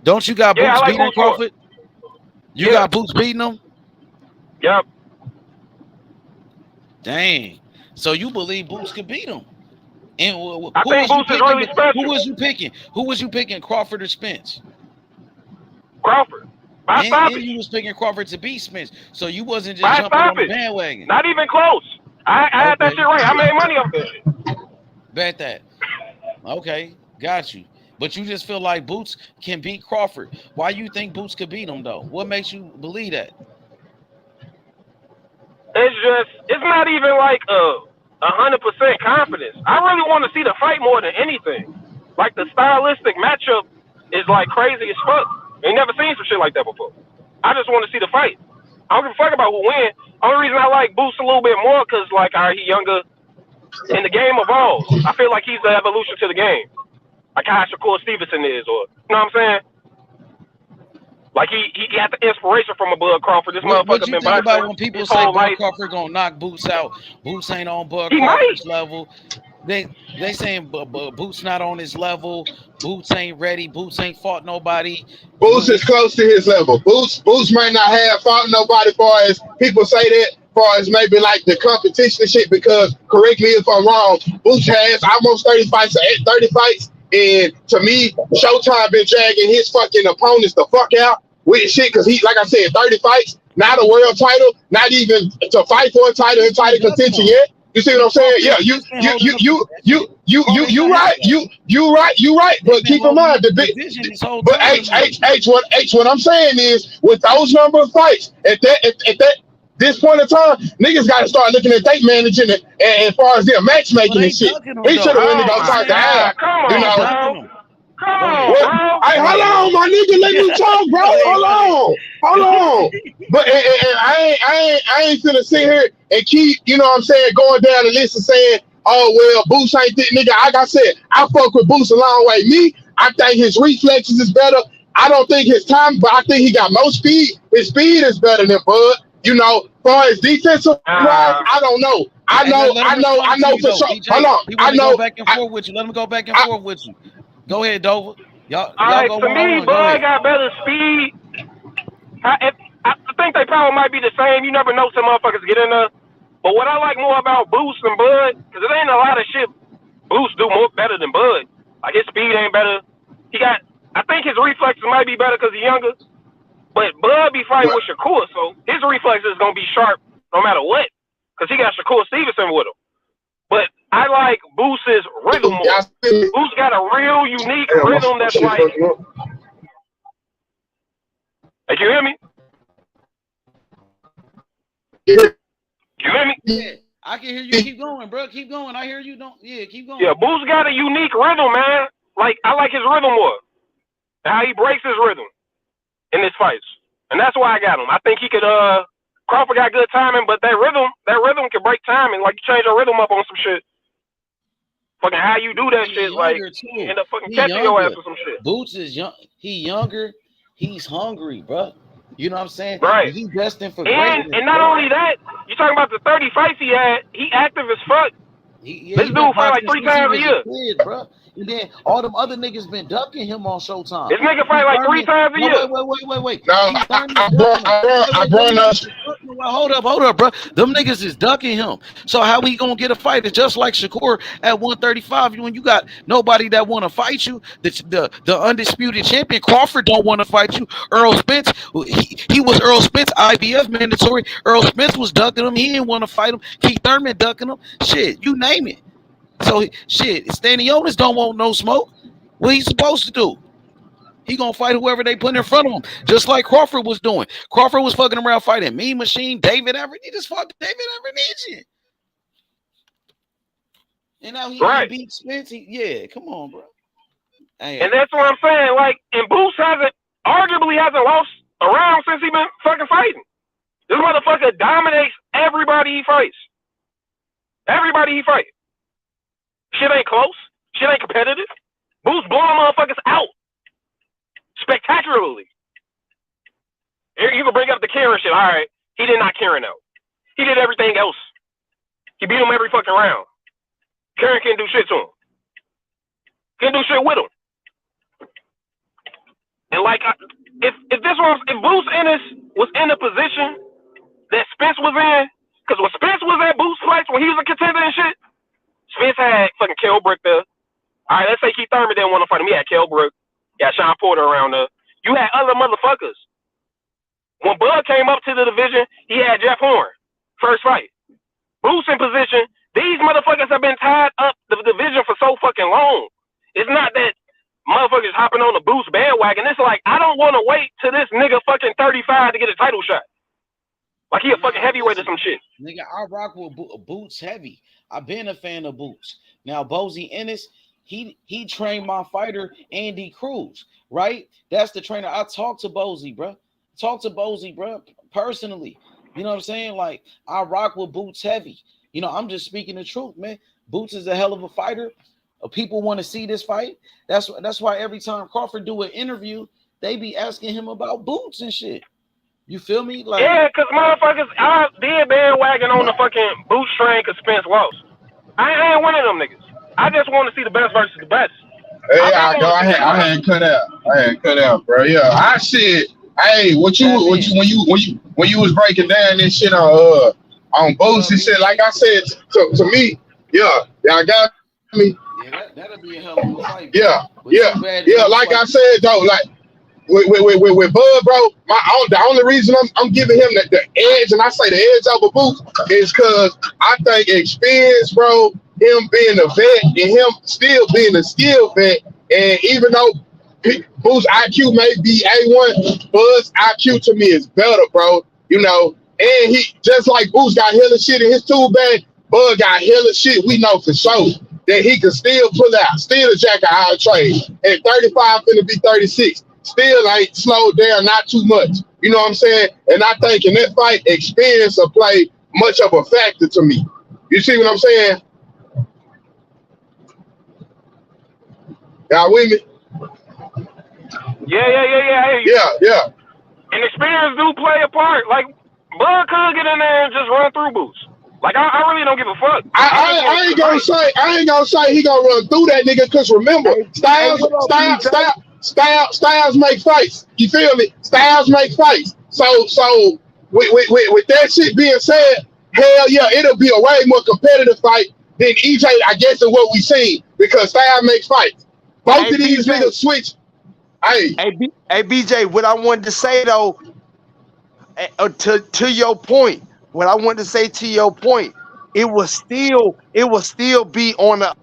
Don't you got Boots like beating Crawford? You got Boots beating him? Yep. Dang. So you believe Boots could beat him? And who was you picking? Who was you picking, Crawford or Spence? Crawford. And you was picking Crawford to beat Spence. So you wasn't just jumping on the bandwagon. Not even close. I had that shit right. I made money off that shit. Bet that. Okay, got you. But you just feel like Boots can beat Crawford. Why you think Boots could beat him though? What makes you believe that? It's not even like 100% confidence. I really want to see the fight more than anything. Like the stylistic matchup is like crazy as fuck. Ain't never seen some shit like that before. I just want to see the fight. I don't give a fuck about who wins. Only reason I like Boots a little bit more because like he younger and the game evolves. I feel like he's the evolution to the game. Like how Shakur Stevenson is, or you know what I'm saying? Like he got the inspiration from a Bud Crawford. This motherfucker what you been think boxing about when people say Bud Crawford gonna knock Boots out? Boots ain't on Bud Crawford's level. They saying Boots not on his level. Boots ain't ready. Boots ain't fought nobody. Boots is close to his level. Boots might not have fought nobody far as people say that, far as maybe like the competition shit, because correct me if I'm wrong, Boots has almost 30 fights. And to me, Showtime been dragging his fucking opponents the fuck out with shit because he, like I said, 30 fights, not a world title, not even to fight for a title in title contention yet. You see what I'm saying? Yeah, you right. But keep in mind the big. But H, what I'm saying is, with those number of fights at this point in time, niggas got to start looking at they managing it, and as far as their matchmaking and shit. He should have really gone talk to Al. You know. Hey, hold on, my nigga. Let me talk, bro. Hold on. But and I ain't finna sit here and keep, you know what I'm saying, going down the list and saying, oh well, Boots ain't this nigga. Like I said, I fuck with Boots a long way. Me, I think his reflexes is better. I don't think his time, but I think he got more speed. His speed is better than Bud. You know, far as defensive wise, I don't know. I know for sure. Hold on. I know. Let him go back and forth with you. Go ahead, Dover. Y'all right, go to me, Bud got better speed. I think they probably might be the same. You never know, some motherfuckers get in there. But what I like more about Boost than Bud, because it ain't a lot of shit Boost do more better than Bud. Like his speed ain't better. I think his reflexes might be better because he's younger. But Bud be fighting with Shakur, so his reflexes is gonna be sharp no matter what, because he got Shakur Stevenson with him. But I like Boost's rhythm more. Boost got a real unique rhythm that's like. Hey, you hear me? You hear me? Yeah, I can hear you. Keep going, bro. Keep going. I hear you. Keep going. Yeah, Boost got a unique rhythm, man. Like I like his rhythm more. How he breaks his rhythm in his fights, and that's why I got him. I think he could. Crawford got good timing, but that rhythm can break timing. Like you change your rhythm up on some shit. Fucking how you do that shit, like you end up fucking catching your ass with some shit. Boots is young. He younger. He's hungry, bro. You know what I'm saying? Right. He's destined for greatness. And not only that, you talking about the 30 fights he had. He active as fuck. This he dude been fight like boxing 3 since he times a was year. a kid, bro. And then all them other niggas been ducking him on Showtime. This nigga fight like 3 times a year. Wait. No, Keith Thurman I ducking him. brought up. Hold up, bro. Them niggas is ducking him. So how he gonna get a fight? It's just like Shakur at 135. When you got nobody that want to fight you, the undisputed champion Crawford don't want to fight you. Earl Spence, he was Earl Spence IBF mandatory. Earl Spence was ducking him. He didn't want to fight him. Keith Thurman ducking him. Shit, you name it. So shit, Stanionis don't want no smoke. What he supposed to do? He gonna fight whoever they put in front of him, just like Crawford was doing. Crawford was fucking around fighting Mean Machine, David Everett. He just fought David Everett. And now he beat Spence. Yeah, come on, bro. Hey, and that's what I'm saying. Like, and Boots arguably hasn't lost a round since he been fucking fighting. This motherfucker dominates everybody he fights. Everybody he fights. Shit ain't close. Shit ain't competitive. Boots blowing motherfuckers out spectacularly. You can bring up the Karen shit. All right, he did not Karen out. He did everything else. He beat him every fucking round. Karen can't do shit to him. Can't do shit with him. And like, if Boots Ennis was in the position that Spence was in, because when Spence was at Boots fights, when he was a contender and shit, Spence had fucking Kell Brook there. All right, let's say Keith Thurman didn't want to fight him. He had Kell Brook. He had Sean Porter around there. You had other motherfuckers. When Bud came up to the division, he had Jeff Horn. First fight. Boots in position. These motherfuckers have been tied up the division for so fucking long. It's not that motherfuckers hopping on the Boots bandwagon. It's like, I don't want to wait till this nigga fucking 35 to get a title shot. Like he a fucking heavyweight or some shit. Nigga, I rock with Boots heavy. I've been a fan of Boots. Now, Bozy Ennis, he trained my fighter, Andy Cruz, right? That's the trainer. I talked to Bozy, bro. Personally. You know what I'm saying? Like, I rock with Boots heavy. You know, I'm just speaking the truth, man. Boots is a hell of a fighter. People want to see this fight. That's why every time Crawford do an interview, they be asking him about Boots and shit. You feel me? Like, yeah, because motherfuckers, I did bandwagon on the fucking Boots train because Spence lost. I ain't one of them niggas. I just want to see the best versus the best. Yeah, I had cut out, bro. Yeah, I said, hey, when you was breaking down this shit on Boots and shit, like I said to me, y'all got me. Yeah, that'll be a hell of a fight. Yeah. Like I said though, like with Bud, bro, the only reason I'm giving him the edge, and I say the edge over Boots, is because I think experience, bro, him being a vet and him still being a skill vet, and even though Boots IQ may be A1, Bud's IQ to me is better, bro. You know, and he just like Boots got hella shit in his tool bag, Bud got hella shit. We know for sure that he can still pull out, still a jack of all trades. At 35, finna be 36. Still ain't slowed down, not too much. You know what I'm saying? And I think in that fight, experience will play much of a factor to me. You see what I'm saying? Y'all with me? Yeah. Yeah. And experience do play a part. Like, Bud could get in there and just run through Boots. Like, I really don't give a fuck. I ain't gonna say he gonna run through that nigga, because remember, Styles make fights. You feel me? Styles make fights. So with that shit being said, hell yeah, it'll be a way more competitive fight than EJ, I guess, than what we seen, because Styles makes fights. Both of these niggas switch. Hey, BJ, what I wanted to say though, to your point, what I wanted to say to your point, it will still be on a.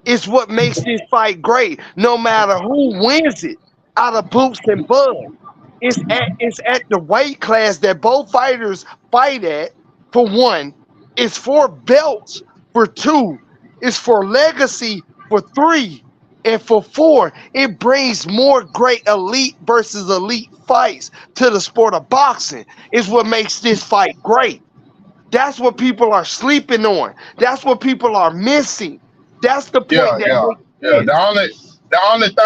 It's what makes this fight great, no matter who wins it out of Boots and Bud. It's at the weight class that both fighters fight at, for one. It's for belts, for two. It's for legacy, for three. And for four, it brings more great elite versus elite fights to the sport of boxing. Is what makes this fight great. That's what people are sleeping on. That's what people are missing. That's the point. The only thing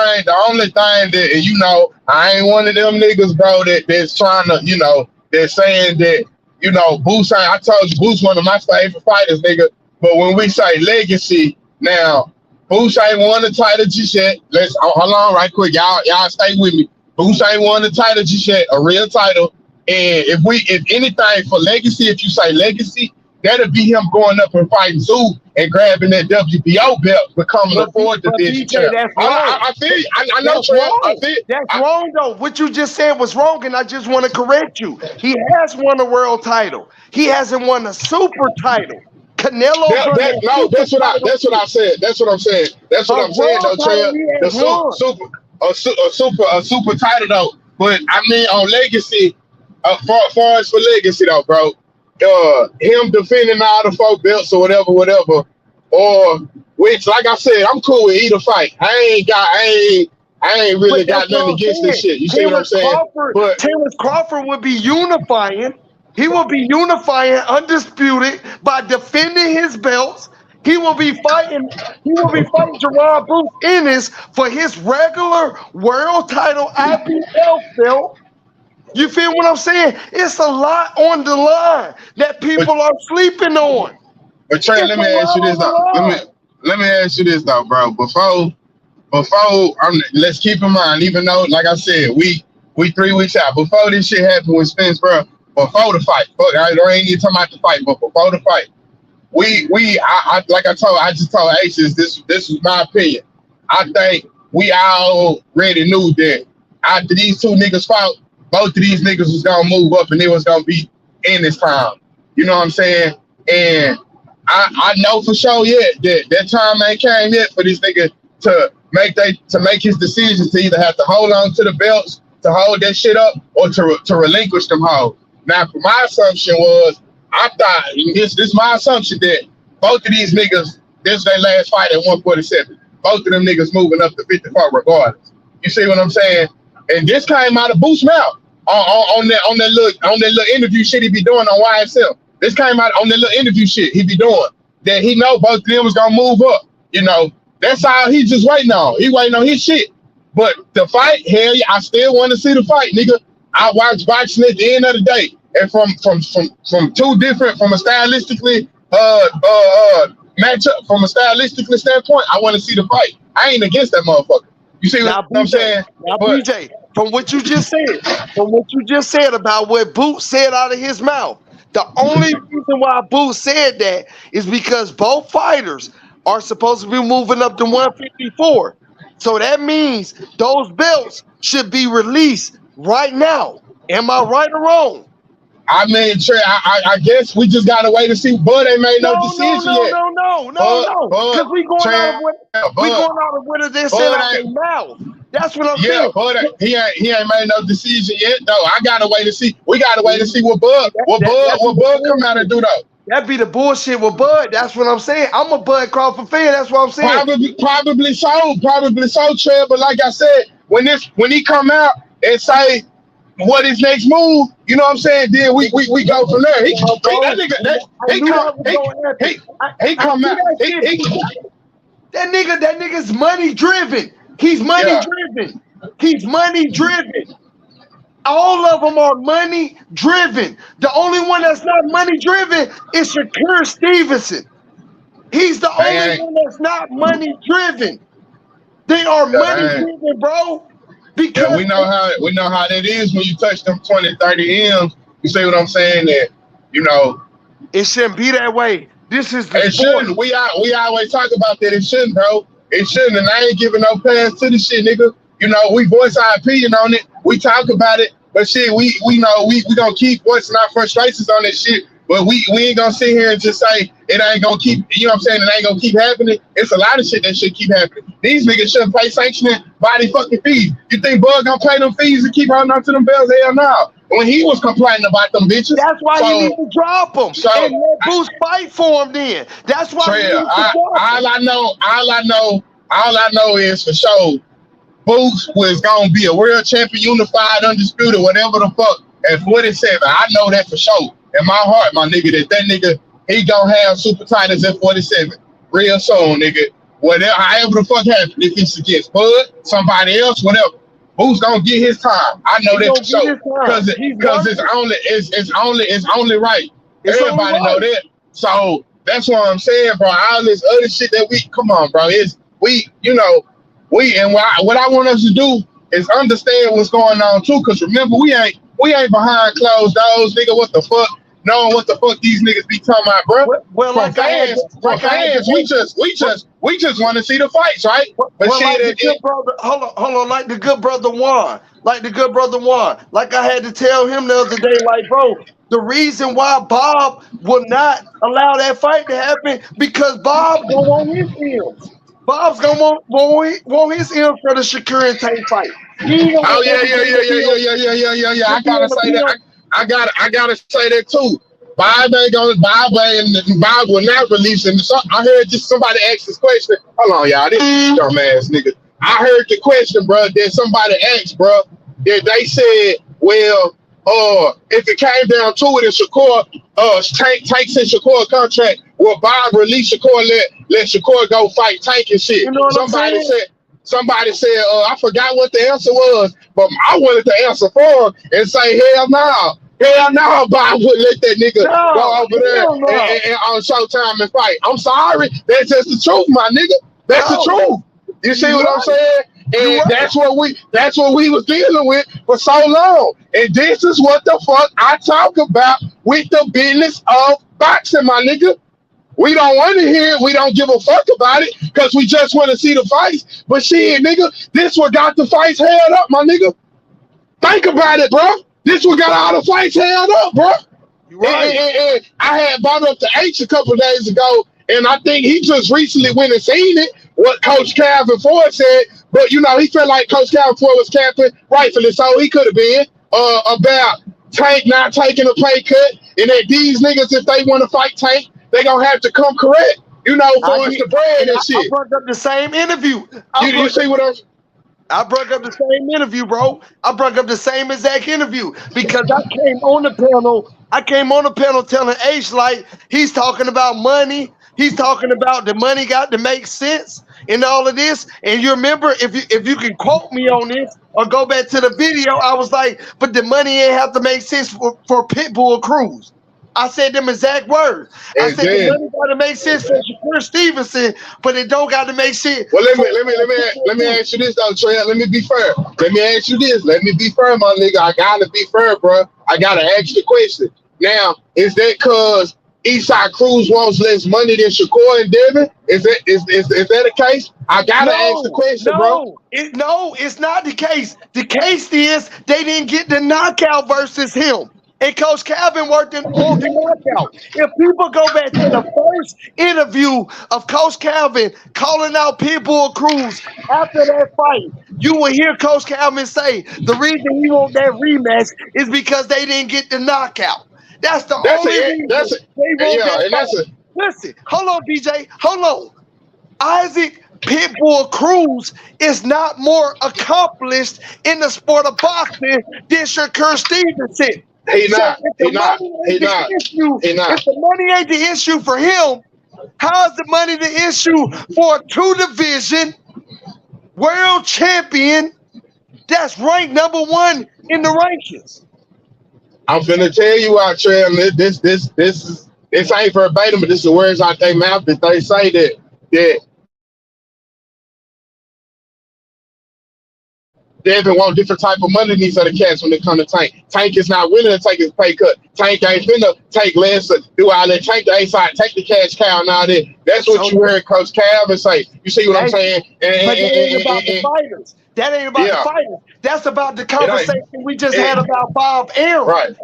that, and you know, I ain't one of them niggas, bro, that's trying to, you know, they're saying that, you know, Boots, I told you, Boots one of my favorite fighters, nigga. But when we say legacy, now, Boots ain't won the title just yet. Let's hold on right quick. Y'all stay with me. Boots ain't won the title just yet, a real title. And if anything for legacy, if you say legacy, that'll be him going up and fighting Zoo and grabbing that WBO belt, becoming a fourth division champ. I feel you. I know, Trey. I feel that's wrong, though. What you just said was wrong, and I just want to correct you. He has won a world title. He hasn't won a super title. Canelo. That's what I said. That's what I'm saying. That's what I'm saying, though, Trey. A super title, though. But I mean, on legacy, far as for legacy, though, bro. Him defending all the 4 belts or whatever, or which, like I said, I'm cool with either fight. I ain't really got nothing against this shit. You see what I'm saying? But Terrence Crawford would be unifying. He will be unifying undisputed by defending his belts. He will be fighting Gerard Bruce Ennis for his regular world title IBL belt. You feel what I'm saying? It's a lot on the line that people are sleeping on. But Trey, let me ask you this though. Let me ask you this though, bro. Before let's keep in mind, even though, like I said, we 3 weeks out. Before this shit happened with Spence, bro, before the fight, I ain't even talking about the fight, but before the fight, I just told Aces, this was my opinion. I think we already knew that after these 2 niggas fought, both of these niggas was gonna move up and they was gonna be in this time. You know what I'm saying? And I know for sure yet that time ain't came yet for this nigga to make his decisions to either have to hold on to the belts, to hold that shit up, or to relinquish them hoes. Now, for my assumption was, I thought this my assumption that both of these niggas, this is their last fight at 147. Both of them niggas moving up to 54 regardless. You see what I'm saying? And this came out of Boots' mouth on that little interview shit he be doing on YSL. This came out on that little interview shit he be doing, that he know both of them was gonna move up. You know, that's all he just waiting on. He waiting on his shit. But the fight, hell yeah, I still want to see the fight, nigga. I watch boxing at the end of the day, and from a stylistically matchup, from a stylistically standpoint, I want to see the fight. I ain't against that motherfucker. You see what I'm saying? Now, BJ, from what you just said about what Boots said out of his mouth, the only reason why Boots said that is because both fighters are supposed to be moving up to 154. So that means those belts should be released right now. Am I right or wrong? I mean, Trey, I guess we just gotta wait to see. Bud ain't made no decision yet. No. Because we going out of what they said out their mouth. That's what I'm saying. Bud, he ain't made no decision yet, though. I gotta wait to see. We gotta wait to see what Bud come out and do, though. That be the bullshit with Bud. That's what I'm saying. I'm a Bud Crawford fan. That's what I'm saying. Probably so, Trey. But like I said, when he come out and say what his next move, you know what I'm saying? Then we go from there. He come out. That nigga's money driven. He's money driven. He's money driven. All of them are money driven. The only one that's not money driven is Shakur Stevenson. He's the only one that's not money driven. They are money driven, bro. Because we know how that is when you touch them 20, 30 M's. You see what I'm saying? That, you know, it shouldn't be that way. This is the it shouldn't. We always talk about that. It shouldn't, bro. It shouldn't. And I ain't giving no pass to the shit, nigga. You know, we voice our opinion on it. We talk about it. But shit, we know we gonna keep voicing our frustrations on this shit. But we ain't gonna sit here and just say it ain't gonna keep, you know what I'm saying, it ain't gonna keep happening. It's a lot of shit that should keep happening. These niggas shouldn't pay sanctioning body fucking fees. You think Bud gonna pay them fees and keep holding on to them bells? Hell no. When he was complaining about them bitches. That's why you need to drop them. And let Boots fight for him then. That's why Trey, all I know is for sure Boots was gonna be a world champion, unified, undisputed, whatever the fuck, at 47. I know that for sure. In my heart, my nigga, that nigga, he gonna have super titles at 47 real soon, nigga. whatever, however the fuck happen. If it's against Bud, somebody else, whatever. Who's gonna get his time? I know that for sure. Because it's only right. Everybody know that. So that's what I'm saying, bro. All this other shit that come on, bro. What I want us to do is understand what's going on too. Cause remember, we ain't behind closed doors, nigga. What the fuck? Knowing what the fuck these niggas be talking about, bro. Well, we just want to see the fights, right? But well, like the good brother, hold on, like the good brother Juan. Like I had to tell him the other day, like, bro, the reason why Bob will not allow that fight to happen because Bob gonna want his M's. Bob's gonna want his M's for the Shakur and Tank fight. Oh yeah. I gotta say that. I gotta say that too. Bob will not release him. So, I heard just somebody ask this question. Hold on, y'all. This dumbass nigga. I heard the question, bro. That somebody asked, bro. That they said, well, if it came down to it, and Shakur, Tank said Shakur contract, will Bob release Shakur? Let Shakur go fight Tank and shit. You know what Somebody said, I forgot what the answer was, but I wanted to answer for him and say, hell no. Hell no, Bob wouldn't let that nigga go over there and on Showtime and fight. I'm sorry. That's just the truth, my nigga. That's the truth. You see what I'm saying? And that's what we was dealing with for so long. And this is what the fuck I talk about with the business of boxing, my nigga. We don't want to hear it. We don't give a fuck about it because we just want to see the fights. But shit, nigga, this what got the fights held up, my nigga. Think about it, bro. This one got all the fights held up, bro. Right. And I had brought up to H a couple of days ago, and I think he just recently went and seen it, what Coach Calvin Ford said. But, he felt like Coach Calvin Ford was capping, rightfully so. He could have been about Tank not taking a pay cut, and that these niggas, if they want to fight Tank, they going to have to come correct, for us to brand and shit. I brought up the same interview. You see what I'm I brought up the same interview, bro. I brought up the same exact interview because I came on the panel telling H like he's talking about money. He's talking about the money got to make sense in all of this. And you remember, if you can quote me on this or go back to the video, I was like, but the money ain't have to make sense for Pitbull Cruz. I said them exact words. I said the money got to make sense for Shakur Stevenson, but it don't got to make sense. Well, let me ask you this though, Trey. Let me be fair. Let me ask you this. Let me be fair, my nigga. I gotta be fair, bro. I gotta ask you the question. Now, is that because Eastside Cruz wants less money than Shakur and Devin? Is that the case? I gotta ask the question, bro. No, it's not the case. The case is they didn't get the knockout versus him. And Coach Calvin worked the knockout. If people go back to the first interview of Coach Calvin calling out Pitbull Cruz after that fight, you will hear Coach Calvin say the reason he want that rematch is because they didn't get the knockout. That's the only reason. Listen, hold on, BJ. Hold on. Isaac Pitbull Cruz is not more accomplished in the sport of boxing than Shakur Stevenson. He not. If the money ain't the issue for him, how is the money the issue for a 2-division world champion that's ranked number 1 in the rankings? I'm finna tell you out, Trey. This ain't verbatim, but this is the words out their mouth that they say that Devin want different type of money than these other cats when they come to Tank. Tank is not willing to take his pay cut. Tank ain't finna take less, do all that. Tank the A-side, take the cash cow and all that. That's what you heard Coach Calvin say. You see what I'm saying? But that ain't about the fighters. That ain't about the fighters. That's about the conversation we just had about Bob Arum. Right.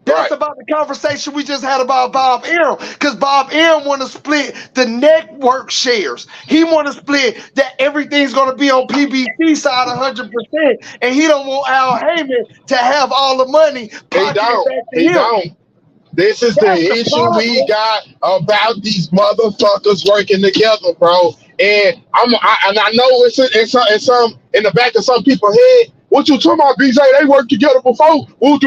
That's about the conversation we just had about Bob Arum. Because Bob Arum want to split the network shares. He want to split that everything's going to be on PBC side 100%. And he don't want Al Heyman to have all the money. He don't. This is the issue we got about these motherfuckers working together, bro. And I know it's in the back of some people's head. What you talking about, BJ? They worked together before. Woo.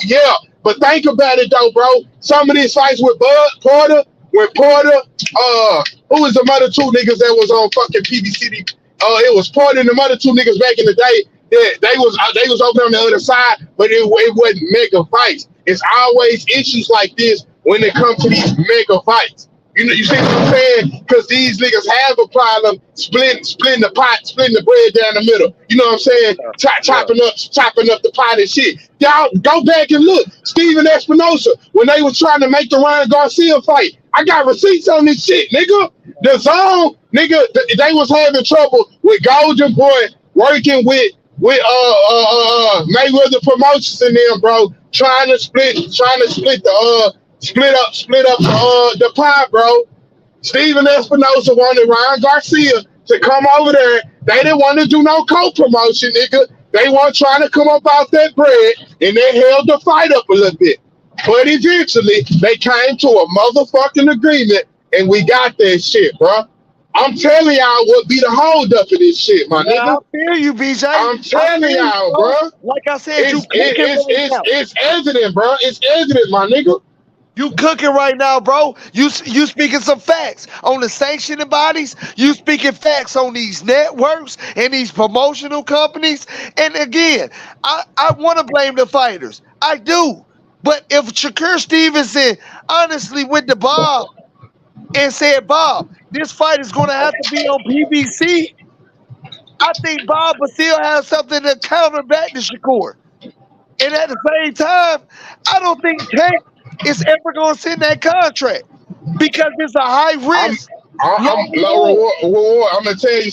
Yeah. But think about it though, bro. Some of these fights with Bud Porter, when Porter, who was the other two niggas that was on fucking PBC? It was Porter and the other two niggas back in the day. They was over on the other side, but it wasn't mega fights. It's always issues like this when it comes to these mega fights. You know, you see what I'm saying? Because these niggas have a problem splitting the pot, splitting the bread down the middle. You know what I'm saying? Chopping up the pot and shit. Y'all go back and look. Steven Espinosa, when they was trying to make the Ryan Garcia fight, I got receipts on this shit, nigga. The Zone, nigga, they was having trouble with Golden Boy working with Mayweather Promotions in them, bro, trying to split the pot, bro. Steven Espinosa wanted Ryan Garcia to come over there. They didn't want to do no co-promotion, nigga. They weren't trying to come up out that bread, and they held the fight up a little bit. But eventually, they came to a motherfucking agreement, and we got that shit, bro. I'm telling y'all what be the hold up of this shit, my nigga. I feel you, BJ. I'm telling y'all, bro. Like I said, it's evident, bro. It's evident, my nigga. You cooking right now, bro. You speaking some facts on the sanctioning bodies. You speaking facts on these networks and these promotional companies. And again, I want to blame the fighters. I do. But if Shakur Stevenson honestly went to Bob and said, Bob, this fight is going to have to be on PBC, I think Bob will still have something to counter back to Shakur. And at the same time, I don't think Tank is ever going to send that contract because it's a high risk. I'm gonna tell you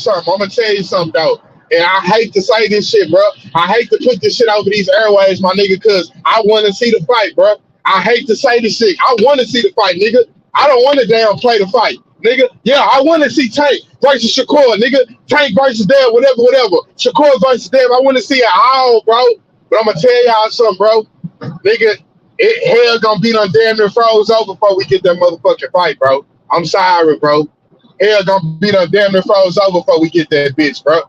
something though. And I hate to say this shit, bro. I hate to put this shit over these airways, my nigga, because I want to see the fight, bro. I hate to say this shit. I want to see the fight, nigga. I don't want to damn play the fight, nigga. Yeah, I want to see Tank versus Shakur, nigga. Tank versus Dev, whatever. Shakur versus Dev. I want to see it all, bro. But I'm gonna tell y'all something, bro. Nigga, hell gonna be done damn near froze over before we get that motherfucking fight, bro. I'm sorry, bro. Hell gonna be done damn near froze over before we get that bitch, bro.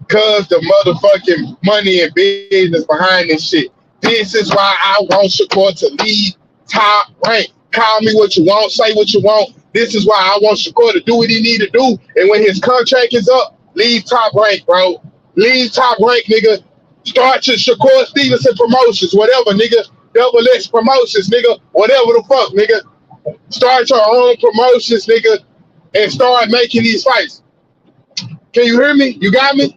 Cause the motherfucking money and business behind this shit. This is why I want Shakur to lead Top Rank. Call me what you want, say what you want. This is why I want Shakur to do what he need to do. And when his contract is up, leave Top Rank, bro. Leave Top Rank, nigga. Start your Shakur Stevenson Promotions, whatever, nigga. Double X Promotions, nigga. Whatever the fuck, nigga. Start your own promotions, nigga, and start making these fights. Can you hear me? You got me?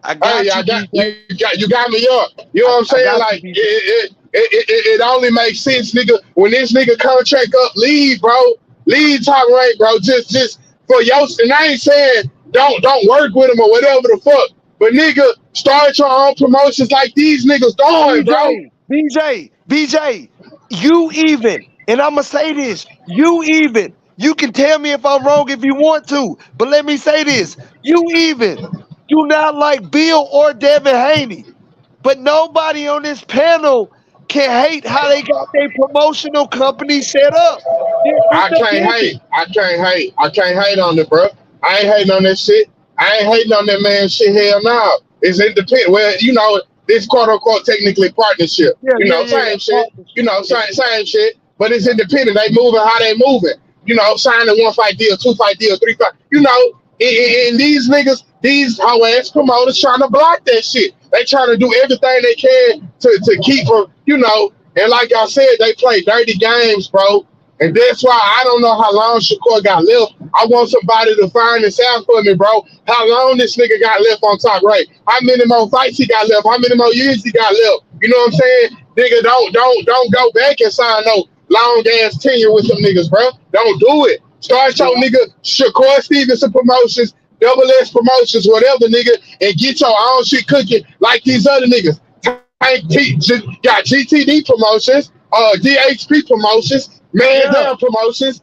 I got you got me up. You know what I'm saying? Like it only makes sense, nigga. When this nigga contract up, leave, bro. Leave Top Rank, bro. Just for your. And I ain't saying don't work with him or whatever the fuck. But nigga, start your own promotions like these niggas doing, bro. BJ, you even, and I'ma say this, you can tell me if I'm wrong if you want to, but let me say this. You even do not like Bill or Devin Haney, but nobody on this panel can hate how they got their promotional company set up. I can't hate on it, bro. I ain't hating on that shit. I ain't hating on that man shit. Hell no. It's independent. Well, you know, this quote unquote technically partnership. Same shit. You know, same shit. But it's independent. They moving how they moving. You know, signing 1 fight deal, 2 fight deal, 3 fight. You know, and these niggas, these hoe ass promoters trying to block that shit. They trying to do everything they can to keep her, you know. And like I said, they play dirty games, bro. And that's why I don't know how long Shakur got left. I want somebody to find this out for me, bro. How long this nigga got left on Top Rank? How many more fights he got left? How many more years he got left? You know what I'm saying? Nigga, don't go back and sign no long ass tenure with them niggas, bro. Don't do it. Start your nigga Shakur Stevenson Promotions, Double X Promotions, whatever, nigga, and get your own shit cooking like these other niggas. Got GTD Promotions, DHP Promotions, Man Down Promotions,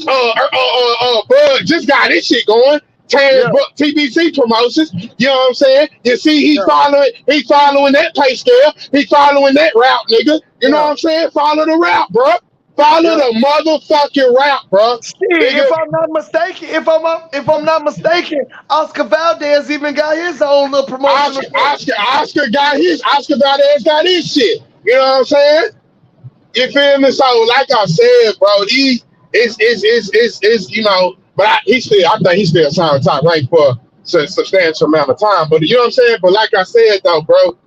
Bud just got this shit going. TBC Promotions, you know what I'm saying? You see, he following that pay scale. He following that route, nigga. You know what I'm saying? Follow the route, bro. Follow the motherfucking route, bro. If I'm not mistaken, Oscar Valdez even got his own little promotion. Oscar Valdez got his shit. You know what I'm saying? You feel me? So, like I said, bro, it's you know, but I think he still signed top rank for a substantial amount of time. But you know what I'm saying? But like I said, though, bro,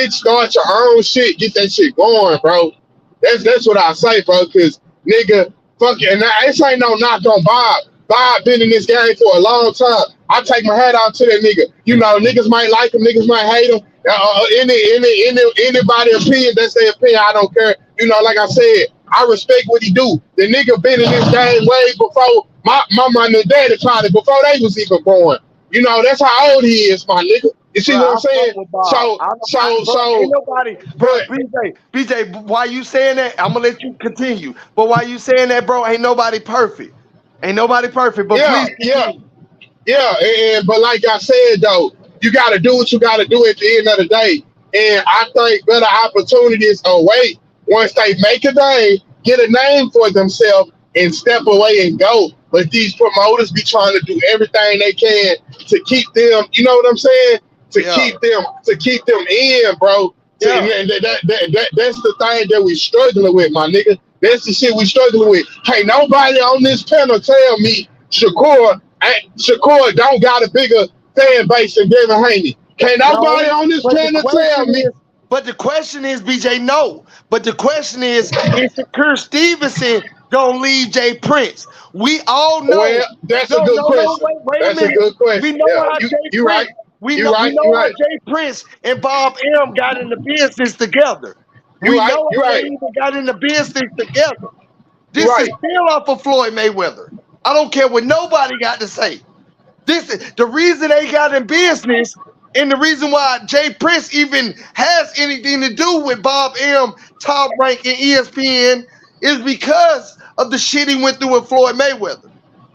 start your own shit, get that shit going, bro. That's what I say, bro. Cause nigga, fuck it, and this ain't no knock on Bob. Bob been in this game for a long time. I take my hat out to that nigga. You know, niggas might like him, niggas might hate him. Anybody opinion, that's their opinion. I don't care. You know, like I said, I respect what he do. The nigga been in this game way before my mama and daddy probably before they was even born. You know, that's how old he is, my nigga. You see what I'm saying? So ain't nobody, bro. BJ, why you saying that? I'm gonna let you continue. But why you saying that, bro? Ain't nobody perfect. Ain't nobody perfect. But but like I said though, you got to do what you got to do at the end of the day. And I think better opportunities await once they make a name, get a name for themselves, and step away and go. But these promoters be trying to do everything they can to keep them. You know what I'm saying? To keep them in, bro. And that's the thing that we struggling with, my nigga. That's the shit we struggling with. Hey, nobody on this panel tell me Shakur don't got a bigger fan base than Devin Haney. Can't nobody on this panel tell me. But the question is, BJ, no. But the question is Shakur Stevenson gonna leave Jay Prince? We all know. Well, that's a good question. Wait a minute. A good question. We know how Jay Prince. We know how Jay Prince and Bob M got in the business together. We know how they even got in the business together. This is still off of Floyd Mayweather. I don't care what nobody got to say. This is the reason they got in business, and the reason why Jay Prince even has anything to do with Bob M, Top Rank, and ESPN is because of the shit he went through with Floyd Mayweather.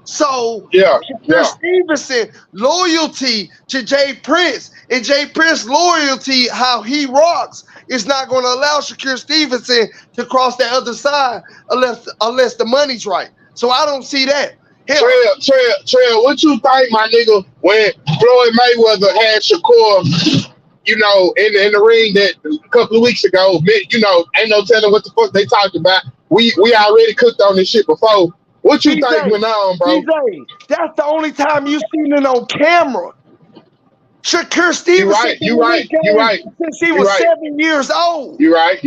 So Shakur Stevenson loyalty to Jay Prince and Jay Prince loyalty, how he rocks, is not going to allow Shakur Stevenson to cross that other side unless the money's right. So I don't see that. Trail, what you think, my nigga, when Floyd Mayweather had Shakur, you know, in the ring that a couple of weeks ago, you know, ain't no telling what the fuck they talked about. We already cooked on this shit before. What you think went on, bro? DJ, that's the only time you seen it on camera. Shakur Stevenson, you right. Since he was 7 years old. You right.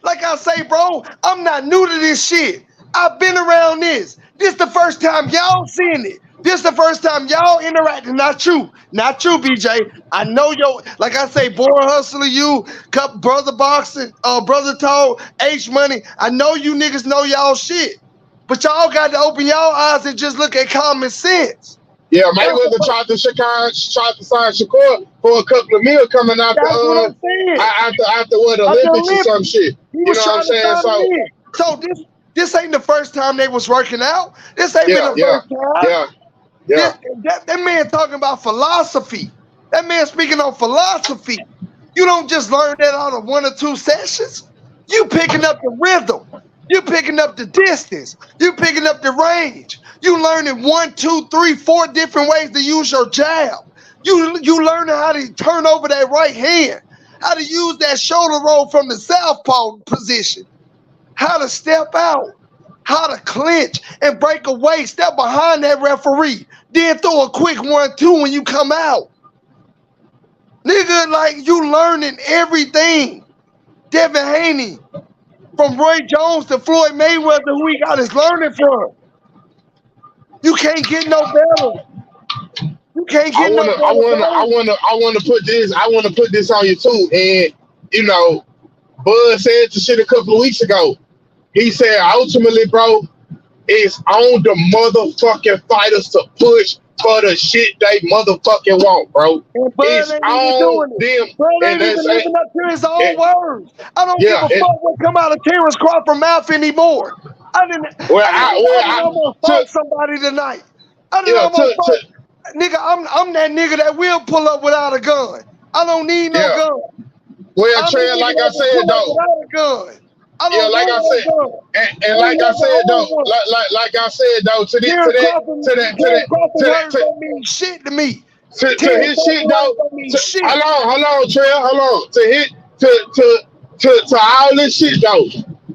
Like I say, bro, I'm not new to this shit. I've been around this. This the first time y'all seen it. This the first time y'all interacting. Not you, BJ. I know like I say, Born Hustler, you, Brother Boxing, Brother Toad, H Money. I know you niggas know y'all shit. But y'all got to open y'all eyes and just look at common sense. Yeah, Mayweather tried to sign Shakur for a couple of mil coming out after Olympics or some shit. You know what I'm saying? So this ain't the first time they was working out. This ain't been the first time. That man talking about philosophy. That man speaking on philosophy. You don't just learn that out of 1 or 2 sessions. You picking up the rhythm. You picking up the distance. You picking up the range. You learning 1, 2, 3, 4 different ways to use your jab. You learning how to turn over that right hand, how to use that shoulder roll from the southpaw position, how to step out, how to clinch and break away, step behind that referee, then throw a quick 1-2 when you come out. Nigga, like you learning everything. Devin Haney, from Roy Jones to Floyd Mayweather, who he got his learning from. You can't get no better. You can't get no better. I want to put this on you too. And you know, Bud said the shit a couple of weeks ago. He said ultimately, bro, it's on the motherfucking fighters to push for the shit they motherfucking want, bro. It's on them. Bud ain't even living up to his own words. I don't give a fuck what come out of Terrence Crawford's mouth anymore. I didn't almost fight somebody tonight. I didn't almost fight. Nigga, I'm that nigga that will pull up without a gun. I don't need no gun. Well, Trey, like I said, though. Without a gun. Like I said, and like I said though, like I said though, to that don't mean shit to me. To his shit though. Hold on, Trail, hold on. to all this shit though.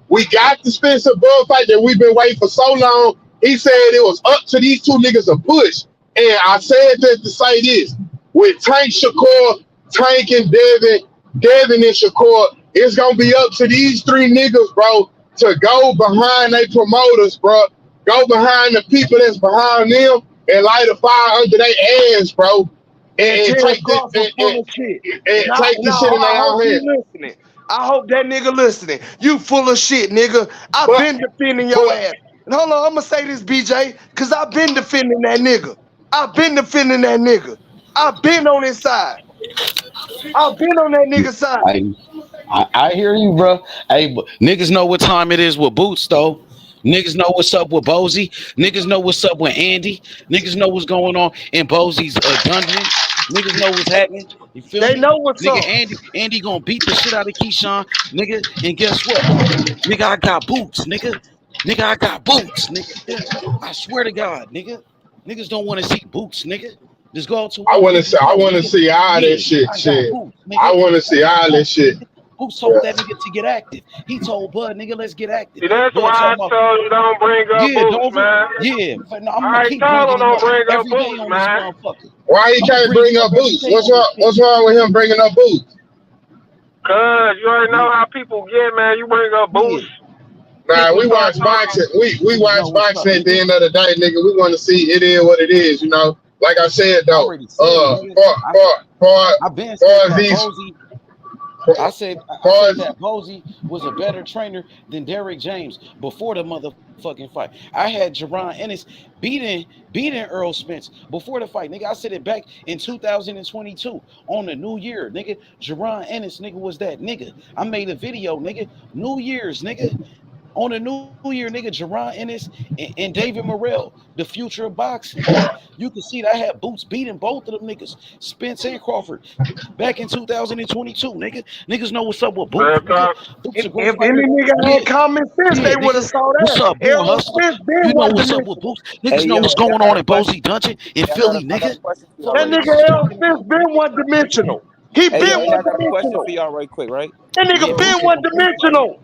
We got the Spencer Bud fight that we've been waiting for so long. He said it was up to these two niggas to push. And I said that to say this. With Tank Shakur, Tank and Devin and Shakur, it's gonna be up to these three niggas, bro, to go behind their promoters, bro. Go behind the people that's behind them and light a fire under their ass, bro. And take this and take this shit in their own hands. I hope that nigga listening. You full of shit, nigga. I've been defending your ass. And hold on, I'm gonna say this, BJ, because I've been defending that nigga. I've been defending that nigga. I've been on his side. I've been on that nigga's side. I hear you, bro. Hey, niggas know what time it is with Boots, though. Niggas know what's up with Bozy. Niggas know what's up with Andy. Niggas know what's going on in Bozy's dungeon. Niggas know what's happening. You feel me? They know what's nigga, up. Andy gonna beat the shit out of Keyshawn, nigga. And guess what? Nigga, I got boots, nigga. Nigga, I got boots, nigga. I swear to God, nigga. Niggas don't want to see boots, nigga. Just go to. I want to see all that shit. I want to see all that shit. Who told that nigga to get active? He told Bud, nigga, let's get active. See, that's Bud why I told you don't bring up Boots, man. Yeah, but no, I'm I gonna keep told him don't bring up every day Boots, on man. this motherfucker. Why he can't bring up Boots? What's wrong with him bringing up Boots? Cause you already know how people get, man. You bring up Boots. Nah, we watch boxing. We watch boxing at the end of the day, nigga. We want to see it is what it is, you know. Like I said though, I said that Bozy was a better trainer than Derrick James before the motherfucking fight. I had Jerron Ennis beating Earl Spence before the fight, nigga. I said it back in 2022 on the New Year, nigga. Jerron Ennis, nigga, was that nigga. I made a video, nigga. New Year's, nigga. On the New Year, nigga, Jerron Ennis and David Morrell, the future of boxing. You can see that I had Boots beating both of them niggas, Spence and Crawford, back in 2022, nigga. Niggas know what's up with Boots. If any nigga had common sense, they would have saw that. What's up, boy, hustler? You know what's up with Boots. Niggas know what's going on in Bozy Dungeon in Philly, nigga. That nigga L. Smith been one dimensional. He been one question dimensional. for y'all right quick, right? That nigga been one dimensional.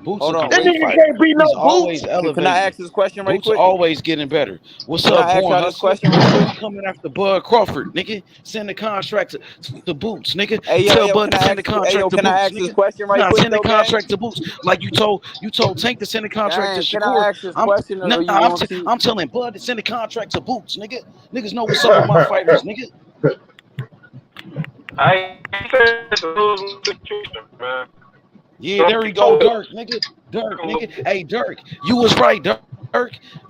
Hold on, that nigga can't be no He's Boots. always elevating. Can I ask this question right Boots quick? always getting better. What's Can up, I ask boy? y'all this question real quick? Coming after Bud Crawford, nigga. Send the contract to Boots, nigga. Hey, yo, Tell yo, Bud to send the contract to Boots. Can I ask this question right Nah, quick? send the contract to Boots. Like you told Tank to send the contract to Shakur. Can I ask this question? I'm telling Bud to send the contract to Boots, nigga. Niggas know what's up with my fighters, nigga. I said it's a losing situation, man. Yeah, there we go, Dirk, nigga. Dirk, nigga. Hey, Dirk, you was right, Dirk.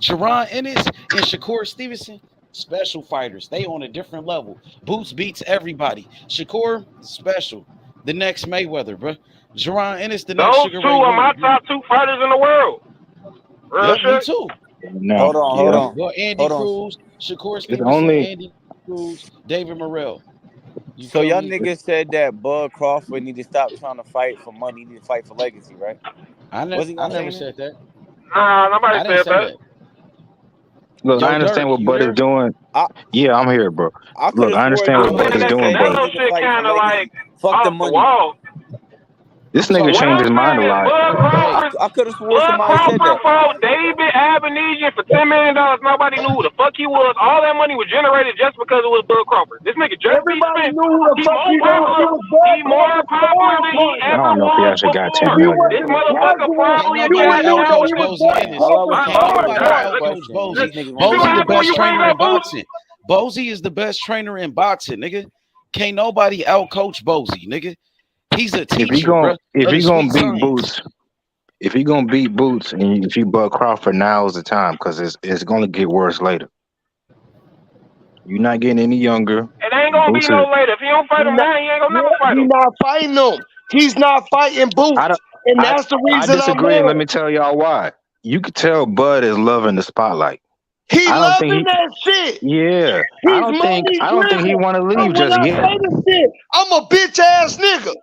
Jerron Ennis and Shakur Stevenson, special fighters. They on a different level. Boots beats everybody. Shakur, special. The next Mayweather, bro. Jerron Ennis, the next Sugar Ray. Those two are my top two fighters in the world. Real shit. Me too. No, hold on. Well, Andy Cruz, Shakur Stevenson, Andy Cruz, David Morrell. So y'all niggas said that Bud Crawford need to stop trying to fight for money, he need to fight for legacy, right? I never said that. Nah, nobody said that. Look, I understand what Bud is doing. Yeah, I'm here, bro. Look, I understand what Bud is doing, That bro. little shit kind of like fuck the off money. the wall. This nigga changed his mind a lot. I could have sworn somebody said that. Fought David Abenesian for $10 million. Nobody knew who the fuck he was. All that money was generated just because it was Bud Crawford. This nigga just everybody knew who the fuck he was. He more popular than he I ever don't know if he actually got 10 million. This motherfucker probably Bozy the best trainer in boxing. Bozy is the best trainer in boxing, nigga. Can't nobody outcoach Bozy, nigga. He's a teacher, if he gonna beat Boots, if he gonna beat Boots, and if you Bud Crawford, now is the time because it's gonna get worse later. You're not getting any younger. It ain't gonna be no later. If he don't fight him now, he ain't gonna never fight him. He's not fighting them. He's not fighting Boots, and that's the reason I disagree. And let me tell y'all why. You could tell Bud is loving the spotlight. He loving that shit. Yeah, I don't think he want to leave just yet. I'm a bitch ass nigga.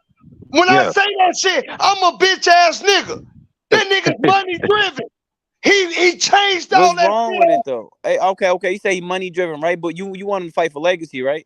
When I say that shit, I'm a bitch ass nigga. That nigga's money driven. He changed all that shit. What's wrong with it though? Hey, okay. You say he money driven, right? But you want him to fight for legacy, right?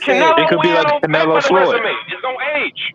Canelo It could be win like on Canelo paper the Floyd. resume. It's gonna age.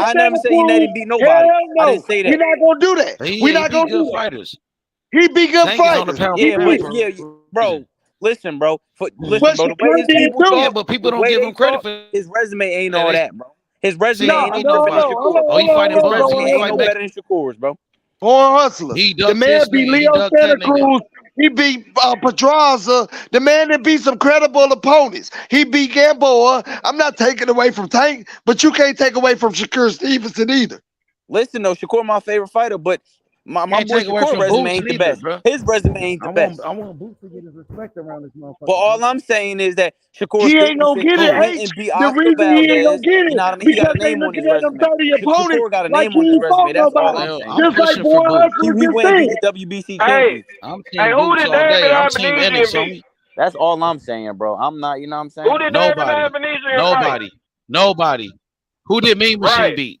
I never said he didn't beat nobody. Hell I no. didn't say We're that. not gonna do that. We're not gonna do that. fighters. He beat good Tank is on the fighters. pound He for did. pound. Bro. Listen, bro. Listen, But bro. The way Shakur his did people too. talk, Yeah, but people the don't way give they him credit talk, for his resume ain't that. all that, bro. His resume No, ain't ain't no better than nobody. hold Shakur's, bro. Oh, he fighting His on, bums. resume He ain't fight no back. better than Shakur's, bro. Born hustlers. He The ducked man this beat nigga. He Leo ducked Santa that nigga. Cruz. He beat Pedraza. The man that beat some credible opponents. He beat Gamboa. I'm not taking away from Tank, but you can't take away from Shakur Stevenson either. Listen, though, Shakur my favorite fighter, but my Can't boy take away Shakur from resume Boots ain't the neither, best. bro. His resume ain't the best. I want Boots to get his respect around this motherfucker. But all I'm saying is that Shakur He ain't gonna Stevenson get it, went H. and beat The Oscar reason he ain't gonna Valdez. get You it know what I mean? He got because a they name on looking his at them resume. 30 opponents Shakur got a like name he on his ain't fought resume. That's all I'm nobody. Hell, saying. I'm Just like pushing for Born Boots. Hustlers He and went and beat Tank. the WBC Hey, champions. I'm hey, team who Boots did all David day. I'm team Avenesian Ennis, beat? homie. That's all I'm saying, bro. I'm not, you know what I'm Who saying? did David Nobody. Avenesian fight? Nobody. Nobody. Who did Mean Machine Right. beat?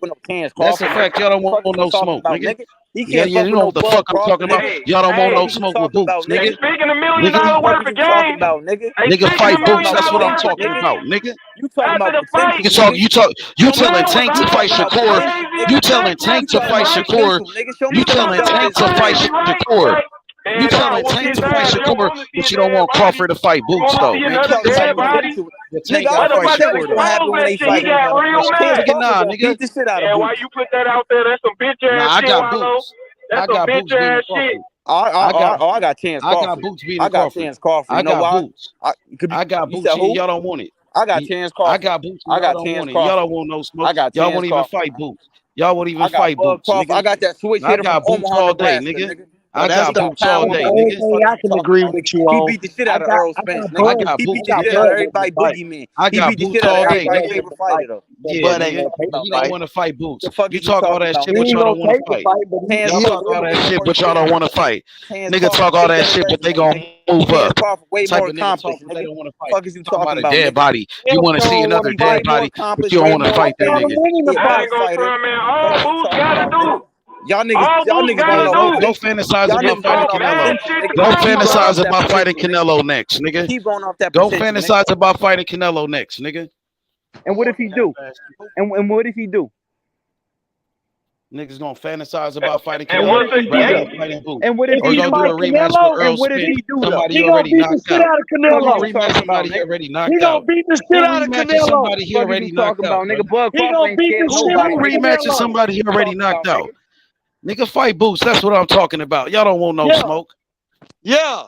with no Chance That's Crawford. a fact. Y'all don't want no smoke, nigga. Yeah, you know what the fuck I'm talking about. Y'all don't want no smoke with Boots, nigga. Speaking $1 million worth of games, Nigga, fight Boots. That's what I'm talking about, nigga. You talking after about the fight. You telling Tank to fight Shakur. You telling Tank to fight Shakur. You telling Tank to fight Shakur. You telling Tank to fight Shakur, but you don't want Crawford to fight Boots though, man. Nigga, I thought that was gonna happen when they fight. Nah, nigga. Beat the shit out of Yeah, Boots. why you put that out there? That's some bitch ass Nah, I shit, got Wallow. Boots. That's I some got bitch Boots beating ass Crawford. shit. I got Chance Crawford. I got Boots beating I got Crawford. Chance Crawford. I You know got why? Boots. I got you Boots. said who? Y'all don't want it. I got Chance Crawford. I got Boots. I Y'all got don't Chance want it. Crawford. Y'all don't want no smoke. I got Y'all Chance won't even Crawford. fight Boots. Y'all won't even I got fight Bug Boots, Crawford. nigga. I got that switch I hitter from got Boots Omaha, all day, Nebraska, nigga. nigga. I That's got the Boots all day, only nigga. thing I can agree with you He on. beat the shit I out of got Earl Spence, I nigga. got He Boots. beat the shit Bud out of ain't gonna everybody fight. Boogie man. I He got beat the Boots shit out of all day, everybody nigga. favorite fighter though. Yeah, Bud ain't nigga. gonna take But a you don't fight. want to fight Boots. The fuck You is you talk all talking that about, shit, He but ain't nigga? y'all gonna don't want to take a fight. fight, but Chance Y'all he'll talk Crawford all way that more shit, but y'all experienced. don't want to fight. Chance Nigga Crawford talk all take that that shit, but they resume, gonna nigga. move Chance up. Crawford way Type more of nigga talk accomplished, because they nigga. don't want to fight. Fuck is you Talking talking about a about, dead nigga? body. You Hell, want to see don't want another to fight, dead more body, but accomplished, you don't way want to more fight that experienced. nigga. He a I box ain't gonna fighter. front, man. Fuck All is you Boots talking gotta about, nigga? do, Y'all all Boots niggas gotta going Yeah, off do, go bitch. fantasize Y'all about niggas fighting going talk off that Canelo. mad potential, shit nigga. Go to Keep him, going bro. off fantasize that about fighting potential, nigga. Canelo next, nigga. Keep going off that Go potential, nigga. fantasize about fighting Canelo next, nigga. And what if he do? And what if he do? Niggas gonna fantasize about fighting And And what Canelo if once he do rather again, than though? fighting Boots. And what if if Or he he you gonna do do fight a though? rematch with Canelo, Earl And what if Spence, he do though? somebody he you gonna already beat the knocked shit out. out of Fuck Who is gonna Canelo. you rematch talking about, somebody you nigga? already He knocked gonna out? beat the shit Who out of rematches Canelo. somebody he Fuck is you already knocked talking out, about, bro? nigga? Bud He Crawford gonna ain't beat scared the of Who shit out nobody, of nigga. rematches Canelo. somebody he What you already talking knocked about, out? nigga? Nigga, fight Boots. That's what I'm talking about. Y'all don't want no Yeah, smoke. yeah.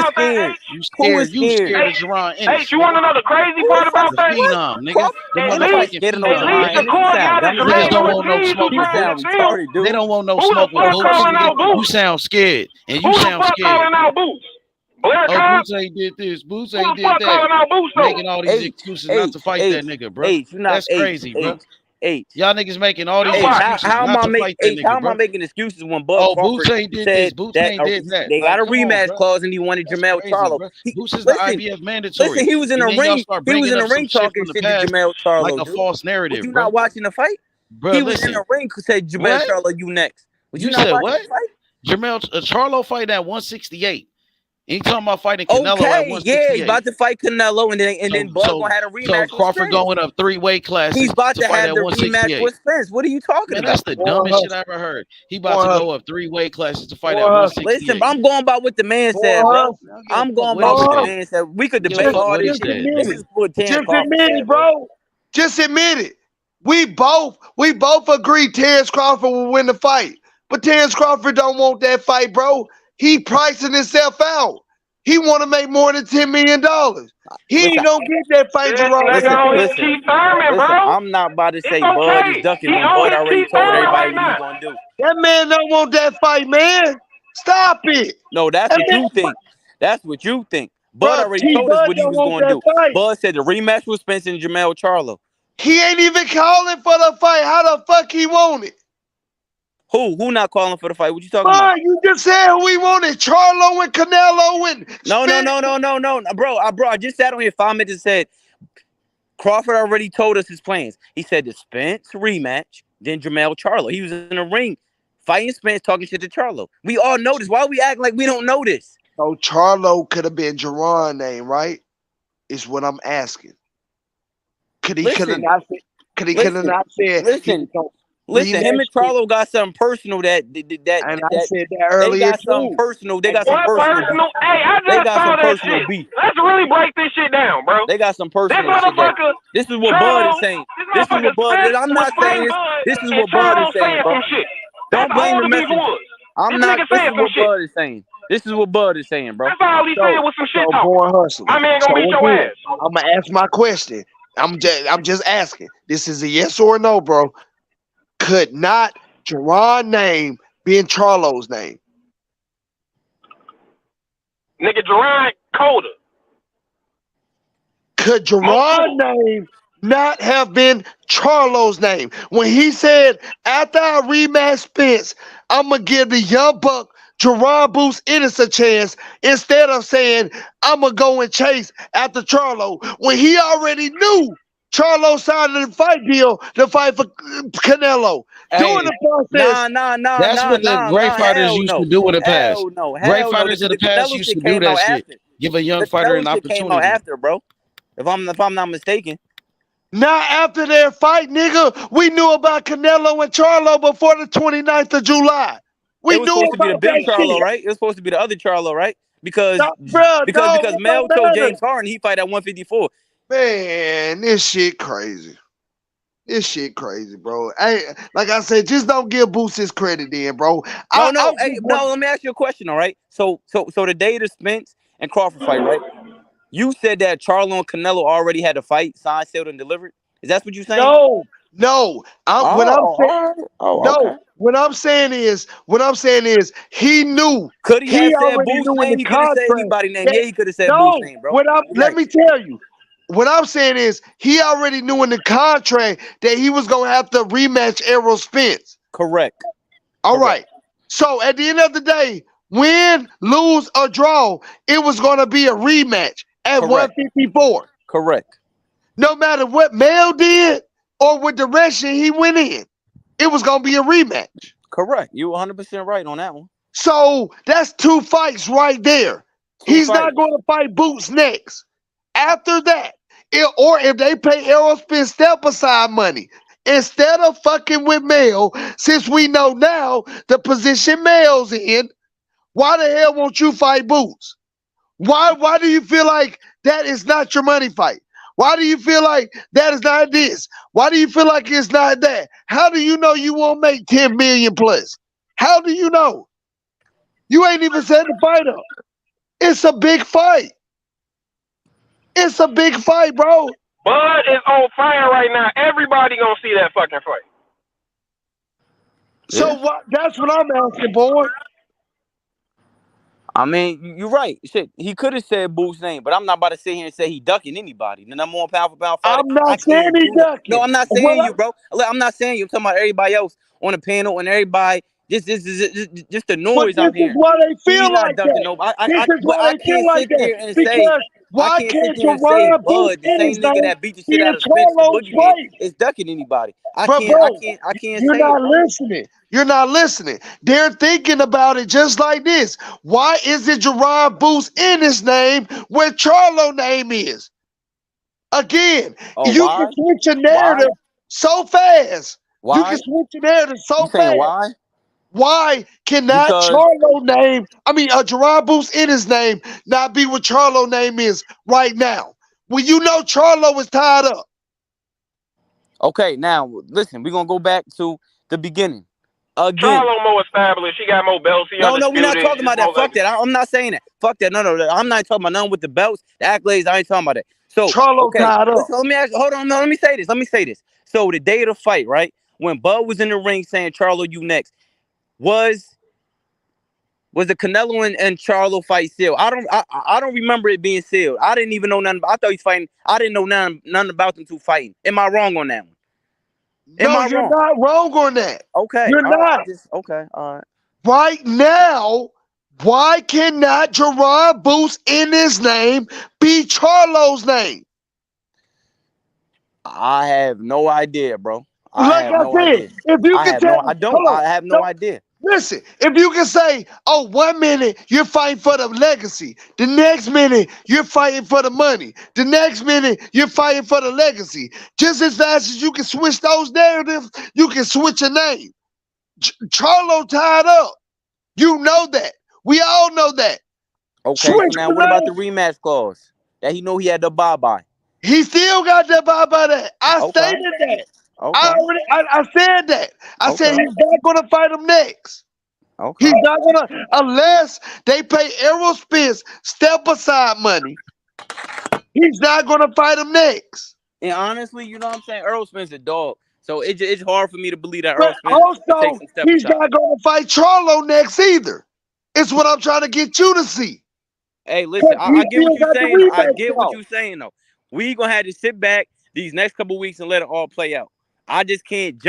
about that, scared? H? You Who is scared? You scared? scared of Jerron Ennis, H, you want to nigga. know the crazy Who part the fuck? about The that? What? phenom, nigga. Crawford? The At Ain't nobody least, motherfucking scared of no at phenom, least Jerron the nigga. Ennis. He court sound got it. dumb as Niggas Jermaine hell. don't was want no seized smoke He with before he was sound Boots. sealed. retarded, They dude. don't want no Who the smoke with fuck Fuck Boots, wrong calling with nigga. out him? You Boots? sound scared, and you Who the sound fuck scared. calling out Boots? Blair Oh, Cobb? Boots ain't did this. Boots Who ain't the did fuck that. calling out Boots though? Making all these H, excuses not H, to fight H, that nigga, bro. H. You not That's H, crazy, bro. H, H. Y'all niggas making all Do these H, what? excuses how am not I to make fight that H? How nigga, am I bro. making excuses when Bud Oh, Boots Crawford ain't did this. said Boots that ain't did that. they got Like, a come on, rematch bro. clause and he wanted That's Jamel crazy, Charlo? bro. Boots is the Listen, IBF mandatory. listen. He was in the And then y'all ring. start He was bringing in up the some ring shit talking from the shit to past Jamel like Charlo, a dude. false Was narrative, you bro. not watching the fight? Bro, He was in listen. the ring. Said Jamel What? Charlo, you next. Was you You not said watching what? the fight? Jamel Charlo fight at 168. And he talking about fighting Canelo at Okay, yeah, he's 168. about to fight Canelo, and then Bud gonna have a So rematch with Crawford Spence. going up 3 weight He's classes about to to fight have at the rematch 168. with Spence. What are you talking Man, that's about? the More dumbest shit hustle. I ever heard. He about More to go hustle. up 3 weight classes to fight at More hustle. Listen, 168. I'm going by what the man said, More bro. hustle. I don't give a I'm fuck going what by he what the More said. man said. We could I don't give a debate fuck all what he this Just shit. said, This admit nigga. it. is what Terrence Just Crawford admit it, said, bro. bro. Just admit it. We both agreed Terrence Crawford will win the fight. But Terrence Crawford don't want that fight, bro. He pricing himself out. He want to make more than $10 million. He Listen, ain't gonna get that fight, This Jerron. nigga on his listen. Keith Thurman, bro. I'm not about to It's say Bud is okay. ducking He when on Bud his already Keith told Thurman everybody right what he now. gonna do. That man don't want that fight, man. Stop it. No, that's That what you man, think. That's what you think. Bud bro, already T. told us Bud what he don't was want gonna that do. fight. Bud said the rematch with Spence and Jamel Charlo. He ain't even calling for the fight. How the fuck he want it? Who not calling for the fight? What you talking Boy, about? you just said who we wanted. Charlo and Canelo and No, bro. I just sat on here 5 minutes and said Crawford already told us his plans. He said the Spence rematch, then Jermell Charlo. He was in the ring fighting Spence, talking shit to Charlo. We all know this. Why we act like we don't know this? So Charlo could have been Jerron's name, right? Is what I'm asking. Could he have not said? Could he have not said? Listen. Him and Charlo got something personal that I said that earlier. They got something personal. They got some personal. Hey, I They just got saw some that personal shit. beef. Let's really break this shit down, bro. They got some personal This shit. motherfucker. This is what Bud is saying. This is what Bud. I'm not saying this. This is what Bud is saying, bro. Don't blame the messenger. I'm not. This is what Bud is saying. This is what Bud is saying, bro. That's all he said was some shit talk. Born hustling. My man gonna beat your ass. I'm gonna ask my question. I'm just asking. This is a yes or a no, bro. Could not Jerron's name be in Charlo's name? Nigga, Jerron colder. Could Jerron's name not have been Charlo's name? When he said, after I rematch Spence, I'm going to give the young buck Jerron Bruce Ennis a chance instead of saying, I'm going to go and chase after Charlo, when he already knew Charlo signed the fight deal to fight for Canelo. During the process. That's what the great fighters used to do in the past. Great fighters of the past used to do that shit. Give a young fighter an opportunity. Came out after, bro. If I'm not mistaken. Not after their fight, nigga. We knew about Canelo and Charlo before the 29th of July. We it was knew supposed to be the about big that Charlo, shit. right? It was supposed to be the other Charlo, right? Because it Mel don't told matter. James Harden he fight at 154. Man, this shit crazy. This shit crazy, bro. Hey, like I said, just don't give Boots his credit then, bro. No, let me ask you a question, all right? So the day of the Spence and Crawford fight, right? You said that Charlo and Canelo already had a fight, signed, sealed, and delivered. Is that what you saying? No. What I'm saying is he knew. Could he have said already Boots' knew in name? the He could have said contract anybody's name. that- Yeah, he could have said Boots' name, bro. Let me tell you. What I'm saying is he already knew in the contract that he was gonna have to rematch Errol Spence. Correct. All right. So at the end of the day, win, lose, or draw, it was gonna be a rematch at 154. Correct. No matter what Mel did or what direction he went in, it was gonna be a rematch. Correct. You 100% right on that one. So that's two fights right there. He's not going to fight Boots next. After that, or if they pay Errol Spence step aside money instead of fucking with Mel, since we know now the position Mel's in, why the hell won't you fight Boots? Why do you feel like that is not your money fight? Why do you feel like that is not this? Why do you feel like it's not that? How do you know you won't make 10 million plus? How do you know? You ain't even set the fight up. It's a big fight. It's a big fight, bro. Bud is on fire right now. Everybody gonna see that fucking fight. So what? That's what I'm asking, boy. I mean, you're right. Shit, he could have said Boots' name, but I'm not about to sit here and say he ducking anybody. The number one pound for pound fighter. I'm not saying he ducking. No, I'm not saying you, bro. I'm not saying you. I'm talking about everybody else on the panel and everybody. Just the noise I'm hearing. This is why they feel like that. This is why they feel like that. Because why can't Jerron Bud, the same nigga that beat the shit out of Spence, the boogeyman, is ducking anybody? I can't. You're not listening. You're not listening. They're thinking about it just like this. Why is it Jerron Boots in his name where Charlo name is? Again, you can switch a narrative so fast. Why? You can switch a narrative so fast. Saying why? Why cannot Charlo name, Jerron Boots in his name not be what Charlo name is right now? Well, you know Charlo is tied up. Okay, now listen, we're gonna go back to the beginning. Again. Charlo more established. He got more belts. No, we're not talking about that. Fuck that. I'm not saying that. Fuck that. No. I'm not talking about nothing with the belts, the accolades. I ain't talking about that. So Charlo tied up. Listen, let me ask. Hold on. No, let me say this. So the day of the fight, right? When Bud was in the ring saying, "Charlo, you next," was the Canelo and Charlo fight sealed? I don't remember it being sealed. I didn't even know nothing. I thought he's fighting. I didn't know nothing about them two fighting. Am I wrong on that one? Am I you're wrong? not wrong on that. Okay. You're not. Okay. All right. Right now, why cannot Jerron Boots in his name be Charlo's name? I have no idea, bro. Like I said, if you can tell, I have no idea. Listen, if you can say, oh, 1 minute you're fighting for the legacy, the next minute you're fighting for the money, the next minute you're fighting for the legacy, just as fast as you can switch those narratives, you can switch a name. Charlo tied up. You know that. We all know that. Okay, so now what about the rematch clause that he know he had to abide by? He still got to abide by that. I stated that. Okay. I said that. I said he's not going to fight him next. Okay. He's not going to, unless they pay Errol Spence step aside money. He's not going to fight him next. And honestly, you know what I'm saying? Errol Spence a dog. So it's hard for me to believe that But Errol Spence also, takes some step he's aside. not going to fight Charlo next either. It's what I'm trying to get you to see. Hey, listen, I get what you're saying. I get what you're saying, though. We going to have to sit back these next couple weeks and let it all play out. I just can't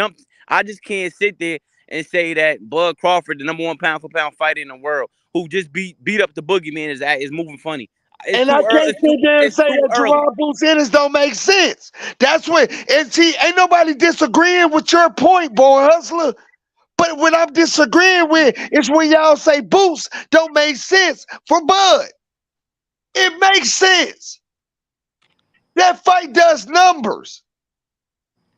sit there and say that Bud Crawford, the #1 pound-for-pound fighter in the world, who just beat up the boogeyman, is moving funny. And I can't sit there and say that Jerron Boots Ennis don't make sense. That's what, and see, ain't nobody disagreeing with your point, boy hustler. But what I'm disagreeing with is when y'all say Boots don't make sense for Bud. It makes sense. That fight does numbers.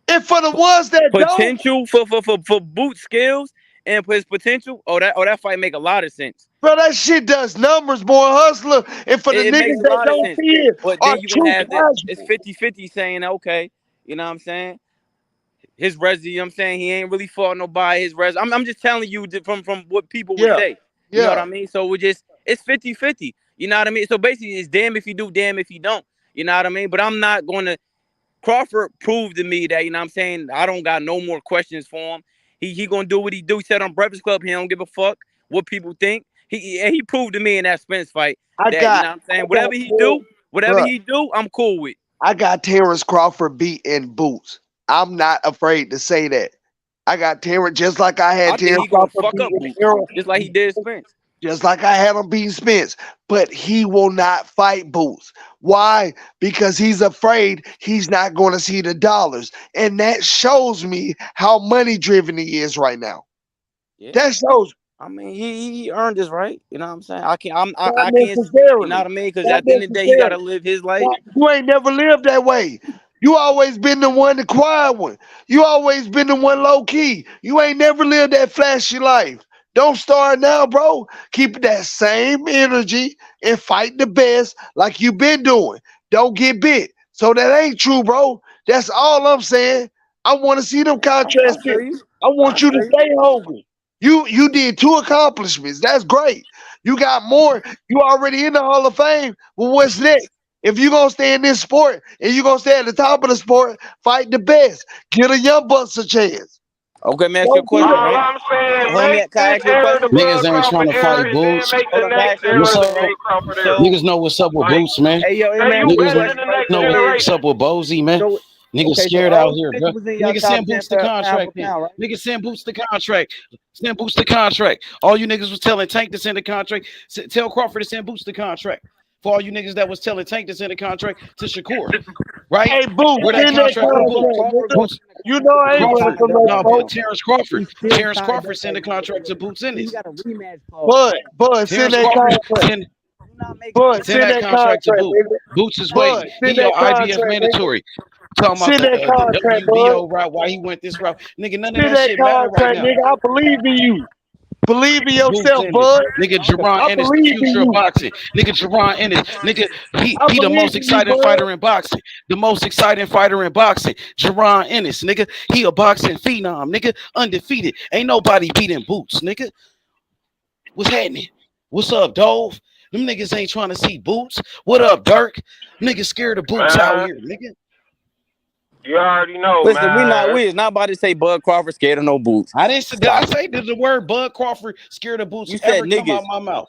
And for the ones that potential for Boots skills and his potential, that fight make a lot of sense. Bro, that shit does numbers, boy hustler. And for the niggas that don't see it, but then you gonna have that it's 50-50 saying, okay, you know what I'm saying? His resume, you know what I'm saying? He ain't really fought nobody. His resume. I'm just telling you from what people would say. You know what I mean? So it's 50-50. You know what I mean? So basically it's damn if you do, damn if you don't. You know what I mean? But I'm not gonna. Crawford proved to me that, you know what I'm saying, I don't got no more questions for him. He gonna do what he do. He said on Breakfast Club he don't give a fuck what people think. He proved to me in that Spence fight that, you know what I'm saying, whatever he do, I'm cool with. I got Terrence Crawford beat in Boots. I'm not afraid to say that. I got Terrence just like I had Terrence Crawford beat Boots, just like he did Spence. Just like I had him beat Spence, but he will not fight Boots. Why? Because he's afraid he's not going to see the dollars. And that shows me how money driven he is right now. Yeah. That shows. I mean, he earned his right. You know what I'm saying? I can't, you know what I mean? Because at the end of the day, he got to live his life. You ain't never lived that way. You always been the one, the quiet one. You always been the one low key. You ain't never lived that flashy life. Don't start now, bro. Keep that same energy and fight the best like you been doing. Don't get bit. So that ain't true, bro. That's all I'm saying. I want to see them contrast. I want you to stay hungry. You did 2 accomplishments. That's great. You got more. You already in the Hall of Fame. Well, what's next? If you're going to stay in this sport and you're going to stay at the top of the sport, fight the best. Get a young bucks a chance. Okay, man, ask your question, all right? I'm saying, make this era the Niggas ain't trying to fight Boots. What's up? Niggas know what's up with Boots, man. Hey, yo, man, Niggas know what's up with Bozy, man. Niggas scared out here, bro. Niggas send Boots the contract, man. Niggas send Boots the contract. Send Boots the contract. All you niggas was telling Tank to send the contract. Tell Crawford to send Boots the contract. For all you niggas that was telling Tank to send a contract to Shakur, right? Hey, Boots, where that contract Boots? You know I ain't running from no, but Terrence Crawford. Terrence Crawford sent a contract to Boots Ennis. Bud, send that contract. Send that contract to Boots. Boots is waiting. He your IBF mandatory. Talking about the WBO route, why he went this route. Nigga, none of that shit matter right now. Nigga, I believe in you. Believe in yourself, bud. Nigga, Jerron Ennis, the future of boxing. Nigga, Jerron Ennis. Nigga, he the most exciting fighter in boxing. The most exciting fighter in boxing. Jerron Ennis, nigga. He a boxing phenom, nigga. Undefeated. Ain't nobody beating Boots, nigga. What's happening? What's up, Dove? Them niggas ain't trying to see Boots. What up, Dirk? Niggas scared of Boots out here, nigga. You already know, listen, man. We is not about to say Bud Crawford scared of no Boots. I didn't say the word Bud Crawford scared of Boots. You said ever come niggas. out my mouth.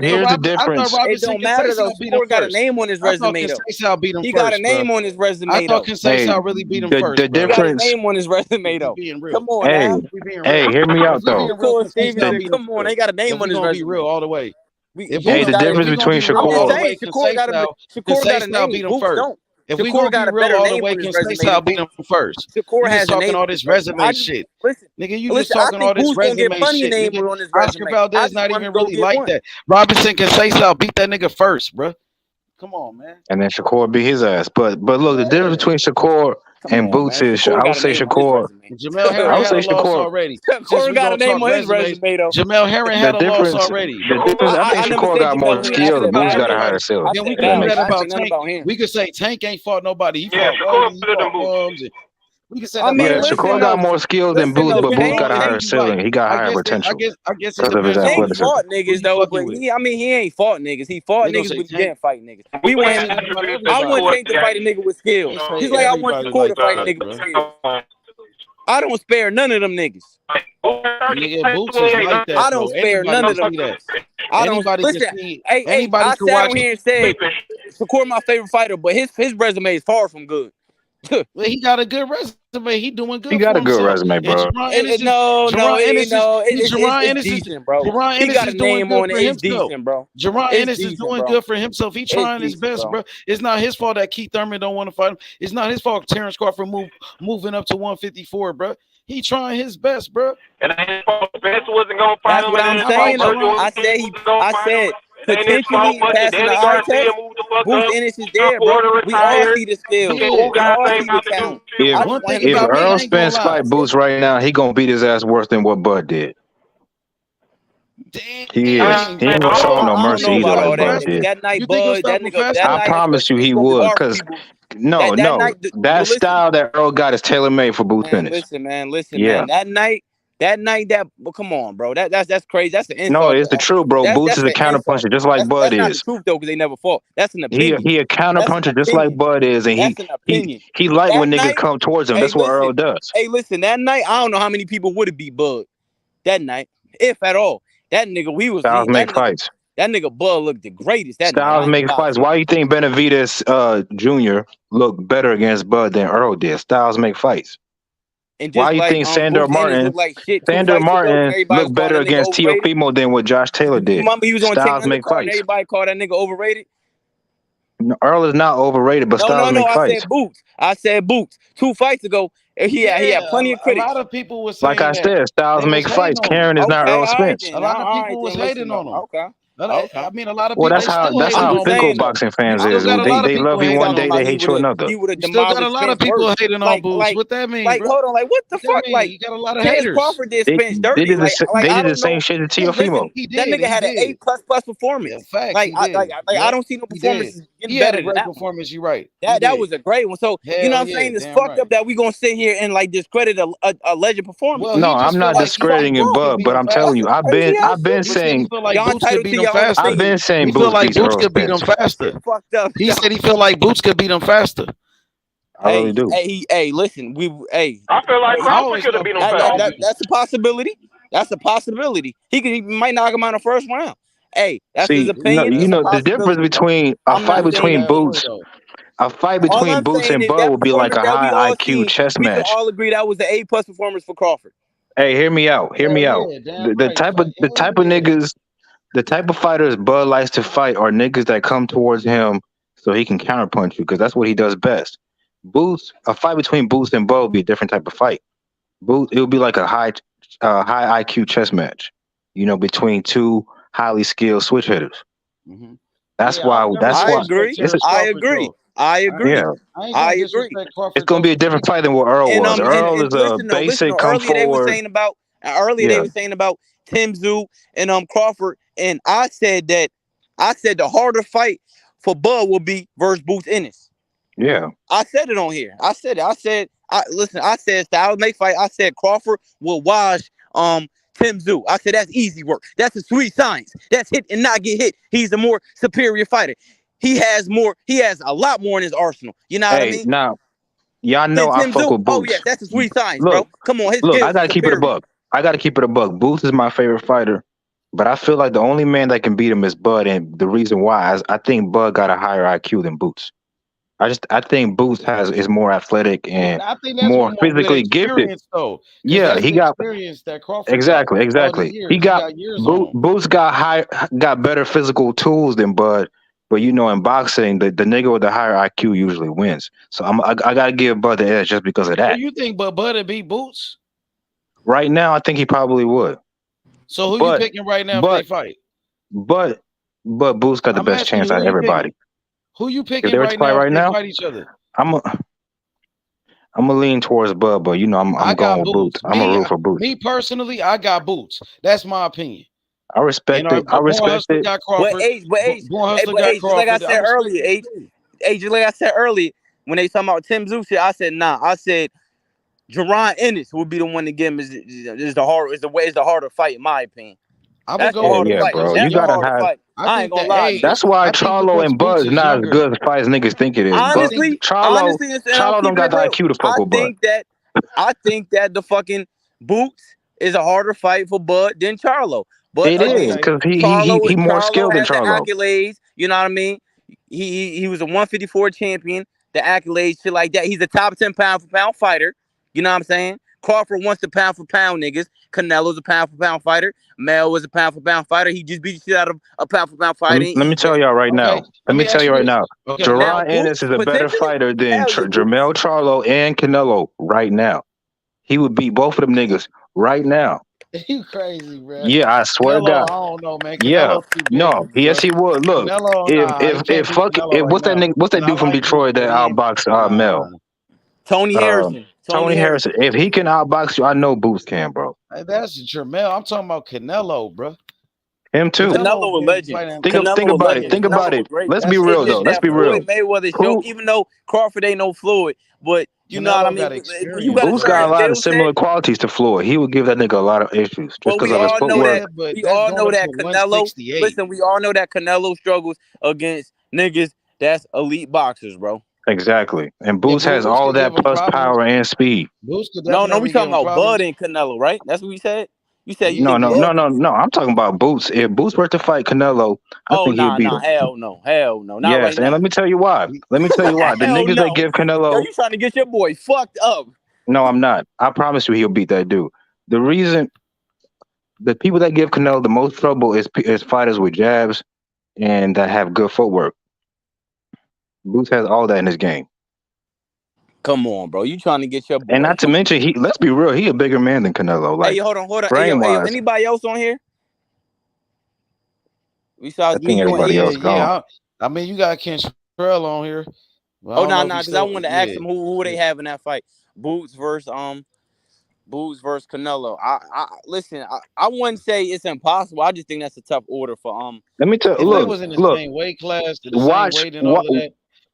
here's the difference. It Robinson don't matter though. Conseiao beat him Shakur got a first. name on his I thought resume though. Conseiao beat him He first. got a name bro. on his resume I thought though. Conseiao really beat him first. The bro. He got a difference. name on his resume though. We being real. Come on Hey, now. We being hey, real. hear me out If we though. being real, Shakur Conseiao Stevenson, beat him come on, first. they got a name If on we his gonna be resume. real all the way. If Hey, we the gonna difference be between real all the Shakur. way, Shakur got a Conseiao beat name. him Boots first. don't. If we Shakur gonna got be a real better all the name way, on his resume Conseiao than beat him Boots. first. Shakur You has just a talking name all on his this resume. resume shit. Listen, Nigga, you just I talking think all this Boots gonna get resume plenty shit. names Nigga, on his Oscar resume. I Valdez just not want him even to go really get like one. that. Robinson Conseiao beat that nigga first, bro. Come on, man. And then Shakur beat his ass. But look, the difference between Shakur Come and on, Boots man. is Shakur I would got a say name on his Shakur. resume. Jamel I Herring would had say a loss Shakur. already. Since Shakur we got a gonna name talk on his resumes, resume though. Jamel Herring The had a loss difference. already. The difference. I think I never Shakur said got you more know who. I skill. said The Boots bad got a things. higher I ceiling. Then we said can That do bad makes things. that I sense. didn't say about nothing Tank. about him. We could say Tank ain't fought nobody. He Yeah, fought Shakur Roly. He better than fought Boots. Bums. We can say I that about mean, Yeah, everybody. listen Shakur got though. more skill than Listen Boots, though. but Depends Boots Tank, got a on who higher Tank, you like. ceiling. He got I higher guess potential it because of his depends on Tank who athleticism. fought who niggas you though, fucking but with. he ain't fought niggas. He fought They gonna niggas, say but he Tank. didn't fight niggas. We We want They him. say that about I want everybody. Tank to fight a nigga with skills. They say Just like I want everybody Shakur to like fight a that, nigga with bro. skills. I don't spare none of them niggas. Nigga, Boots is like that. I don't spare none of them niggas. I don't listen. Hey, I sat on here and said Shakur my favorite fighter, but his resume is far from good. Well, he got a good resume. He doing good. He got for a good himself. resume, bro. It's decent, bro. He got a name on it. It's decent, bro. Jerron Ennis is doing good for himself. He trying his best, bro. It's not his fault that Keith Thurman don't want to fight him. It's not his fault Terrence Crawford moving up to 154, bro. He trying his best, bro. And his fault Best wasn't gonna fight him. That's what I'm saying. I said potentially passing the eye test. Boots Ennis is there, bro. We all see the skills. We all see the talent. If Earl Spence fight Boots right now, he gonna beat his ass worse than what Bud did. He is. He ain't gonna show no mercy either like Bud did. That night, Bud, that nigga. I promise you he would, because that style that Earl got is tailor made for Boots Ennis. Listen, man. That night, well, come on, bro. That's crazy. That's the insult. No, it's the truth, bro. Boots is a counterpuncher, just like Bud is. That's not the truth though, because they never fought. That's an opinion. He a counterpuncher, just like Bud is, and he like when niggas come towards him. That's what Earl does. Hey, listen, that night, I don't know how many people would have beat Bud that night, if at all. That nigga, Styles make fights. That nigga Bud looked the greatest. Styles make fights. Why you think Benavidez Jr. looked better against Bud than Earl did? Styles make fights. Why you think Sandor Martin looked better against Teofimo than what Josh Taylor did? Remember he was on Styles make fights. fights. Everybody called that nigga overrated. No, Earl is not overrated, but Styles make fights. I said Boots. 2 fights ago, he had plenty of critics. A lot of people were saying like I said, Styles make fights. Karen is not Earl Spence. A lot of people was hating on him. Okay. I mean, a lot of Well, people. that's how fickle boxing fans is. They love you one day, they hate you another. You still got a lot of people hating on Boots. What that mean? Like, hold on, like what the fuck? Like, you got a lot of haters. Crawford did Spence dirty. They did the same shit to Teofimo. That nigga had an A++ performance. Like, I don't see no performances getting better than that performance. You right. That was a great one. So you know what I'm saying? It's fucked up that we gonna sit here and like discredit a legend performance. No, I'm not discrediting it, but I'm telling you, I've been saying he feel like Boots could beat him faster. He said he feel like Boots could beat him faster. I really do. Hey, listen, I feel like Crawford could have beat him faster. That's a possibility. That's a possibility. He might knock him out in the first round. Hey, that's his opinion. You know the difference between a fight between Boots. A fight between Boots and Bud would be like a high IQ chess match. We can all agree that was an A+ performance for Crawford. Hey, hear me out. The type of niggas. The type of fighters Bud likes to fight are niggas that come towards him so he can counterpunch you, because that's what he does best. A fight between Boots and Bud would be a different type of fight. It would be like a high IQ chess match, between 2 highly skilled switch hitters. Mm-hmm. That's why. I agree. Yeah. I agree. It's gonna be a different fight than what Earl was. Earl is a basic come forward. They were saying about Tim Tszyu and Crawford, and I said the harder fight for Bud will be versus Boots Ennis. Yeah. I said it on here. I said Styles make fight. I said Crawford will wash Tim Tszyu. I said that's easy work. That's a sweet science. That's hit and not get hit. He's a more superior fighter. He has a lot more in his arsenal. You know what I mean? Now, y'all know I fuck with Boots. Oh yeah, that's a sweet science, bro. Come on, I gotta keep it a buck. Boots is my favorite fighter, but I feel like the only man that can beat him is Bud, and the reason why is I think Bud got a higher IQ than Boots. I think Boots is more athletic and more physically gifted. Yeah, he got experience that Crawford exactly. Boots got better physical tools than Bud, but in boxing, the nigga with the higher IQ usually wins. So I gotta give Bud the edge just because of that. So you think Bud would beat Boots? Right now, I think he probably would. So who you picking right now if they fight? But Boots got the best chance out of everybody. Who you picking right now if they fight each other? I'm gonna lean towards Bud, but I'm going with Boots. I'm gonna root for Boots. Me personally, I got Boots. That's my opinion. I respect it. I respect it. Like I said earlier, when they talking about Tim Tszyu shit, I said nah. I said Jerron Ennis would be the one to give him is the harder fight in my opinion. I would go bro. You gotta have. I ain't gonna lie. That's why Charlo and Bud is not as good as fight as niggas think it is. Honestly, Charlo don't got the IQ to fuck with Bud. I think that the fucking Boots is a harder fight for Bud than Charlo. But It is again, because he Charlo more skilled than has the Charlo. accolades. You know what I mean? He was a 154 champion. The accolades, shit like that. He's a top 10 pound for pound fighter. You know what I'm saying? Crawford wants the pound for pound niggas. Canelo's a pound for pound fighter. Mel was a pound for pound fighter. He just beat the shit out of a pound for pound fighter. Let me tell y'all right now. Let me tell you right now. Jerron Ennis is a better fighter than Jermell Charlo and Canelo right now. He would beat both of them niggas right now. You crazy, bro. Yeah, I swear to Canelo, God. I don't know, man. Yeah, Canelo's too big, no, yes, he would. Look, Canelo, if nah, he can't beat Canelo right what's that now. nigga? What's that And I dude from like Detroit that outbox Mel? Tony Harrison. Tony Harrison. If he can outbox you, I know Boots can, bro. Hey, that's Jermell. I'm talking about Canelo, bro. Him too. Canelo a legend. Think about it. Think about it. Let's be real though. Let's be real. Floyd Mayweather show, even though Crawford ain't no Floyd, but you know what I mean. You got Boots got a lot of similar qualities to Floyd. He would give that nigga a lot of issues just because of his footwork. We all know that Canelo. Listen, we all know that Canelo struggles against niggas that's elite boxers, bro. Exactly. And Boots has all that plus power and speed. No, we talking about Bud and Canelo, right? That's what we said. You said you no. think I'm talking about Boots. If Boots were to fight Canelo, I think he'd beat him. Hell no, not yes, right and now. let me tell you why. The niggas that give Canelo. Yo, you trying to get your boy fucked up? No, I'm not. I promise you, he'll beat that dude. The reason, the people that give Canelo the most trouble is fighters with jabs and that have good footwork. Boots has all that in his game. Come on, bro. You trying to get your boy. And not to mention, let's be real, he a bigger man than Canelo. Like, hey, hold on. Hey, anybody else on here? We saw me, everybody else gone. Yeah, I mean, you got Cantrell on here. Oh, no, because I wanted to ask them who they have in that fight. Boots versus Canelo. Listen, I wouldn't say it's impossible. I just think that's a tough order for Let me tell. If they was in the same weight class, the same weight and all of that,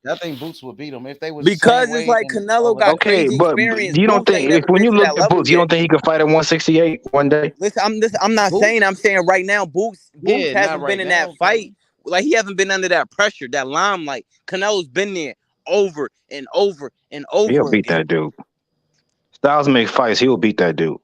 I think Boots would beat him. If they was because it's like Canelo got crazy experience. You don't think when you look at Boots, you don't think he could fight at 168 one day? Listen, I'm not saying. I'm saying right now, Boots hasn't been in that fight. Like he hasn't been under that pressure, that limelight. Canelo's been there over and over and over. He'll beat that dude. Styles make fights. He'll beat that dude.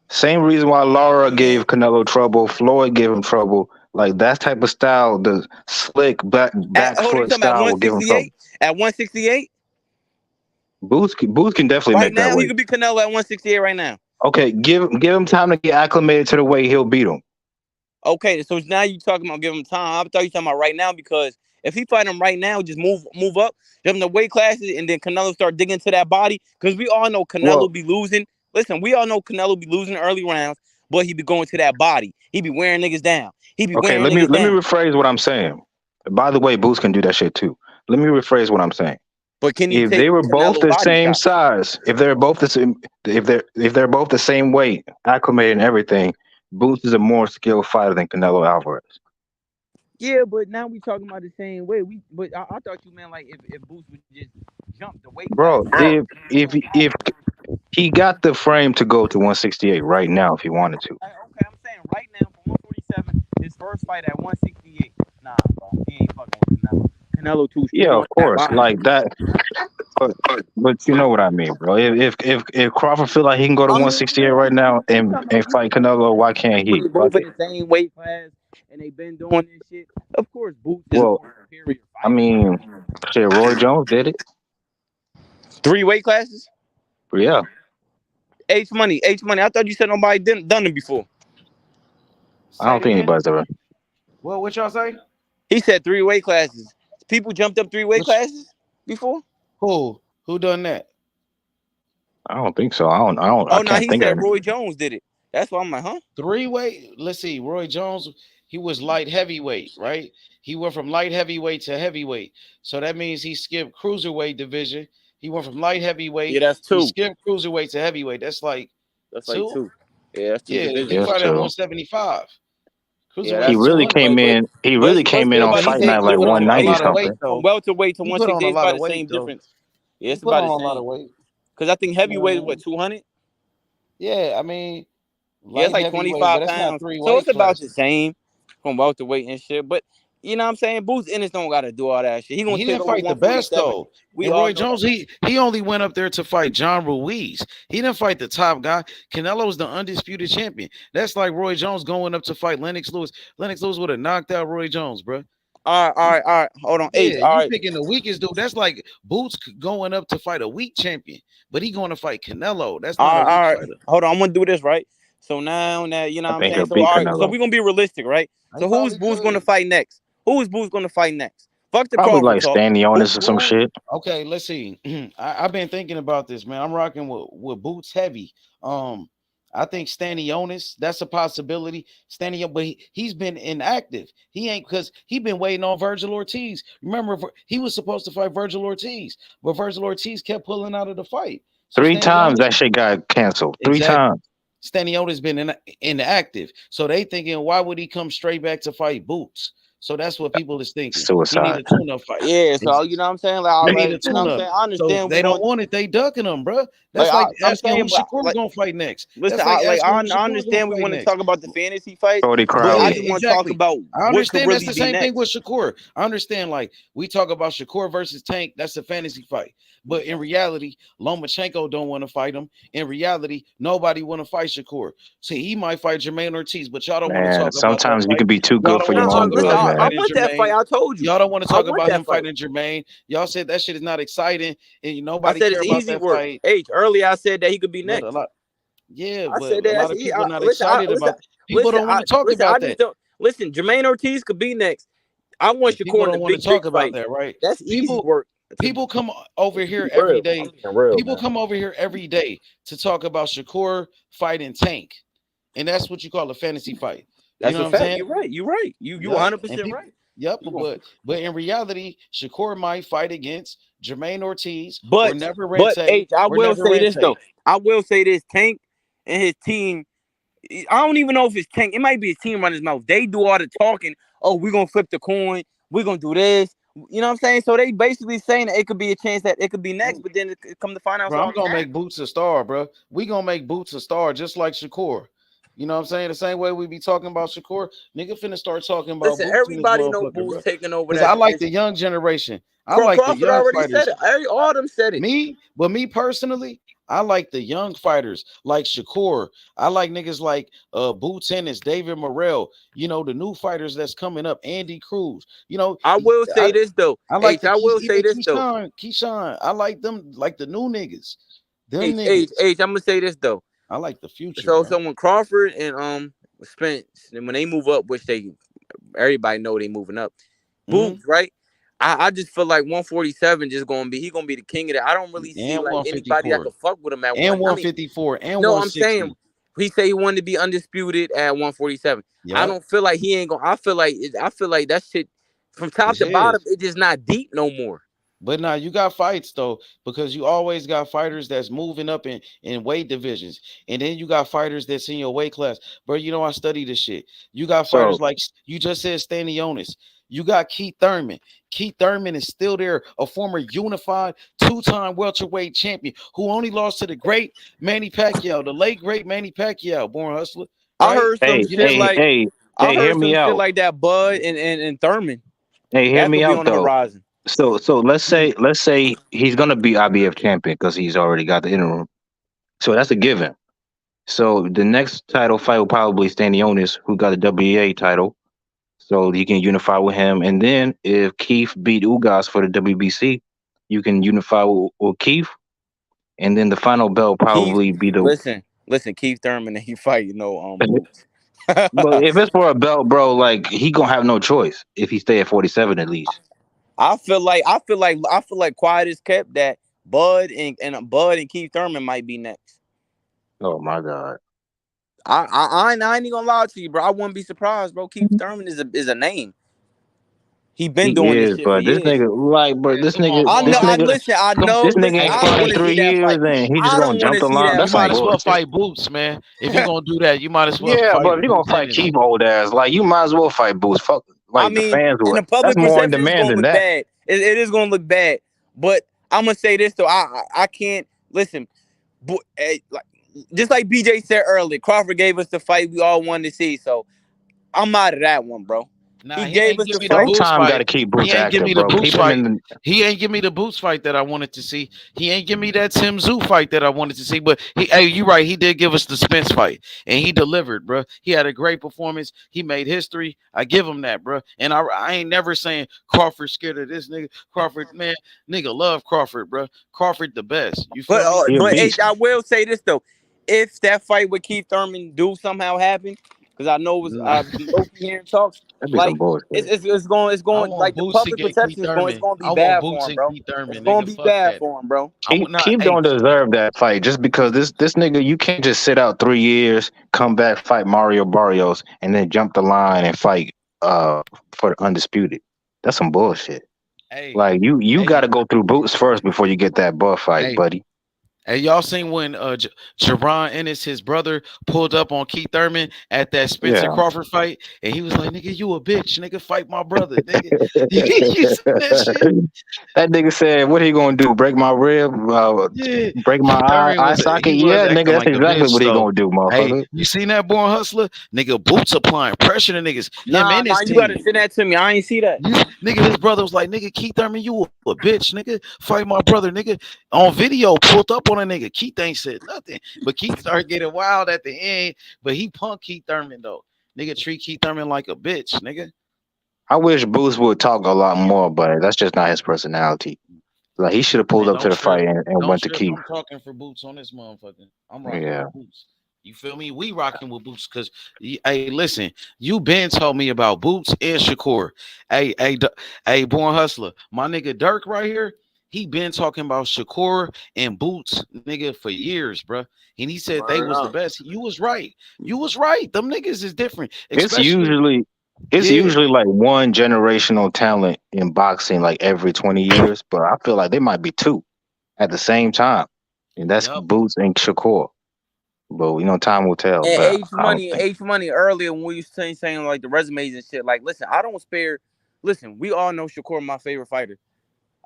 Same reason why Lara gave Canelo trouble. Floyd gave him trouble. Like that type of style, the slick back foot style will give him trouble. At 168? Boots can definitely right make now, that weight. He could be Canelo at 168 right now. Okay, give him time to get acclimated to the weight. He'll beat him. Okay, so now you talking about giving him time. I thought you talking about right now because if he fight him right now, just move up, give him the weight classes, and then Canelo start digging into that body because we all know Canelo be losing. Listen, we all know Canelo be losing early rounds, but he be going to that body. He be wearing niggas down. He be wearing niggas down. Let me rephrase what I'm saying. By the way, Boots can do that shit too. Let me rephrase what I'm saying. But can you if they were both the same size, if they're both the same, if they're both the same weight, acclimated and everything, Boots is a more skilled fighter than Canelo Alvarez. Yeah, but now we talking about the same way. But I thought you meant like if Boots would just jump the weight. Bro, if he got the frame to go to 168 right now if he wanted to. Okay, I'm saying right now for 147, his first fight at 168. Nah, bro, he ain't fucking with Canelo. Canelo too. Yeah, of course, like that. But you know what I mean, bro. If Crawford feel like he can go to 168 right now and fight Canelo, why can't he? Both in the same weight class, and they been doing this shit. Of course, Boots is more superior. I mean, shit, Roy Jones did it. 3 weight classes. Yeah. H money. I thought you said nobody done it before. I don't think anybody's ever. Well, what y'all say? He said 3 weight classes. People jumped up 3 weight classes before. Who done that? I don't think so. I don't. Oh no, he said Roy Jones did it. That's why I'm like, huh? 3 weight. Let's see. Roy Jones, he was light heavyweight, right? He went from light heavyweight to heavyweight. So that means he skipped cruiserweight division. He went from light heavyweight. Yeah, that's 2. He skipped cruiserweight to heavyweight. That's like 2. Yeah, that's 2. Yeah, he fought at 175. Yeah, he really came in. He really came in on Fight Night like 190 something. From welterweight to 168 is about the same difference. Yeah, it's about the same. A lot of weight. Because I think heavyweight is what, 200? Yeah, I mean, yeah, it's like 25 pounds. So it's about the same from welterweight and shit. But You know what I'm saying? Boots Ennis don't gotta do all that shit. He gonna He take didn't over fight the best 147. though. We And all Roy know Jones, that. he only went up there to fight John Ruiz. He didn't fight the top guy. Canelo's the undisputed champion. That's like Roy Jones going up to fight Lennox Lewis. Lennox Lewis would have knocked out Roy Jones, bro. All right. Hold on. H. Yeah, All you right. picking the weakest dude. That's like Boots going up to fight a weak champion, but he going to fight Canelo. That's not a weak All right. fighter. Hold on. I'm gonna do this right. So now that you know I what I'm think saying. he'll So beat all right. So Canelo. we're gonna be realistic, right? He So who's probably Boots gonna could. fight next? Who is Boots gonna fight next? Fuck the Probably Crawford like talk. Stanionis or some shit. Okay, let's see. I've been thinking about this, man. I'm rocking with Boots heavy. I think Stanionis, that's a possibility. But he's been inactive. He ain't because he been waiting on Virgil Ortiz. Remember, he was supposed to fight Virgil Ortiz, but Virgil Ortiz kept pulling out of the fight. So 3 times Stanionis, that shit got canceled. 3 exactly. times. Stanionis been inactive. So they thinking, why would he come straight back to fight Boots? So that's what people is thinking. He need Suicide. a tune-up fight. Yeah. So you know what I'm saying. Like, He need a you know what I'm tune-up. saying. I So understand they we don't want. want it. They ducking him, bro. Like That's like I'm asking who saying, but Shakur like, gonna fight next. listen, That's like asking I who Shakur gonna understand we fight want to next. talk about the fantasy fights, Cody but Yeah, I Crowley. just want to talk exactly. about I what could understand that's really the be same thing with next. Shakur. I understand, like we talk about Shakur versus Tank. That's a fantasy fight, but in reality, Lomachenko don't want to fight him. In reality, nobody want to fight Shakur. See, he might fight Jermaine Ortiz, but y'all don't want to Man, talk about that sometimes you fight. can be too Y'all good don't for want your to No, talk own listen, about good, him I man. fighting want that fight. Jermaine. I told you, Y'all don't want to I talk want about that him fight. fighting Jermaine. Y'all said that shit is not exciting, and I nobody said care it's about easy that work. fight. H. Earlier, I said that he could be But a next. lot, yeah, I but said a that. lot That's of people not listen. excited about. People don't want to talk Listen. I about just that. don't listen. Jermaine Ortiz could be next. I want And people Shakur in the don't want to big talk about fight. that, right? That's easy People work. people come over Let's here be every real. day. I'm being real, People man. come over here every day to talk about Shakur fighting Tank, and that's what you call a fantasy fight. You That's know a what I'm fact. saying? You're right. You're right. You Yep. 100% And people, right. yep. You are. But in reality, Shakur might fight against Jermaine Ortiz or But Neverente H, I or will say this Neverente. though. I will say this. Tank and his team. I don't even know if it's Tank. It might be his team running his mouth. They do all the talking. Oh, we're gonna flip the coin. We're gonna do this. You know what I'm saying? So they basically saying that it could be a chance that it could be next, but then it come to find out it's Bro, I'm already gonna make happened. Boots a star, bro. We gonna make Boots a star just like Shakur. You know what I'm saying? The same way we be talking about Shakur, nigga finna start talking about Listen, Boots in this everybody know motherfucker, Boo's bro. taking over Because that I like the division. young generation. I like the Crawford young already said fighters. it. All of them said it. Me personally, I like the young fighters like Shakur. I like niggas like Boots Ennis, David Morrell. You know the new fighters that's coming up, Andy Cruz. You know, I will say I, this though. I like H, the I will even say this though. Keyshawn. I like them like the new niggas. Them H, niggas. I'm gonna say this though. I like the future, So bro. when Crawford and Spence, when they move up, which everybody know they moving up, Boots, right? I just feel like 147 just gonna be gonna be the king of that. I don't really see And like anybody that 154. could fuck with him at And one. I mean, 154 and no, I'm saying 160. he say he wanted to be undisputed at 147. I Yep. don't feel like he ain't gonna. I feel like that shit from top It's to bottom, his. it's just not deep no more. But now you got fights though, because you always got fighters that's moving up in weight divisions, and then you got fighters that's in your weight class. Bro, you know I study this shit. You got fighters So like you just said, Stanionis. You got Keith Thurman. Keith Thurman is still there, a former unified two-time welterweight champion who only lost to the great Manny Pacquiao, the late great Manny Pacquiao, born hustler. I Right? heard some shit like hear me out. that Bud and Thurman Hey, hear that me could be out on the though. horizon. So let's say he's gonna be IBF champion because he's already got the interim. So that's a given. So the next title fight will probably Stanionis, who got the WBA title. So you can unify with him. And then if Keith beat Ugas for the WBC, you can unify with Keith. And then the final belt Keith, probably be the listen, Keith Thurman and he fight Boots. but if it's for a belt, bro, like he gonna have no choice if he stay at 47 at least. I feel like quiet is kept that Bud and Keith Thurman might be next. Oh my God. I ain't gonna lie to you, bro. I wouldn't be surprised, bro. Keith Thurman is a name. He been He doing this is, shit for but this years. nigga, like, bro, Man, come on, I bro. know. this nigga Listen, ain't I fought don't in want to see 3 that years, fight. and he just I gonna don't want jump to the see line. that You That's some might fight. as well bullshit. fight Boots, man. If you're gonna do that, you might as well Yeah, fight but if you gonna Boots fight Ennis. Keith old ass, like you might as well fight Boots. Fuck, I like the mean, fans in would. the That's public more in perception, it's demand gonna than look that. bad. It is gonna look bad. But I'm gonna say this though. I can't listen. Like just like BJ said earlier, Crawford gave us the fight we all wanted to see. So I'm out of that one, bro. He He gave ain't us give the me the fight. Boots Showtime got fight. to keep He Boots ain't give active, me the bro. Boots Keep him fight. in the. He ain't give me the Boots fight that I wanted to see. He ain't give me that Tim Zoo fight that I wanted to see. But hey, you right. He did give us the Spence fight, and he delivered, bro. He had a great performance. He made history. I give him that, bro. And I ain't never saying Crawford scared of this nigga. Crawford, man, nigga love Crawford, bro. Crawford the best. You feel me? He a beast. I will say this though, if that fight with Keith Thurman do somehow happen, because I know it was Nah. I've been low-key hearing talks, That'd be some like bullshit. it's I going want like the Boots to public get Keith perception is going Thurman. to be I want bad for Boots him, and bro. Keith It's Thurman, going nigga. to be Fuck bad that. for him, bro. I would not. Keith Hey, don't deserve that fight just because this nigga, you can't just sit out 3 years, come back, fight Mario Barrios, and then jump the line and fight for the undisputed. That's some bullshit. hey, Like you got hey, to go through Boots first before you get that buff fight, hey. buddy. Hey, y'all seen when Jerron Ennis, his brother, pulled up on Keith Thurman at that Spencer Yeah. Crawford fight, and he was like, "Nigga, you a bitch, nigga, fight my brother, nigga." You seen that shit? That nigga said, "What he gonna do? Break my rib? Yeah, Break my Keith Thurman eye was socket? he was Yeah, nigga, acting that's like a exactly bitch what he though. gonna do, Hey, motherfucker." you seen that Born Hustler? Nigga, Boots applying pressure to niggas, him Nah, and his you gotta team. send that to me. I ain't see that. Nigga, his brother was like, "Nigga, Keith Thurman, you a bitch, nigga. Fight my brother, nigga." On video, pulled up on a nigga. Keith ain't said nothing, but Keith started getting wild at the end. But he punked Keith Thurman though. Nigga, treat Keith Thurman like a bitch, nigga. I wish Boots would talk a lot more, but that's just not his personality. Like he should have pulled Man, up to don't the trip. fight and Don't went to trip. Keith. I'm talking for Boots on this motherfucker. I'm rocking Yeah. with Boots. You feel me? We rocking with Boots because, hey, listen, you been told me about Boots and Shakur. Hey, Born Hustler, my nigga Dirk right here. He been talking about Shakur and Boots, nigga, for years, bro. And he said they Word was the up. best. You was right. You was right. Them niggas is different, It's especially usually it's yeah. usually like one generational talent in boxing like every 20 years, but I feel like they might be two at the same time. And that's Yup. Boots and Shakur. But time will tell. And But I don't think. H money earlier when we used to saying like the resumes and shit. Like, listen, I don't spare. Listen, we all know Shakur, my favorite fighter.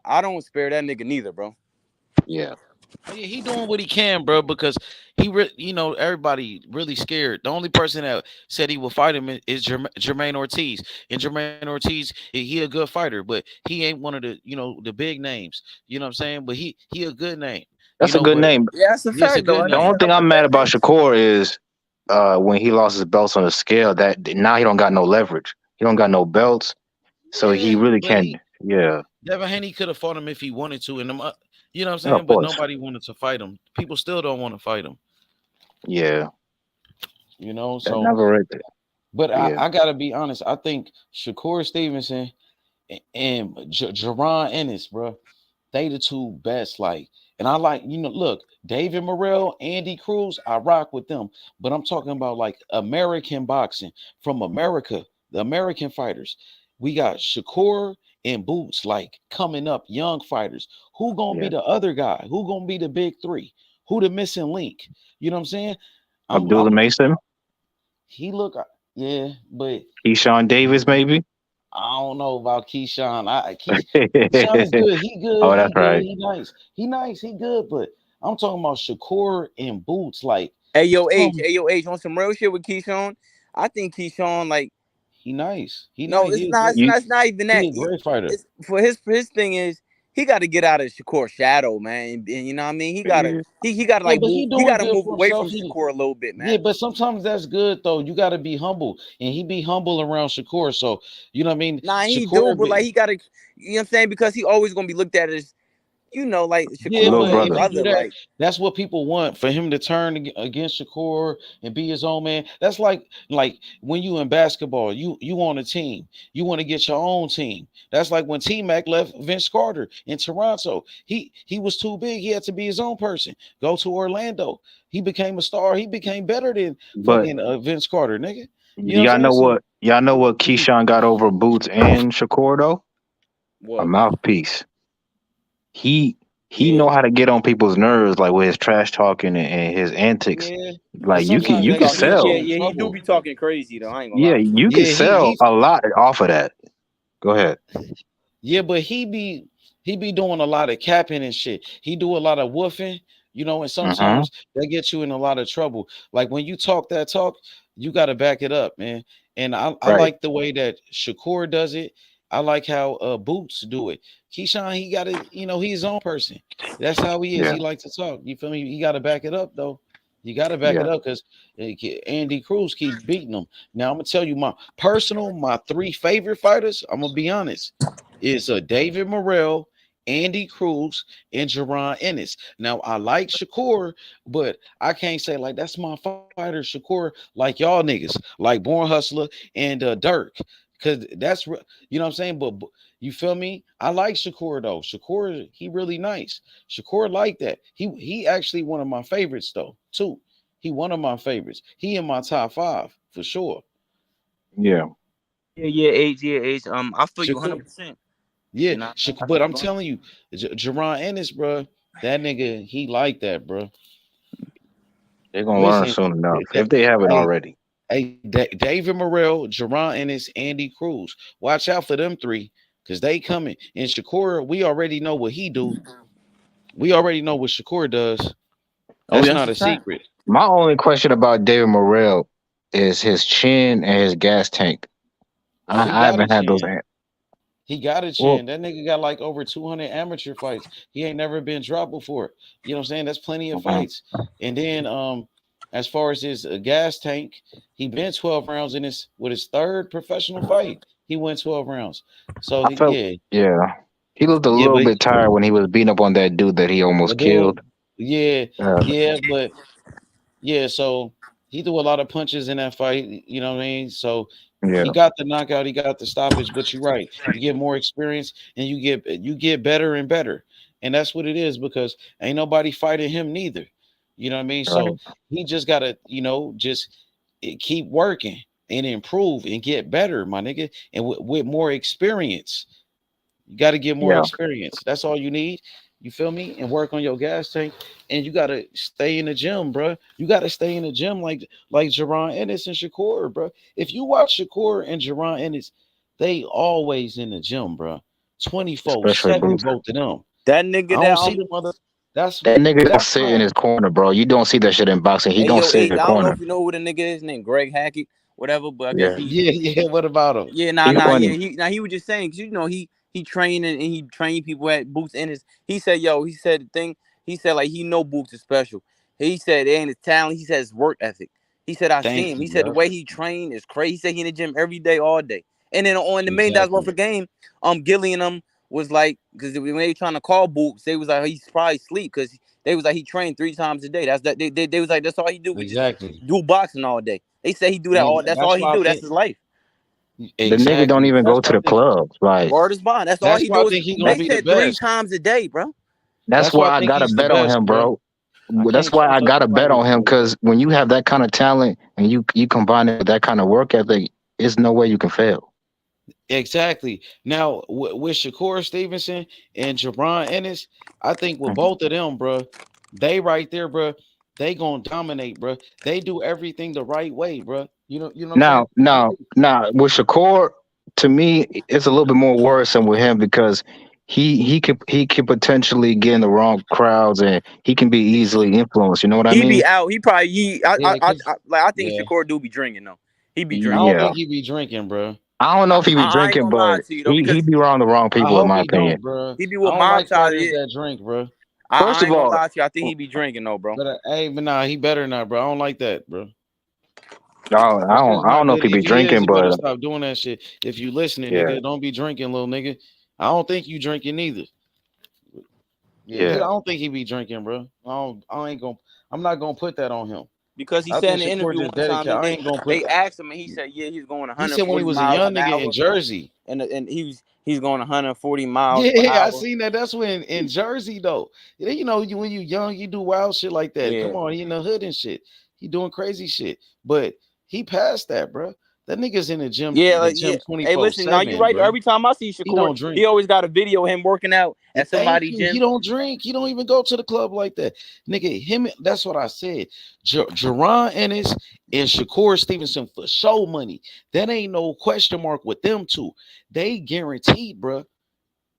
I don't spare that nigga neither, bro. Yeah. Oh, yeah, he doing what he can, bro, because everybody really scared. The only person that said he would fight him is Jermaine Ortiz. And Jermaine Ortiz, he a good fighter, but he ain't one of the big names. You know what I'm saying? But he a good name. That's a good But name. Yeah, that's a it's a fact, though. good Like The I name. said, only thing I'm I'm with mad that about nigga. Shakur is when he lost his belts on the scale, that now he don't got no leverage. He don't got no belts. So he Yeah, really but can't. Yeah. Devin Haney could have fought him if he wanted to, and you know what I'm Yeah, of saying? But course. nobody wanted to fight him. People still don't want to fight him. Yeah. That So never read that. but Yeah. I gotta be honest. I think Shakur Stevenson and Jerron Ennis, bro, they the two best. Like, and I like, look, David Morrell, Andy Cruz, I rock with them. But I'm talking about like American boxing from America, the American fighters. We got Shakur and Boots, like coming up, young fighters. Who gonna be Yeah. the other guy? Who gonna be the big three? Who the missing link? You know what I'm saying? Abdullah I'm Mason, he look, yeah, but Keyshawn Davis, maybe. I don't know about Keyshawn. Keyshawn is good. He good. Oh, He that's good. right. He nice. He nice. He good. But I'm talking about Shakur and Boots. Like Hey yo, H, on some real shit with Keyshawn. I think Keyshawn, like, he nice. He no, nice. it's He a not. great. You It's not even that. He a great fighter. It's for his thing is he got to get out of Shakur's shadow, man. And you know what I mean? He got to Yeah, like but he move. He doing got to good move for away himself. from Shakur a little bit, Yeah, man. but sometimes that's good though. You got to be humble, and he be humble around Shakur. So you know what I mean. Nah, he do, Shakur, but like he got to, you know what I'm saying? Because he always gonna be looked at as, like yeah, Shakur little but little if brother. he do brother, that, like. that's what people want for him to turn against Shakur and be his own man. That's like when you in basketball, you on a team, you want to get your own team. That's like when T Mac left Vince Carter in Toronto. He was too big. He had to be his own person. Go to Orlando. He became a star. He became better than But fucking Vince Carter, nigga. You know what y'all I'm saying? know So what? Y'all know what Keyshawn got over Boots and Shakur though? A What? mouthpiece. He he Yeah. know how to get on people's nerves, like with his trash talking and his antics. yeah, but Like you He can sometimes do you that can can talk. get you Yeah, sell. in yeah. He do trouble. be talking crazy though. I ain't gonna Yeah, lie. you can Yeah, sell a lot off of that. Go ahead. yeah, but he be doing a lot of capping and shit. He do a lot of woofing, and Mm-hmm. sometimes that gets you in a lot of trouble. Like when you talk that talk, you got to back it up, man. And I Right. like the way that Shakur does it. I like how Boots do it. Keyshawn, he got to, he's his own person. That's how he is. Yeah. He likes to talk. You feel me? You got to back it up, though. You got to back Yeah. it up because Andy Cruz keep beating him. Now I'm gonna tell you my 3 favorite fighters. I'm gonna be honest, is David Morrell, Andy Cruz, and Jaron Ennis. Now I like Shakur, but I can't say like that's my fighter, Shakur, like y'all niggas, like Born Hustler and Dirk, because that's you know what I'm saying. But you feel me? I like Shakur though. Shakur, he really nice. Shakur like that. He actually one of my favorites though too. He one of my favorites. He in my top 5 for sure. Yeah. Yeah, H. I feel you Shakur, 100%. yeah, You know, but I'm telling you, Jaron Ennis, bro, that nigga, he like that, bro. They're gonna learn Listen, soon enough if they haven't hey, already. David Morrell, Jaron Ennis, Andy Cruz. Watch out for them 3, cause they coming. And Shakur, we already know what he do. We already know what Shakur does. oh, That's that's not a a fact. secret. My only question about David Morrell is his chin and his gas tank. Oh, he I got a haven't had those. chin. He got a Well, chin. That nigga got like over 200 amateur fights. He ain't never been dropped before. You know what I'm saying? That's plenty of fights. And then as far as his gas tank, he been 12 rounds in his with his 3rd professional fight. He went 12 rounds. So I felt, yeah, he looked a little but bit tired when he was beating up on that dude that he almost killed. yeah, Uh, but yeah, so he threw a lot of punches in that fight, you know what I mean? So yeah, he got the knockout, he got the stoppage, but you're right. You get more experience and you get better and better. And that's what it is because ain't nobody fighting him neither. You know what I mean? right. So he just gotta, just keep working and improve and get better, my nigga, and with more experience. You got to get more Yeah, experience. That's all you need. You feel me? And work on your gas tank. And you gotta stay in the gym, bro. You gotta stay in the gym like Jaron Ennis and Shakur, bro. If you watch Shakur and Jaron Ennis, they always in the gym, bro. especially 24/7, Boots. both of them. That I nigga don't see the mother. That nigga don't That's sit in why. his corner, bro. You don't see that shit in boxing. He Hey, don't yo, sit in H, the I don't know corner. if you know who the nigga is named Greg Hackett, whatever, but I guess Yeah, he, Yeah. What about him? yeah, he yeah, funny. he was just saying, 'cause, he trained and he trained people at Boots in his. He said, yo, he said the thing. He said like he know Boots is special. He said it ain't his talent. He said his work ethic. He said I see Thank him. He you, said the bro. way he trained is crazy. He said he in the gym every day, all day. And then on the main that's worth Exactly. a game, Gilly and them was like, because when they trying to call Boots, they was like he's probably asleep because they was like he trained 3 times a day. That's that they was like that's all he do. He just Exactly. do boxing all day. They say he do that And all. That's all that's he why I do. That's think his life. The nigga don't exactly. even That's go to why I the think clubs. Like Word is bond. That's all that's he why I do is think he gonna they that's be the said 3 best. times a day, bro. that's That's why I why I think got to he's the bet on best, him, bro. bro. I That's can't why I trust got to bet nobody on else him like that. because when you have that kind of talent and you combine it with that kind of work ethic, it's no way you can fail. Exactly. Now with Shakur Stevenson and Jaron Ennis, I think with Mhm. both of them, bro, they right there, bro. They gonna dominate, bro. They do everything the right way, bro. You know what I'm saying? Now, with Shakur, to me, it's a little bit more worrisome with him because he could potentially get in the wrong crowds and he can be easily influenced. You know what I He be mean? out. He probably Yeah, cause I think yeah, Shakur do be drinking though. He be I drinking. don't Yeah. think he be drinking, bro. I don't know if he be I ain't drinking, gonna lie but to you though he because be around the wrong I people, in hope my he opinion. don't, bro. he be I with don't mob like ties. fighters that drink, bro. First I of ain't gonna all, lie to you. I think he be drinking though, bro. But he better not, bro. I don't like that, bro. I don't, I That's don't, I not don't know if good. he be If he is, drinking, you better but stop doing that shit. If you listening, yeah, nigga, don't be drinking, little nigga. I don't think you drinking either. Yeah, I yeah, don't think he be drinking, bro. I ain't gonna. I'm not gonna put that on him. Because he I said think in the Shakur interview just one time dedicated. I they ain't gonna put they that. asked him and he said yeah he's going He said when he 140 was a miles young an nigga in hour Jersey. and he's going 140 miles per Yeah, I hour. seen that. That's when in Jersey though. When you young, you do wild shit like that. Yeah. Come on, he in the hood and shit. He doing crazy shit. But he passed that, bro. That nigga's in Yeah, the like yeah. gym Hey, listen, now you're 24/7, right. bro. Every time I see He Shakur, don't he drink. always got a video of him working out at Thank somebody's you. He gym. don't drink. He don't even go to the club like that. Nigga, him, that's what I said. Jaron Ennis and Shakur Stevenson for show money. That ain't no question mark with them two. They guaranteed, bro.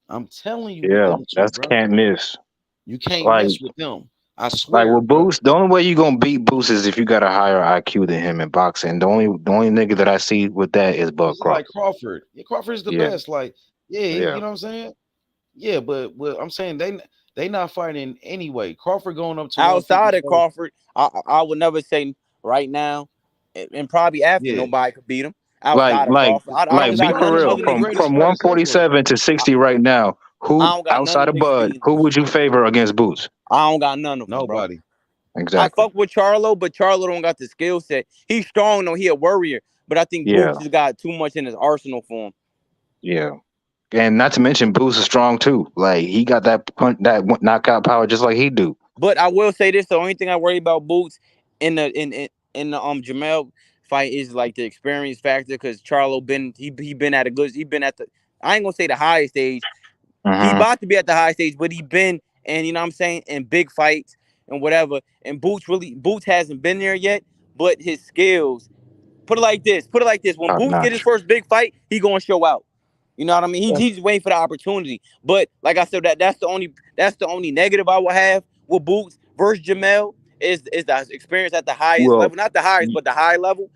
I'm telling you with yeah. them two, That's bro. can't miss. You can't Like mess with them. I Like swear, with bro. Boost, the only way you gonna beat Boost is if you got a higher IQ than him in boxing. The only nigga that I see with that is Bud It's like Crawford. Crawford. Yeah, Crawford's the Yeah, best. Like, yeah, yeah. you know what I'm saying? Yeah, but I'm saying they not fighting anyway. Crawford going up to Outside of 154. Crawford, I would never say right now, and probably after Yeah, nobody could beat him. Like Outside of like Crawford, I yeah, don't like because be got for none of Crawford's them real. one other of the niggas From beating greatest him. from Bro. one fighters forty ever. seven to 60 right now, I who don't got none outside of of them niggas Bud, beating who him. would you favor against Boots? I don't got none of them, bro. Nobody. I Exactly. fuck with Charlo, but Charlo don't got the skill set. He's strong though. He a warrior, but I think Yeah, Boots has got too much in his arsenal for him. yeah. And not to mention Boots is strong too. Like he got that punch, knockout power just like he do. But I will say this: the only thing I worry about Boots in the Jamel fight is like the experience factor because Charlo he been at a good he been at the I ain't gonna say the highest stage. He Hmm. about to be at the high stage, but he been and you know what I'm saying in big fights and whatever. And Boots hasn't been there yet, but his skills. Put it like this. Put it like this. When Top Boots get his notch. first big fight, he gonna show out. You know what I mean? Yeah. He's waiting for the opportunity. But like I said, that's the only negative I will have with Boots versus Jamel is the experience at the highest Well, level. Not the highest, y- but the high level.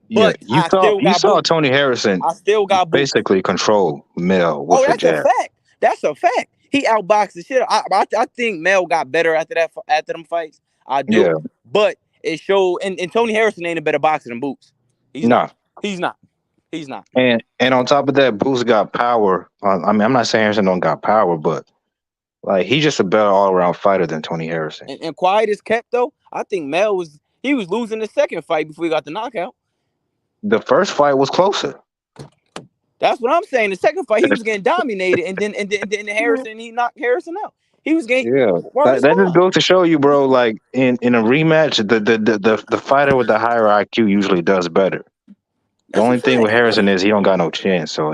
yeah. But You I saw still you got saw Boots. Tony Harrison I still got Boots. basically control Mel Oh, with a that's a jab. fact. That's a fact. He outboxed the shit. I think Mel got better after them fights. I do. Yeah. But it showed and Tony Harrison ain't a better boxer than Boots. He's not. No. He's not. He's not. And on top of that, Boots got power. I mean, I'm not saying Harrison don't got power, but like he's just a better all around fighter than Tony Harrison. And quiet is kept though. I think Mel was losing the second fight before he got the knockout. The first fight was closer. That's what I'm saying. The second fight he was getting dominated, and then Harrison he knocked Harrison out. He was getting Yeah, word is that just bond. goes to show you, bro. Like in a rematch, the fighter with the higher IQ usually does better. The That's a only thing with fact. Harrison is he don't got no chin, so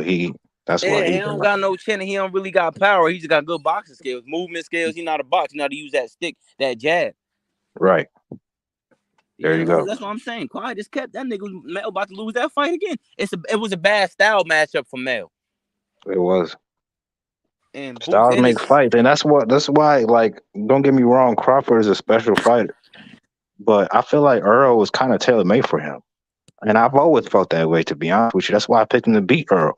that's why Yeah, he he's been don't like got no chin and he don't really got power. He just got good boxing skills, movement skills. He not a box. He know how to use that stick, that jab. right. There Yeah, you go. that's what I'm saying. Quiet just kept that nigga Mel about to lose that fight again. It was a bad style matchup for Mel. It was. And Boots Styles make Ennis. fights, and that's why. Like, don't get me wrong, Crawford is a special fighter, but I feel like Earl was kind of tailor made for him, and I've always felt that way. To be honest with you, that's why I picked him to beat Earl.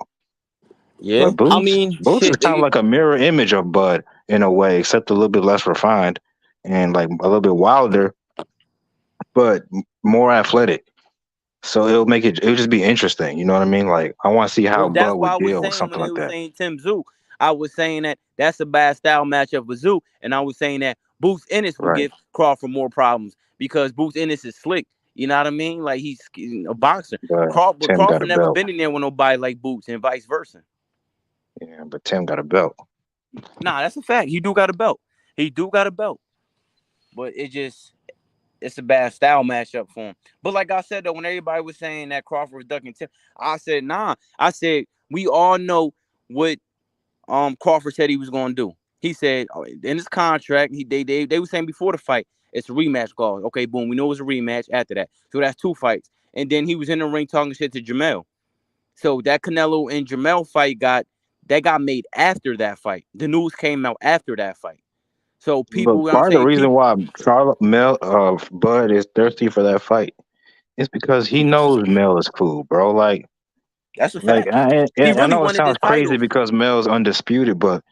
Yeah, But I Boots, mean, Boots is shit. kind of like a mirror image of Bud in a way, except a little bit less refined and like a little bit wilder, but more athletic. So it'll just be interesting. You know what I mean? Like I want to see how Well, Bud that's why would I was deal with saying something when they like were that. saying Tim Zoo, I was saying that that's a bad style matchup for Zoo, and I was saying that Boots Ennis will Right. give Crawford more problems because Boots Ennis is slick. You know what I mean? Like he's a boxer. But But Tim got a Crawford never belt. been in there with nobody like Boots, and vice versa. Yeah, but Tim got a belt. Nah, that's a fact. He do got a belt. He do got a belt, but it's a bad style matchup for him. But like I said though, when everybody was saying that Crawford was ducking Tim, I said nah. I said we all know what Crawford said he was going to do. He said in his contract, they were saying before the fight, it's a rematch clause. Okay, boom, we know it's a rematch after that. So that's two fights. And then he was in the ring talking shit to Jamel. So that Canelo and Jamel fight got made after that fight. The news came out after that fight. So people, But you know what I'm part of the saying, reason why Bud is thirsty for that fight is because he knows Mel is cool, bro. that's a Like fact. He I really know it wanted sounds this crazy title. because Mel's undisputed, but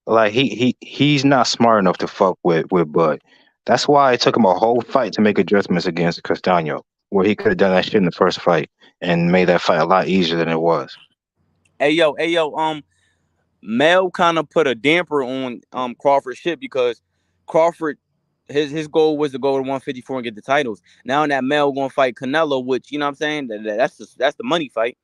like he's not smart enough to fuck with Bud. That's why it took him a whole fight to make adjustments against Castano, where he could have done that shit in the first fight and made that fight a lot easier than it was. Hey yo, Mel kind of put a damper on Crawford's shit because Crawford his goal was to go to 154 and get the titles. Now that Mel gonna fight Canelo, which you know what I'm saying, that's the money fight.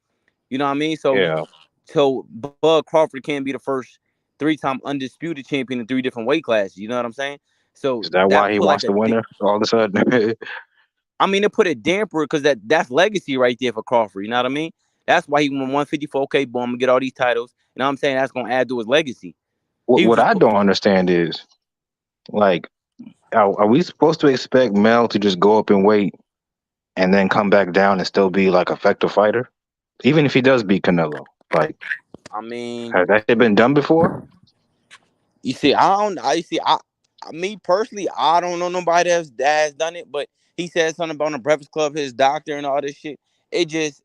You know what I mean? Yeah. So Bud Crawford can't be the first three-time undisputed champion in three different weight classes. You know what I'm saying? So Is that why that he put like wants the winner all of a sudden? I mean, it put a damper because that's legacy right there for Crawford. You know what I mean? That's why he won 154. Okay, boom, I'm gonna get all these titles. You know what I'm saying? That's gonna add to his legacy. what He was what just I don't understand is like are we supposed to expect Mel to just go up and wait and then come back down and still be like effective fighter, even if he does beat Canelo? Like, I mean, has that shit been done before? you see, I don't. I see. Me personally, I don't know nobody else that has done it, but he said something about on the Breakfast Club, his doctor and all this shit. It just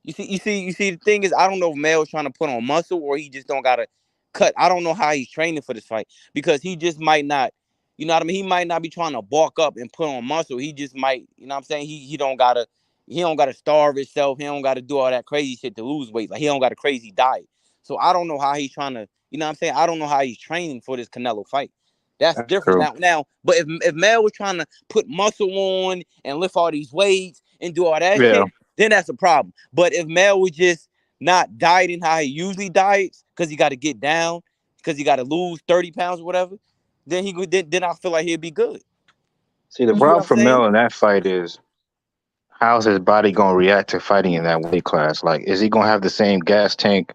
you see. The thing is, I don't know if Mel's trying to put on muscle or he just don't gotta cut. I don't know how he's training for this fight because he just might not. You know what I mean? He might not be trying to bulk up and put on muscle. He just might. You know what I'm saying? He don't gotta. He don't gotta starve himself. He don't gotta do all that crazy shit to lose weight. Like he don't got a crazy diet. So I don't know how he's trying to. You know what I'm saying? I don't know how he's training for this Canelo fight. That's different True. now. But if Mel was trying to put muscle on and lift all these weights and do all that Yeah. shit, then that's a problem. But if Mel was just not dieting how he usually diets, because he got to get down, because he got to lose 30 pounds or whatever, then then I feel like he'd be good. See, the You see what problem I'm for saying? Mel in that fight is how's his body gonna react to fighting in that weight class? Like, is he gonna have the same gas tank?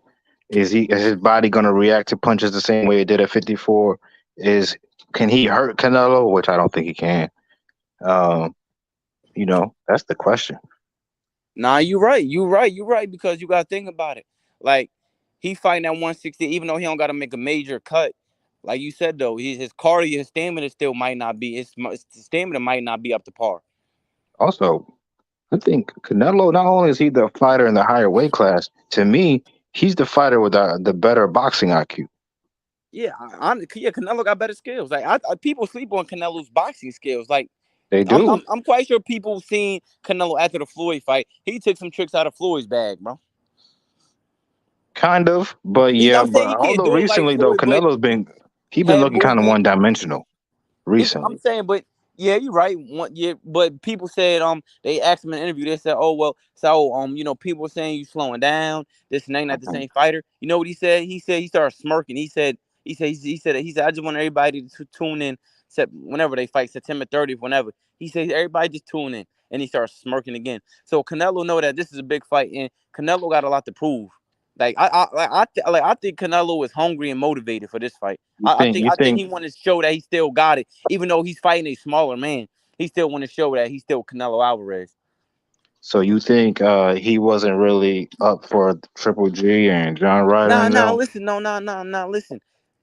Is his body gonna react to punches the same way it did at 54? Can he hurt Canelo? Which I don't think he can. Um, that's the question. Nah, you're right. You're right. You're right because you got to think about it. Like he fighting at 160, even though he don't got to make a major cut. Like you said though, his cardio, his stamina still might not be. His stamina might not be up to par. Also, I think Canelo, not only is he the fighter in the higher weight class, to me, he's the fighter with the better boxing IQ. Yeah, yeah, Canelo got better skills. Like people sleep on Canelo's boxing skills. Like They I'm, do. I'm I'm quite sure people seen Canelo after the Floyd fight. He took some tricks out of Floyd's bag, bro. Kind of, but You know what yeah, I'm saying? but He can't although do it like recently though, Floyd, but he been had looking kind of movement. one dimensional I'm recently. saying, but yeah, you're right. Yeah, but people said they asked him in an interview. They said, "Oh well, so people saying you slowing down. This and ain't not the Mhm. same fighter." You know what he said? He started smirking. He said I just want everybody to tune in. Whenever they fight, September 30th, whenever he said everybody just tune in, and he starts smirking again. So Canelo know that this is a big fight, and Canelo got a lot to prove. Like I think Canelo is hungry and motivated for this fight. You I think think you I think think he want to show that he still got it, even though he's fighting a smaller man. He still want to show that he's still Canelo Alvarez. so? You think he wasn't really up for Triple G and John Ryder and them? Listen, listen.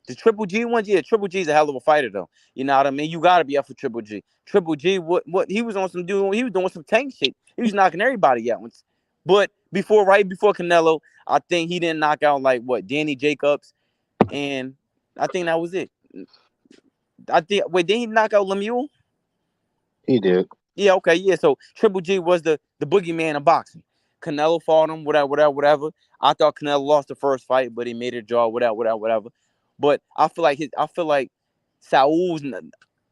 The Triple G one, yeah, Triple G's a hell of a fighter though. You know what I mean? You gotta be up for Triple G. Triple G, what he was on some dude, he was doing some tank shit. He was knocking everybody out. But right before Canelo, I think he didn't knock out like what Danny Jacobs, and I think that was it. Did he knock out Lemieux? He did. Yeah, okay, yeah. So Triple G was the boogeyman of boxing. Canelo fought him, whatever. I thought Canelo lost the first fight, but he made it draw, whatever. But I feel like Saul's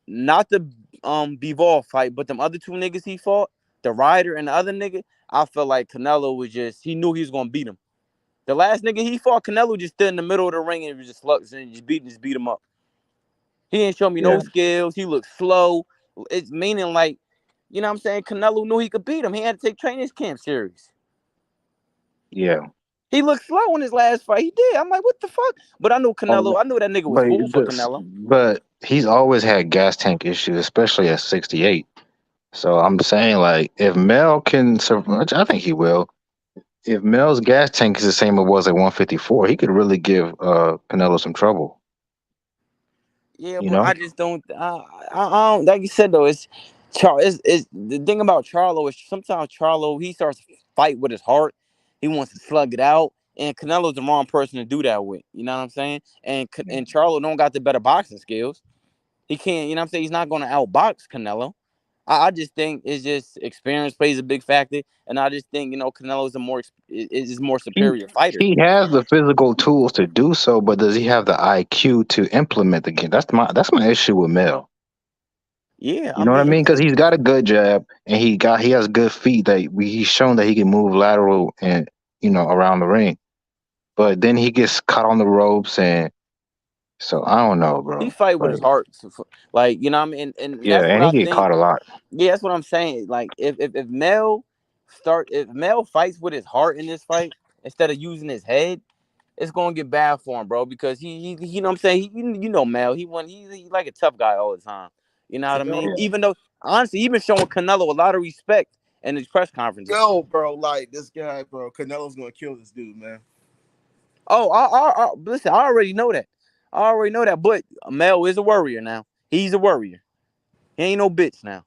not the Bivol fight, but them other two niggas he fought, the Ryder and the other nigga, I feel like Canelo was he knew he was gonna beat him. The last nigga he fought, Canelo just stood in the middle of the ring and was just slugs and just beat him up. He didn't show me Yeah, no skills. He looked slow. It's meaning like, you know what I'm saying? Canelo knew he could beat him. He had to take training camp serious. yeah. He looked slow in his last fight. He did. I'm like, what the fuck? But I knew Um, Canelo. I knew that nigga was food for Canelo. but he's always had gas tank issues, especially at 68. So I'm saying, like, if Mel can survive, which I think he will. If Mel's gas tank is the same it was at 154, he could really give Canelo some trouble. Yeah, You but know? I just don't. I don't. Like you said though, it's the thing about Charlo is sometimes Charlo he starts to fight with his heart. He wants to slug it out, and Canelo's the wrong person to do that with. You know what I'm saying? And Charlo don't got the better boxing skills. He can't. You know what I'm saying? He's not going to outbox Canelo. I just think it's just experience plays a big factor, and I just think Canelo's is more He superior fighter. he has the physical tools to do so, but does he have the IQ to implement the game? That's my issue with Mel. Yeah, You I know what I mean, mean? Because he's got a good jab and he has good feet he's shown that he can move lateral and around the ring. But then he gets caught on the ropes, and so I don't know, he bro. fight with But his heart, like you know what I mean, and yeah, that's what and he I get think. caught a lot. Yeah, that's what I'm saying. Like if Mel fights with his heart in this fight instead of using his head, it's gonna get bad for him, bro. Because he you know what I'm saying. Mel. He like a tough guy all the time. You know what I mean? Yo, Even though honestly, he been showing Canelo a lot of respect in his press conferences. yo, bro, like this guy, bro. Canelo's gonna kill this dude, man. Oh, listen, I already know that. But Mel is a warrior now. He's a warrior. He ain't no bitch now.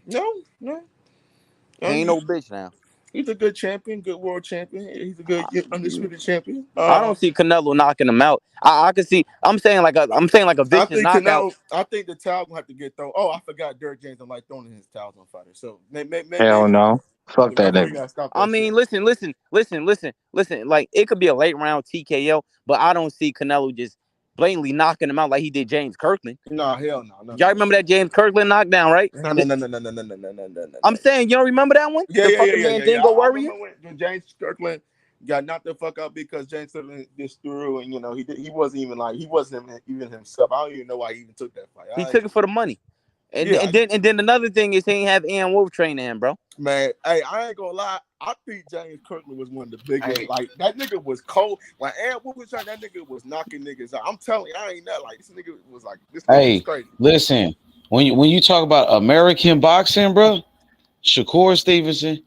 No. He ain't no bitch now. He's a good champion, good world champion. He's a good undisputed champion. I don't see Canelo knocking him out. I can see. I'm saying like a I vicious think knockout. Canelo. I think the towel gonna have to get thrown. Oh, I forgot. Derrick James don't like throwing his towels on fighters. So maybe Hell no. Fuck the that referee nigga. gotta stop that I mean, listen. Like it could be a late round TKO, but I don't see Canelo just blatantly knocking him out like he did James Kirkland. No, hell no. Y'all remember that James Kirkland knockdown, right? No. I'm saying, you don't remember that one? Yeah. Dingo I Warrior. remember when James Kirkland got knocked the fuck out because James Kirkland just threw, and he wasn't even himself. I don't even know why he even took that fight. He took it for the money. And then another thing is he ain't have Ian Wolf training him, bro. Man, hey, I ain't gonna lie. I think James Kirkland was one of the biggest. Hey. Like that nigga was cold. When Aaron Wolf was trying, that nigga was knocking niggas out. I'm telling you, I ain't that like this nigga was like this. Nigga Hey, was crazy. listen. When you talk about American boxing, bro, Shakur Stevenson,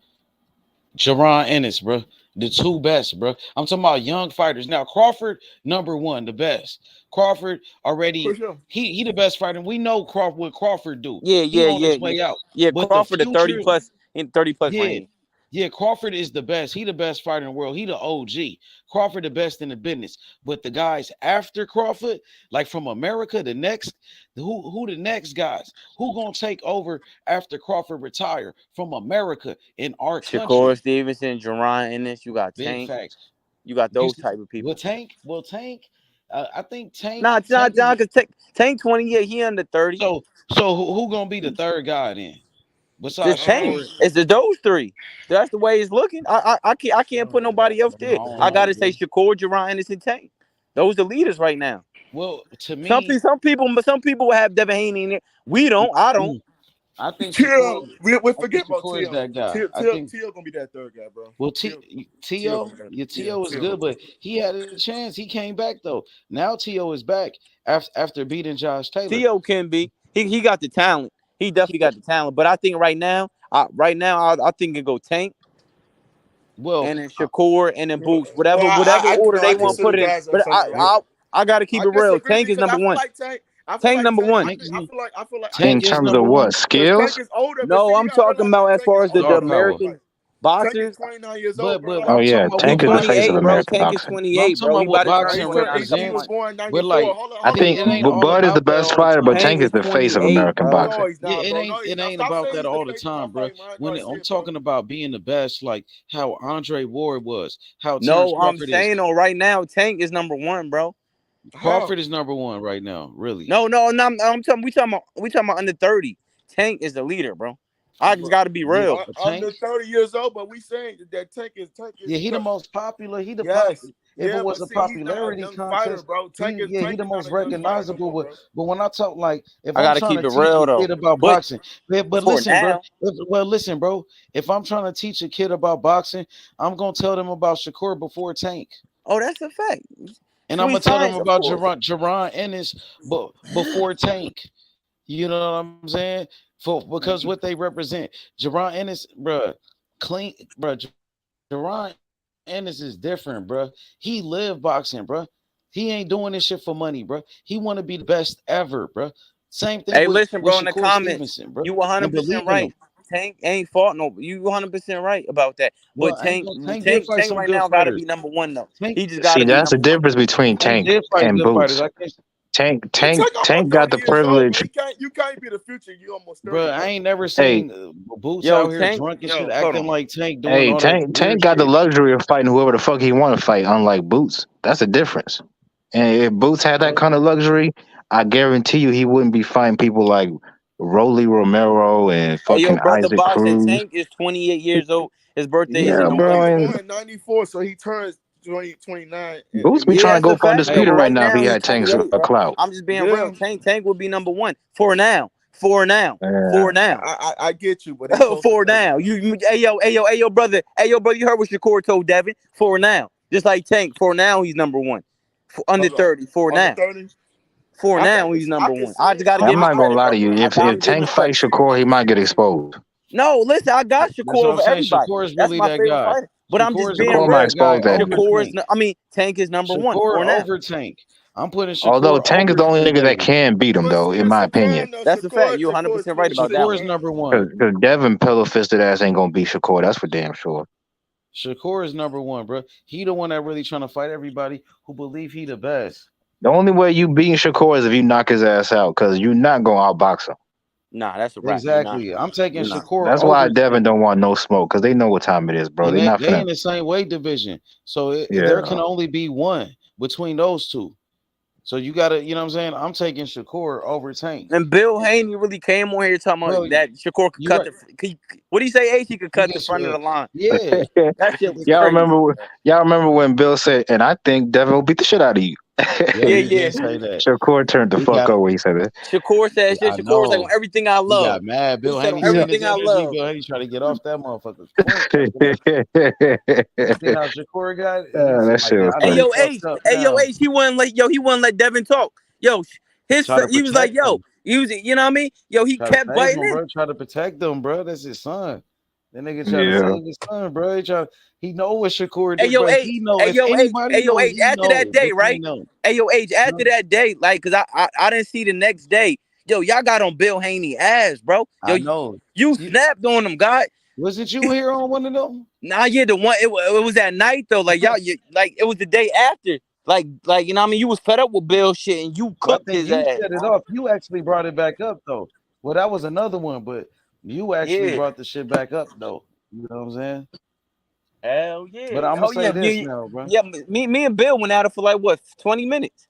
Jaron Ennis, bro, the two best, bro. I'm talking about young fighters. Now Crawford, number one, the best. Crawford already, For sure. he the best fighter. We know what Crawford do. Yeah. He on his way out. Yeah, But Crawford the the 30 future, plus in 30 plus yeah. range. Yeah, Crawford is the best. He the best fighter in the world. He the OG. Crawford the best in the business. But the guys after Crawford, like from America, the next, who the next guys? Who gonna take over after Crawford retire from America in our Shakur country? Stevenson, Jaron Ennis, you got Big Tank. facts. You got those type of people. Will Tank. I think Tank. Nah, because Tank 28, he under 30. So who gonna be the third guy then? Besides Just Tank. Shakur? It's those three. That's the way it's looking. I can't put nobody else there. I gotta say Shakur, Jaron Ennis, and Tank. Those are leaders right now. Well, to me, some people have Devin Haney in there. We don't. I don't. I think Shakur, we forget about Shakur is that guy. T.O. gonna be that third guy, bro. Well, T.O. is good, but he had a chance. He came back though. Now T.O. is back after beating Josh Taylor. T.O. can be. He got the talent. He definitely got the talent. But I think right now, I think it go Tank. Well, and then Shakur and then Boots, whatever order they want to put it in. But I gotta keep it real. Tank is number one. Tank number one. I feel like in terms of what skills? No, I'm talking about as far as the American boxers. 29 years old, but oh yeah, Tank is the face of American Tank is boxing. 28, bro. I'm talking about what boxing represents. But like, I think Bud is the best fighter, but Tank is the face of American boxing. Yeah, it ain't about that all the time, bro. When I'm talking about being the best, like how Andre Ward was, how no, I'm saying though, right now Tank is number one, bro. Crawford is number one right now, really. No. I'm talking. We talking about under 30. Tank is the leader, bro. I just got to be real. Under 30 years old, but we saying that Tank is. Yeah, he the most popular. He the if it was a popularity contest, bro. He the most recognizable. But when I talk like, if I I'm gotta trying keep to it teach real a though. kid about boxing, but listen, now, bro. Well, listen, bro. If I'm trying to teach a kid about boxing, I'm gonna tell them about Shakur before Tank. Oh, that's a fact. And I'm gonna tell them about Jaron Ennis before Tank. You know what I'm saying? Because what they represent, Jaron Ennis, bro, clean, bro. Jaron Ennis is different, bro. He live boxing, bro. He ain't doing this shit for money, bro. He want to be the best ever, bro. Same thing. Hey, with, listen, bro. In the Shakur comments, Stevenson, bro. You 100% right. Tank ain't fought no. You 100% right about that. But Tank right now got to be number one though. He just got to be. See, that's the difference between Tank and Boots. Tank got the privilege. You can't be the future. You almost 30. Bro, I ain't never seen Boots out here drunk and shit, acting like Tank doing all that. Tank got the luxury of fighting whoever the fuck he want to fight, unlike Boots. That's the difference. And if Boots had that kind of luxury, I guarantee you he wouldn't be fighting people like Rolly Romero and fucking Isaac Cruz. Tank is 28 years old. His birthday is bro. He was born in 94, so he turns 29. Boots be trying to go for undisputed right now. If he had Tank's clout. I'm just being real. Tank would be number one for now. I get you, but for now. Hey yo, brother. You heard what Shakur told Devin. For now, just like Tank. For now, he's number one. Under 30. For now. 30? For now, he's number one. I just got to. I'm not gonna lie to you. If Tank fights Shakur, he might get exposed. No, listen, I got Shakur over everybody. Shakur is That's really my that favorite guy. fighter. But I'm just being Shakur real. might expose that. Tank is number one. Shakur For now. over Tank. I'm putting Shakur Although Tank is over the only Tank nigga that Davis. can beat him, though, in my Shakur opinion. over Tank Davis. Beat him, though, in my opinion. That's a fact. You're 100% right about that Shakur one. is number one. Because Devin pillow-fisted ass ain't gonna beat Shakur. That's for damn sure. Shakur is number one, bro. He the one that really trying to fight everybody who believe he the best. The only way you beating Shakur is if you knock his ass out, because you're not gonna outbox him. Nah, that's a wrap. Exactly. I'm taking Shakur That's why over Devin Tank. don't want no smoke, because they know what time it is, bro. And They not they in finna. the same weight division. So there can Yeah. only be one between those two. So you gotta, you know what I'm saying? I'm taking Shakur over Tank. And Bill Haney really came on here talking about Bro, that Shakur could cut what do you say, H? He could cut the front of the line. Yeah. That shit was y'all crazy. remember when Bill said, and I think Devin will beat the shit out of you. Yeah, he did say that. Shakur turned the fuck up when he said that. Shakur said shit. I Shakur was like, know. on everything I He love. got mad. Bill He said, Haney on seen everything his I energy. love. Bill Haney trying to get off that motherfucker. You see how Shakur got? That shit was Hey, funny. yo, H. Hey, yo, H. He wouldn't let Devin talk. Yo, he was like, yo, he was, you know what I mean? Yo, he Try to kept save biting him, in. bro. Try to protect them, bro. That's his son. That nigga try to Yeah. save his son, bro. He know what Shakur Hey, did, yo, bro. H. He know. Hey, If yo, H. anybody Hey, yo, knows, H. he After that know day, right? between them. Hey, yo, H. After that day, like, cause I didn't see the next day. Yo, y'all got on Bill Haney ass, bro. Yo, I know. You snapped on him, God. Wasn't you here on one of them? Nah, yeah, the one it was at night though. Like y'all, like it was the day after. Like you know what I mean? You was fed up with Bill shit and you Well, I cooked think his you ass. set it off. You actually brought it back up, though. Well, that was another one, but you actually Yeah. brought the shit back up, though. You know what I'm saying? Hell yeah. But I'm gonna say this now, bro. Yeah, me and Bill went at it for like what 20 minutes.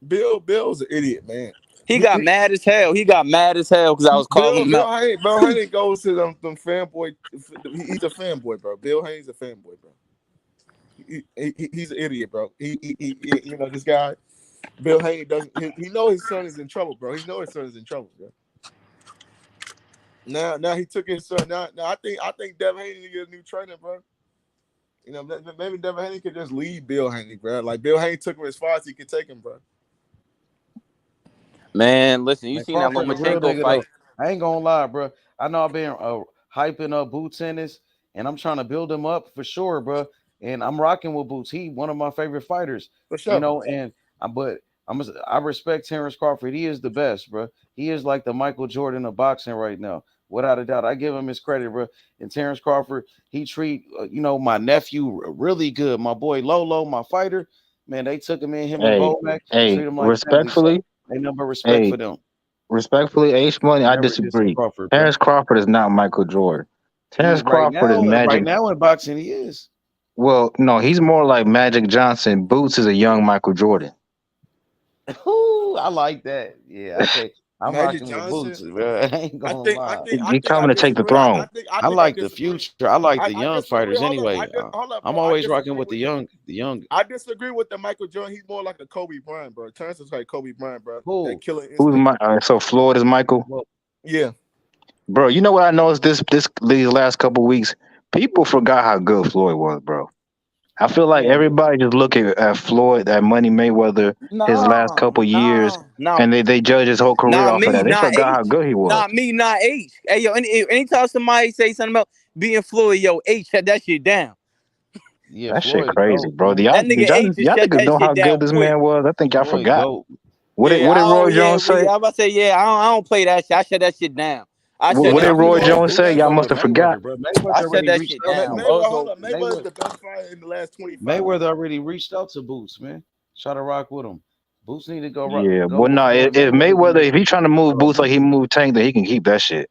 Bill's an idiot, man. He got mad as hell. He got mad as hell because I was calling him out. Bill Haney goes to them fanboy. He's a fanboy, bro. Bill Haney's a fanboy, bro. He's an idiot, bro. He you know, this guy, Bill Haney doesn't. He know his son is in trouble, bro. He know his son is in trouble, bro. Now he took his son. Now I think Devin Haney need to get a new trainer, bro. You know, maybe Devin Haney could just leave Bill Haney, bro. Like Bill Haney took him as far as he could take him, bro. Man, listen, you seen that Crawford, the real Lomachenko nigga, fight? though. I ain't gonna lie, bro. I know I've been hyping up Boots tennis, and I'm trying to build him up for sure, bro. And I'm rocking with Boots. He one of my favorite fighters, for sure. You know, and I respect Terrence Crawford. He is the best, bro. He is like the Michael Jordan of boxing right now, without a doubt. I give him his credit, bro. And Terrence Crawford, he treat my nephew really good. My boy Lolo, my fighter, man, they took him in, him and Bomac, treat him like respectfully, family. Ain't no respect for them. Respectfully, H Money, I disagree. Terrence Crawford is not Michael Jordan. Terrence Crawford is Magic. Right now in boxing, he is. Well, no, he's more like Magic Johnson. Boots is a young Michael Jordan. Ooh, I like that. Yeah, okay. I'm Magic rocking Johnson, with Boots, bro. I ain't gonna lie. He coming to take the throne. I like the future. I like the young fighters anyway. I'm always rocking with the young. I disagree with the Michael Jordan. He's more like a Kobe Bryant, bro. Terrence is like Kobe Bryant, bro. That killer instinct. So Floyd is Michael? Yeah. Bro, you know what I noticed these last couple weeks? People forgot how good Floyd was, bro. I feel like everybody just look at Floyd, at Money Mayweather, his last couple years, and they judge his whole career off of that. They forgot how good he was. Not me, not H. Hey, yo, anytime somebody say something about being Floyd, yo, H shut that shit down. Yeah, that Floyd shit crazy, bro. That nigga H Y'all shut niggas know that how shit good down this quick. man was? I think y'all Floyd forgot. dope. What did Roy Jones say? I'm about to say, yeah, I don't play that shit. I shut that shit down. What did Roy Jones say? Y'all must have forgot. I shut that shit down. Mayweather's the best fighter in the last 25 years. Mayweather already reached out to Boots, man. Try to rock with him. Boots need to go rock. Yeah, but no, if Mayweather, if he trying to move Boots like he moved Tank, then he can keep that shit.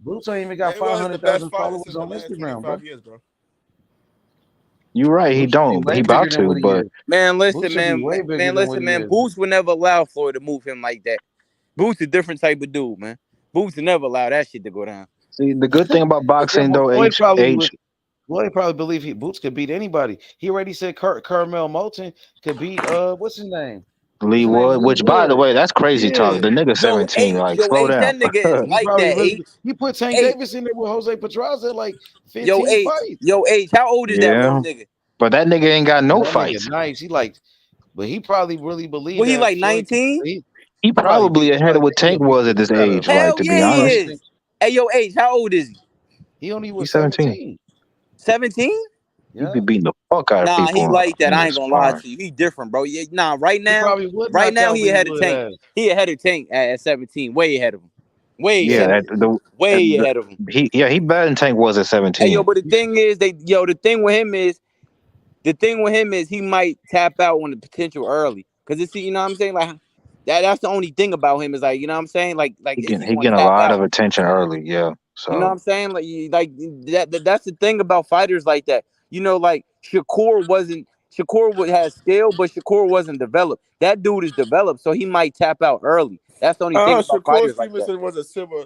Boots ain't even got 500,000 followers on Instagram, bro. You're right, he don't. He about to, but man, listen, man. Boots would never allow Floyd to move him like that. Boots a different type of dude, man. Boots would never allow that shit to go down. See, the good thing about boxing, though, Floyd probably believe Boots could beat anybody. He already said Carmel Moulton could beat what's his name? Lee Wood, which by the way, that's crazy talk. The nigga 17, slow down. That nigga is like that. He put Tank Davis in there with Jose Pedraza like 15 fights. Yo, H, how old is that little nigga? But that nigga ain't got no fights. Nice. But he probably really believed. Well, he like 19. He probably ahead of what Tank was at this age. Hell to be honest. He is. Hey, yo, H, how old is he? He only was He's 17. 17? He be beating the fuck out of Nah, he people like that. in I the ain't gonna lie sparring. to you. He different, bro. Yeah, nah, right He now, probably would knock out he ahead of Leewood Tank. ass. He ahead of Tank at 17. Way ahead of him. Way Yeah, ahead of him. Way ahead of him. he better than Tank was at Hey, yo, 17. but the thing is, the thing with him is he might tap out on the potential early. Cause it's, you know what I'm saying? Like that's the only thing about him is like, you know what I'm saying? Like is he He gonna getting a tap lot of out? attention early. Yeah, You know what so I'm saying? Like that's the thing about fighters like that. You know, like Shakur had skill, but Shakur wasn't developed. That dude is developed, so he might tap out early. That's the only thing about Shakur fighters like that. Stevenson was a super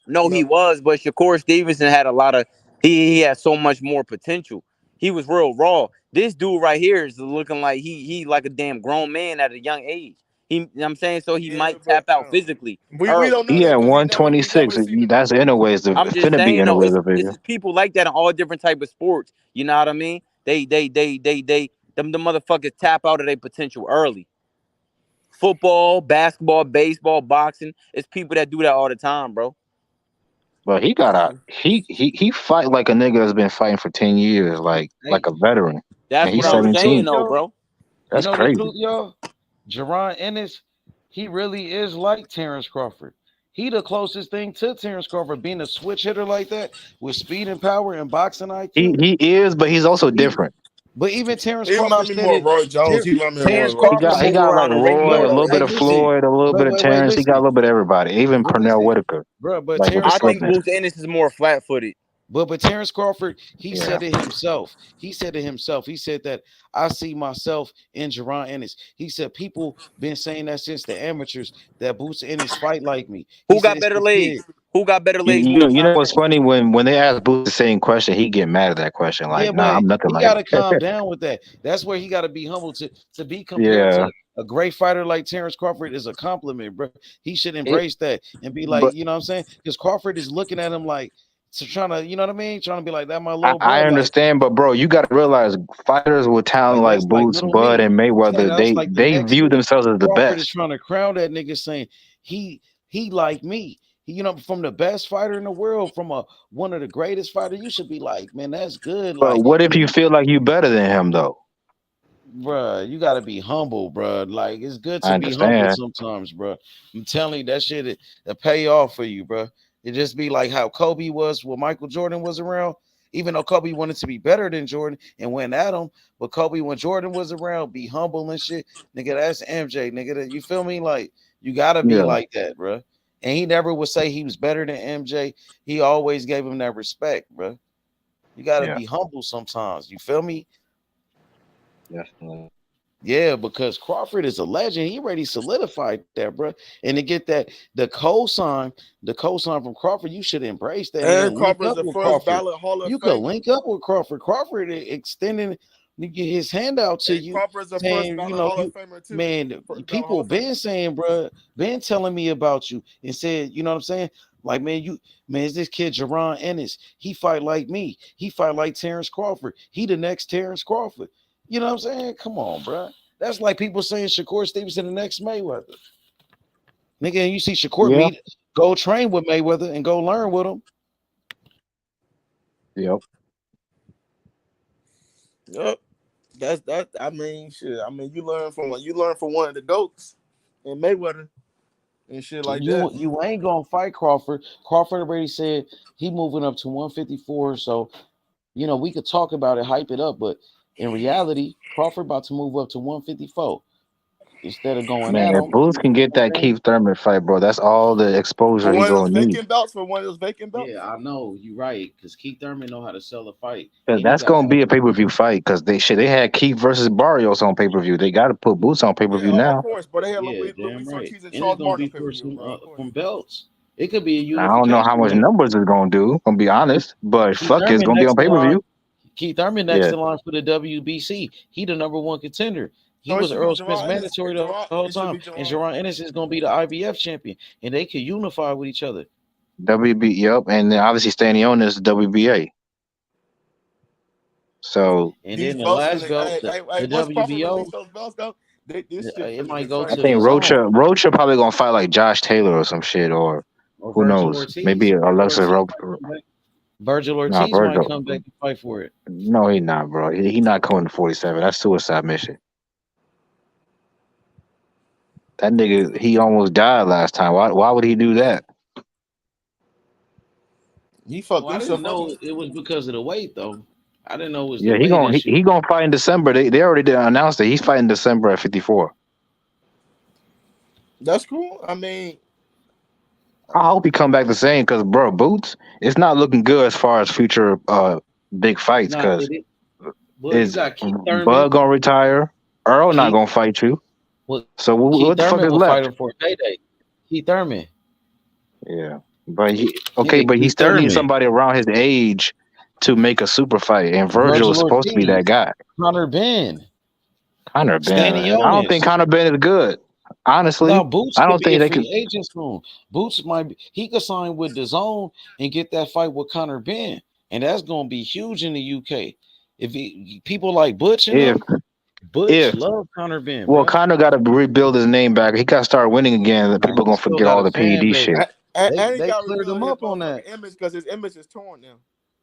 No, he was, but Shakur Stevenson had a lot of he had so much more potential. He was real raw. This dude right here is looking like he like a damn grown man at a young age. You know what I'm saying? So he might tap out physically we early. don't know he that at because we never 126. seen him. That's anyways. The I'm just finna be saying though, anyways it's division. just people like that in all different type of sports. You know what I mean? Them the motherfuckers tap out of their potential early. Football, basketball, baseball, boxing. It's people that do that all the time, bro. But he got he fight like a nigga that's been fighting for 10 years, like Hey, a veteran, That's and you what he's know I'm the truth, saying 17. though, y'all. bro. You That's know the crazy. truth, y'all. Jerron Ennis, he really is like Terrence Crawford. He the closest thing to Terrence Crawford, being a switch hitter like that with speed and power and boxing IQ. He is, but he's also different. But even Terrence He Crawford remind me said more of it. Roy Jones. He remind me of more Terrence of Roy Crawford He move Jones. got like around the ring Roy, more a though. little bit Hey, That's of the listen. thing. Floyd, a little bit of Wait, Terrence. He got a listen, little bit of everybody, even bro. Pernell Listen, Whitaker, bro. But like with the Terrence I think Crawford, swiftness. Bruce Ennis is more flat footed. but Terrence Crawford, he Yeah. said it himself. He said it himself. He said that I see myself in Jerron Ennis. He said people been saying that since the amateurs that Boots Ennis fight like me. He Who said got it's better this kid. legs? Who got better legs? Who You got know better what's legs? funny when they ask Boots the same question, he get mad at that question. Yeah, Like, nah, but I'm nothing he like got to calm down with that. That's where he got to be humble to be compared yeah. to a great fighter like Terrence Crawford is a compliment, bro. He should It, embrace that and be like, but you know what I'm saying? Because Crawford is looking at him like, so trying to, you know what I mean? Trying to be like that, my little I bro. understand, but bro, you got to realize fighters with talent Like like that's like Boots, little Bud, me. and Yeah, Mayweather, that's like the they next view dude. themselves as the Crawford is best. trying to crown that nigga saying he like me. You know, from the best fighter in the world, from one of the greatest fighters, you should be like, man, that's good. But Like, what if and you feel like you better than him though? bruh, you gotta be humble, bruh. Like it's good I to be humble understand. sometimes, bruh. I'm telling you, that shit it pay off for you, bruh. It just be like how Kobe was when Michael Jordan was around. Even though Kobe wanted to be better than Jordan and went at him, but Kobe when Jordan was around, be humble and shit, nigga. That's MJ, nigga. That you feel me? Like you gotta be Yeah, like that, bruh. And he never would say he was better than MJ. He always gave him that respect, bruh. You gotta yeah, be humble sometimes. You feel me? definitely. Yeah, because Crawford is a legend. He already solidified that, bro. And to get the cosign from Crawford, you should embrace that and And then link Crawford is up the with first Crawford. ballot Hall of You could Famer. link up with Crawford. Crawford extending his hand out to And you, Crawford is the first saying, you ballot know, Hall of you Famer too. man, First ballot Hall people of Famer. been saying, bro, been telling me about you and said, you know what I'm saying? Like, man, is this kid Jerron Ennis? He fight like me. He fight like Terrence Crawford. He the next Terrence Crawford. You know what I'm saying? Come on, bro. That's like people saying Shakur Stevenson the next Mayweather. Nigga, and you see Shakur Yeah, go train with Mayweather and go learn with him. yep. Yep. That's that. I mean, shit. I mean, you learn from one of the goats in Mayweather and shit like that. You ain't gonna fight Crawford. Crawford already said he moving up to 154. So you know we could talk about it, hype it up, but in reality, Crawford about to move up to 154 instead of going Man, at if him. Boots can get that Keith Thurman fight, bro, that's all the exposure For he one of those gonna need. vacant belts. For one of those vacant belts. Yeah, I know you're right because Keith Thurman know how to sell a fight. Cause And he that's got gonna that. be a pay per view fight. Cause they had Keith versus Barrios on pay per view. They got to put Boots on pay per view Yeah, of now. course. But they had Yeah, damn Luis right. Ortiz and And it's Charles gonna Martin be on pay per for view, some bro. Of course. from belts. It could be a I don't know how unification much one. numbers it's gonna do. Gonna be honest, but Keith fuck it, it's Thurman gonna be on next in pay per line. view. Keith Thurman next Yeah, in line for the WBC. He the number one contender. He So it was should be Earl Spence Jerron Ennis. mandatory the Jerron. whole It should time. be And Jerron. Jerron Ennis is gonna be the IBF champion. And they could unify with each other. WB. Yep, and then obviously standing on this WBA. So And These then the belts last finna. belt, the Once Crawford WBO, release those belts, though, this shit it finna might get go I to crazy. the think zone Rocha probably gonna fight like Josh Taylor or some shit, or or who Virgil knows? Maybe Ortiz. Alexis Ortiz Rocha. might come back. Virgil Nah, Ortiz might come back Virgil. and fight for it. No, he not, bro. He not coming to 47. That's suicide mission. That nigga, he almost died last time. Why would he do that? He fucked I didn't himself up. know it was because of the weight, though. I didn't know it was the Yeah, weight and shit. he gonna fight in December. They already did announce that he's fighting December at 54. That's cool. I mean, I hope he come back the same because, bro, Boots, it's not looking good as far as future big fights Nah, because well, you is got Keith Thurman. Bud gonna retire? Earl not gonna fight you. Well, So Keith what the fuck Thurman is will fight left? him for a payday. Keith Thurman. Yeah, but Nigga, but he Keith still needs Thurman. somebody around his age to make a super fight, and Virgil is Virgil supposed to be that Ortiz. guy. Conor Ben. Conor Ben, I don't think Stanionis. Conor Ben is good. Honestly, No, Boots I could don't be think a they free could. agent soon. Boots might be, he could sign with the Zone and get that fight with Conor Ben, and that's gonna be huge in the UK. If people like Butch and If them, Butch love Conor Ben, well, bro. Conor got to rebuild his name back. He got to start winning again. That people He gonna still forget got all a the fan PED base. shit. and he They got cleared rebuild him his up on motherfucking that. image because his image is torn now.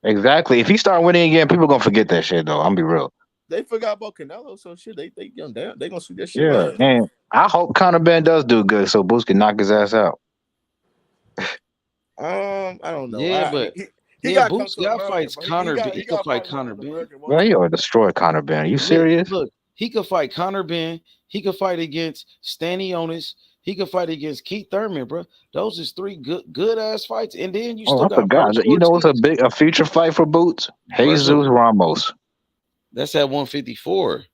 Exactly. If he start winning again, people gonna forget that shit though. I'm be real. They forgot about Canelo, so shit. They gonna sweep that shit Yeah, up. and I hope Conor Ben does do good so Boots can knock his ass out. I don't know. Yeah, but He got to come Boots to got America, fights bro. Conor Ben. He He could got to fight fight Conor around Ben. America. Well, he ought to destroy Conor Ben. Are you serious? Look, he could fight Conor Ben. He could fight against Stanionis. He could fight against Keith Thurman, bro. Those is three good ass fights, and then you Oh, still I got forgot. Virgil You know what's Ortiz. a future fight for Boots? Jesus Virgil. Ramos. That's at 154.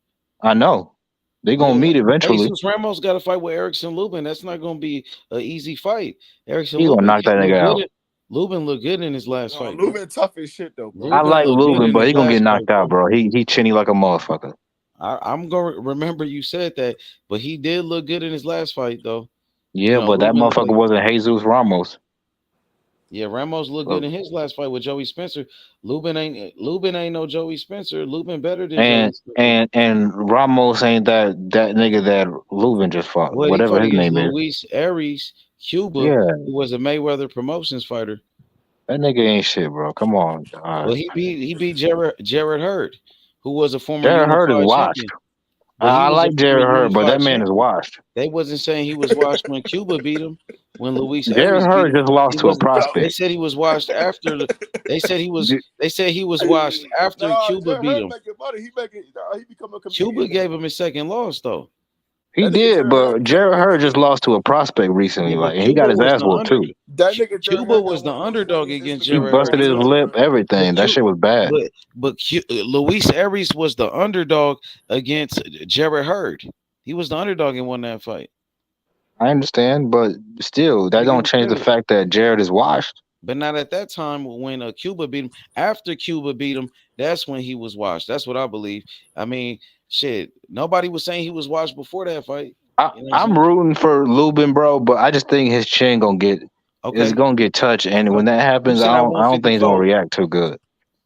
I know. They gonna meet eventually. Jesus Ramos got to fight with Erickson Lubin. That's not gonna be an easy fight. Erickson He gonna Lubin knock that nigga out. Lubin looked good in his last fight. Lubin tough as shit though, bro. I like looked good Lubin, in but his he gonna get last knocked fight, out, bro. He chinny like a motherfucker. I'm gonna remember you said that, but he did look good in his last fight, though. Yeah, but that Lubin, motherfucker wasn't Jesus Ramos. Yeah, Ramos looked good in his last fight with Joey Spencer. Lubin ain't no Joey Spencer. Lubin better than Joey Spencer. And Ramos ain't that nigga that Lubin just fought. Well, he Whatever fought his against name is. Luis Aries, Cuba, Yeah. who was a Mayweather Promotions fighter. That nigga ain't shit, bro. Come on. Well, he beat Jared Hurd, who was a former Jared Hurd is unified washed. champion. But I like Jared Hurd, but that man champion. is washed. They wasn't saying he was washed when Cuba beat him. When Luis Jared Aries Hurd beat him, just lost to a prospect. They said he was washed after. They said he was washed after Cuba beat him. He become a comedian. Cuba gave him his second loss though. He did, but Jared Hurd just lost to a prospect recently, Yeah, but and he got his Cuba was ass the whooped too. Cuba was the underdog against He Jared busted Hurd. his lip, everything. That shit was bad. But Luis Aries was the underdog against Jared Hurd. He was the underdog and won that fight. I understand, but still, that don't change the fact that Jared is washed. But not at that time when Cuba beat him. After Cuba beat him, that's when he was washed. That's what I believe. I mean, shit, nobody was saying he was washed before that fight. I'm rooting for Lubin, bro, but I just think his chin is gonna get touched, and when that happens, I don't think he's gonna react too good.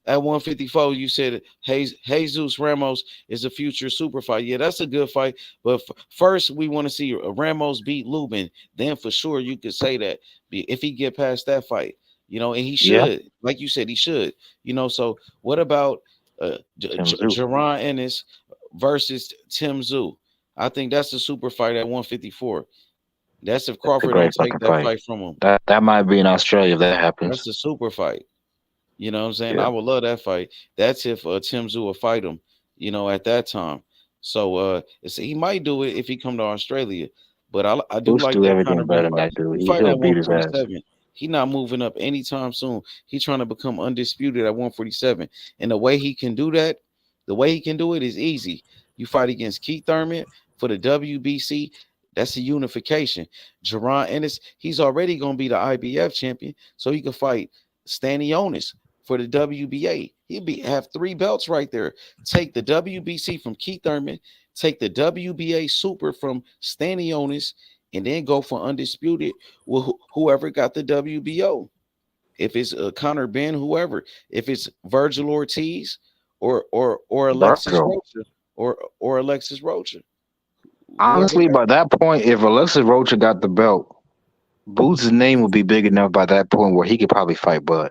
At 154, you said Jesus Ramos is a future super fight. Yeah, that's a good fight. But first, we want to see Ramos beat Lubin. Then for sure, you could say that if he get past that fight, and he should. Like you said, he should. So what about Jaron Ennis versus Tim Tszyu? I think that's a super fight at 154. That's if Crawford don't take that fight from him. That might be in Australia if that happens. That's a super fight. You know what I'm saying? I would love that fight. That's if Tim Tszyu will fight him, at that time. So he might do it if he come to Australia. But I do like that everything Conor better Ben than fight. that dude. He fight He'll at beat his ass. 147. He not moving up anytime soon. He's trying to become undisputed at 147. And the way he can do that, the way he can do it is easy. You fight against Keith Thurman for the WBC. That's a unification. Jaron Ennis, he's already going to be the IBF champion, so he can fight Stanionis for the WBA. He'll have 3 belts right there. Take the WBC from Keith Thurman, take the WBA super from Stanionis, and then go for undisputed with whoever got the WBO. If it's Conor Ben, whoever. If it's Virgil Ortiz or Alexis Rocha or Alexis Rocha. Honestly, by that point, if Alexis Rocha got the belt, Boots' name would be big enough by that point where he could probably fight Bud.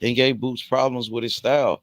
and gave Boots problems with his style.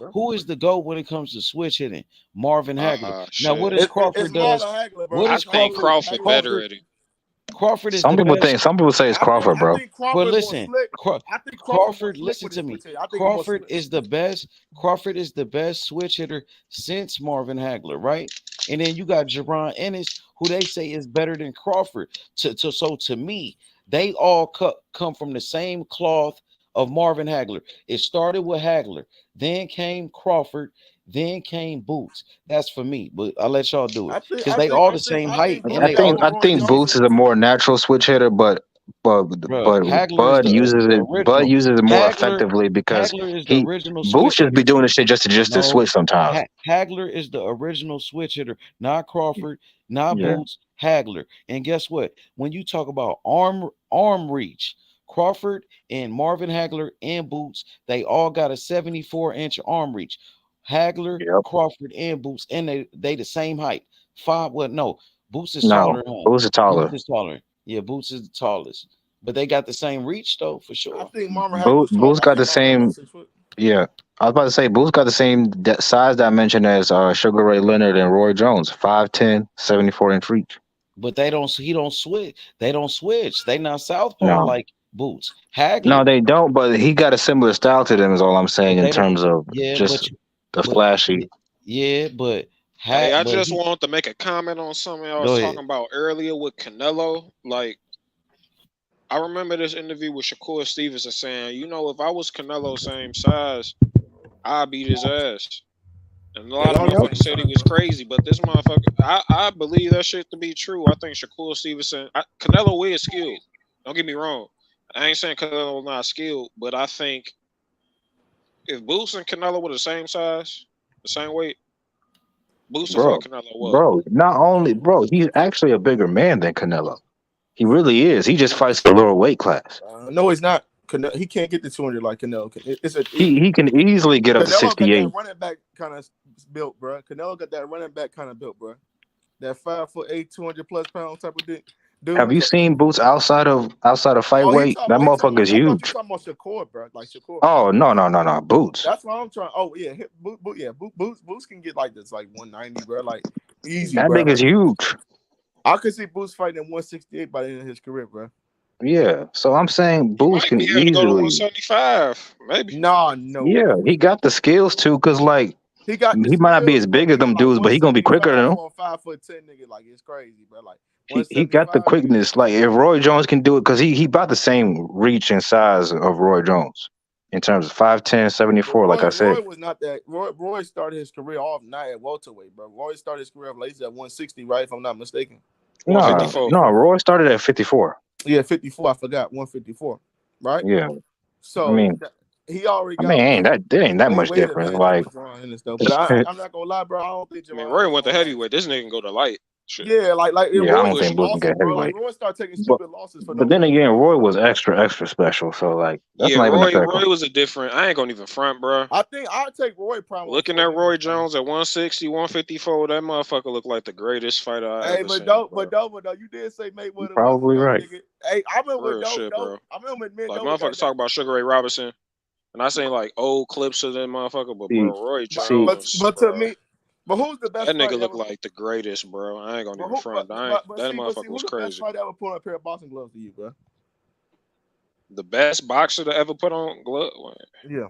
Yeah, who is the GOAT when it comes to switch hitting? Marvin Hagler. Now, shit. what does Crawford does? What I is think Crawford better at it. Crawford is Some the people best. say it's Crawford, bro. But listen, Crawford, listen to me. Crawford is the best. Crawford is the best switch hitter since Marvin Hagler, right? And then you got Jaron Ennis, who they say is better than Crawford. So to me, they all come from the same cloth of Marvin Hagler. It started with Hagler, then came Crawford, then came Boots. That's for me, but I'll let y'all do it because they all the same height and they all. I think Boots is a more natural switch hitter, but Hagler is Bud the uses it. Bud original. uses it more Hagler effectively because is the original Boots switch just be hitter. doing this shit just to No, switch sometimes. Hagler is the original switch hitter, not Crawford, not Yeah. Boots, Hagler. And guess what? When you talk about arm reach, Crawford and Marvin Hagler and Boots, they all got a 74-inch arm reach. Hagler, Crawford, and Boots, and they the same height. Boots is taller. Boots is taller. Boots is taller. Yeah, Boots is the tallest. But they got the same reach though, for sure. I think Marvin Hagler's Boots got the same. 6 foot. Yeah, I was about to say Boots got the same size dimension as Sugar Ray Leonard and Roy Jones, 5'10", 74-inch reach. But he don't switch. They don't switch. They not southpaw No. like Boots. Hagler. No, they don't. But he got a similar style to them. Is all I'm saying in terms of the flashy. Yeah, but hey, I just want to make a comment on something I was talking about earlier with Canelo. Like, I remember this interview with Shakur Stevenson saying, if I was Canelo same size, I'd beat his ass. And a lot of motherfuckers said he was crazy, but this motherfucker, I believe that shit to be true. I think Shakur Stevenson, Canelo is skilled. Don't get me wrong. I ain't saying Canelo not skilled, but I think if Boots and Canelo were the same size, the same weight, Boots is what Canelo was. He's actually a bigger man than Canelo. He really is. He just fights the lower weight class. No, he's not. He can't get to 200 like Canelo. He can easily get up to 68. Got that running back kind of built, bro. Canelo got that running back kind of built, bro. That 5'8", 200+ pound type of dude. Have you seen Boots outside of fight weight? That motherfucker's huge. You're talking about Shakur, bro. Like Shakur. Oh no, Boots. That's what I'm trying. Oh yeah, Boots can get like this, like 190, bro. Like easy. That nigga's huge. I could see Boots fighting at 168 by the end of his career, bro. Yeah, so I'm saying Boots can easily go to 175, maybe. No. Yeah, he got the skills too, cause like he might not be as big as them dudes, but he gonna be quicker than them. 5'10" nigga, like it's crazy, bro. Like he got the quickness. Like if Roy Jones can do it, cause he about the same reach and size of Roy Jones in terms of 5'10", 74. Like I said, Roy was not that. Roy started his career off not at welterweight, bro. Roy started his career off at 160, right? If I'm not mistaken. No, Roy started at 54. Yeah, 54. I forgot 154, right? Yeah. So I mean, he already got. There ain't that much difference. Like, but I'm not gonna lie, bro. I don't think. Roy went to heavyweight. This nigga can go to light. Shit. Yeah, like I don't think Boots can get heavyweight. Roy started taking stupid losses for. But then again, Roy was extra special. So like, that's not even Roy was a different. I ain't gonna even front, bro. I think I'd take Roy. Probably looking at Roy Jones at 160, 154. That motherfucker looked like the greatest fighter I ever seen. But you did say Mayweather. Probably right. Hey, I remember shit, bro. I remember like motherfuckers talk about Sugar Ray Robinson, and I seen like old clips of that motherfucker. But bro, Roy Jones. But to me. But who's the best? That nigga look like the greatest, bro. I ain't gonna even front. That motherfucker was crazy. Who's the best fighter ever put on a pair of boxing gloves to you, bro? The best boxer to ever put on gloves? Yeah.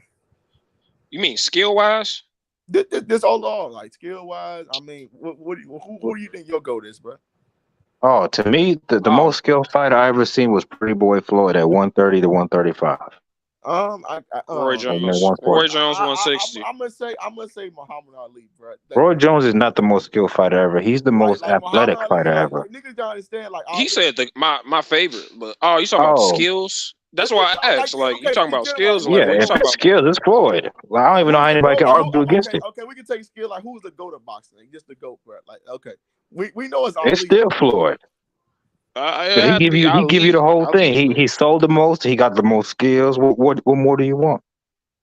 You mean skill wise? This all along, like skill wise. I mean, who do you think your GOAT is, bro? Oh, to me, the most skilled fighter I ever seen was Pretty Boy Floyd at 130 to 135. Roy Jones 160. I'm gonna say Muhammad Ali, bro. Roy Jones is not the most skilled fighter ever. He's the most athletic fighter ever. Niggas don't understand. Like he said my favorite, but you talking about skills? That's why I asked. Like you talking about skills? Yeah, if it's skills, it's Floyd. Like, I don't even know how anybody can argue against it. Okay, we can take skill. Like who's the GOAT of boxing? Just the GOAT, bro. Like okay, we know it's Ali. It's still Floyd. He give you the whole thing. He sold the most. He got the most skills. What more do you want?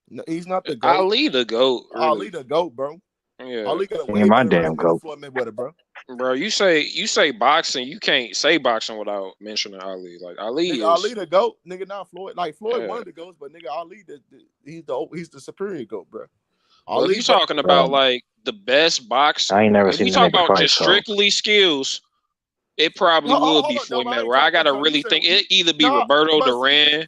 No, he's not the GOAT. Ali the GOAT. Really. Ali the GOAT, bro. Yeah. Ali got a my damn GOAT. Bro, you say boxing. You can't say boxing without mentioning Ali. Like Ali is Ali the GOAT, nigga. Not Floyd. Like Floyd one of the GOATs, but nigga Ali he's the superior GOAT, bro. Well, if you talking about like the best boxer, I ain't never seen. You talk about just strictly skills. It probably would be Floyd Mayweather. I gotta really think it either be Roberto Duran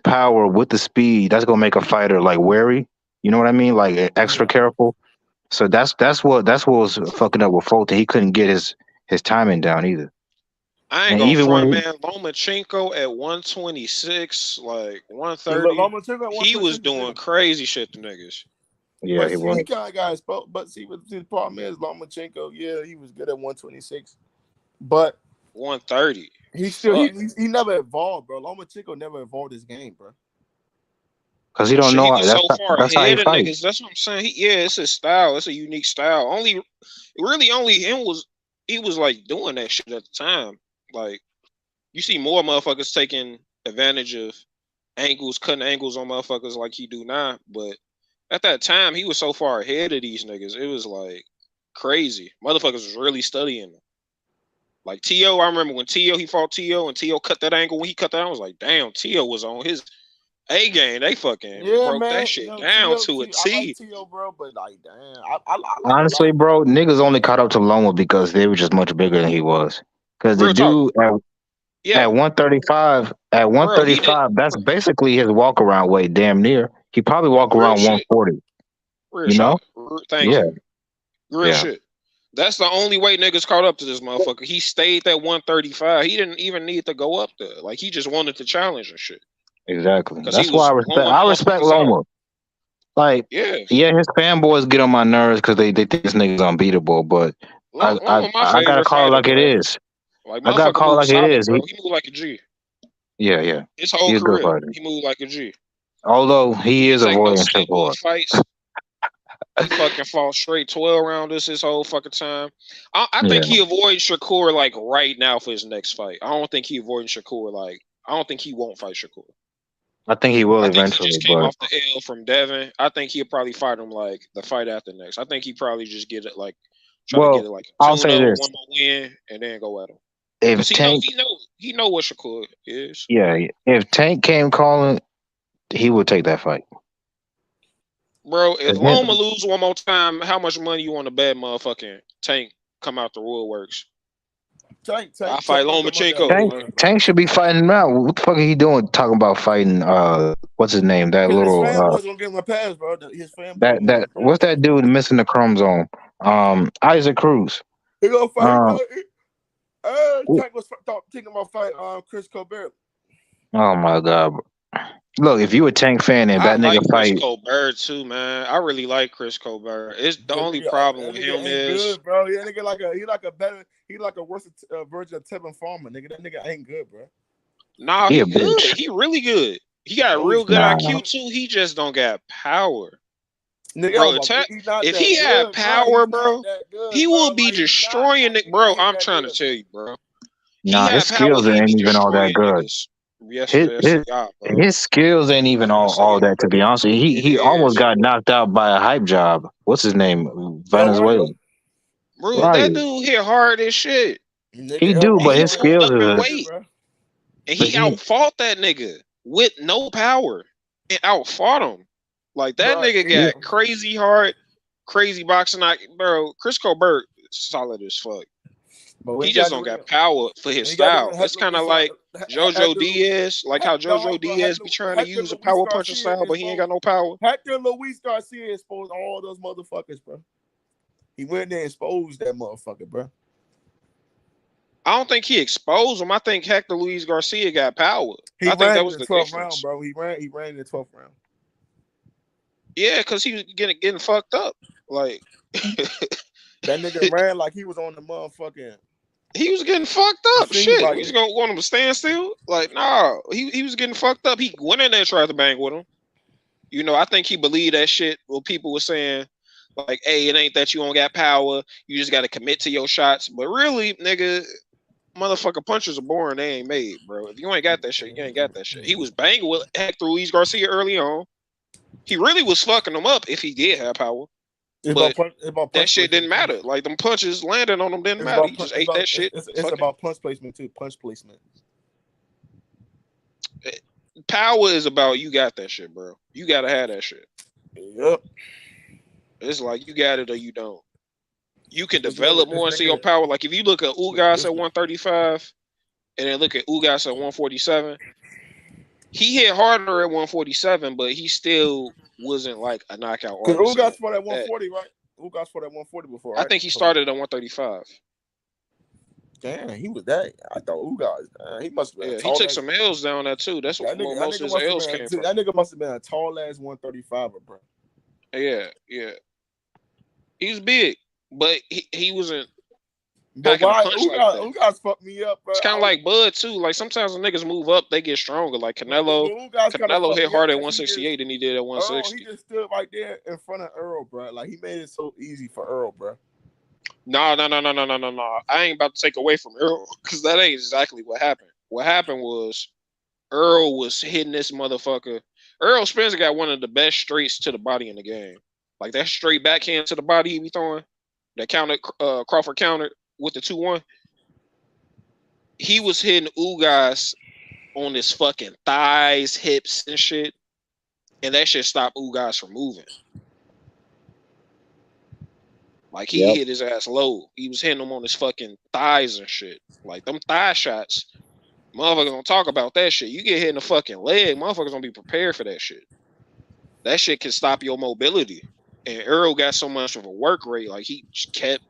power with the speed, that's gonna make a fighter like wary. You know what I mean? Like extra careful. So that's what was fucking up with Fulton. He couldn't get his timing down either. I ain't And gonna even front, when man. Lomachenko at 126, like Yeah, 130, Lomachenko at he was 126 is doing good. crazy shit to niggas. yeah, But he see, he was. kind of got exposed. But see, the problem is Lomachenko. Yeah, he was good at 126, but 130. he still Fuck. he never evolved, bro. Lomachenko never evolved his game, bro. Cause he Well, don't shit, he know was so far that's how he ahead of fight. niggas. That's what I'm saying. Yeah, it's his style. It's a unique style. Only him was. He was like doing that shit at the time. Like you see more motherfuckers taking advantage of angles, cutting angles on motherfuckers like he do now. But at that time, he was so far ahead of these niggas. It was like crazy. Motherfuckers was really studying him. Like T.O., I remember when he fought T.O. and T.O. cut that angle. When he cut that, I was like, damn, T.O. was on his A game. They fucking Yeah, broke that man. shit No, down to a I like T. T.O., bro, but like, damn, I like a lot. Honestly, bro, niggas only caught up to Loma because they were just much bigger than he was. Cause the Real talk. dude Yeah, at 135, bro, he did that's basically his walk around weight, damn near. He probably walk real around shit. 140. Real You know? shot. Thank Yeah, you. Real yeah, shit. That's the only way niggas caught up to this motherfucker. He stayed at 135. He didn't even need to go up there. Like he just wanted to challenge and shit. exactly. Cause he That's why was I blowing respect motherfuckers out. Loma. Like, Yeah. yeah, his fanboys get on my nerves because they think this nigga's unbeatable, but Loma my I gotta favorite call it fighter, like it bro. is. Like I gotta motherfucker call it moves like it solid, is. bro. He moved like a G. Yeah. His whole He a good career, fighter. he moved like a G. Although He he didn't is take no avoiding step on Shakur. fights. He fucking fought straight 12 rounders his whole fucking time. I Yeah. think he avoids Shakur like right now for his next fight. I don't think he avoids Shakur like I don't think he won't fight Shakur. I think he will I think he eventually, just came but off the L from Devin. I think he'll probably fight him like the fight after next. I think he probably just get it like try to get well, it like I'll tune say up with this. one more win and then go at him. If Cause Tank he know what Shakur is. if Tank came calling, he would take that fight. Bro, if 'Cause him- Loma lose one more time, how much money you want to bet motherfucking Tank come out the woodworks? I fight Lomachenko. Tank should be fighting him out. What the fuck are he doing? Talking about fighting what's his name? That Because his little fanboys gonna give him a pass, bro. His that what's that dude missing the chromosome? Isaac Cruz. He gonna fight. Wh- Tank was thinking about fighting Chris Colbert. Oh my god. Bro. Look, if you a Tank fan and I that nigga like Chris fight, Colbert too, man. I really like Chris Colbert. It's the only problem That with nigga him ain't is good, bro. Yeah, nigga like a worse version of Tevin Farmer, nigga. That nigga ain't good, bro. nah, he he a good. bitch. He really good. He got No, real he's good Nah. IQ too. He just don't got power. Nigga, Bro, he's not if that he had good, bro. power, He's not bro, that good, he bro. will be Like he's not. destroying Like it, bro. ain't I'm that trying to good, tell bro. you, bro. He Nah, his had power, skills he ain't be even all that destroying good. niggas. Yes, yeah, bro. His skills ain't even all that, to be honest. He almost got knocked out by a hype job. What's his name? Venezuela. Bro, Right. that dude hit hard as shit. He do, but his Moved skills up in are. weight. And he outfought that nigga with no power. And outfought him. Like that nigga got crazy hard, crazy boxing. Bro, Chris Colbert solid as fuck. He just don't got power for his style. It's kind of like JoJo Diaz, like how JoJo Diaz be trying to use a power puncher style, but he ain't got no power. Hector Luis Garcia exposed all those motherfuckers, bro. He went there and exposed that motherfucker, bro. I don't think he exposed him. I think Hector Luis Garcia got power. I think that was the 12th difference. round, bro. He ran in the 12th round. Yeah, because he was getting fucked up. Like that nigga ran like he was on the motherfucking. He was getting fucked up. Shit, like we just gonna want him to stand still? Like, nah, he was getting fucked up. He went in there and tried to bang with him. You know, I think he believed that shit. What people were saying, like, hey, it ain't that you don't got power. You just got to commit to your shots. But really, nigga, motherfucker, punches are boring. They ain't made, bro. If you ain't got that shit, you ain't got that shit. He was banging with Hector Luis Garcia early on. He really was fucking him up if he did have power. But that shit didn't matter. Like, them punches landing on him didn't matter. He just ate that shit. It's about punch placement, too. Punch placement. Power is about you got that shit, bro. You got to have that shit. Yep. It's like you got it or you don't. You can develop more and see your power. Like, if you look at Ugas at 135 and then look at Ugas at 147, he hit harder at 147, but he still wasn't like a knockout artist. Because Ugas fought at 140, right? Ugas fought at 140 before, right? I think he started at 135. Damn, he was that. I thought Ugas. He must have been. Yeah, he took some L's down there too. That's where most of his L's came from. That nigga must have been a tall ass 135er, bro. Yeah. He's big, but he wasn't. But why Ugas fucked me up, bro? It's kind of like Bud too. Like sometimes when niggas move up, they get stronger. Like Canelo hit harder at 1168 than he did at 160. He just stood right there in front of Earl, bro. Like he made it so easy for Earl, bro. No. I ain't about to take away from Earl because that ain't exactly what happened. What happened was Earl was hitting this motherfucker. Earl Spencer got one of the best straights to the body in the game. Like that straight backhand to the body he be throwing. That counter Crawford countered with the 2-1. He was hitting Ugas on his fucking thighs, hips, and shit. And that shit stopped Ugas from moving. Like he hit his ass low. He was hitting him on his fucking thighs and shit. Like them thigh shots. Motherfuckers don't talk about that shit. You get hit in the fucking leg, motherfuckers don't be prepared for that shit. That shit can stop your mobility. And Earl got so much of a work rate, like he just kept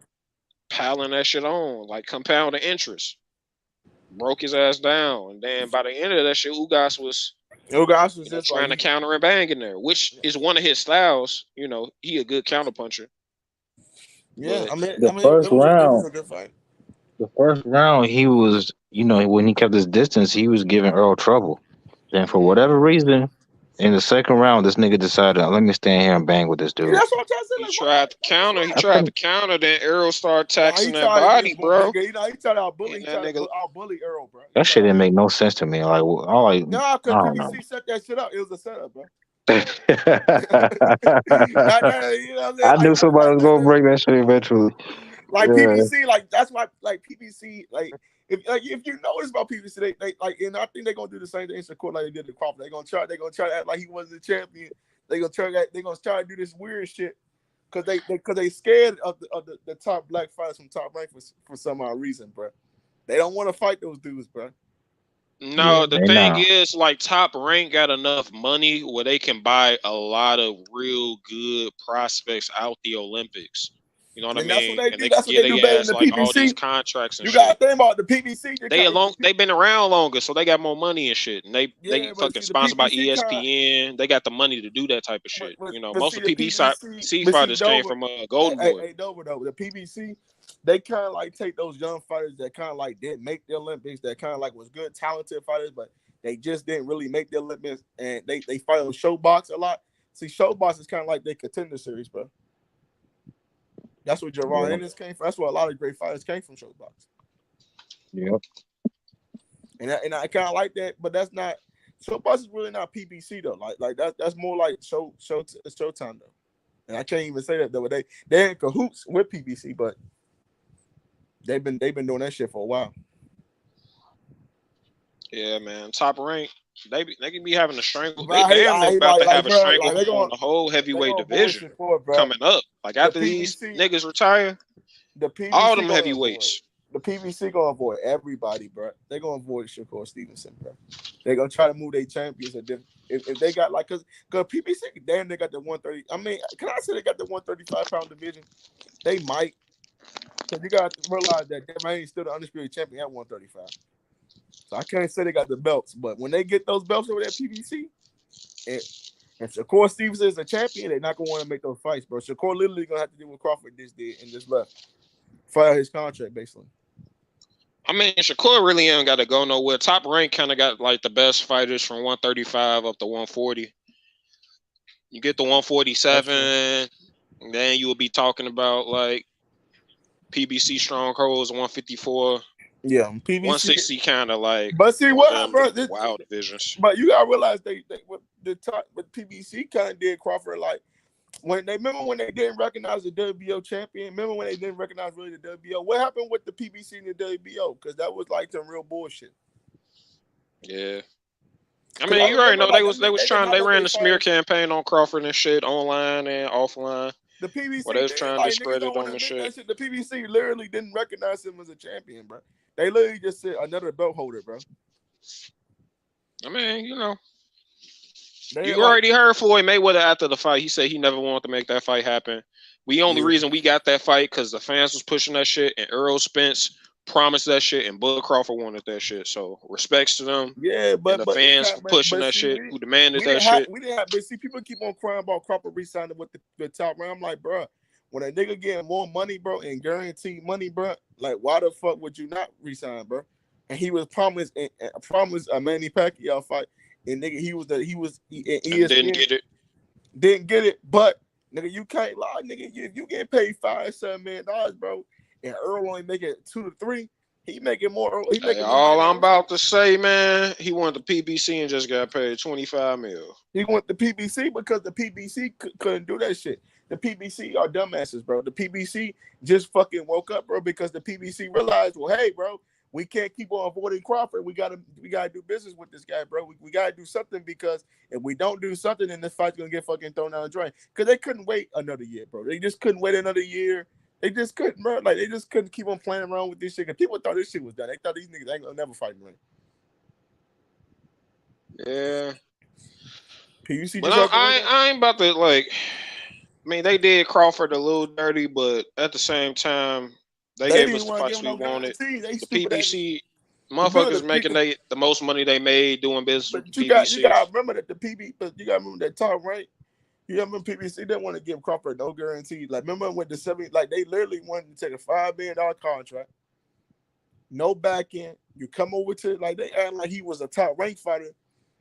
piling that shit on, like compounding interest. Broke his ass down. And then by the end of that shit, Ugas was just trying to counter and bang in there, which is one of his styles. You know, he a good counter puncher. Yeah, The first round, he was, when he kept his distance, he was giving Earl trouble. Then for whatever reason, in the second round, this nigga decided, let me stand here and bang with this dude. That's what I'm trying to say. He tried to counter. Then Earl started taxing that body, bro. He tried to out-bully Earl, bro. That shit didn't make no sense to me. Like, because PBC set that shit up. It was a setup, bro. I knew somebody was gonna bring that shit eventually. Like PBC, like that's why, like PBC, like if you notice about PBC, they like, and I think they're gonna do the same thing in Shakur like they did to Crawford. They're gonna try to act like he wasn't the champion. They're gonna try to do this weird shit because they scared of the top black fighters from Top Rank for some odd reason, bro. They don't want to fight those dudes, bro. No, the thing is, like, Top Rank got enough money where they can buy a lot of real good prospects out the Olympics. You know what I mean? And they can get their ass like all these contracts and shit. shit. You got to think about the PBC. They've been around longer, so they got more money and shit. And they fucking sponsored by ESPN. They got the money to do that type of shit. Most of the PBC fighters came from Golden Boy. Hey, Dover, though, the PBC, they kind of like take those young fighters that kind of like didn't make the Olympics, that kind of like was good, talented fighters, but they just didn't really make the Olympics, and they fight on Showbox a lot. See, Showbox is kind of like their contender series, bro. That's where Gervonta Ennis came from. That's where a lot of great fighters came from, Showbox. Yep. And I kind of like that, but that's not Showbox is really not PBC though. Like that's more like Showtime though. And I can't even say that though. They're in cahoots with PBC, but they've been doing that shit for a while. Yeah, man. Top Rank. They can be having a strangle. They about to have a stranglehold on the whole heavyweight division coming up. Like after these niggas retire, all them heavyweights. The PBC gonna avoid everybody, bro. They gonna avoid Shakur Stevenson, bro. They gonna try to move their champions. If they got like, cause PBC, damn, they got the 130. I mean, can I say they got the 135-pound division? They might, cause you got to realize that they ain't still the undisputed champion at 135. So I can't say they got the belts, but when they get those belts over there, PBC, and Shakur Stevenson is a champion, they're not gonna want to make those fights, bro. Shakur literally gonna have to do what Crawford just did and just left, fire his contract basically. I mean, Shakur really ain't got to go nowhere. Top Rank kind of got like the best fighters from 135 up to 140. You get the 147, and then you will be talking about like PBC strongholds 154. Yeah, PBC 160 kind of like. But see what, bro? Wild divisions. But you gotta realize they with PBC kind of did Crawford like when they didn't recognize the WBO champion. Remember when they didn't recognize really the WBO? What happened with the PBC and the WBO? Because that was like some real bullshit. Yeah. I mean, you already know they ran the smear campaign on Crawford and shit online and offline. The PBC, they was trying to discredit them and shit. The PBC literally didn't recognize him as a champion, bro. They literally just said another belt holder, bro. I mean, you already heard Floyd Mayweather after the fight. He said he never wanted to make that fight happen. The only reason we got that fight because the fans was pushing that shit, and Errol Spence promised that shit, and Bud Crawford wanted that shit. So respects to them. Yeah, but and the fans for pushing that shit, who demanded that shit. We didn't have, but see, people keep on crying about Crawford re-signing with the top round. I'm like, bro, when a nigga getting more money, bro, and guaranteed money, bro, like why the fuck would you not re-sign, bro? And he was promised a Manny Pacquiao fight, and nigga, he didn't get it. Didn't get it, but nigga, you can't lie, nigga. If you getting paid $5-7 million, bro, and Earl only making 2 to 3, he making more. He making all I'm about to say, man, he went to PBC and just got paid $25 million. He went to PBC because the PBC couldn't do that shit. The PBC are dumbasses, bro. The PBC just fucking woke up, bro, because the PBC realized, well, hey, bro, we can't keep on avoiding Crawford. We gotta do business with this guy, bro. We gotta do something, because if we don't do something, then this fight's gonna get fucking thrown down the drain. Because they couldn't wait another year, bro. They just couldn't wait another year. They just couldn't, bro. Like, they just couldn't keep on playing around with this shit. Because people thought this shit was done. They thought these niggas ain't gonna never fight money. Yeah. PBC. But I ain't about to, like, I mean, they did Crawford a little dirty, but at the same time, they gave us the fights we wanted. The PBC motherfuckers making the most money they made doing business with the PBC. You gotta remember that you gotta remember that top, right? You gotta remember PBC didn't want to give Crawford no guarantee. Like, remember when the 70, like, they literally wanted to take a $5 million contract, no back end. You come over to, like, they act like he was a top ranked fighter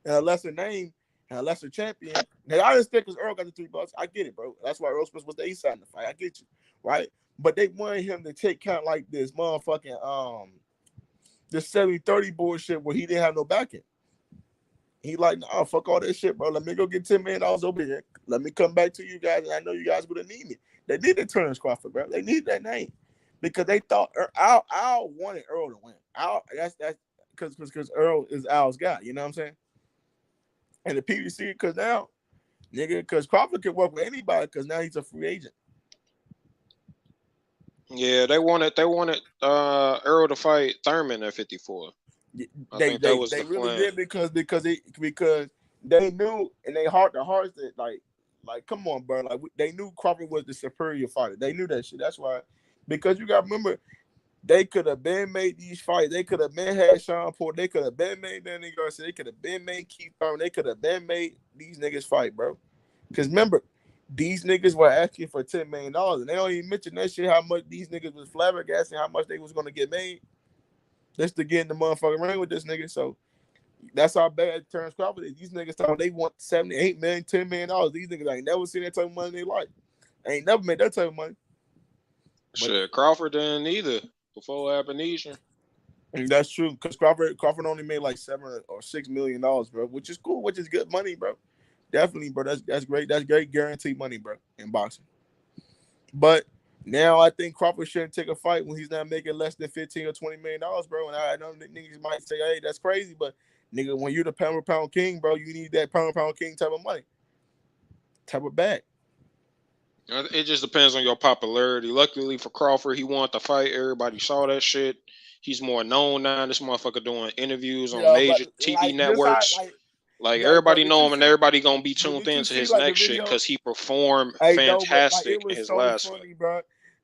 and a lesser name and a lesser champion. Now, I understand because Earl got the $3. I get it, bro. That's why Earl Spence was the ace side in the fight. I get you, right? But they wanted him to take kind of like this motherfucking this 70-30 bullshit where he didn't have no back end. He like, nah, fuck all that shit, bro. Let me go get $10 million over here. Let me come back to you guys, and I know you guys would have need me. They needed Terrence Crawford, bro. They need that name because they thought Al wanted Earl to win. That's because Earl is Al's guy. You know what I'm saying? And the PBC, because now, nigga, because Crawford can work with anybody because now he's a free agent. Yeah, they wanted Earl to fight Thurman at 54. I think that was the really plan. did because they knew in their heart to hearts that like come on, bro, like they knew Crawford was the superior fighter. They knew that shit. That's why, because you got to remember, they could have been made these fights. They could have been had Sean Porter. They could have been made Danny Garcia. They could have been made Keith Thurman. They could have been made these niggas fight, bro. Because remember, these niggas were asking for $10 million, and they don't even mention that shit. How much these niggas was flabbergasting, how much they was gonna get made. Just to get in the motherfucking ring with this nigga. So that's how bad Terrence Crawford is. These niggas thought they want $78 million, $10 million. These niggas ain't never seen that type of money in their life. Ain't never made that type of money. Shit, Crawford didn't either before Abinesian. And that's true, because Crawford only made like $7 or $6 million, bro, which is cool, which is good money, bro. Definitely, bro. That's great. That's great guaranteed money, bro, in boxing. But now I think Crawford shouldn't take a fight when he's not making less than $15 or $20 million, bro. And I know that niggas might say, hey, that's crazy, but nigga, when you're the pound king, bro, you need that pound king type of money, type of bag. It just depends on your popularity. Luckily for Crawford, he wanted to fight. Everybody saw that shit. He's more known now. This motherfucker doing interviews on major TV networks. Like everybody know him, and everybody gonna be tuned into his next shit because he performed fantastic in his last fight. Bro.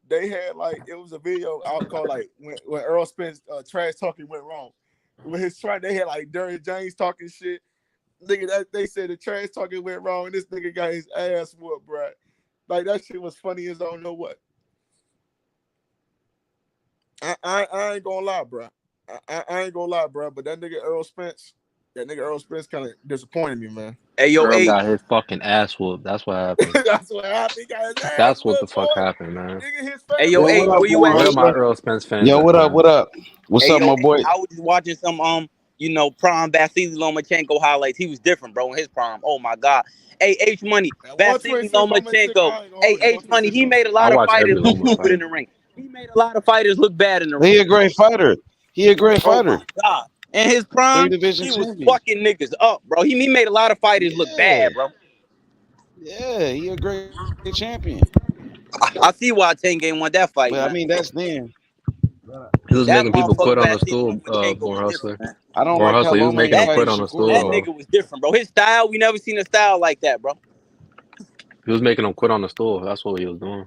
They had it was a video I'll call when Earl Spence trash talking went wrong. When they had Derrick James talking shit. Nigga, they said the trash talking went wrong, and this nigga got his ass whooped, bro. Like that shit was funny as I don't know what. I ain't gonna lie, bro. I ain't gonna lie, bro. But that nigga Earl Spence kind of disappointed me, man. Hey, yo, Earl got his fucking ass whooped. That's what happened. That's what happened. He got his ass That's what the whooped, fuck boy. happened, man. Hey, yo, hey, where you at? Where my Earl Spence fans? Yo, what up? What up? What's up, my boy? I was just watching some prime Vasily Lomachenko highlights. He was different, bro, in his prime. Oh my god. Hey, H Money, Vasily Lomachenko. Hey, H Money, he made a lot of fighters look stupid in the ring. He made a lot of fighters look bad in the ring. He a great fighter. Oh my god. In his prime, he was fucking niggas up, bro. He made a lot of fighters look bad, bro. Yeah, he a great champion. I see why Tengen won that fight. But I mean, that's then. He was making people quit on the stool, Born Hustler. I don't Born like Hustler, he was making them quit on the stool. That nigga was different, bro. His style, we never seen a style like that, bro. He was making them quit on the stool. That's what he was doing.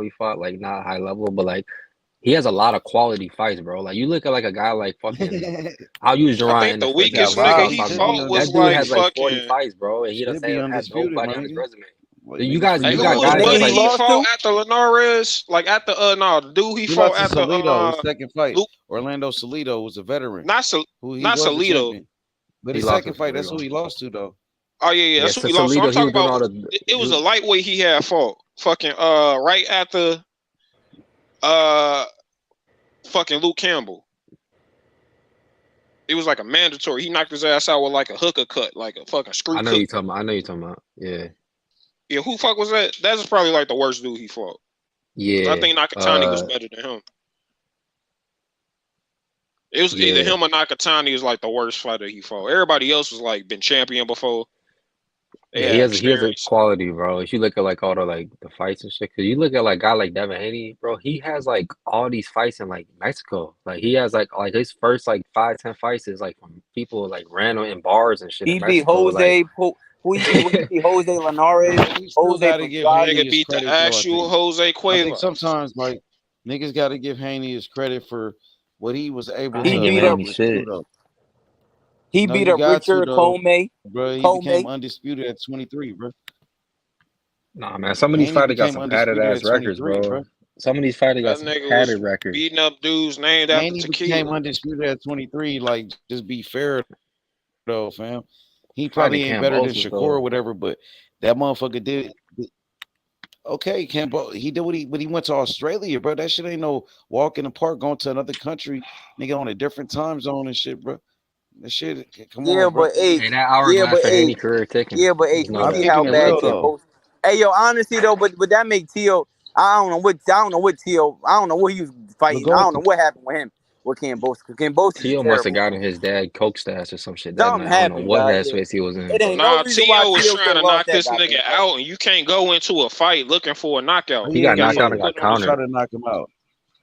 probably fought, like not high level, but like he has a lot of quality fights, bro. Like you look at like a guy like fucking. I'll use I Jerron think the Ennis for weakest example. That's what nigga I'm he talking about. fought was That dude like has like 40 fucking. fights, bro, and he doesn't have nobody on his resume. You Hey, who got was the guys buddy that's like he fought after Linares? Like after no, the dude he He fought lost to after Salido. His second fight. Luke, Orlando Salido was a veteran. not He not was the Salido. champion. But he his lost to second fight, that's who Salido. he lost to though. Oh yeah, that's so who he lost. So I'm Salido, he talking was doing about. all the. It was a lightweight he had fought. Fucking right after fucking Luke Campbell. It was like a mandatory. He knocked his ass out with like a hooker cut, like a fucking screw I know cut. you talking about. I know you talking about. Yeah. Yeah, who fuck was that? That's probably like the worst dude he fought. Yeah. I think Nakatani was better than him. It was either him or Nakatani is like the worst fighter he fought. Everybody else was like been champion before. Yeah, he has a quality, bro. If you look at like all the fights and shit, because you look at like a guy like Devin Haney, bro, he has like all these fights in like Mexico. Like he has like his first like 5-10 fights is like from people like random in bars and shit He in beat Mexico. Jose. Who he beat? Jose Linares. Jose Gotta give Haney Nigga his beat the credit, though, I actual think. Jose I Cuevas. think sometimes like niggas got to give Haney his credit for what he was able He to beat up. accomplish. Though. He No, beat you up got to Richard though, Comey. bro. He became undisputed at 23, bro. Nah, man, some of these Haney fighters got became some padded undisputed ass at records, 23, bro. bro. Some of these fighters got That some nigga was padded records. beating up dudes named after Haney became tequila. undisputed at 23. Like, just be fair, though, fam. He Fighting probably ain't better than Kambosos, Shakur though. or whatever, but that motherfucker did. Okay, Cambo, he did what he went to Australia, bro. That shit ain't no walk in the park going to another country, nigga, on a different time zone and shit, bro. That shit, come on, bro. But H. Hey, that hourglass for any career taken. Yeah, but H. Just know We I'm see that. how keeping it bad real, though. Cambosos. Hey, yo, honestly though, but that make Tio. I don't know what Tio. I don't know what he was fighting. I don't know what happened with him with Cambosos. Cambosos is Tio must have terrible. gotten his dad coke stash or some shit that Something night. I don't know happened, what dog. headspace he was in. It ain't Nah, no reason why Tio was Tio trying should to have knock lost that this goddamn nigga fight. out, and you can't go into a fight looking for a knockout. He got knocked out and Put got on his- Try countered. to knock him out.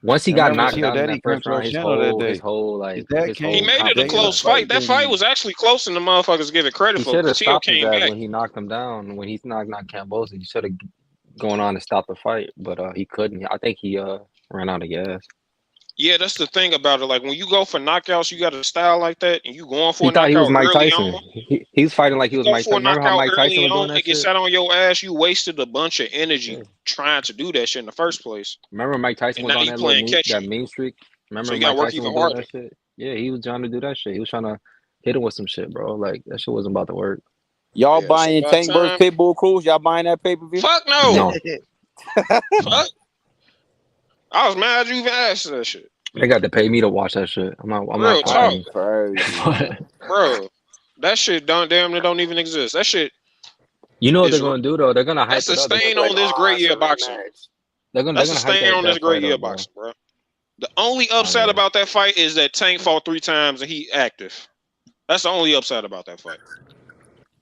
Once he And got remember, knocked Tio out in Daddy that first came to our round, his channel that whole day. his whole His dad came. He made it a close fight. That fight was actually close, and the motherfuckers give it credit He for. should have Tio stopped his came ass back. when he knocked him down. When he knocked Kambosos, he should have gone on to stop the fight, but he couldn't. I think he ran out of gas. Yeah, that's the thing about it. Like when you go for knockouts, you got a style like that, and you going for He a thought he was knockout Mike early Tyson. on. He was fighting like he You was go Mike for a Tyson. Remember how knockout Mike Tyson early was doing on, that it gets shit? out on your ass. You wasted a bunch of energy trying to do that shit in the first place. Remember Mike Tyson And was now on you that playing little catch up. mean streak? Remember So you Mike gotta work Tyson was even doing harder. that shit? Yeah, he was trying to do that shit. He was trying to hit him with some shit, bro. Like that shit wasn't about to work. Y'all Yeah, buying so by Tank versus time, Pitbull Cruz? Y'all buying that pay per view? fuck no. No, Fuck. I was mad you even asked that shit. they got to pay me to watch that shit. I'm Real not talk, fighting. bro. That shit damn near don't even exist. That shit. You know what is they're gonna do though? They're gonna hype That's a it up. They're gonna stain be like, on this great it's year a of boxing. rematch. They're gonna That's a hype stain on this that great fight year up, of bro. boxing, bro. The only upside about that fight is that Tank fought 3 times and he active. That's the only upside about that fight.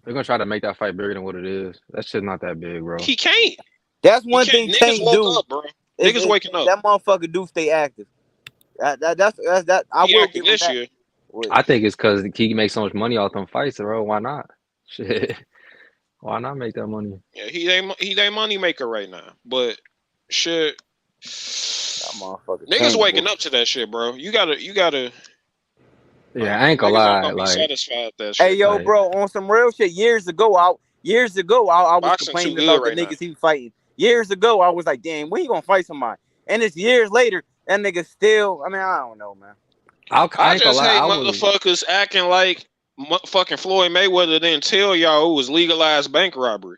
They're gonna try to make that fight bigger than what it is. That shit's not that big, bro. He can't. That's He one can't. thing Niggas Tank woke do. up, bro. Niggas waking up. That motherfucker do stay active. That's I He will active give him this that. year. I think it's because he makes so much money off them fights, bro. Why not? Shit. Why not make that money? Yeah, he they money maker right now. But shit, that motherfucker niggas Tank, waking boy. up to that shit, bro. You gotta. Yeah, I ain't gonna Niggas lie. ain't gonna be Like, satisfied with that shit. Hey yo, like, bro, on some real shit. Years ago, I was Boxing complaining too about good the right niggas he was fighting. Years ago, I was like, damn, when he gonna fight somebody? And it's years later, that nigga still. I mean, I don't know, man. I I ain't gonna just lie. hate I was motherfuckers acting like fucking Floyd Mayweather didn't tell y'all it was legalized bank robbery.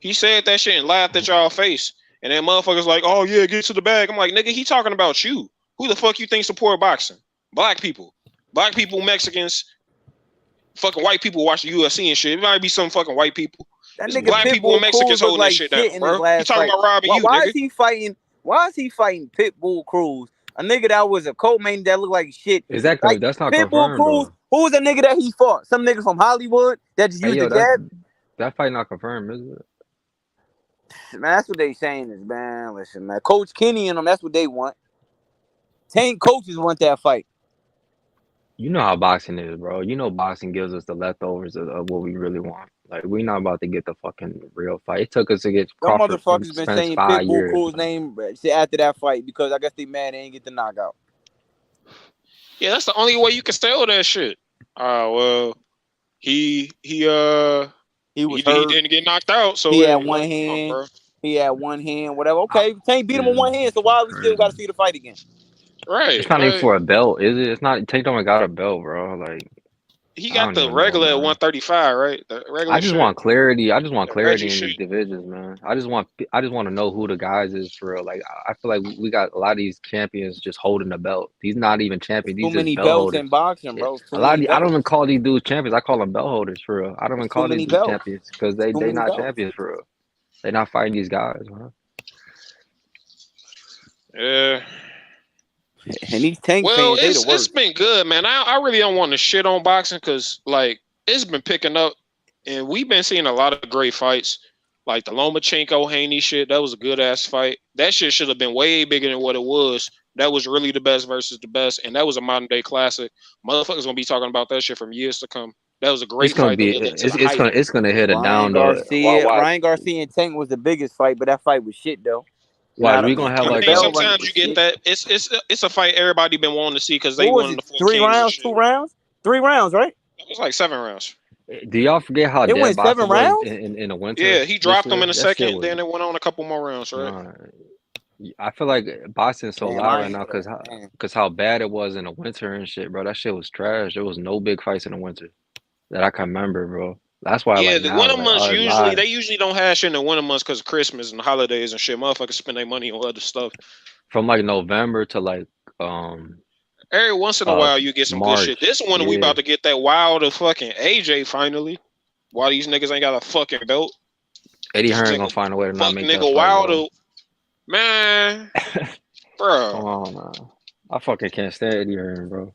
He said that shit and laughed at y'all face. And then motherfuckers like, oh yeah, get to the bag. I'm like, nigga, he talking about you. Who the fuck you think support boxing? Black people. Black people, Mexicans, fucking white people watch the UFC and shit. It might be some fucking white people. That It's nigga black people and Pitbull Mexicans Cruz look holding that like shit shit down, in his bro. He last talking fight. about robbing you, Why nigga. is he fighting? Why is he fighting Pitbull Cruz? A nigga that was a co-main that looked like shit. exactly. Like That's not Pitbull confirmed Cruz. though. Who was the nigga that he fought? Some nigga from Hollywood that just Hey used yo, the jab. that fight not confirmed, is it? Man, that's what they saying is, man. Listen, man. Coach Kenny and them, that's what they want. 10 coaches want that fight. You know how boxing is, bro. You know boxing gives us the leftovers of what we really want. Like we not about to get the fucking real fight. It took us to get Them Crawford. motherfuckers been Spent saying 5 Pitbull years. Cruz name after that fight because I guess they mad they ain't get the knockout. Yeah, that's the only way you can sell that shit. Well, he was he hurt. didn't get knocked out, so He had like, one come on, hand. bro. He had one hand. Whatever. Okay, Tank beat him with one hand. So why we still got to see the fight again? Right. It's not even Like, for a belt, is it? It's not. Tank don't got a belt, bro. Like He I got don't the even know, regular at man. 135, right? The regular I just shit. want clarity. I just want The clarity Reggie in shit. these divisions, man. I just want to know who the guys is for real. Like I feel like we got a lot of these champions just holding the belt. These not even champions. Too These just many belt belts holders. in boxing, Yeah. bro. Too A lot of many I don't belts. even call these dudes champions. I call them belt holders for real. I don't even It's too call these many dudes belts. champions because they Too many not belts. champions for real. They not fighting these guys, man. Yeah. And these Tank Well, fans, they the it's worst. been good, man. I really don't want to shit on boxing because like it's been picking up, and we've been seeing a lot of great fights, like the Lomachenko Haney shit. That was a good ass fight. That shit should have been way bigger than what it was. That was really the best versus the best, and that was a modern day classic. Motherfuckers gonna be talking about that shit from years to come. That was a It's great gonna fight that be led up to the hype. it's gonna hit a Ryan down though. Garcia and Tank was the biggest fight, but that fight was shit though. Watch, we gonna have I like mean, a sometimes you get that. It's a fight everybody been wanting to see because they What was won it? the four 3 kings and rounds, shit. 2 rounds, 3 rounds, right? It was like 7 rounds. Do y'all forget how It dead went 7 boxing was rounds? in the winter? Yeah, he dropped them in a That second, shit and was. then it went on a couple more rounds, right? I feel like boxing is so Damn, loud I right ain't now know that. because how bad it was in the winter and shit, bro. That shit was trash. There was no big fights in the winter that I can remember, bro. That's why Yeah, like the now winter like months it's usually live. they usually don't have shit in the winter months because of Christmas and holidays and shit. Motherfuckers spend their money on other stuff. From like November to like Every once in a while you get some good shit. March. This one we Yeah. about to get that Wilder fucking AJ finally. Why these niggas ain't got a fucking belt? Eddie Just Hearn take gonna a find a way to not fuck make that nigga fight, Wilder, bro. man, Come bro, on, man. I fucking can't stand Eddie Hearn, bro.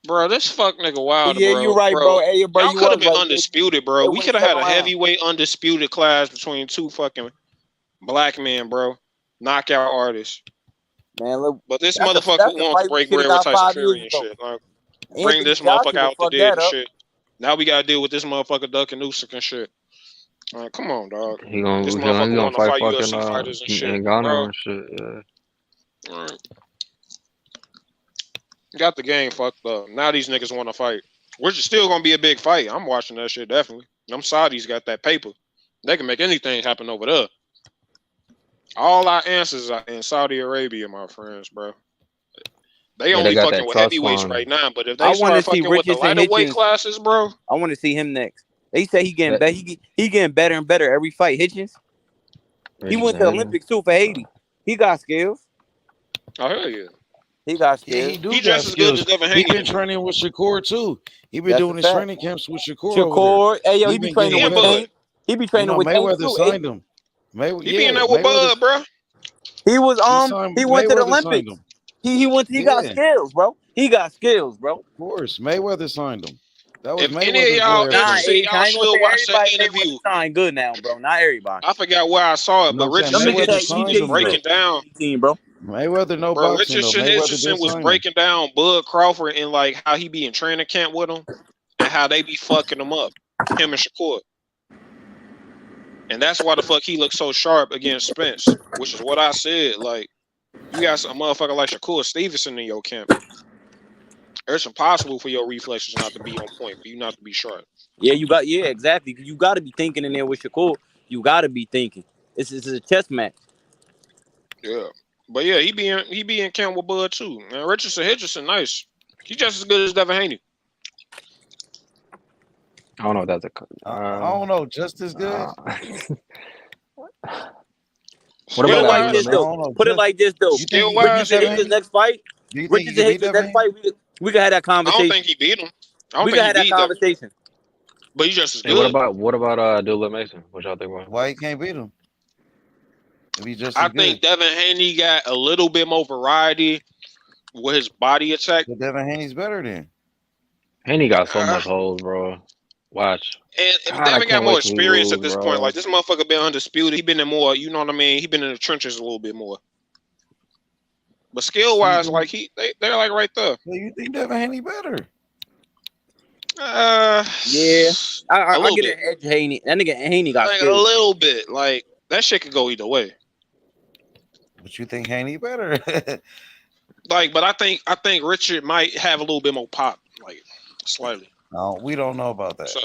bro. This fuck nigga Wilder, Yeah, bro. you right, bro. Hey, bro, Y'all you could have was been right. undisputed, bro. It We went could have had 7 a rounds. heavyweight undisputed clash between two fucking black men, bro. Knockout artists. Man, look, But this that's motherfucker a wants to fight we break should have bread with got Tyson 5 Fury years and ago. shit. Like, bring Anthony this Joshua motherfucker out the fucked dead that and up. shit. Now we gotta deal with this motherfucker ducking Usyk and shit. Come on, dog. He gonna This motherfucker gonna want to fight fight fucking UFC fighters and shit, Ngannou bro. and shit. Yeah. All right. Got the game fucked up. Now these niggas want to fight, which is still gonna be a big fight. I'm watching that shit definitely. Them Saudis got that paper. They can make anything happen over there. All our answers are in Saudi Arabia, my friends, bro. They Yeah, only they got fucking that with trust heavyweights fund. right now, but if I they want to start see fucking with the Richardson lighter weight Hitchens. classes, bro. I want to see him next. They say he getting That- better. He getting better and better every fight. Hitchens. He went to the Richardson Hitchens. Olympics too for Haiti. He got skills. Oh hell yeah. He got Yeah, he skills. do He got just as good skills. as Devin He Haney been to me. training with Shakur too. He been That's doing a his fact. training camps with Shakur over there. Shakur, hey yo, He he be been training getting with And better. Tank. He be You training know, with Tank Mayweather too. signed him. he be in there with Bud, bro. He was he went to the Mayweather signed Olympics. him. He got Yeah, skills, bro. He got skills, bro. of course. Mayweather signed him. That was If any of Mayweather's y'all last Nah, name. interested, H, y'all I ain't gonna should say watch that everybody ain't interview. sign good now, bro. Not everybody. I forgot where I saw it, You know but what I'm saying? Them Richardson niggas Mayweather had Hitchison signed was him though. breaking down. team, bro. Mayweather no Bro, boxing though. Richardson Mayweather did Hitchison was sign him. breaking down Bud Crawford and like how he be in training camp with him and how they be fucking him up, him and Shakur. And that's why the fuck he looks so sharp against Spence, which is what I said. Like, you got a motherfucker like Shakur Stevenson in your camp. It's impossible for your reflexes not to be on point, for you not to be sharp. Yeah, exactly. You got to be thinking in there with Shakur. You got to be thinking. This is a chess match. Yeah. But yeah, he be in camp with Bud too. Man, Richardson Hitchison, nice. He just as good as Devin Haney. I don't know if that's I don't know, just as good. What Put it about like that this Miller? though. Put it like this though. You think he Skill can beat wise, Devin Richardson Haney? Hitchens next fight. Do you think he Richardson can beat Hitchens Devin next Haney? fight. We can have that I don't conversation. think he beat him. I don't We think can he have that beat Devin. conversation. But he's just as Hey, good. what about Dula Mason? What y'all think about him? Why he can't beat him? If he's just I as think good. Devin Haney got a little bit more variety with his body attack. But Devin Haney's better then. Haney got so much holes, bro. Watch. And God, I Devin got can't more wait till he experience lose, at this bro. point. Like, this motherfucker been undisputed. He been in more, you know what I mean? He been in the trenches a little bit more. But skill wise, like they're like right there. So you think Devin Haney better? Yeah, I get an edge. Haney. That nigga Haney got like a skills. little bit. Like that shit could go either way. But you think Haney better? Like, but I think Richard might have a little bit more pop, like slightly. No, we don't know about that. So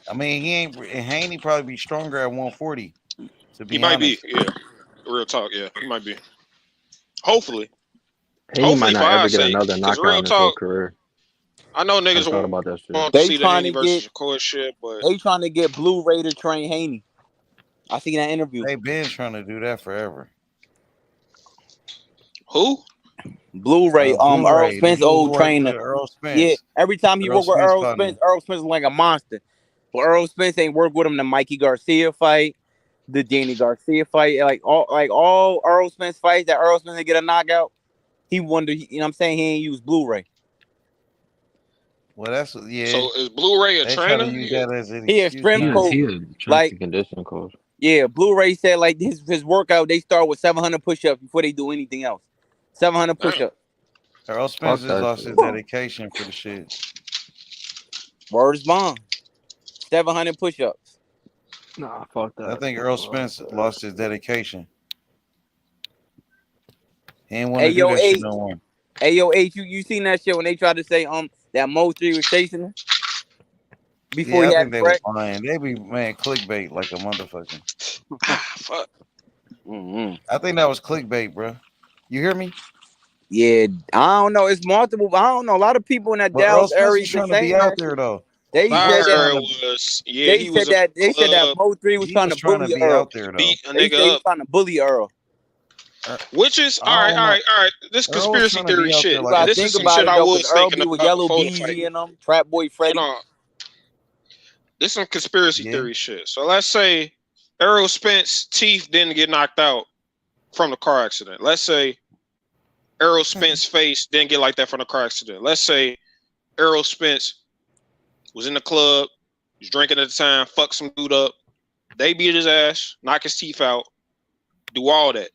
I mean, Haney probably be stronger at 140. To be he might honest. be, yeah. Real talk, yeah. He might be. Hopefully. Haney might not ever get another real knockout in his whole talk, career. I know I niggas thought about that shit. want to They see the trying Haney to get versus Shakur shit, but they trying to get Blu-ray to train Haney. I seen that interview. They been trying to do that forever. who? Blu-ray, Earl Blu-ray, the Spence, dude who old worked with trainer. Earl Yeah, Spence. every time he Earl worked with Spence Earl called Spence was like a monster. But Earl Spence ain't worked with him the Mikey Garcia fight, the Danny Garcia fight, like all Earl Spence fights that Earl Spence didn't get a knockout. He wondered, you know what I'm saying? He ain't used Blu-ray. Well, that's So yeah. is Blu-ray a They try to trainer? use that as an He a excuse strength now. coach. He a strength Like, and conditioning coach. yeah, Blu-ray said like his workout, they start with 700 push-ups before they do anything else. 700 Damn. push-ups. Earl Spence Fuck has that lost shit. his dedication for the shit. Word is bond. 700 push-ups. Nah, fuck that. I think Earl Spence lost his dedication. He ain't want Hey to do yo, that shit H. no more. Hey yo, H. You seen that shit when they tried to say that Mo 3 was chasing him before Yeah, he I had think the they was wreck? lying. They be clickbait like a motherfucker. Fuck. Mm-hmm. I think that was clickbait, bro. You hear me? Yeah, I don't know. It's multiple. I don't know. A lot of people in that But Earl Dallas Spence area was been trying to be saying out that there shit. though. They I He was said that. heard trying to. was They he was said in that. the They said that club, Mo 3 was He trying was to trying to bully be Earl. out there though. beat a They nigga say he was up. trying to bully Earl. Which is I don't know. all right. This Earl was conspiracy trying to be theory out shit. there You like And a gotta this is think some about shit it I though, because was Earl thinking be with about Yellow before the fight. Beezy and them, Trap Boy Hold Freddy. on. This some conspiracy yeah. theory shit. So let's say Errol Spence teeth didn't get knocked out from the car accident. Let's say Errol Spence face didn't get like that from the car accident. Let's say Errol Spence was in the club, was drinking at the time, fucked some dude up. They beat his ass, knock his teeth out, do all that.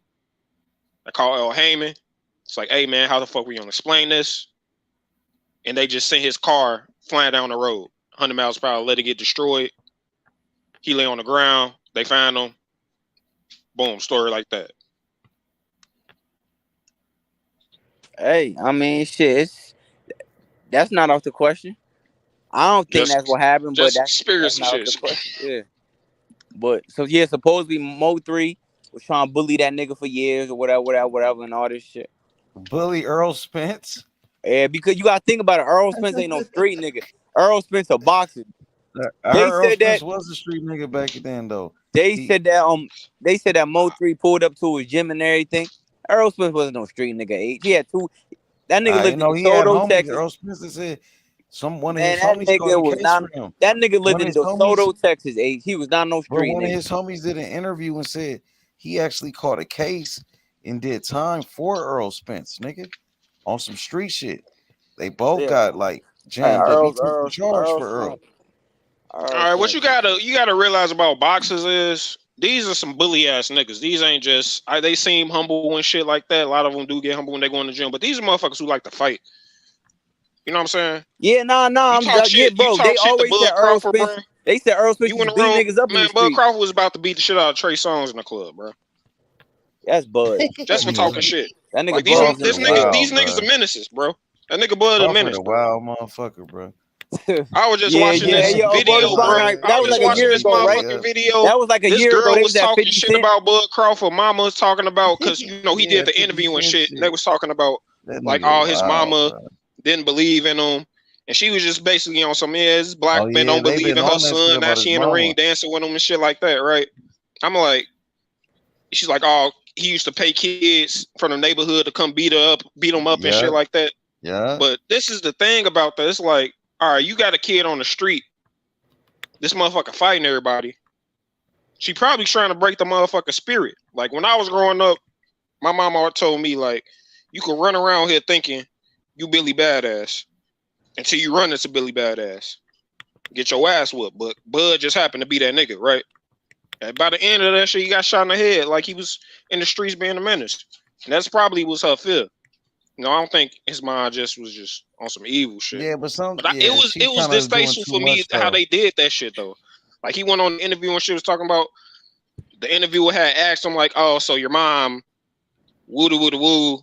I call El Heyman. It's like, hey man, how the fuck we gonna explain this? And they just sent his car flying down the road, 100 miles per hour, let it get destroyed. He lay on the ground. They found him. Boom, story like that. Hey, I mean, shit. That's not off the question. I don't think that's what happened, but Just that's conspiracy not off the shit. question. Yeah. But so yeah, supposedly Mo 3 was trying to bully that nigga for years or whatever, and all this shit. Bully Earl Spence. Yeah, because you gotta think about it. Earl Spence ain't no street nigga. Earl Spence a boxer. I They heard Earl said that Spence was a street nigga back then though. they said that Mo 3 pulled up to his gym and everything. Earl Spence wasn't no street nigga. He had two. That nigga lived in he had DeSoto, homies. Texas. Earl Spence said one of Man, his that homies caught nigga a was case not. for him. That nigga lived One of in his homies, DeSoto, Texas. He was not no but street one of nigga. his homies did an interview and said he actually caught a case and did time for Earl Spence, nigga, on some street shit. They both Yeah. got like jammed up. He took the charge for Earl. All right, what you gotta realize about boxers is these are some bully ass niggas. These ain't just they seem humble and shit like that. A lot of them do get humble when they go in the gym, but these are motherfuckers who like to fight. You know what I'm saying? Yeah, nah. You talk shit. You Bro. talk They shit to always said Bud Earl Crawford, bro. Spence. They said Earl Spence You used in to the beat room, niggas up in man. the Bud street. Crawford was about to beat the shit out of Trey Songz in the club, bro. That's Bud. Just for talking shit. That nigga Like Bud. these niggas are menaces, bro. That nigga Bud a Crawford menace, a bro. wild motherfucker, bro. I was just watching this video, bro. I That was was just like a watching year this ago, right? motherfucking video. That was like a This year ago. girl They was was at talking 50 shit Cent. about Bud Crawford. Mama was talking about because he Yeah, did the 50 interview and Cent shit. shit. They was talking about That like nigga all his wild, mama bro. didn't believe in him, and she was just basically on some this black Oh man yeah, don't they believe been in her on that shit son. Now about his she in the ring mama. dancing with him and shit like that, right? I'm like, she's like, oh, he used to pay kids from the neighborhood to come beat him up and shit Yeah, like that. yeah. But this is the thing about that. It's like, all right, you got a kid on the street. This motherfucker fighting everybody. She probably trying to break the motherfucker spirit. Like when I was growing up, my mama told me like, you can run around here thinking you Billy Badass until you run into Billy Badass. Get your ass whooped. But Bud just happened to be that nigga, right? And by the end of that shit, he got shot in the head like he was in the streets being a menace. And that's probably was her fear. No, I don't think his mind was just on some evil shit. Yeah, but It was kind of doing distasteful too for me much how though. they did that shit though. Like he went on the interview and shit was talking about the interviewer had asked him like, "Oh, so your mom, woo woo,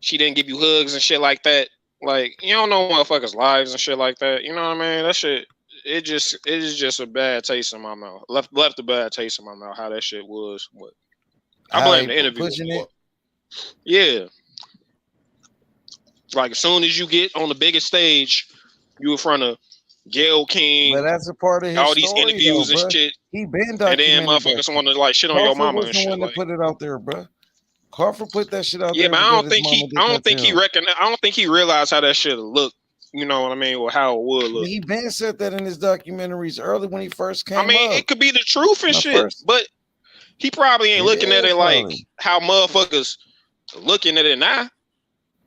she didn't give you hugs and shit like that." Like you don't know motherfuckers' lives and shit like that. You know what I mean? That shit, it is just a bad taste in my mouth. Left a bad taste in my mouth. How that shit was. But I How blame they the interviewer. pushing it? Yeah. Like as soon as you get on the biggest stage, you in front of Gail King, But that's a part of his all these story, interviews though, and bro. shit, He been and then documented that motherfuckers shit. want to like shit on your Crawford mama was and the shit. one that Like, put it out there, bro. Crawford put that shit out yeah, there but because his mama did I don't that to think he him. I don't think he realized how that shit look. You know what I mean, or how it would look. He been said that in his documentaries early when he first came I mean, up. it could be the truth and shit, but he probably ain't looking at it like how motherfuckers looking at it now.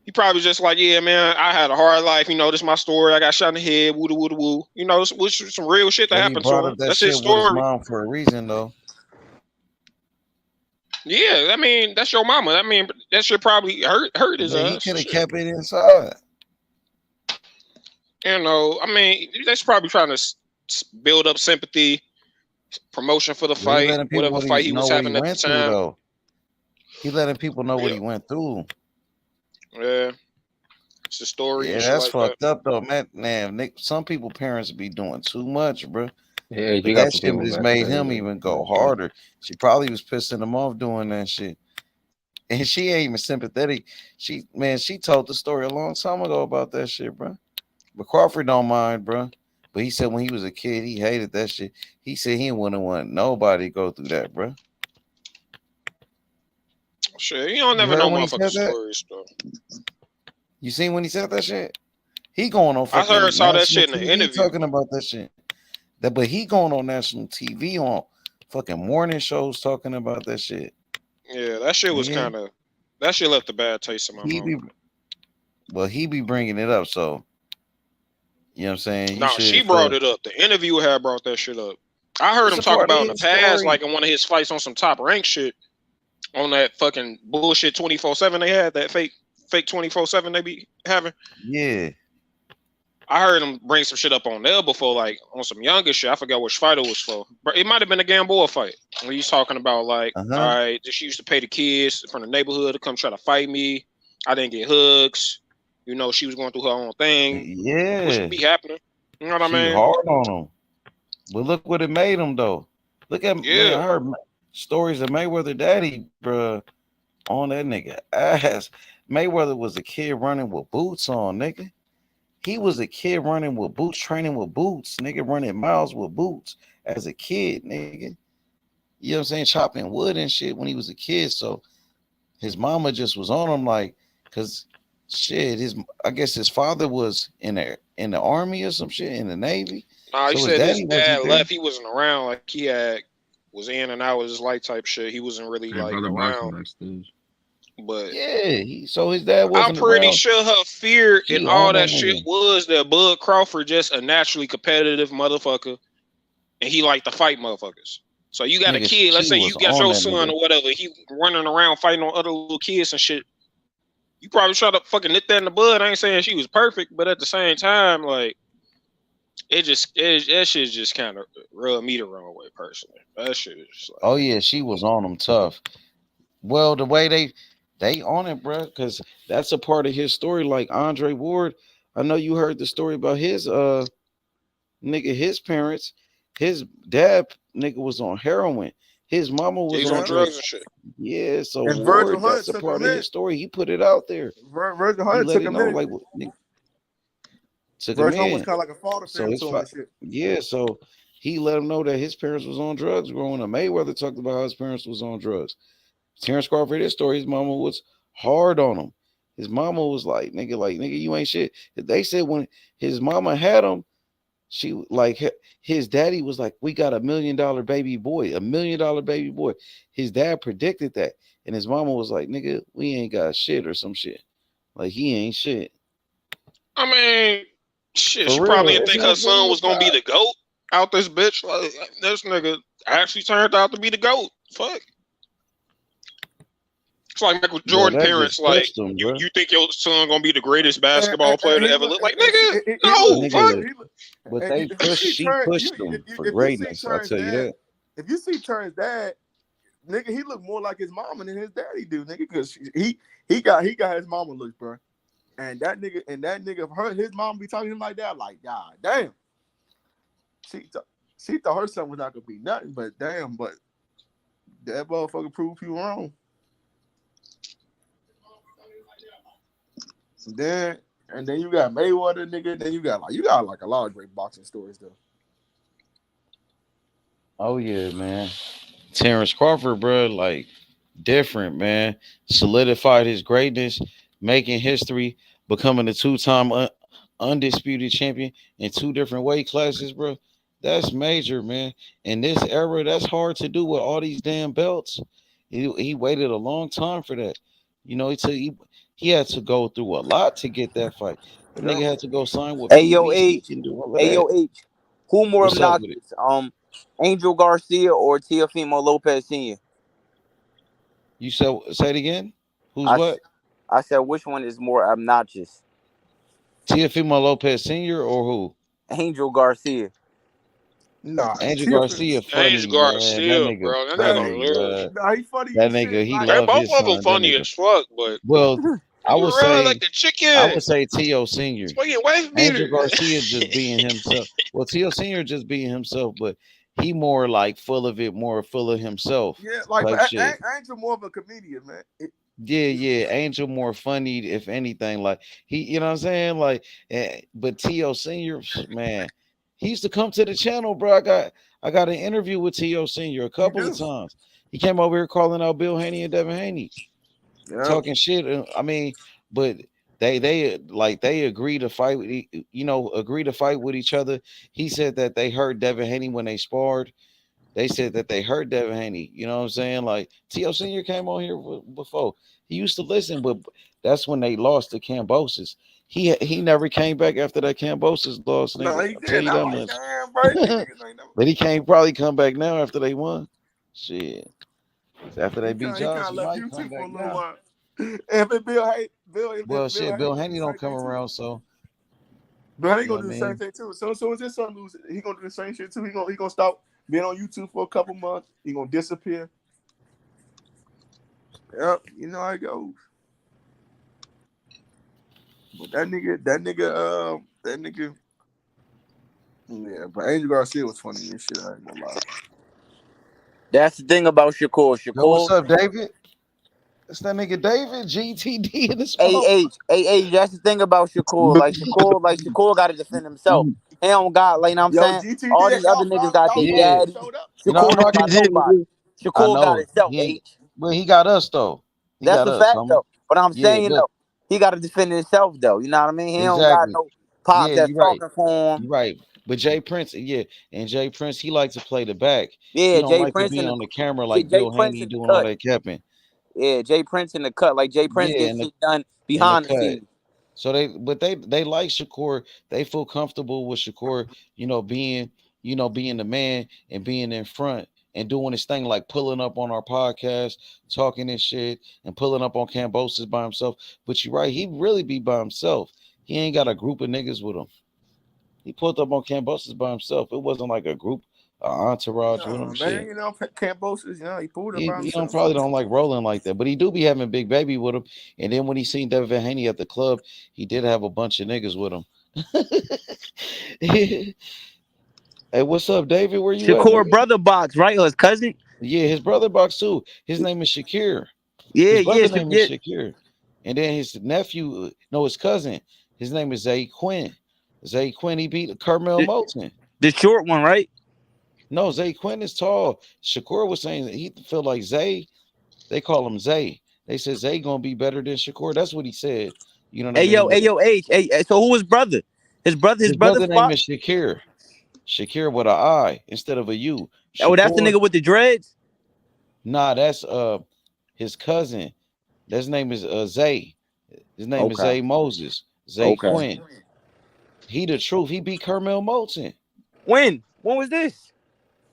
He probably just like, yeah, man, I had a hard life. You know, this is my story. I got shot in the head. Woo, woo, woo. You know, it's some real shit that But he happened to brought him. up that That's shit his with his story. mom for a reason, though. Yeah, I mean, that's your mama. I mean, that shit probably hurt his ass. He could have kept it inside. You know, I mean, that's probably trying to build up sympathy, promotion for the He fight, letting people whatever fight he know was what he having at the went through, time. though. He letting people know what he went through. Yeah, it's a story Yeah, and shit that's like that. fucked up, though, man. Nick, some people parents be doing too much, bro. Yeah, you But got that some shit people just that made him crazy. even go harder. She probably was pissing him off doing that shit. And she ain't even sympathetic. She told the story a long time ago about that shit, bro. But Crawford don't mind, bro. But he said when he was a kid, he hated that shit. He said he wouldn't want nobody to go through that, bro. Shit, you don't You never heard know when he motherfucking said that? stories, though. You seen when he said that shit? He going on I fucking saw that national shit in the TV interview. talking about that shit. But he going on national TV on fucking morning shows talking about that shit. Yeah, that shit was kind of, that shit left a bad taste in my mouth. He be bringing it up, so you know what I'm saying? No, she brought it up. The interviewer had brought that shit up. I heard him talk about in the past, like in one of his fights on some top rank shit, on that fucking bullshit 24/7 they had, that fake 24/7 they be having. Yeah. I heard him bring some shit up on there before, like on some younger shit. I forgot which fight it was for, but it might have been a Gamboa fight. When he's talking about like, all right, she used to pay the kids from the neighborhood to come try to fight me. I didn't get hugs. You know, she was going through her own thing. Yeah. Which be happening. You know what I mean? Hard on him. But look what it made him, though. Look at, man, I heard stories of Mayweather daddy, bruh, on that nigga ass. Mayweather was a kid running with boots on, nigga. He was a kid running with boots, training with boots, nigga, running miles with boots as a kid, nigga. You know what I'm saying? Chopping wood and shit when he was a kid. So his mama just was on him, like, cause shit, I guess his father was in the army or some shit, in the Navy. Nah, he so said his dad left. He wasn't around. Like he was in and out with his life type shit. He wasn't really like around. But yeah, so his dad wasn't I'm pretty around. sure her fear and all that shit was that Bud Crawford just a naturally competitive motherfucker, and he liked to fight motherfuckers. So you got a kid. Let's say you got your son or whatever. He running around fighting on other little kids and shit. You probably try to fucking nip that in the bud. I ain't saying she was perfect, but at the same time, like that shit just kind of rubbed me the wrong way personally. That shit is just like, oh yeah, she was on him tough. Well, the way they on it, bro, because that's a part of his story. Like Andre Ward, I know you heard the story about his nigga, his parents, his dad nigga was on heroin. His mama was on drugs and shit. Yeah, so And Ward, Virgil Hunt that's a took part him of in. his story. He put it out there. Virgil He Hunt let took it him know, in. like, took him Virgil Hunt was in. kind of like a father figure to him and shit. Yeah, so he let him know that his parents was on drugs growing up. Mayweather talked about how his parents was on drugs. Terrence Crawford, his story, his mama was hard on him. His mama was like, nigga, you ain't shit. They said when his mama had him, she like his daddy was like, we got $1 million baby boy, $1 million baby boy. His dad predicted that, and his mama was like, nigga, we ain't got shit or some shit. Like he ain't shit. I mean, shit. For She real, probably didn't it's think not her son real, was gonna be God. the GOAT out this bitch. Like this nigga actually turned out to be the GOAT. Fuck. It's like Michael Jordan that parents. just Like pushed him, you bro. think your son gonna be the greatest basketball player to ever live? Like nigga, no, fuck. But they she pushed him for greatness. I'll tell you that. If you see Turn's dad, nigga, he look more like his mama than his daddy do, nigga, because he got his mama looks, bro. And that nigga, his mom be talking to him like that, like, God damn. She thought her son was not gonna be nothing, but damn, but that motherfucker proved you wrong. And then you got Mayweather, nigga. Then you got like a lot of great boxing stories though. Oh yeah, man. Terrence Crawford, bro, like different, man. Solidified his greatness, making history, becoming a two-time undisputed champion in two different weight classes, bro. That's major, man. In this era, that's hard to do with all these damn belts. He waited a long time for that. You know, he had to go through a lot to get that fight. That nigga had to go sign with PBC and do all of that. AOH. Who more What's up with it? obnoxious? Angel Garcia or Teofimo Lopez Sr.? You say it again? Who's what? I said which one is more obnoxious? Teofimo Lopez Sr. or who? Angel Garcia. Nah, Angel Garcia funny, Angel man. Garcia, That nigga bro. That funny, nigga hilarious. Nah, he funny. That nigga, he They love both his of them son. funny as fuck, but Well, I you would run say like the chicken. I would say T.O. Senior. Why you wife Angel beater? Garcia just being himself. Well, T.O. Senior just being himself, but he more like full of it, more full of himself. Yeah, like type but shit. Angel more of a comedian, man. Yeah. Angel more funny, if anything. Like he, you know what I'm saying? Like, but T.O. Senior, man, he used to come to the channel, bro. I got an interview with T.O. Senior a couple of times. He came over here calling out Bill Haney and Devin Haney, talking shit. I mean, but they agree to fight with each other. He said that they heard Devin Haney when they sparred. They said that they heard Devin Haney. You know what I'm saying? Like T.O. Senior came on here before. He used to listen, but that's when they lost to Cambosis. He never came back after that Cambosis loss. No, Nigga. he I'll tell did. you I'm that like, much. damn, bro. But he can't probably come back now after they won. Shit. After they beat He kind Jones, of he left might you come too for a back little now. while. If it Bill Haney don't come around, so Bill Haney you know gonna do what the I same mean? thing too. So as soon as his son loses, he gonna do the same shit too. He gonna stop being on YouTube for a couple months. He gonna disappear. Yep, you know how it goes. But that nigga. Yeah, but Angel Garcia was funny and shit. I ain't gonna lie. That's the thing about Shakur. Yo, what's Shakur. up, David? That's that nigga David GTD in the smoke. That's the thing about Shakur. Like Shakur got to defend himself. He don't got, like, you know what I'm saying? GTD, All these other niggas got their daddy. You know, I'm Shakur don't rocking got nobody. I Shakur got know. himself, He ain't, H. but he got us though. He That's got a us. fact, though. But I'm saying, look, though, he got to defend himself, though. You know what I mean? He don't got exactly. no pop Yeah, that's you're right. talking for him. You're right. But Jay Prince, and Jay Prince, he likes to play the back. Yeah, He don't Jay like Prince to be in on the camera the like Jay Bill Prince Haney in the doing all cut. that capping. Yeah, Jay Prince in the cut. Like Jay Prince Yeah, gets shit done in the behind the cut. scenes. So they like Shakur. They feel comfortable with Shakur, being the man and being in front and doing his thing, like pulling up on our podcast, talking this shit, and pulling up on Cambosis by himself. But you're right, he really be by himself. He ain't got a group of niggas with him. He pulled up on Cambosis by himself. It wasn't like a group, entourage with him. Man, Shit. you know, Cambosis, he pulled up by He himself. probably don't like rolling like that, but he do be having Big Baby with him. And then when he seen Devin Haney at the club, he did have a bunch of niggas with him. Hey, what's up, David? Where you at, Shakur nigga? brother box, right? Or his cousin? Yeah, his brother box too. His name is Shakir. Yeah, his brother name is yeah. Shakir. And then his nephew, his cousin, his name is Zay Quinn. Zay Quinn, he beat Carmel Moulton. The short one, right? No, Zay Quinn is tall. Shakur was saying that he feel like Zay. They call him Zay. They said Zay gonna be better than Shakur. That's what he said. You know what I mean? Hey, so who was brother? His brother name is Shakir. Shakir with an I instead of a U. Oh, that's the nigga with the dreads? Nah, that's his cousin. His name is Zay. His name is Zay Moses. Zay Quinn. He the truth. He beat Carmel Moulton. When was this?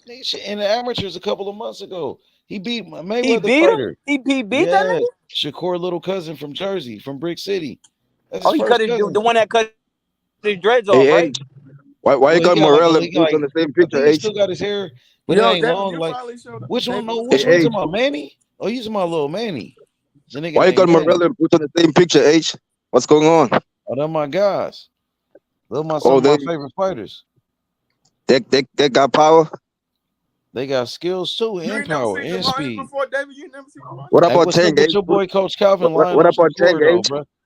In the amateurs a couple of months ago. He beat Mayweather he beat fighter. Him? He beat that nigga? Shakur little cousin from Jersey, from Brick City. That's he cut the one that cut his dreads off, right? Why you got Morel and Boots on the same picture? He still got his hair, but it ain't long. Like which one? No, which one's my Manny? Oh, he's my little Manny. Why you got Morel and Boots on the same picture? H, what's going on? Oh, they're my guys. They're some of my favorite fighters. They got power. They got skills too, and power, and speed. Before, David, you never seen what about Tank? Your boy Coach Calvin. What about Tank? Bro?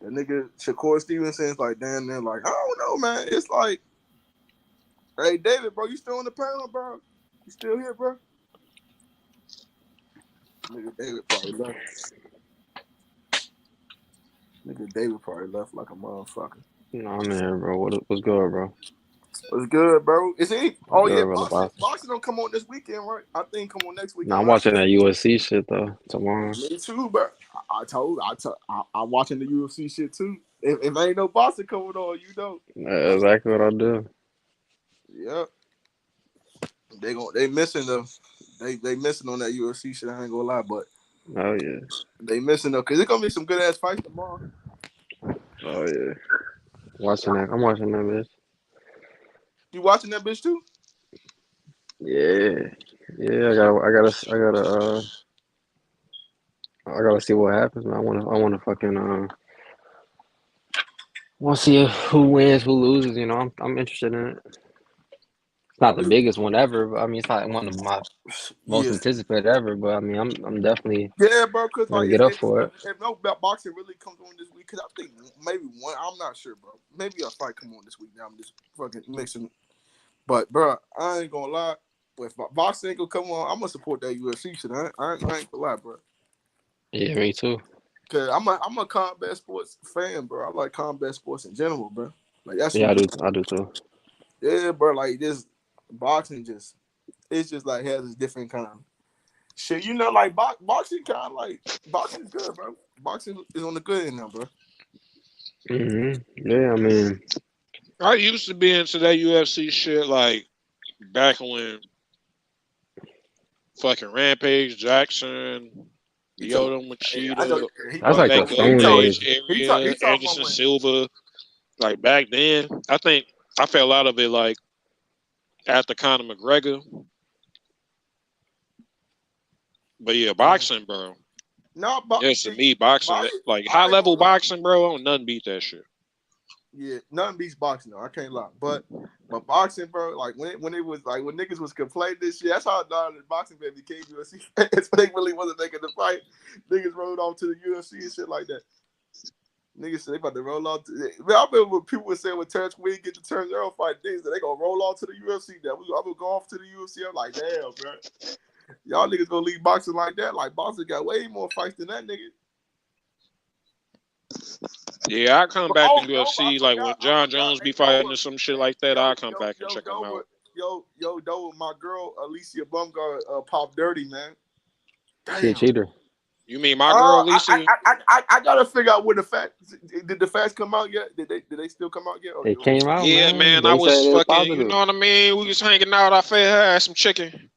The nigga Shakur Stevenson's like damn near like, I don't know, man. It's like, hey David, bro, you still on the panel, bro? You still here, bro? Nigga David probably left. Nigga David probably left like a motherfucker. No, I'm here, bro. What's good, bro? What's good, bro? Is it? Oh yeah, Gervonta. boxing don't come on this weekend, right? I think come on next Nah, weekend, I'm right? watching that USC shit though tomorrow. Me too, bro. I'm watching the UFC shit too. If ain't no boxing coming on, you know. That's exactly what I do. Yep. They missing they missing on that UFC shit. I ain't gonna lie, but Oh yeah. they missing though, cause it's gonna be some good ass fights tomorrow. Oh yeah. Watching that. I'm watching that bitch. You watching that bitch too? Yeah. Yeah. I gotta see what happens, man. I wanna fucking want to see who wins, who loses. You know, I'm interested in it. It's not the biggest one ever, but I mean, it's not one of my most Yeah. anticipated ever. But I mean, I'm definitely Yeah, bro. Cause gonna like get up for it. if no boxing really comes on this week, cause I think maybe one. I'm not sure, bro. Maybe a fight come on this week. Now I'm just fucking mixing. But bro, I ain't gonna lie. If boxing ain't gonna come on, I'm gonna support that UFC shit. I ain't gonna lie, bro. Yeah, me too. Cause I'm a combat sports fan, bro. I like combat sports in general, bro. Like that's Yeah, what I do too. Yeah, bro. Like this boxing it's just like has a different kind of shit. You know, like boxing kind of like boxing is good, bro. Boxing is on the good end now, bro. Yeah, I mean, I used to be into that UFC shit like back when fucking Rampage Jackson, Lyoto Machida, that's like the that Stone Golden Age Age. area, Anderson Silva. Like back then, I think I fell out of it like after Conor McGregor. But yeah, boxing, bro. No, Yes, to me, boxing, like high level boxing, bro. I don't nothing beat that shit. Yeah, nothing beats boxing though. I can't lie, but boxing, bro. Like when it was like when niggas was complaining this shit, that's how I thought the boxing baby became UFC fans. They really wasn't making the fight. Niggas rolled off to the UFC and shit like that. Niggas said they about to roll off. I remember when people were saying when Terrence Wade get the Terrence Earl fight, they gonna roll off to the UFC. That I would go off to the UFC. I'm like, damn, bro. Y'all niggas gonna leave boxing like that? Like boxing got way more fights than that nigga. Yeah, I come back to UFC like when John Jones be fighting or some shit like that. I'll come back and check them out. Yo, my girl Alicia Bumgar Pop Dirty, man. Damn. She a cheater. You mean my girl Alicia? I gotta figure out where the facts. Did the facts come out yet? Did they still come out yet? They came out, yeah, man. I was fucking. You know what I mean? We was hanging out. I fed her ass some chicken.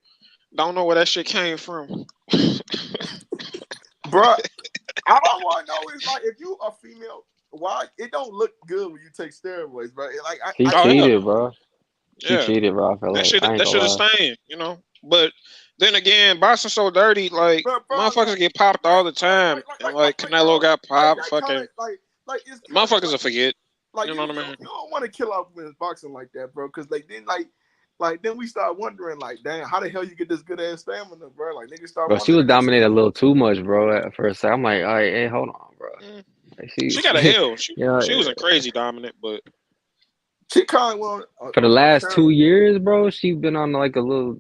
Don't know where that shit came from. Bro, all I want to know is like if you a female, why it don't look good when you take steroids, bro? Like she cheated, bro. She cheated, bro. I feel that like shit is staying, you know. But then again, boxing so dirty, like motherfuckers get popped all the time, and like Canelo got popped, fucking motherfuckers will forget. Like you know what I mean? You don't want to kill off women's boxing like that, bro. Because then we start wondering, like, damn, how the hell you get this good ass stamina, bro? Like niggas start. Bro, she was dominating a little too much, bro. At first, I'm like, all right, hey, hold on, bro. Like, she got a L. She wasn't crazy dominant, but she kind of won for the last 2 years, bro. She's been on like a little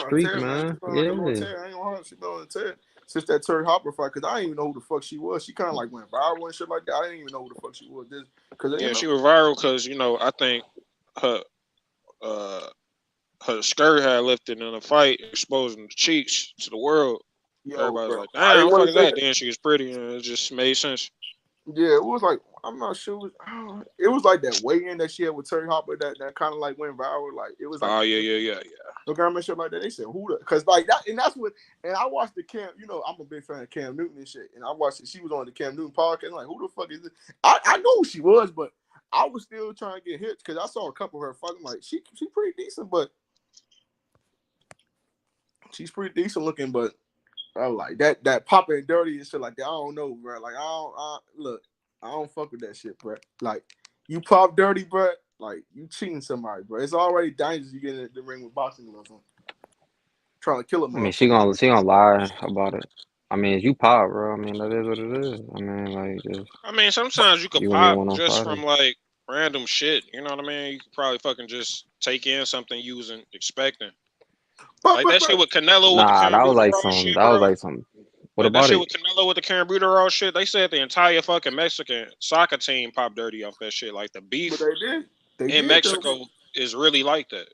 streak, man. I ain't gonna hold. She been on a tear since that Terry Hopper fight. Cause I didn't even know who the fuck she was. She kind of like went viral and shit like that. I didn't even know who the fuck she was. She was viral because I think her skirt had lifted in a fight, exposing the cheeks to the world. Everybody's like, damn, what the fuck is that? Then she was pretty, and it just made sense. Yeah, it was like, I'm not sure. It was like that weigh-in that she had with Terry Hopper that kind of like went viral. Like it was like, oh yeah. Look at shit like that. They said who the, cause like that, and that's what. And I watched the Cam. You know, I'm a big fan of Cam Newton and shit. And I watched it. She was on the Cam Newton podcast. I'm like, who the fuck is this? I know who she was, but I was still trying to get hit because I saw a couple of her fucking like she pretty decent, but she's pretty decent looking, but. I like that popping dirty and shit like that. I don't know, bro. Like I don't fuck with that shit, bro. Like you pop dirty, bro. Like you cheating somebody, bro. It's already dangerous. You get in the ring with boxing gloves on, trying to kill him. I mean, she gonna lie about it. I mean, you pop, bro. I mean, that is what it is. I mean, like just. I mean, sometimes you could pop just from like random shit. You know what I mean? You could probably fucking just take in something you wasn't expecting. Like that shit with Canelo with the that was like some. What about that shit it? with Canelo with the Cambuterol shit? They said the entire fucking Mexican soccer team popped dirty off that shit. Like the beef in Mexico is really like that.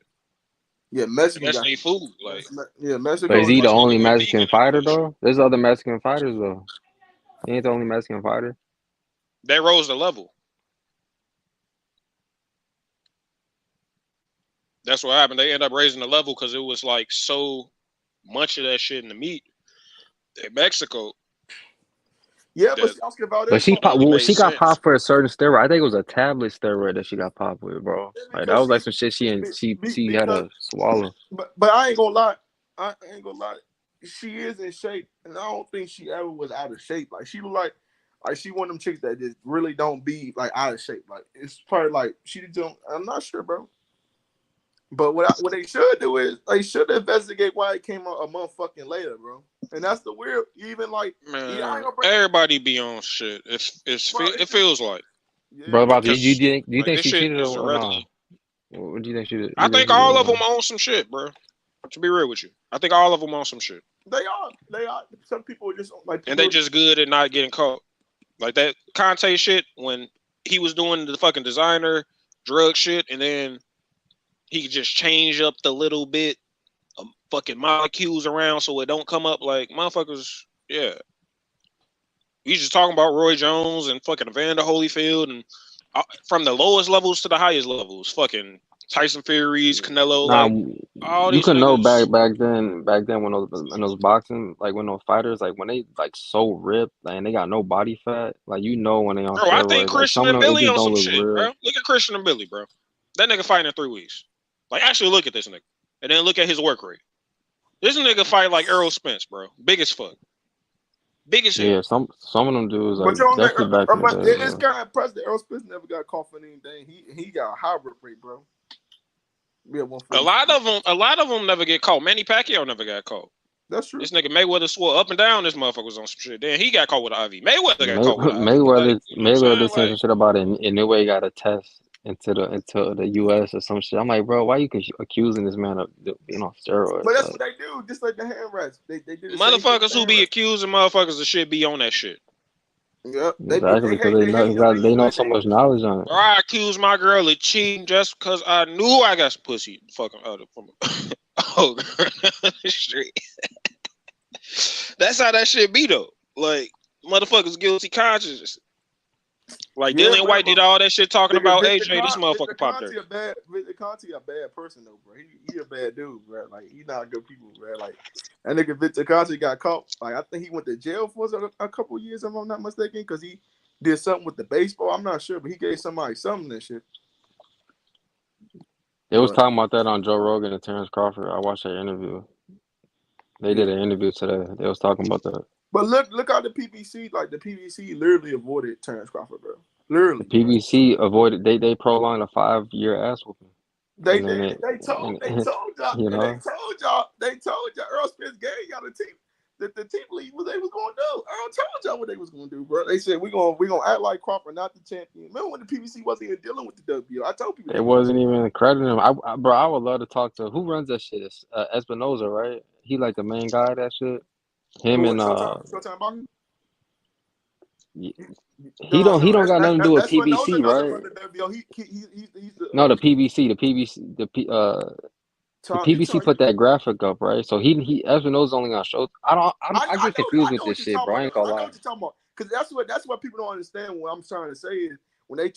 Yeah, Mexican That's got their food. Like, yeah, But Mexico. is he the most only niggas went Mexican vegan. fighter though? There's other Mexican fighters though. He ain't the only Mexican fighter. They rose the level. That's what happened. They end up raising the level because it was like so much of that shit in the meat in Mexico. Yeah, but Oscar But Valdez she fought pop, for well, made she got sense. popped for a certain steroid. I think it was a tablet steroid that she got popped with, bro. Like that was like some shit she had because, to swallow. but I ain't gonna lie. I ain't gonna lie. She is in shape, and I don't think she ever was out of shape. Like she look like she one of them chicks that just really don't be like out of shape. Like it's probably like she don't. I'm not sure, bro. But what they should do is they should investigate why it came out a motherfucking later, bro. And that's the weird. Even like, Man, everybody be on shit. It feels like. Bro, about do you Because, think this she shit cheated is or irrelevant. not? What do you think she did? I think all of them on some shit, bro. To be real with you, I think all of them on some shit. They are. Some people are just like, and they just good at not getting caught. Like that Conte shit when he was doing the fucking designer drug shit, and then he could just change up the little bit of fucking molecules around so it don't come up like motherfuckers. Yeah, we just talking about Roy Jones and fucking Evander Holyfield, and from the lowest levels to the highest levels, fucking Tyson Fury's, Canelo, Nah, like all you these could know niggas. back then when those boxing, like when those fighters, like when they like so ripped, like, and they got no body fat, like you know when they on Bro, I think steroids, like Christian some of and them it Billy just on don't some look shit, real. bro. Look at Christian and Billy, bro. That nigga fighting in 3 weeks. Like, actually look at this nigga. And then look at his work rate. This nigga fight like Errol Spence, bro. Big as fuck. Big as hell. Yeah, some of them dudes like But you don't definitely back in the but day. it's Bro. kind of impressive. Earl Spence never got caught for anything. He got a high work rate, bro. Yeah, A lot of them never get caught. Manny Pacquiao never got caught. That's true. This nigga Mayweather swore up and down this motherfucker was on some shit. Then he got caught with an IV. Mayweather got caught with an IV. Mayweather did say some shit about it, and the way he got a test into the US or some shit. I'm like, bro, why you accusing this man of being on steroids? But that's what they do, just like the hand rats. They do the Motherfuckers who be accusing motherfuckers of shit be on that shit. Yep. Exactly, because they know so much knowledge on it. Or I accuse my girl of cheating just because I knew I got some pussy fucking from oh street. That's how that shit be though. Like motherfuckers guilty conscience. Like Dillian White did all that shit talking about AJ. This motherfucker popped there. Victor Conte a bad person though, bro. He a bad dude, bro. Like he not good people, bro. Like that nigga Victor Conte got caught. Like I think he went to jail for a couple years, if I'm not mistaken, because he did something with the baseball. I'm not sure, but he gave somebody something and shit. They was talking about that on Joe Rogan and Terrence Crawford. I watched that interview. They did an interview today. They was talking about that. But look how the PBC, like the PBC literally avoided Terrence Crawford, bro. Literally. The PBC avoided they prolonged a 5-year ass whooping. They told y'all, you know? they told y'all Earl Spence gave y'all the team. The team lead what they was gonna do. Earl told y'all what they was gonna do, bro. They said we gonna act like Crawford not the champion. Remember when the PBC wasn't even dealing with the WBO? I told people it wasn't even crediting him. I would love to talk to who runs that shit. It's Espinoza, right? He like the main guy of that shit. Him and Showtime Boxing? He don't got nothing to do with PBC, right? No, the PBC, the PBC put that graphic up, right? So he Espinoza's only on show. I get confused with this shit, bro. I ain't gonna lie. I know what you're talking about. Because that's what people don't understand. What I'm trying to say is when they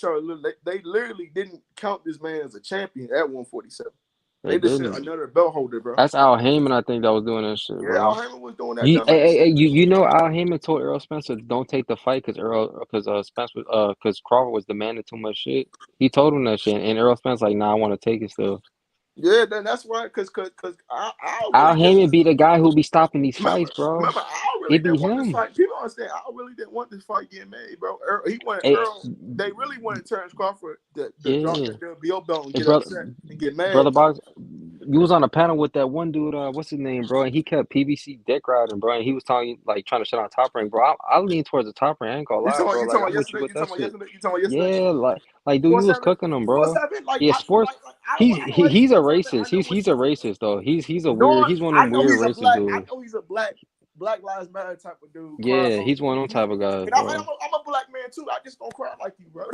literally didn't count this man as a champion at 147. They just said another belt holder, bro. That's Al Heyman, I think, that was doing that shit, bro. Yeah, Al Heyman was doing that. You know, Al Heyman told Errol Spencer don't take the fight because Crawford was demanding too much shit. He told him that shit, and Errol Spence like, nah, I want to take it still. Yeah, then that's why, because Al Heyman be the guy who be stopping these fights, bro. Remember, Al really didn't want this fight. People understand, Al really didn't want this fight getting made, bro. He wanted Earl. They really wanted Terrence Crawford to drop the WBO belt and get upset and get mad. Brother Box, you was on a panel with that one dude, what's his name, bro? And he kept PBC dick riding, bro. And he was trying to shit on Top Rank, bro. I lean towards the Top Rank. I ain't gonna lie, bro. You talking about yesterday? Yeah, like dude, you was cooking him, bro. Yeah, sports. He's a racist. He's a racist though. He's one of them weird racist dudes. I know he's a Black Lives Matter type of dude. Yeah, he's one of them type of guys, bro. I'm a black man too. I just gonna cry like you, bro.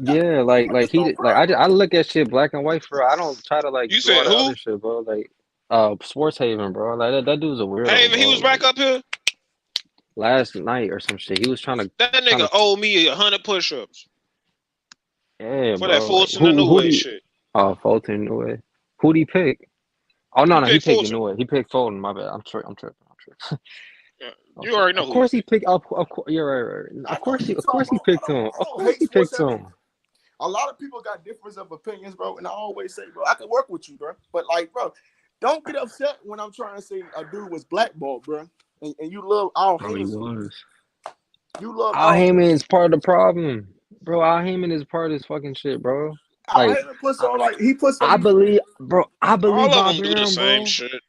Yeah, like he like I look at shit black and white for. I don't try to like You do all said that who? other shit, bro. Like Sports Haven, bro. Like that dude's a weirdo, Hey, he bro. was back up here Last night or some shit. He was trying to That nigga owed me 100 push-ups yeah, for that bro. Like Fulton and New who Way do you shit. Fulton New Way. Who'd he pick? Oh no, he picked picked Fulton. New Way. He picked Fulton, my bad. I'm tripping. You already know. Of course he picked up. Of course, you're right. Of course he picked him. Of course he picked him. A lot of people got difference of opinions, bro, and I always say, bro, I can work with you, bro. But like, bro, don't get upset when I'm trying to say a dude was blackballed, bro, and you love all Bro, he Heyman. was. You love Al Heyman is part of the problem, bro. Al Heyman is part of this fucking shit, bro. Al Like Heyman puts on like he puts on. I believe, bro. I believe All of Bob them do the Arum, same bro. shit.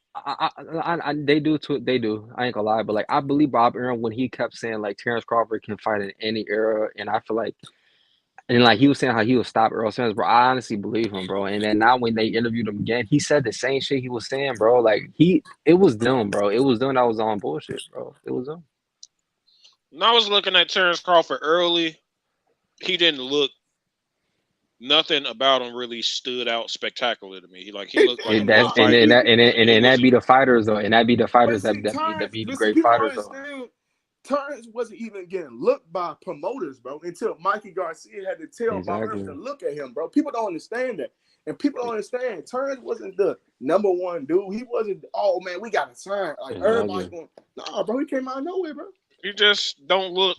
They do too. They do. I ain't gonna lie, but like I believe Bob Arum when he kept saying like Terrence Crawford can fight in any era, and I feel like, and like he was saying how he would stop Earl Simmons, bro. I honestly believe him, bro. And then now when they interviewed him again, he said the same shit he was saying, bro. Like it was them, bro. It was them that was on bullshit, bro. It was them. When I was looking at Terrence Crawford early, he didn't look. Nothing about him really stood out spectacular to me. He looked like And that be the fighters though, and that be the fighters that be the great fighters though. Terrence wasn't even getting looked by promoters, bro, until Mikey Garcia had to tell Bob Arum to look at him, bro. People don't understand that. And people don't understand Terrence wasn't the number one dude. He wasn't, oh man, we got to sign. Like everybody's going, nah, bro, he came out of nowhere, bro. You just don't look.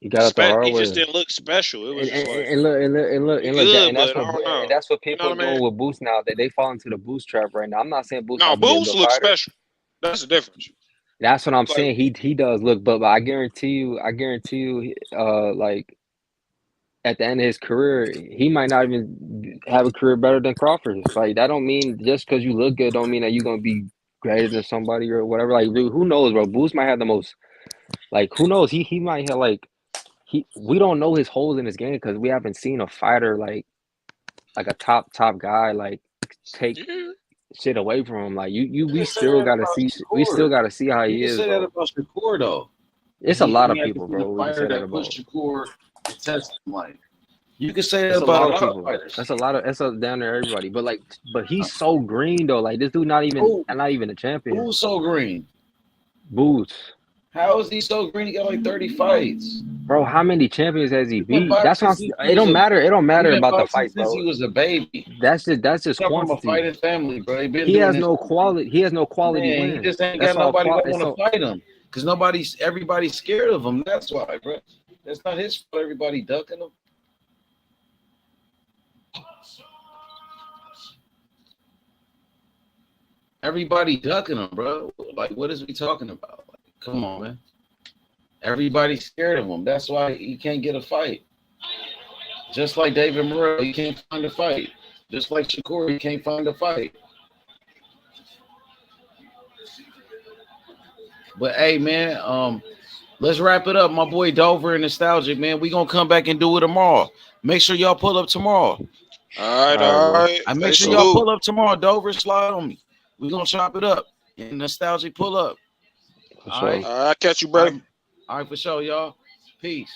You got He just didn't look special. It was just like and that's what people you know what I mean? doing with Boost now. That they fall into the Boost trap right now. I'm not saying Boost. No, Boost looks special. That's the difference. That's what I'm saying. He does look, but I guarantee you, like at the end of his career, he might not even have a career better than Crawford. Like that don't mean just because you look good don't mean that you're gonna be greater than somebody or whatever. Like dude, who knows, bro? Boost might have the most. Like who knows? He might have like. We don't know his holes in his game because we haven't seen a fighter like a top guy like take shit away from him. Like we still gotta see how he is. You can say that about Shakur though. It's a lot of people, bro. We can say that about Shakur. Test him like you can say that that's about a lot of people. fighters. That's down there everybody. But he's so green though. Like this dude not even a champion. Who's so green? Boots. How is he so green? He got like 30 fights. Bro, how many champions has he beat? That's what it don't matter. It don't matter about the fight, bro. Since he was a baby. That's just from a quantity. fighting family, bro. He has no quality. He has no quality. Man, he just ain't got nobody that want to fight him because everybody's scared of him. That's why, bro. That's not his fault. Everybody ducking him. Everybody ducking him, bro. Like, what is we talking about? Like, come on, man. Everybody's scared of him. That's why he can't get a fight. Just like David Morrell, he can't find a fight. Just like Shakur, he can't find a fight. But hey, man, let's wrap it up. My boy Dover and Nostalgic, man. We gonna come back and do it tomorrow. Make sure y'all pull up tomorrow. All right. I make sure y'all pull up tomorrow. Dover, slide on me. We gonna chop it up. And Nostalgic, pull up. All right. I'll catch you, brother. All right, for sure, y'all. Peace.